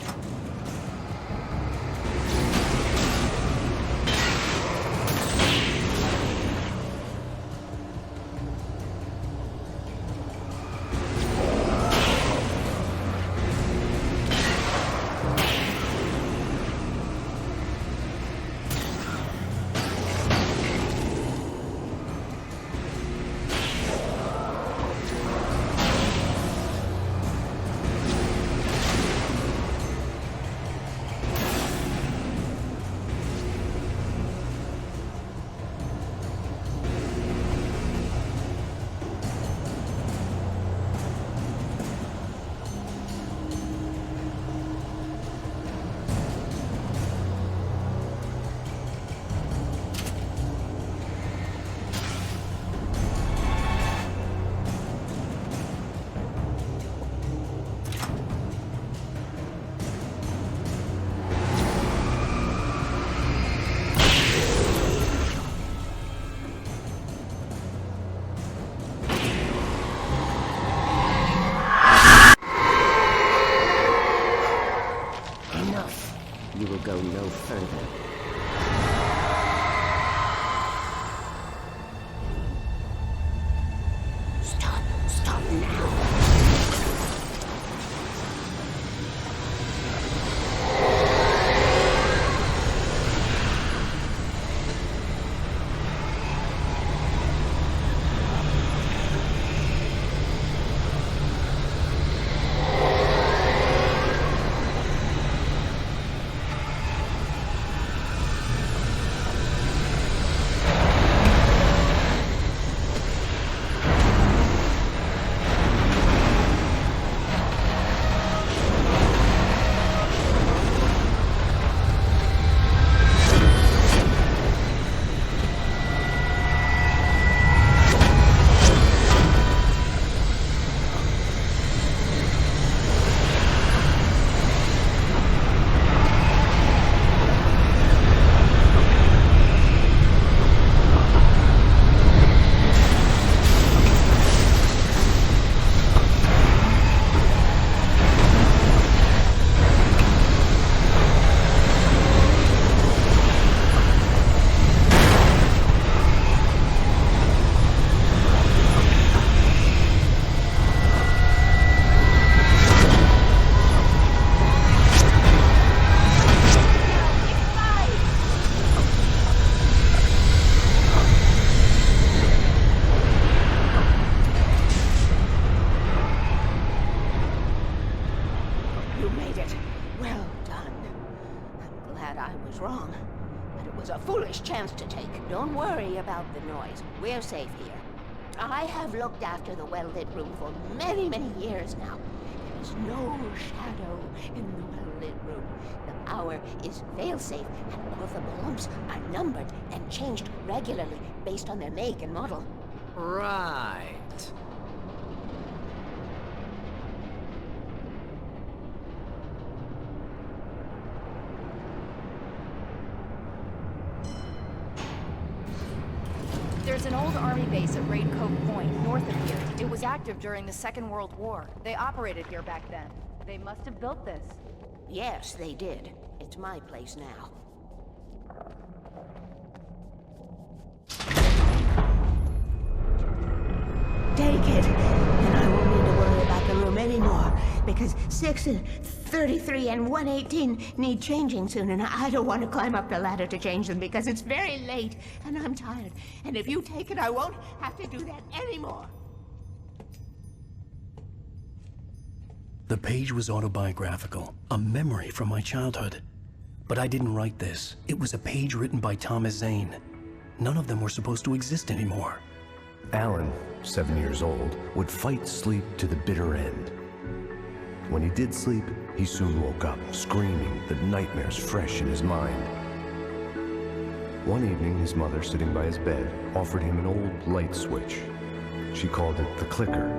but it was a foolish chance to take. Don't worry about the noise. We're safe here. I have looked after the well-lit room for many, many years now. There is no shadow in the well-lit room. The hour is fail-safe, and all of the bulbs are numbered and changed regularly based on their make and model. Right. There's an old army base at Raid Cove Point, north of here. It was active during the Second World War. They operated here back then. They must have built this. Yes, they did. It's my place now. Take it, and I won't need to worry about the room anymore, because 6 and 33 and 118 need changing soon, and I don't want to climb up the ladder to change them because it's very late, and I'm tired. And if you take it, I won't have to do that anymore. The page was autobiographical, a memory from my childhood. But I didn't write this. It was a page written by Thomas Zane. None of them were supposed to exist anymore. Alan, 7 years old, would fight sleep to the bitter end. When he did sleep, he soon woke up, screaming, the nightmares fresh in his mind. One evening, his mother, sitting by his bed, offered him an old light switch. She called it the clicker,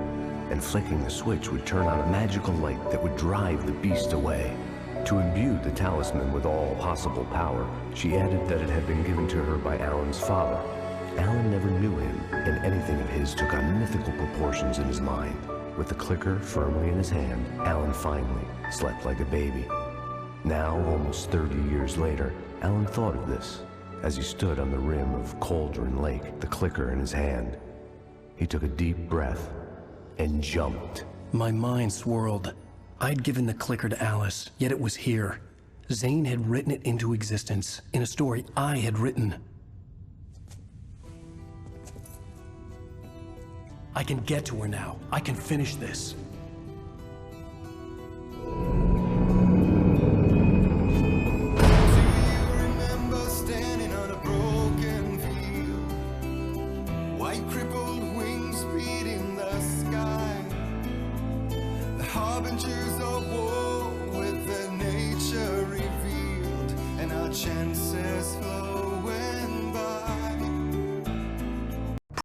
and flicking the switch would turn on a magical light that would drive the beast away. To imbue the talisman with all possible power, she added that it had been given to her by Alan's father. Alan never knew him, and anything of his took on mythical proportions in his mind. With the clicker firmly in his hand, Alan finally slept like a baby. Now, almost 30 years later, Alan thought of this as he stood on the rim of Cauldron Lake, the clicker in his hand. He took a deep breath and jumped. My mind swirled. I'd given the clicker to Alice, yet it was here. Zane had written it into existence, in a story I had written. I can get to her now. I can finish this. Remember standing on a broken field, white crippled wings beating the sky, the harbingers of war with their nature revealed, and our chances flowing by.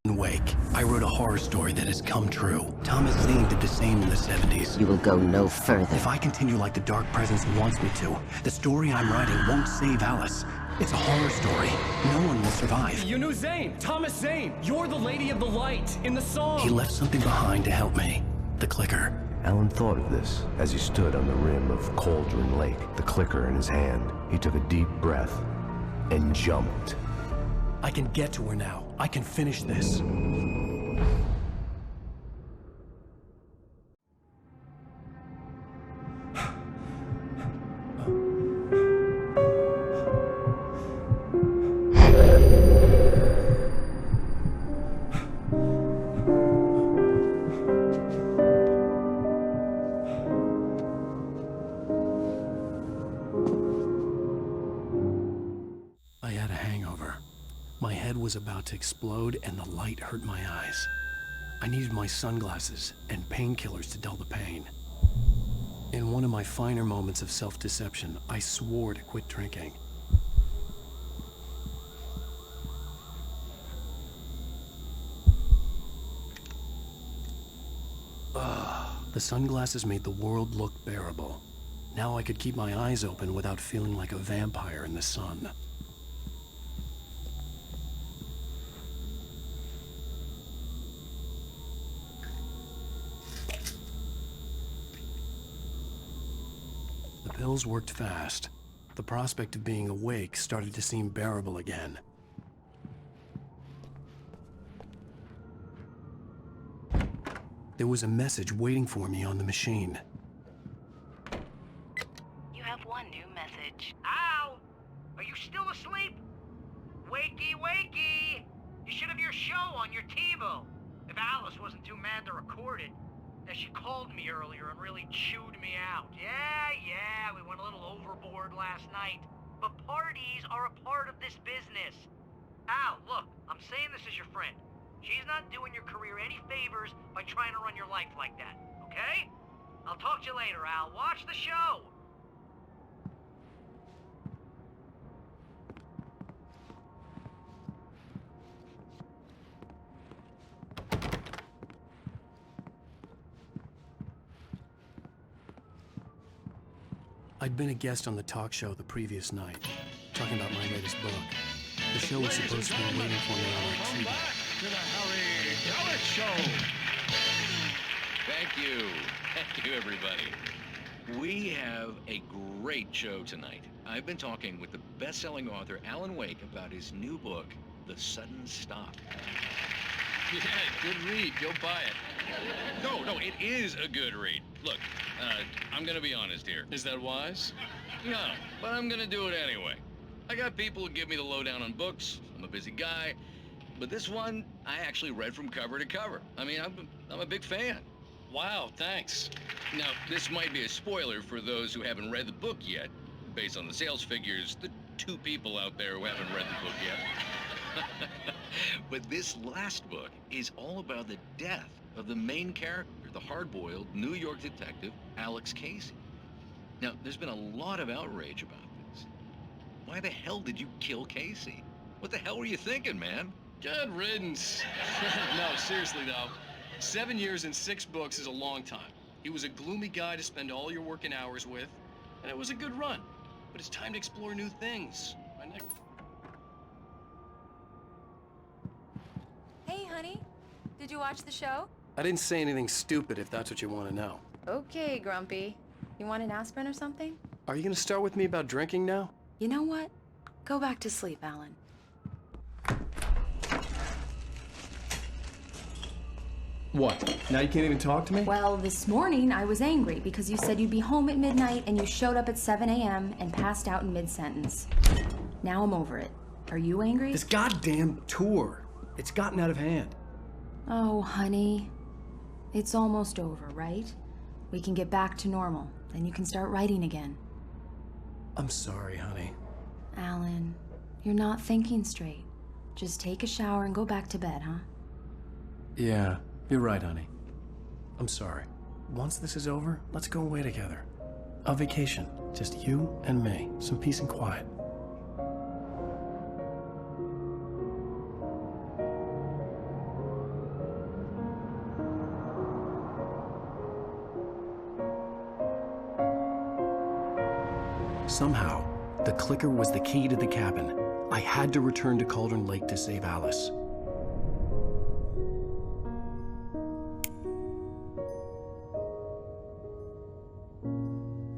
Wake. I wrote a horror story that has come true. Thomas Zane did the same in the 70s. You will go no further. If I continue like the Dark Presence wants me to, the story I'm writing won't save Alice. It's a horror story. No one will survive. You knew Zane! Thomas Zane! You're the Lady of the Light in the song! He left something behind to help me. The clicker. Alan thought of this as he stood on the rim of Cauldron Lake, the clicker in his hand. He took a deep breath and jumped. I can get to her now. I can finish this. I had a hangover. My head was about to explode and the light hurt my eyes. I needed my sunglasses and painkillers to dull the pain. In one of my finer moments of self-deception, I swore to quit drinking. The sunglasses made the world look bearable. Now I could keep my eyes open without feeling like a vampire in the sun. The pills worked fast. The prospect of being awake started to seem bearable again. There was a message waiting for me on the machine. You have one new message. Ow! Are you still asleep? Wakey, wakey! You should have your show on your TiVo. If Alice wasn't too mad to record it. As she called me earlier and really chewed me out. Yeah, we went a little overboard last night. but parties are a part of this business. Al, look, I'm saying this as your friend. She's not doing your career any favors by trying to run your life like that, okay? I'll talk to you later, Al. Watch the show! I'd been a guest on the talk show the previous night, talking about my latest book. The show was supposed to be waiting for me on our TV. To the Harry Gallic Show! Thank you. Thank you, everybody. We have a great show tonight. I've been talking with the best-selling author Alan Uwaick about his new book, The Sudden Stop. Yeah, good read. Go buy it. No, it is a good read. Look, I'm gonna be honest here. Is that wise? No, but I'm gonna do it anyway. I got people who give me the lowdown on books. I'm a busy guy. But this one, I actually read from cover to cover. I mean, I'm a big fan. Wow, thanks. Now, this might be a spoiler for those who haven't read the book yet. Based on the sales figures, the 2 people out there who haven't read the book yet. But this last book is all about the death of the main character, the hard-boiled New York detective, Alex Casey. Now, there's been a lot of outrage about this. Why the hell did you kill Casey? What the hell were you thinking, man? Good riddance. No, seriously though, 7 years and 6 books is a long time. He was a gloomy guy to spend all your working hours with, and it was a good run. But it's time to explore new things. My next... Hey, honey. Did you watch the show? I didn't say anything stupid if that's what you want to know. Okay, Grumpy. You want an aspirin or something? Are you going to start with me about drinking now? You know what? Go back to sleep, Alan. What? Now you can't even talk to me? Well, this morning I was angry because you said you'd be home at midnight and you showed up at 7 a.m. and passed out in mid-sentence. Now I'm over it. Are you angry? This goddamn tour. It's gotten out of hand. Oh, honey. It's almost over, right? We can get back to normal. Then you can start writing again. I'm sorry, honey. Alan, you're not thinking straight. Just take a shower and go back to bed, huh? Yeah, you're right, honey. I'm sorry. Once this is over, let's go away together. A vacation. Just you and me. Some peace and quiet. Somehow, the clicker was the key to the cabin. I had to return to Cauldron Lake to save Alice.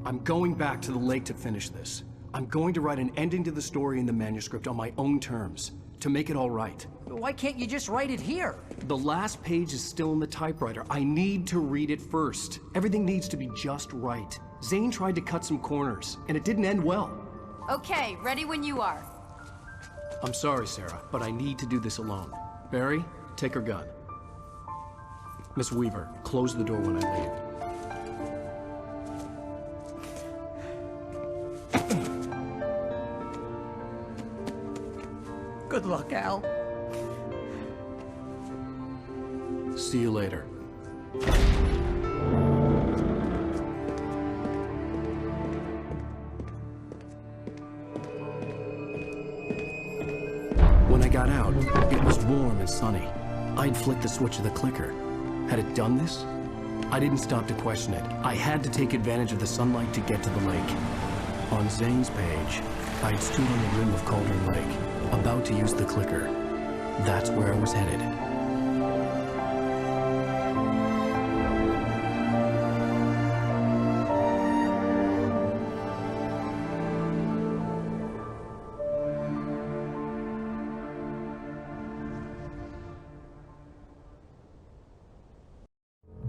I'm going back to the lake to finish this. I'm going to write an ending to the story in the manuscript on my own terms, to make it all right. Why can't you just write it here? The last page is still in the typewriter. I need to read it first. Everything needs to be just right. Zane tried to cut some corners, and it didn't end well. Okay, ready when you are. I'm sorry, Sarah, but I need to do this alone. Barry, take her gun. Miss Weaver, close the door when I leave. Good luck, Al. See you later. When I got out, it was warm and sunny. I'd flicked the switch of the clicker. Had it done this? I didn't stop to question it. I had to take advantage of the sunlight to get to the lake. On Zane's page, I'd stood on the rim of Cauldron Lake, about to use the clicker. That's where I was headed.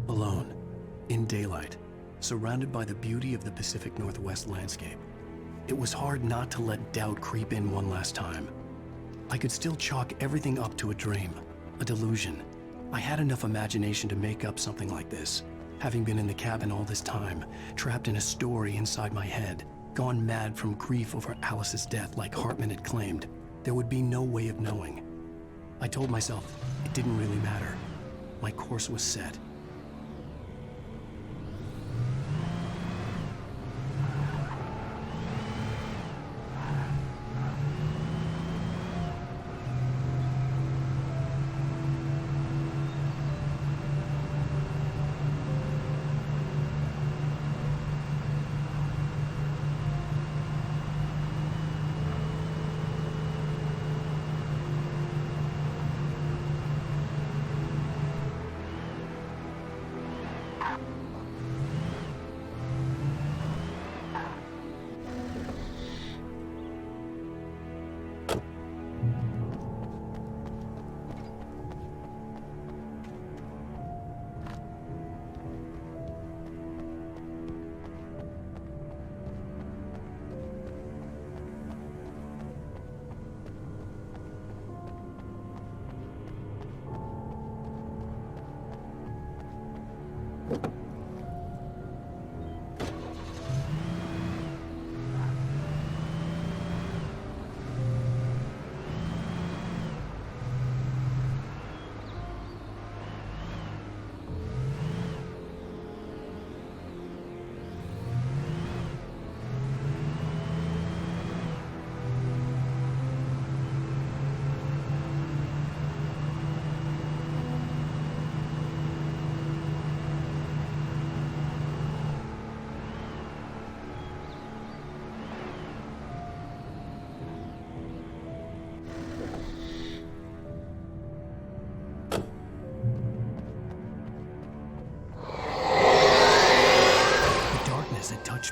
Alone, in daylight, surrounded by the beauty of the Pacific Northwest landscape. It was hard not to let doubt creep in one last time. I could still chalk everything up to a dream, a delusion. I had enough imagination to make up something like this, having been in the cabin all this time, trapped in a story inside my head. Gone mad from grief over Alice's death like Hartman had claimed. There would be no way of knowing. I told myself it didn't really matter. My course was set.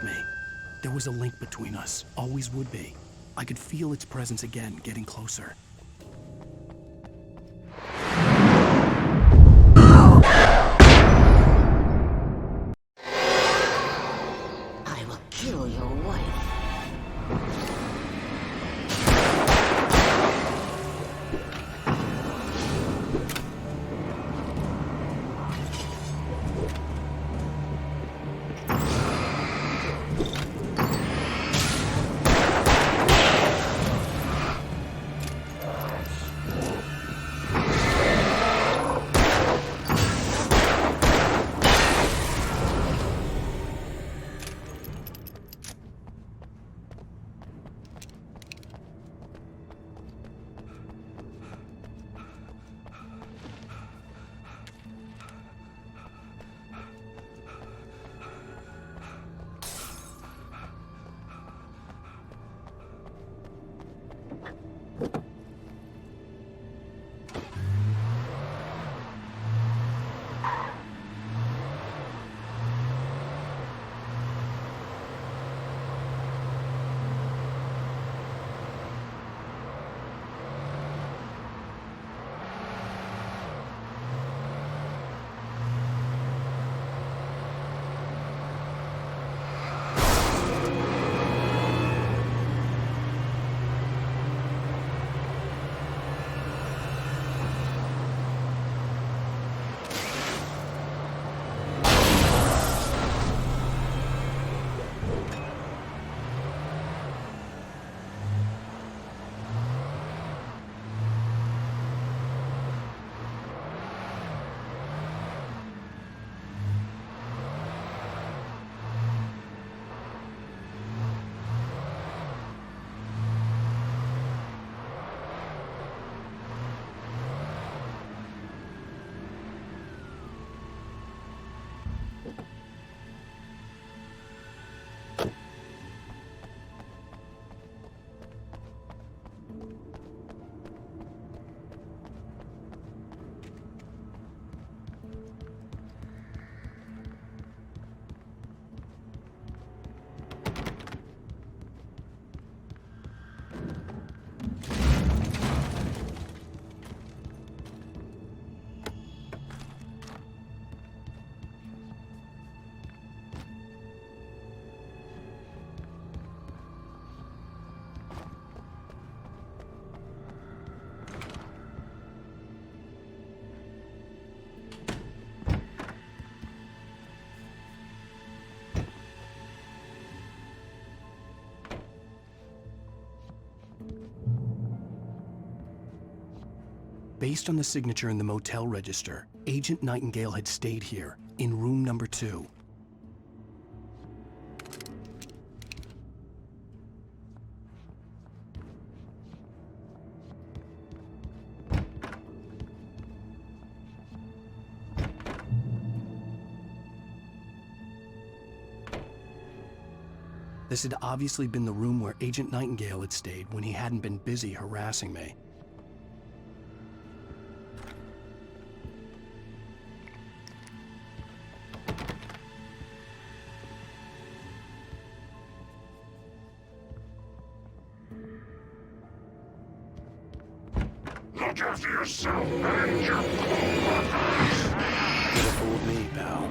Me. There was a link between us, always would be. I could feel its presence again, getting closer. I will kill your wife. Based on the signature in the motel register, Agent Nightingale had stayed here, in room number 2. This had obviously been the room where Agent Nightingale had stayed when he hadn't been busy harassing me. Look after yourself and your coworkers! Could have fooled me, pal.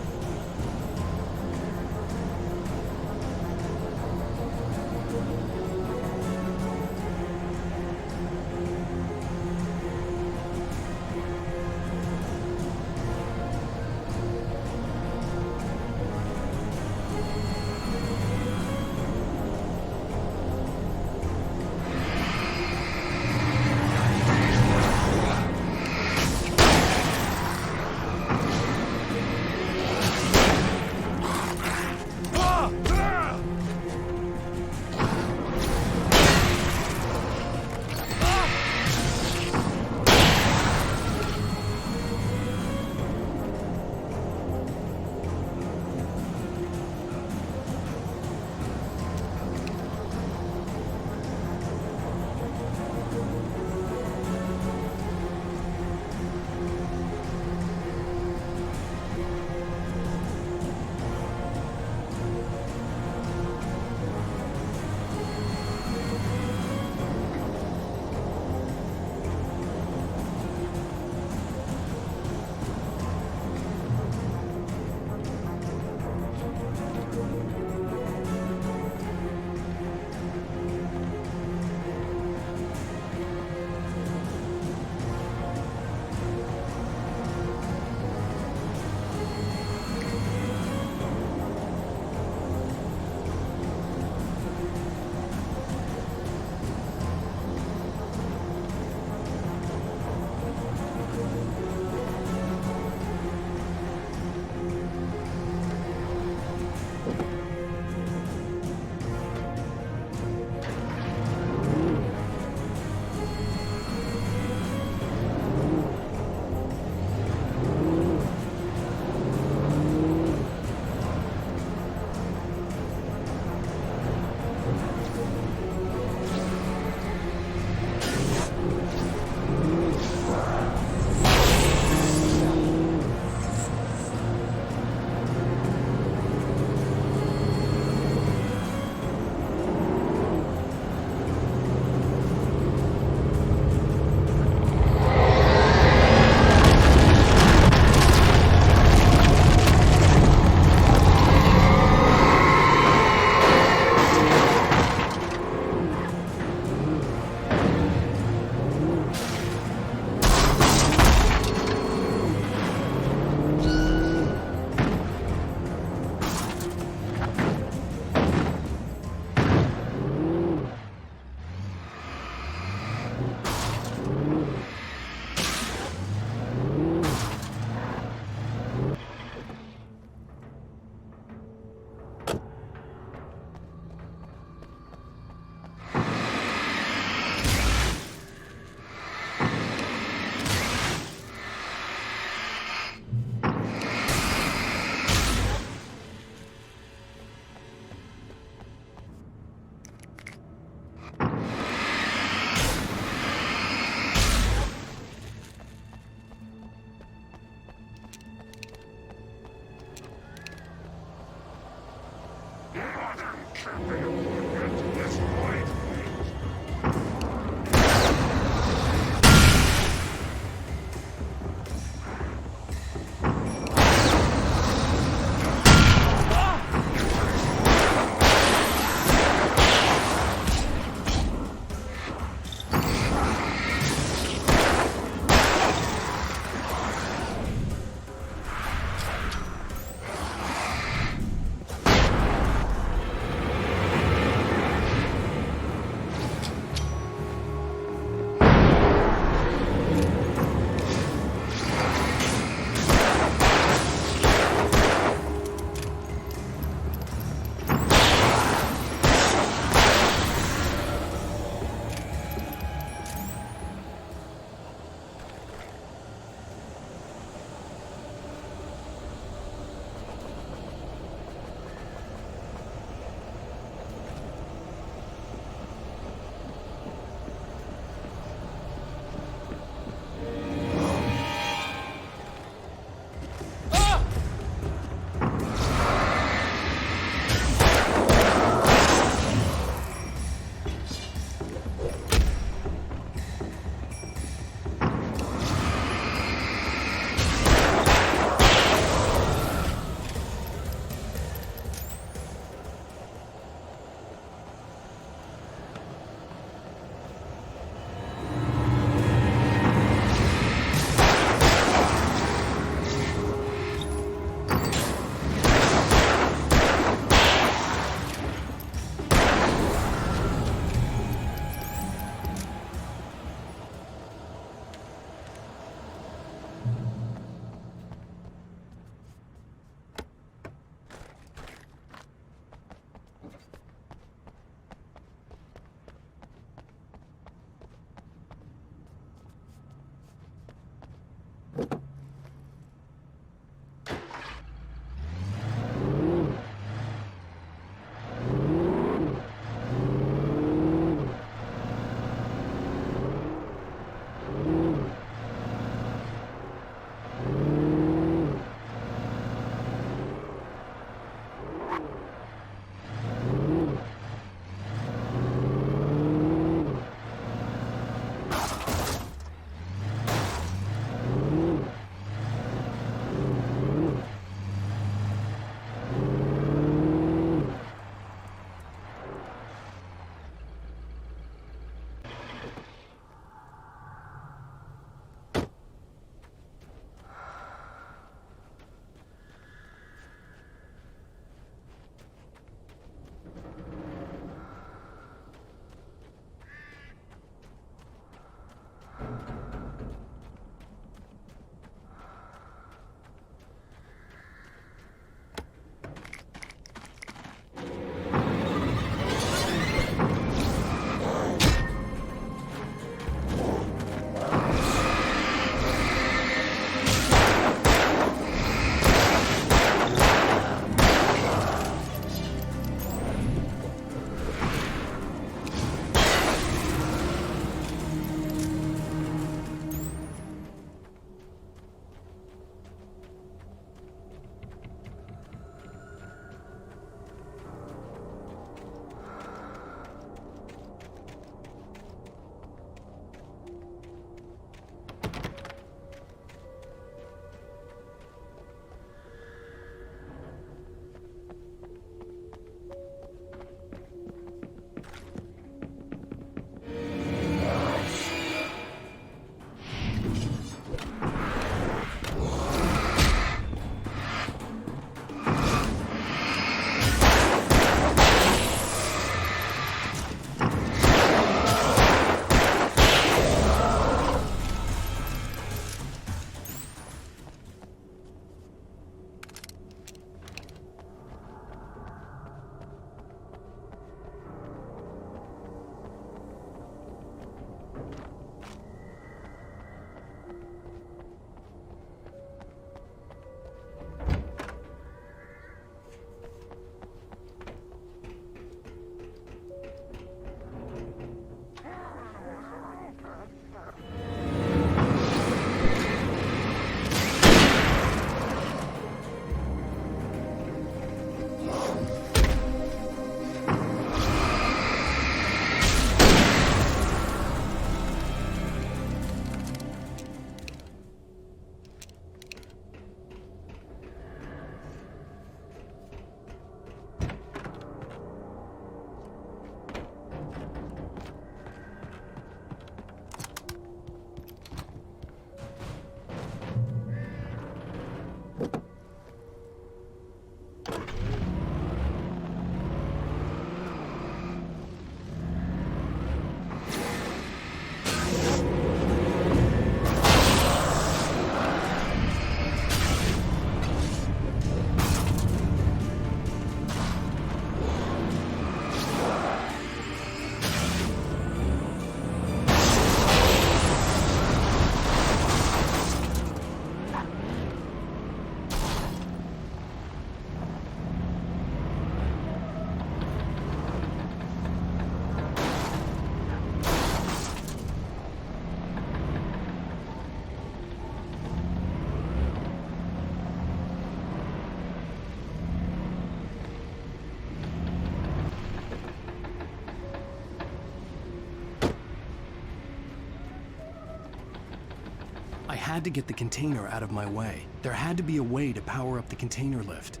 I had to get the container out of my way. There had to be a way to power up the container lift.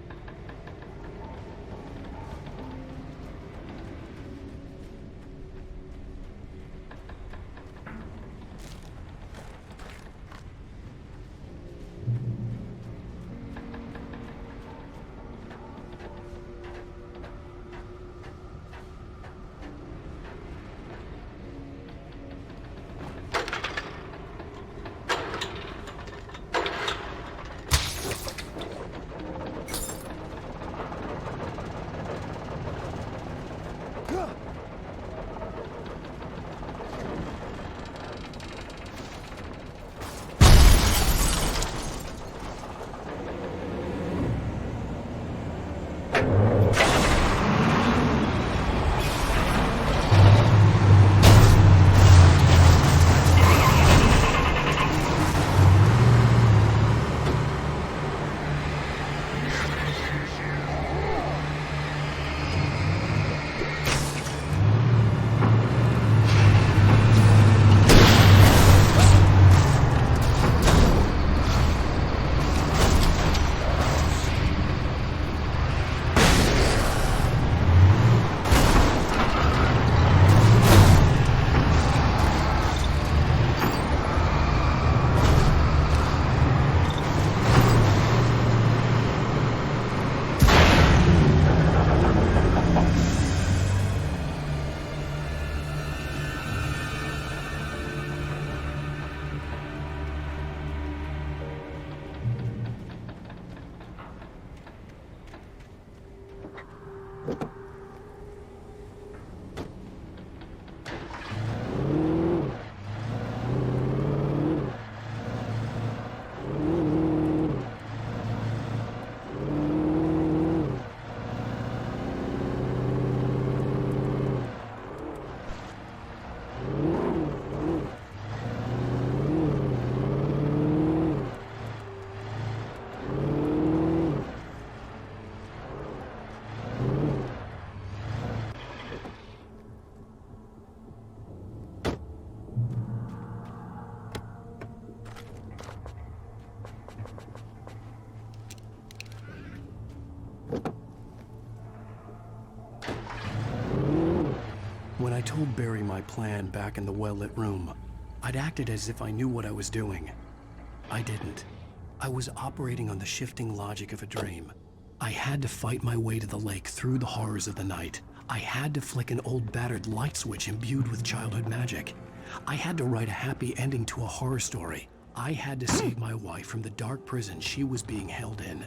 told Barry my plan back in the well-lit room, I'd acted as if I knew what I was doing. I didn't. I was operating on the shifting logic of a dream. I had to fight my way to the lake through the horrors of the night. I had to flick an old battered light switch imbued with childhood magic. I had to write a happy ending to a horror story. I had to save my wife from the dark prison she was being held in.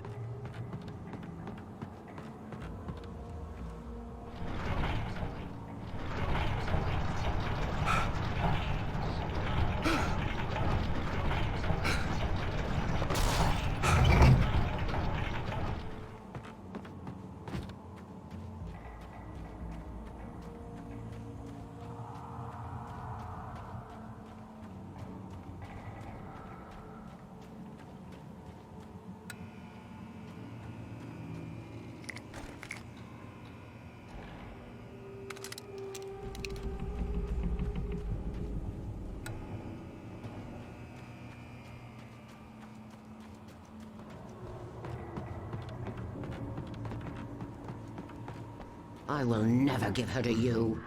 I will never give her to you.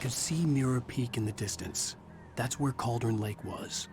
could see Mirror Peak in the distance. That's where Cauldron Lake was.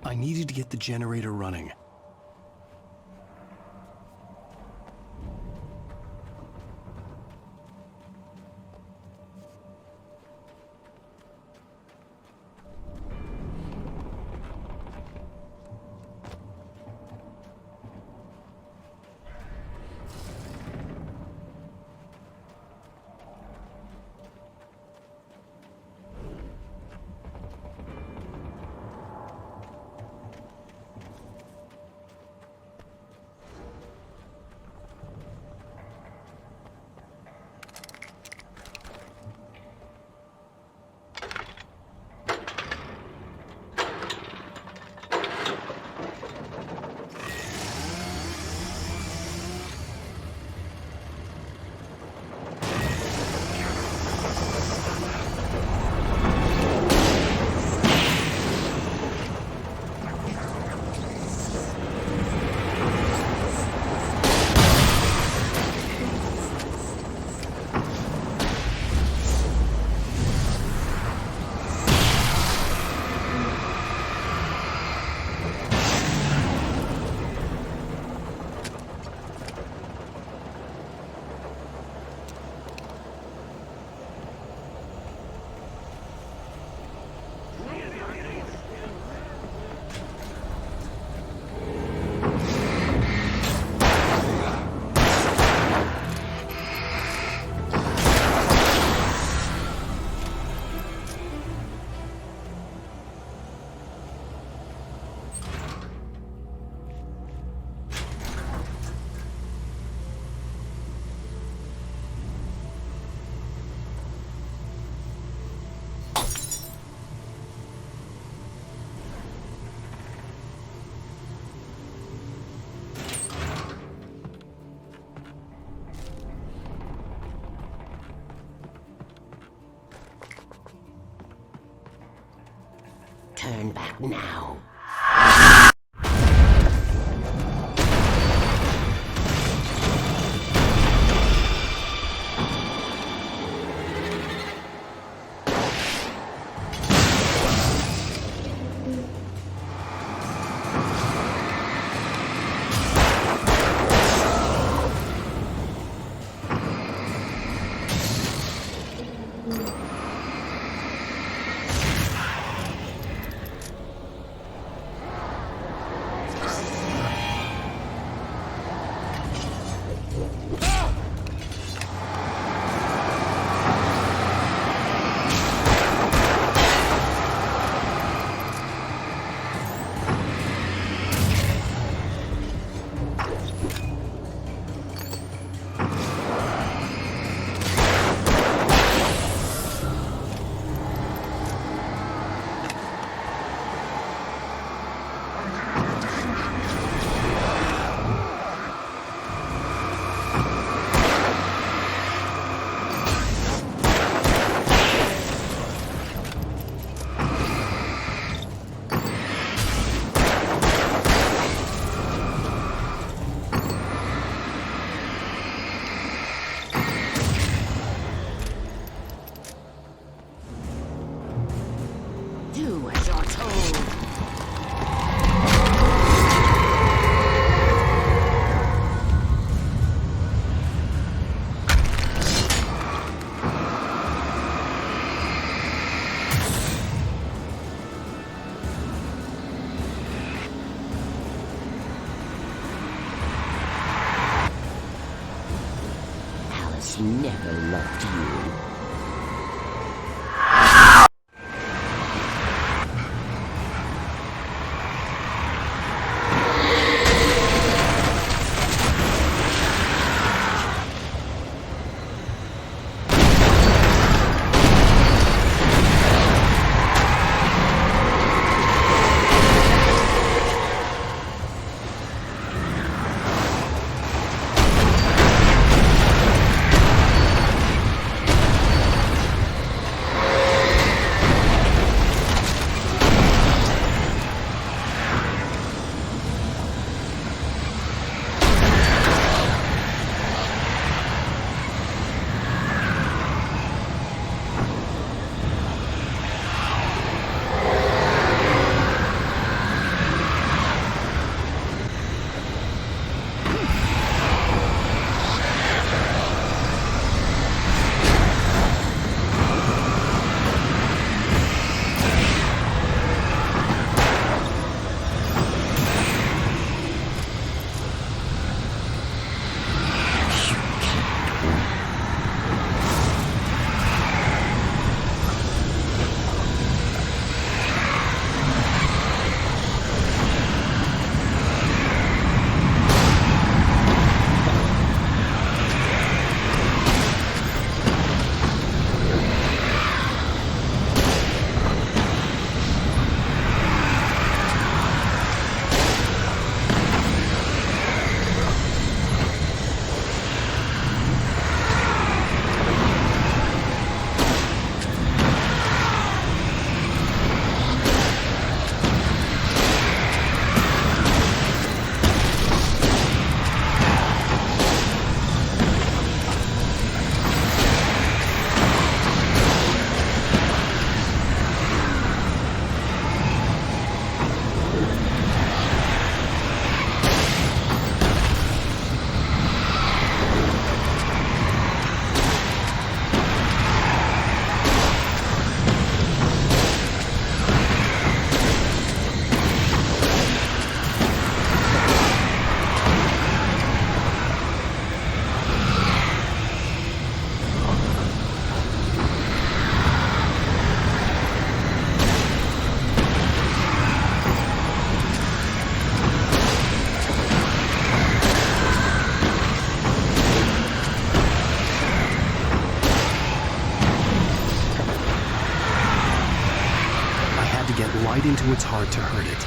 I needed to get the generator running. Turn back now. Do as you're told. Alice never loved you. get light into its heart to hurt it.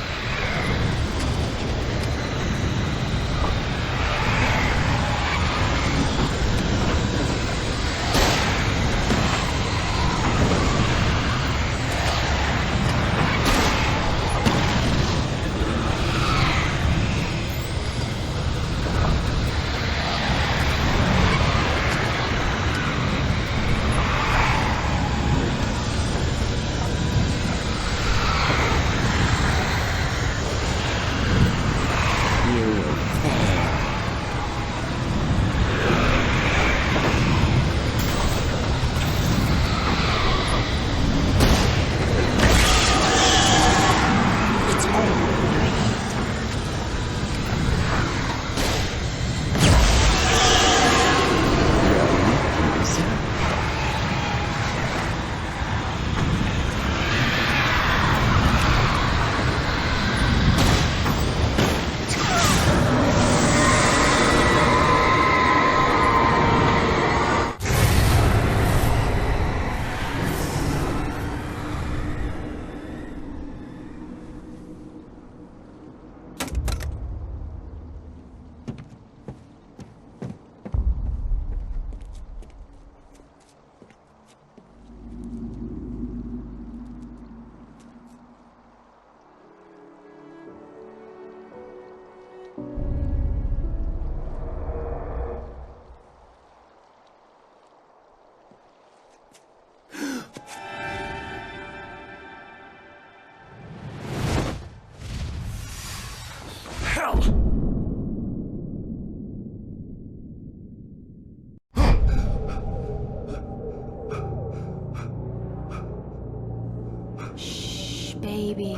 Baby,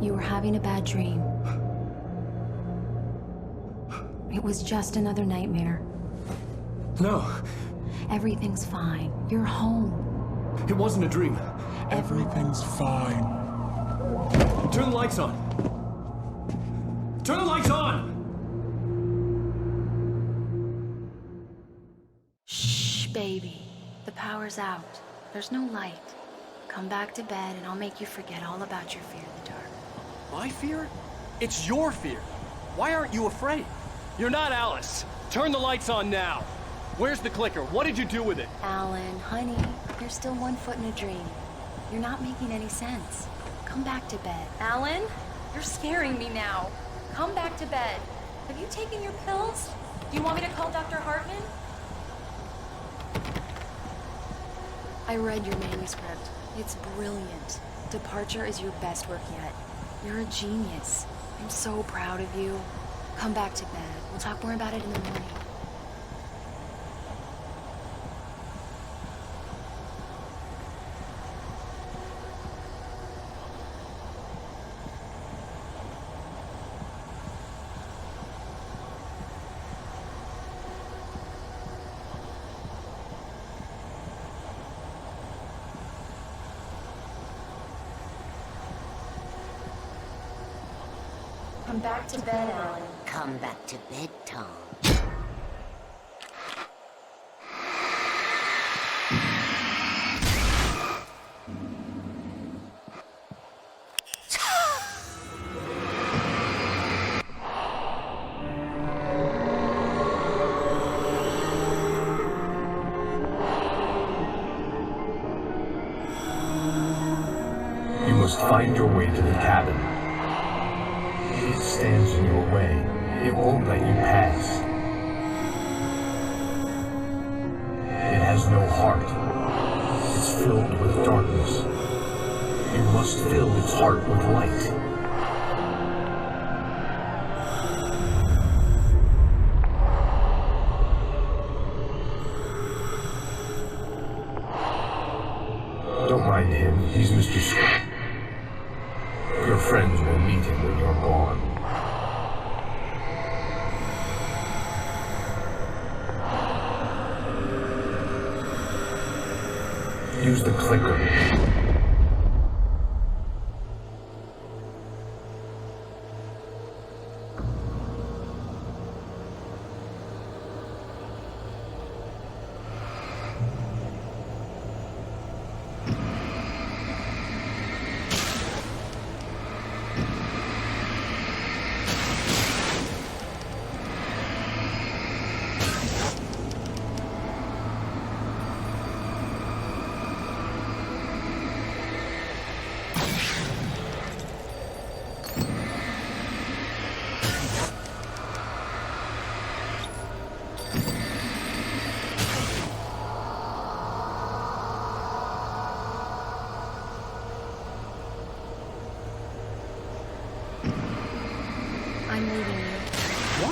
you were having a bad dream. It was just another nightmare. No. Everything's fine. You're home. It wasn't a dream. Everything's fine. Turn the lights on. Turn the lights on! Shh, baby. The power's out. There's no light. Come back to bed and I'll make you forget all about your fear of the dark. My fear? It's your fear. Why aren't you afraid? You're not Alice. Turn the lights on now. Where's the clicker? What did you do with it? Alan, honey, you're still 1 foot in a dream. You're not making any sense. Come back to bed. Alan, you're scaring me now. Come back to bed. Have you taken your pills? Do you want me to call Dr. Hartman? I read your manuscript. It's brilliant. Departure is your best work yet. You're a genius. I'm so proud of you. Come back to bed. We'll talk more about it in the morning. Come back to bed, Alan. Come back to bed, Tom. You must find your way to the cabin. It stands in your way. It won't let you pass. It has no heart. It's filled with darkness. You must fill its heart with light. Don't mind him. He's Mr. Scott. Your friends will meet him when you're gone. Use the clicker.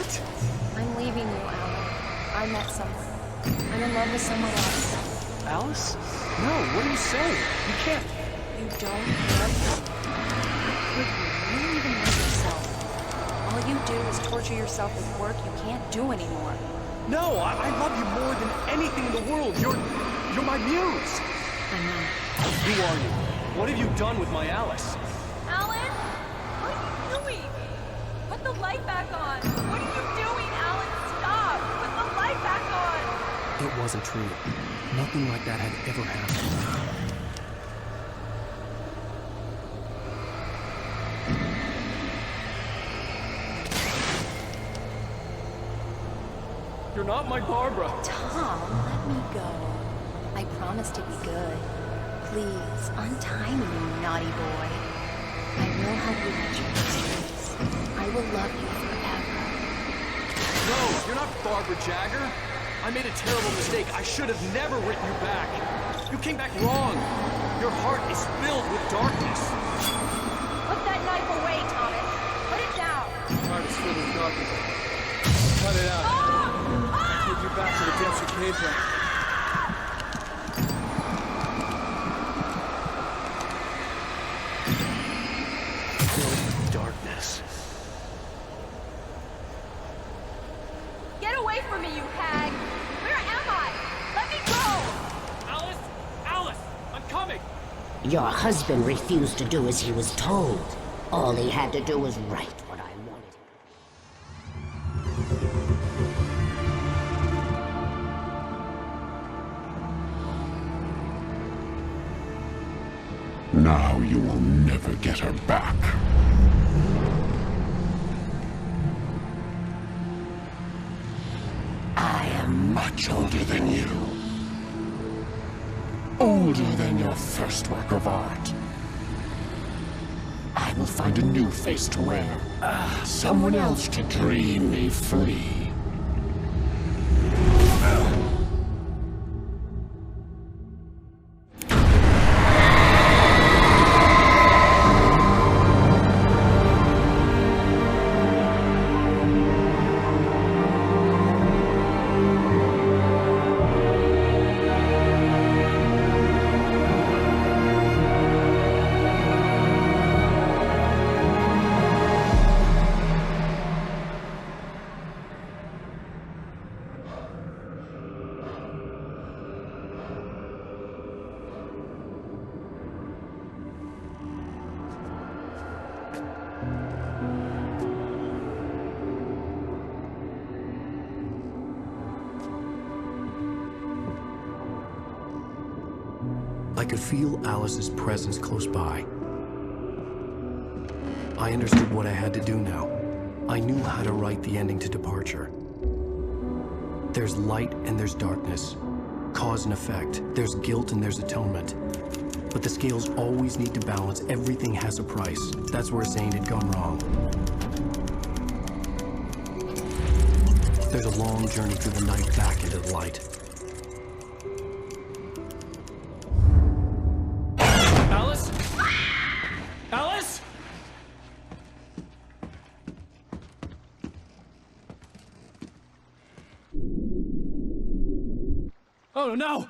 What? I'm leaving you, Alan. I met someone. I'm in love with someone else. Alice? No, what are you saying? You can't... You don't love me? Could you? You don't even love yourself. All you do is torture yourself with work you can't do anymore. No, I love you more than anything in the world. You're my muse. I know. Who are you? What have you done with my Alice? Alan? What are you doing? Put the light back on. What are you doing, Alan? Stop. Put the light back on. It wasn't true. Nothing like that had ever happened. You're not my Barbara. Tom, let me go. I promise to be good. Please, untie me, you naughty boy. I will help you with your mysteries. I will love you forever. No, you're not Barbara Jagger. I made a terrible mistake. I should have never written you back. You came back wrong. Your heart is filled with darkness. Put that knife away, Thomas. Put it down. Your heart is filled with darkness. Cut it out. Take you back to the depths you came from. Filled with darkness. Get away from me, you hag! Where am I? Let me go! Alice! Alice! I'm coming! Your husband refused to do as he was told. All he had to do was write what I wanted. Now you will never get her back. I am much older than you. Older than your first work of art. I will find a new face to wear. Someone else to dream me free. I could feel Alice's presence close by. I understood what I had to do now. I knew how to write the ending to Departure. There's light and there's darkness. Cause and effect. There's guilt and there's atonement. But the scales always need to balance. Everything has a price. That's where Zane had gone wrong. There's a long journey through the night back into the light. Alice? Alice? Oh no!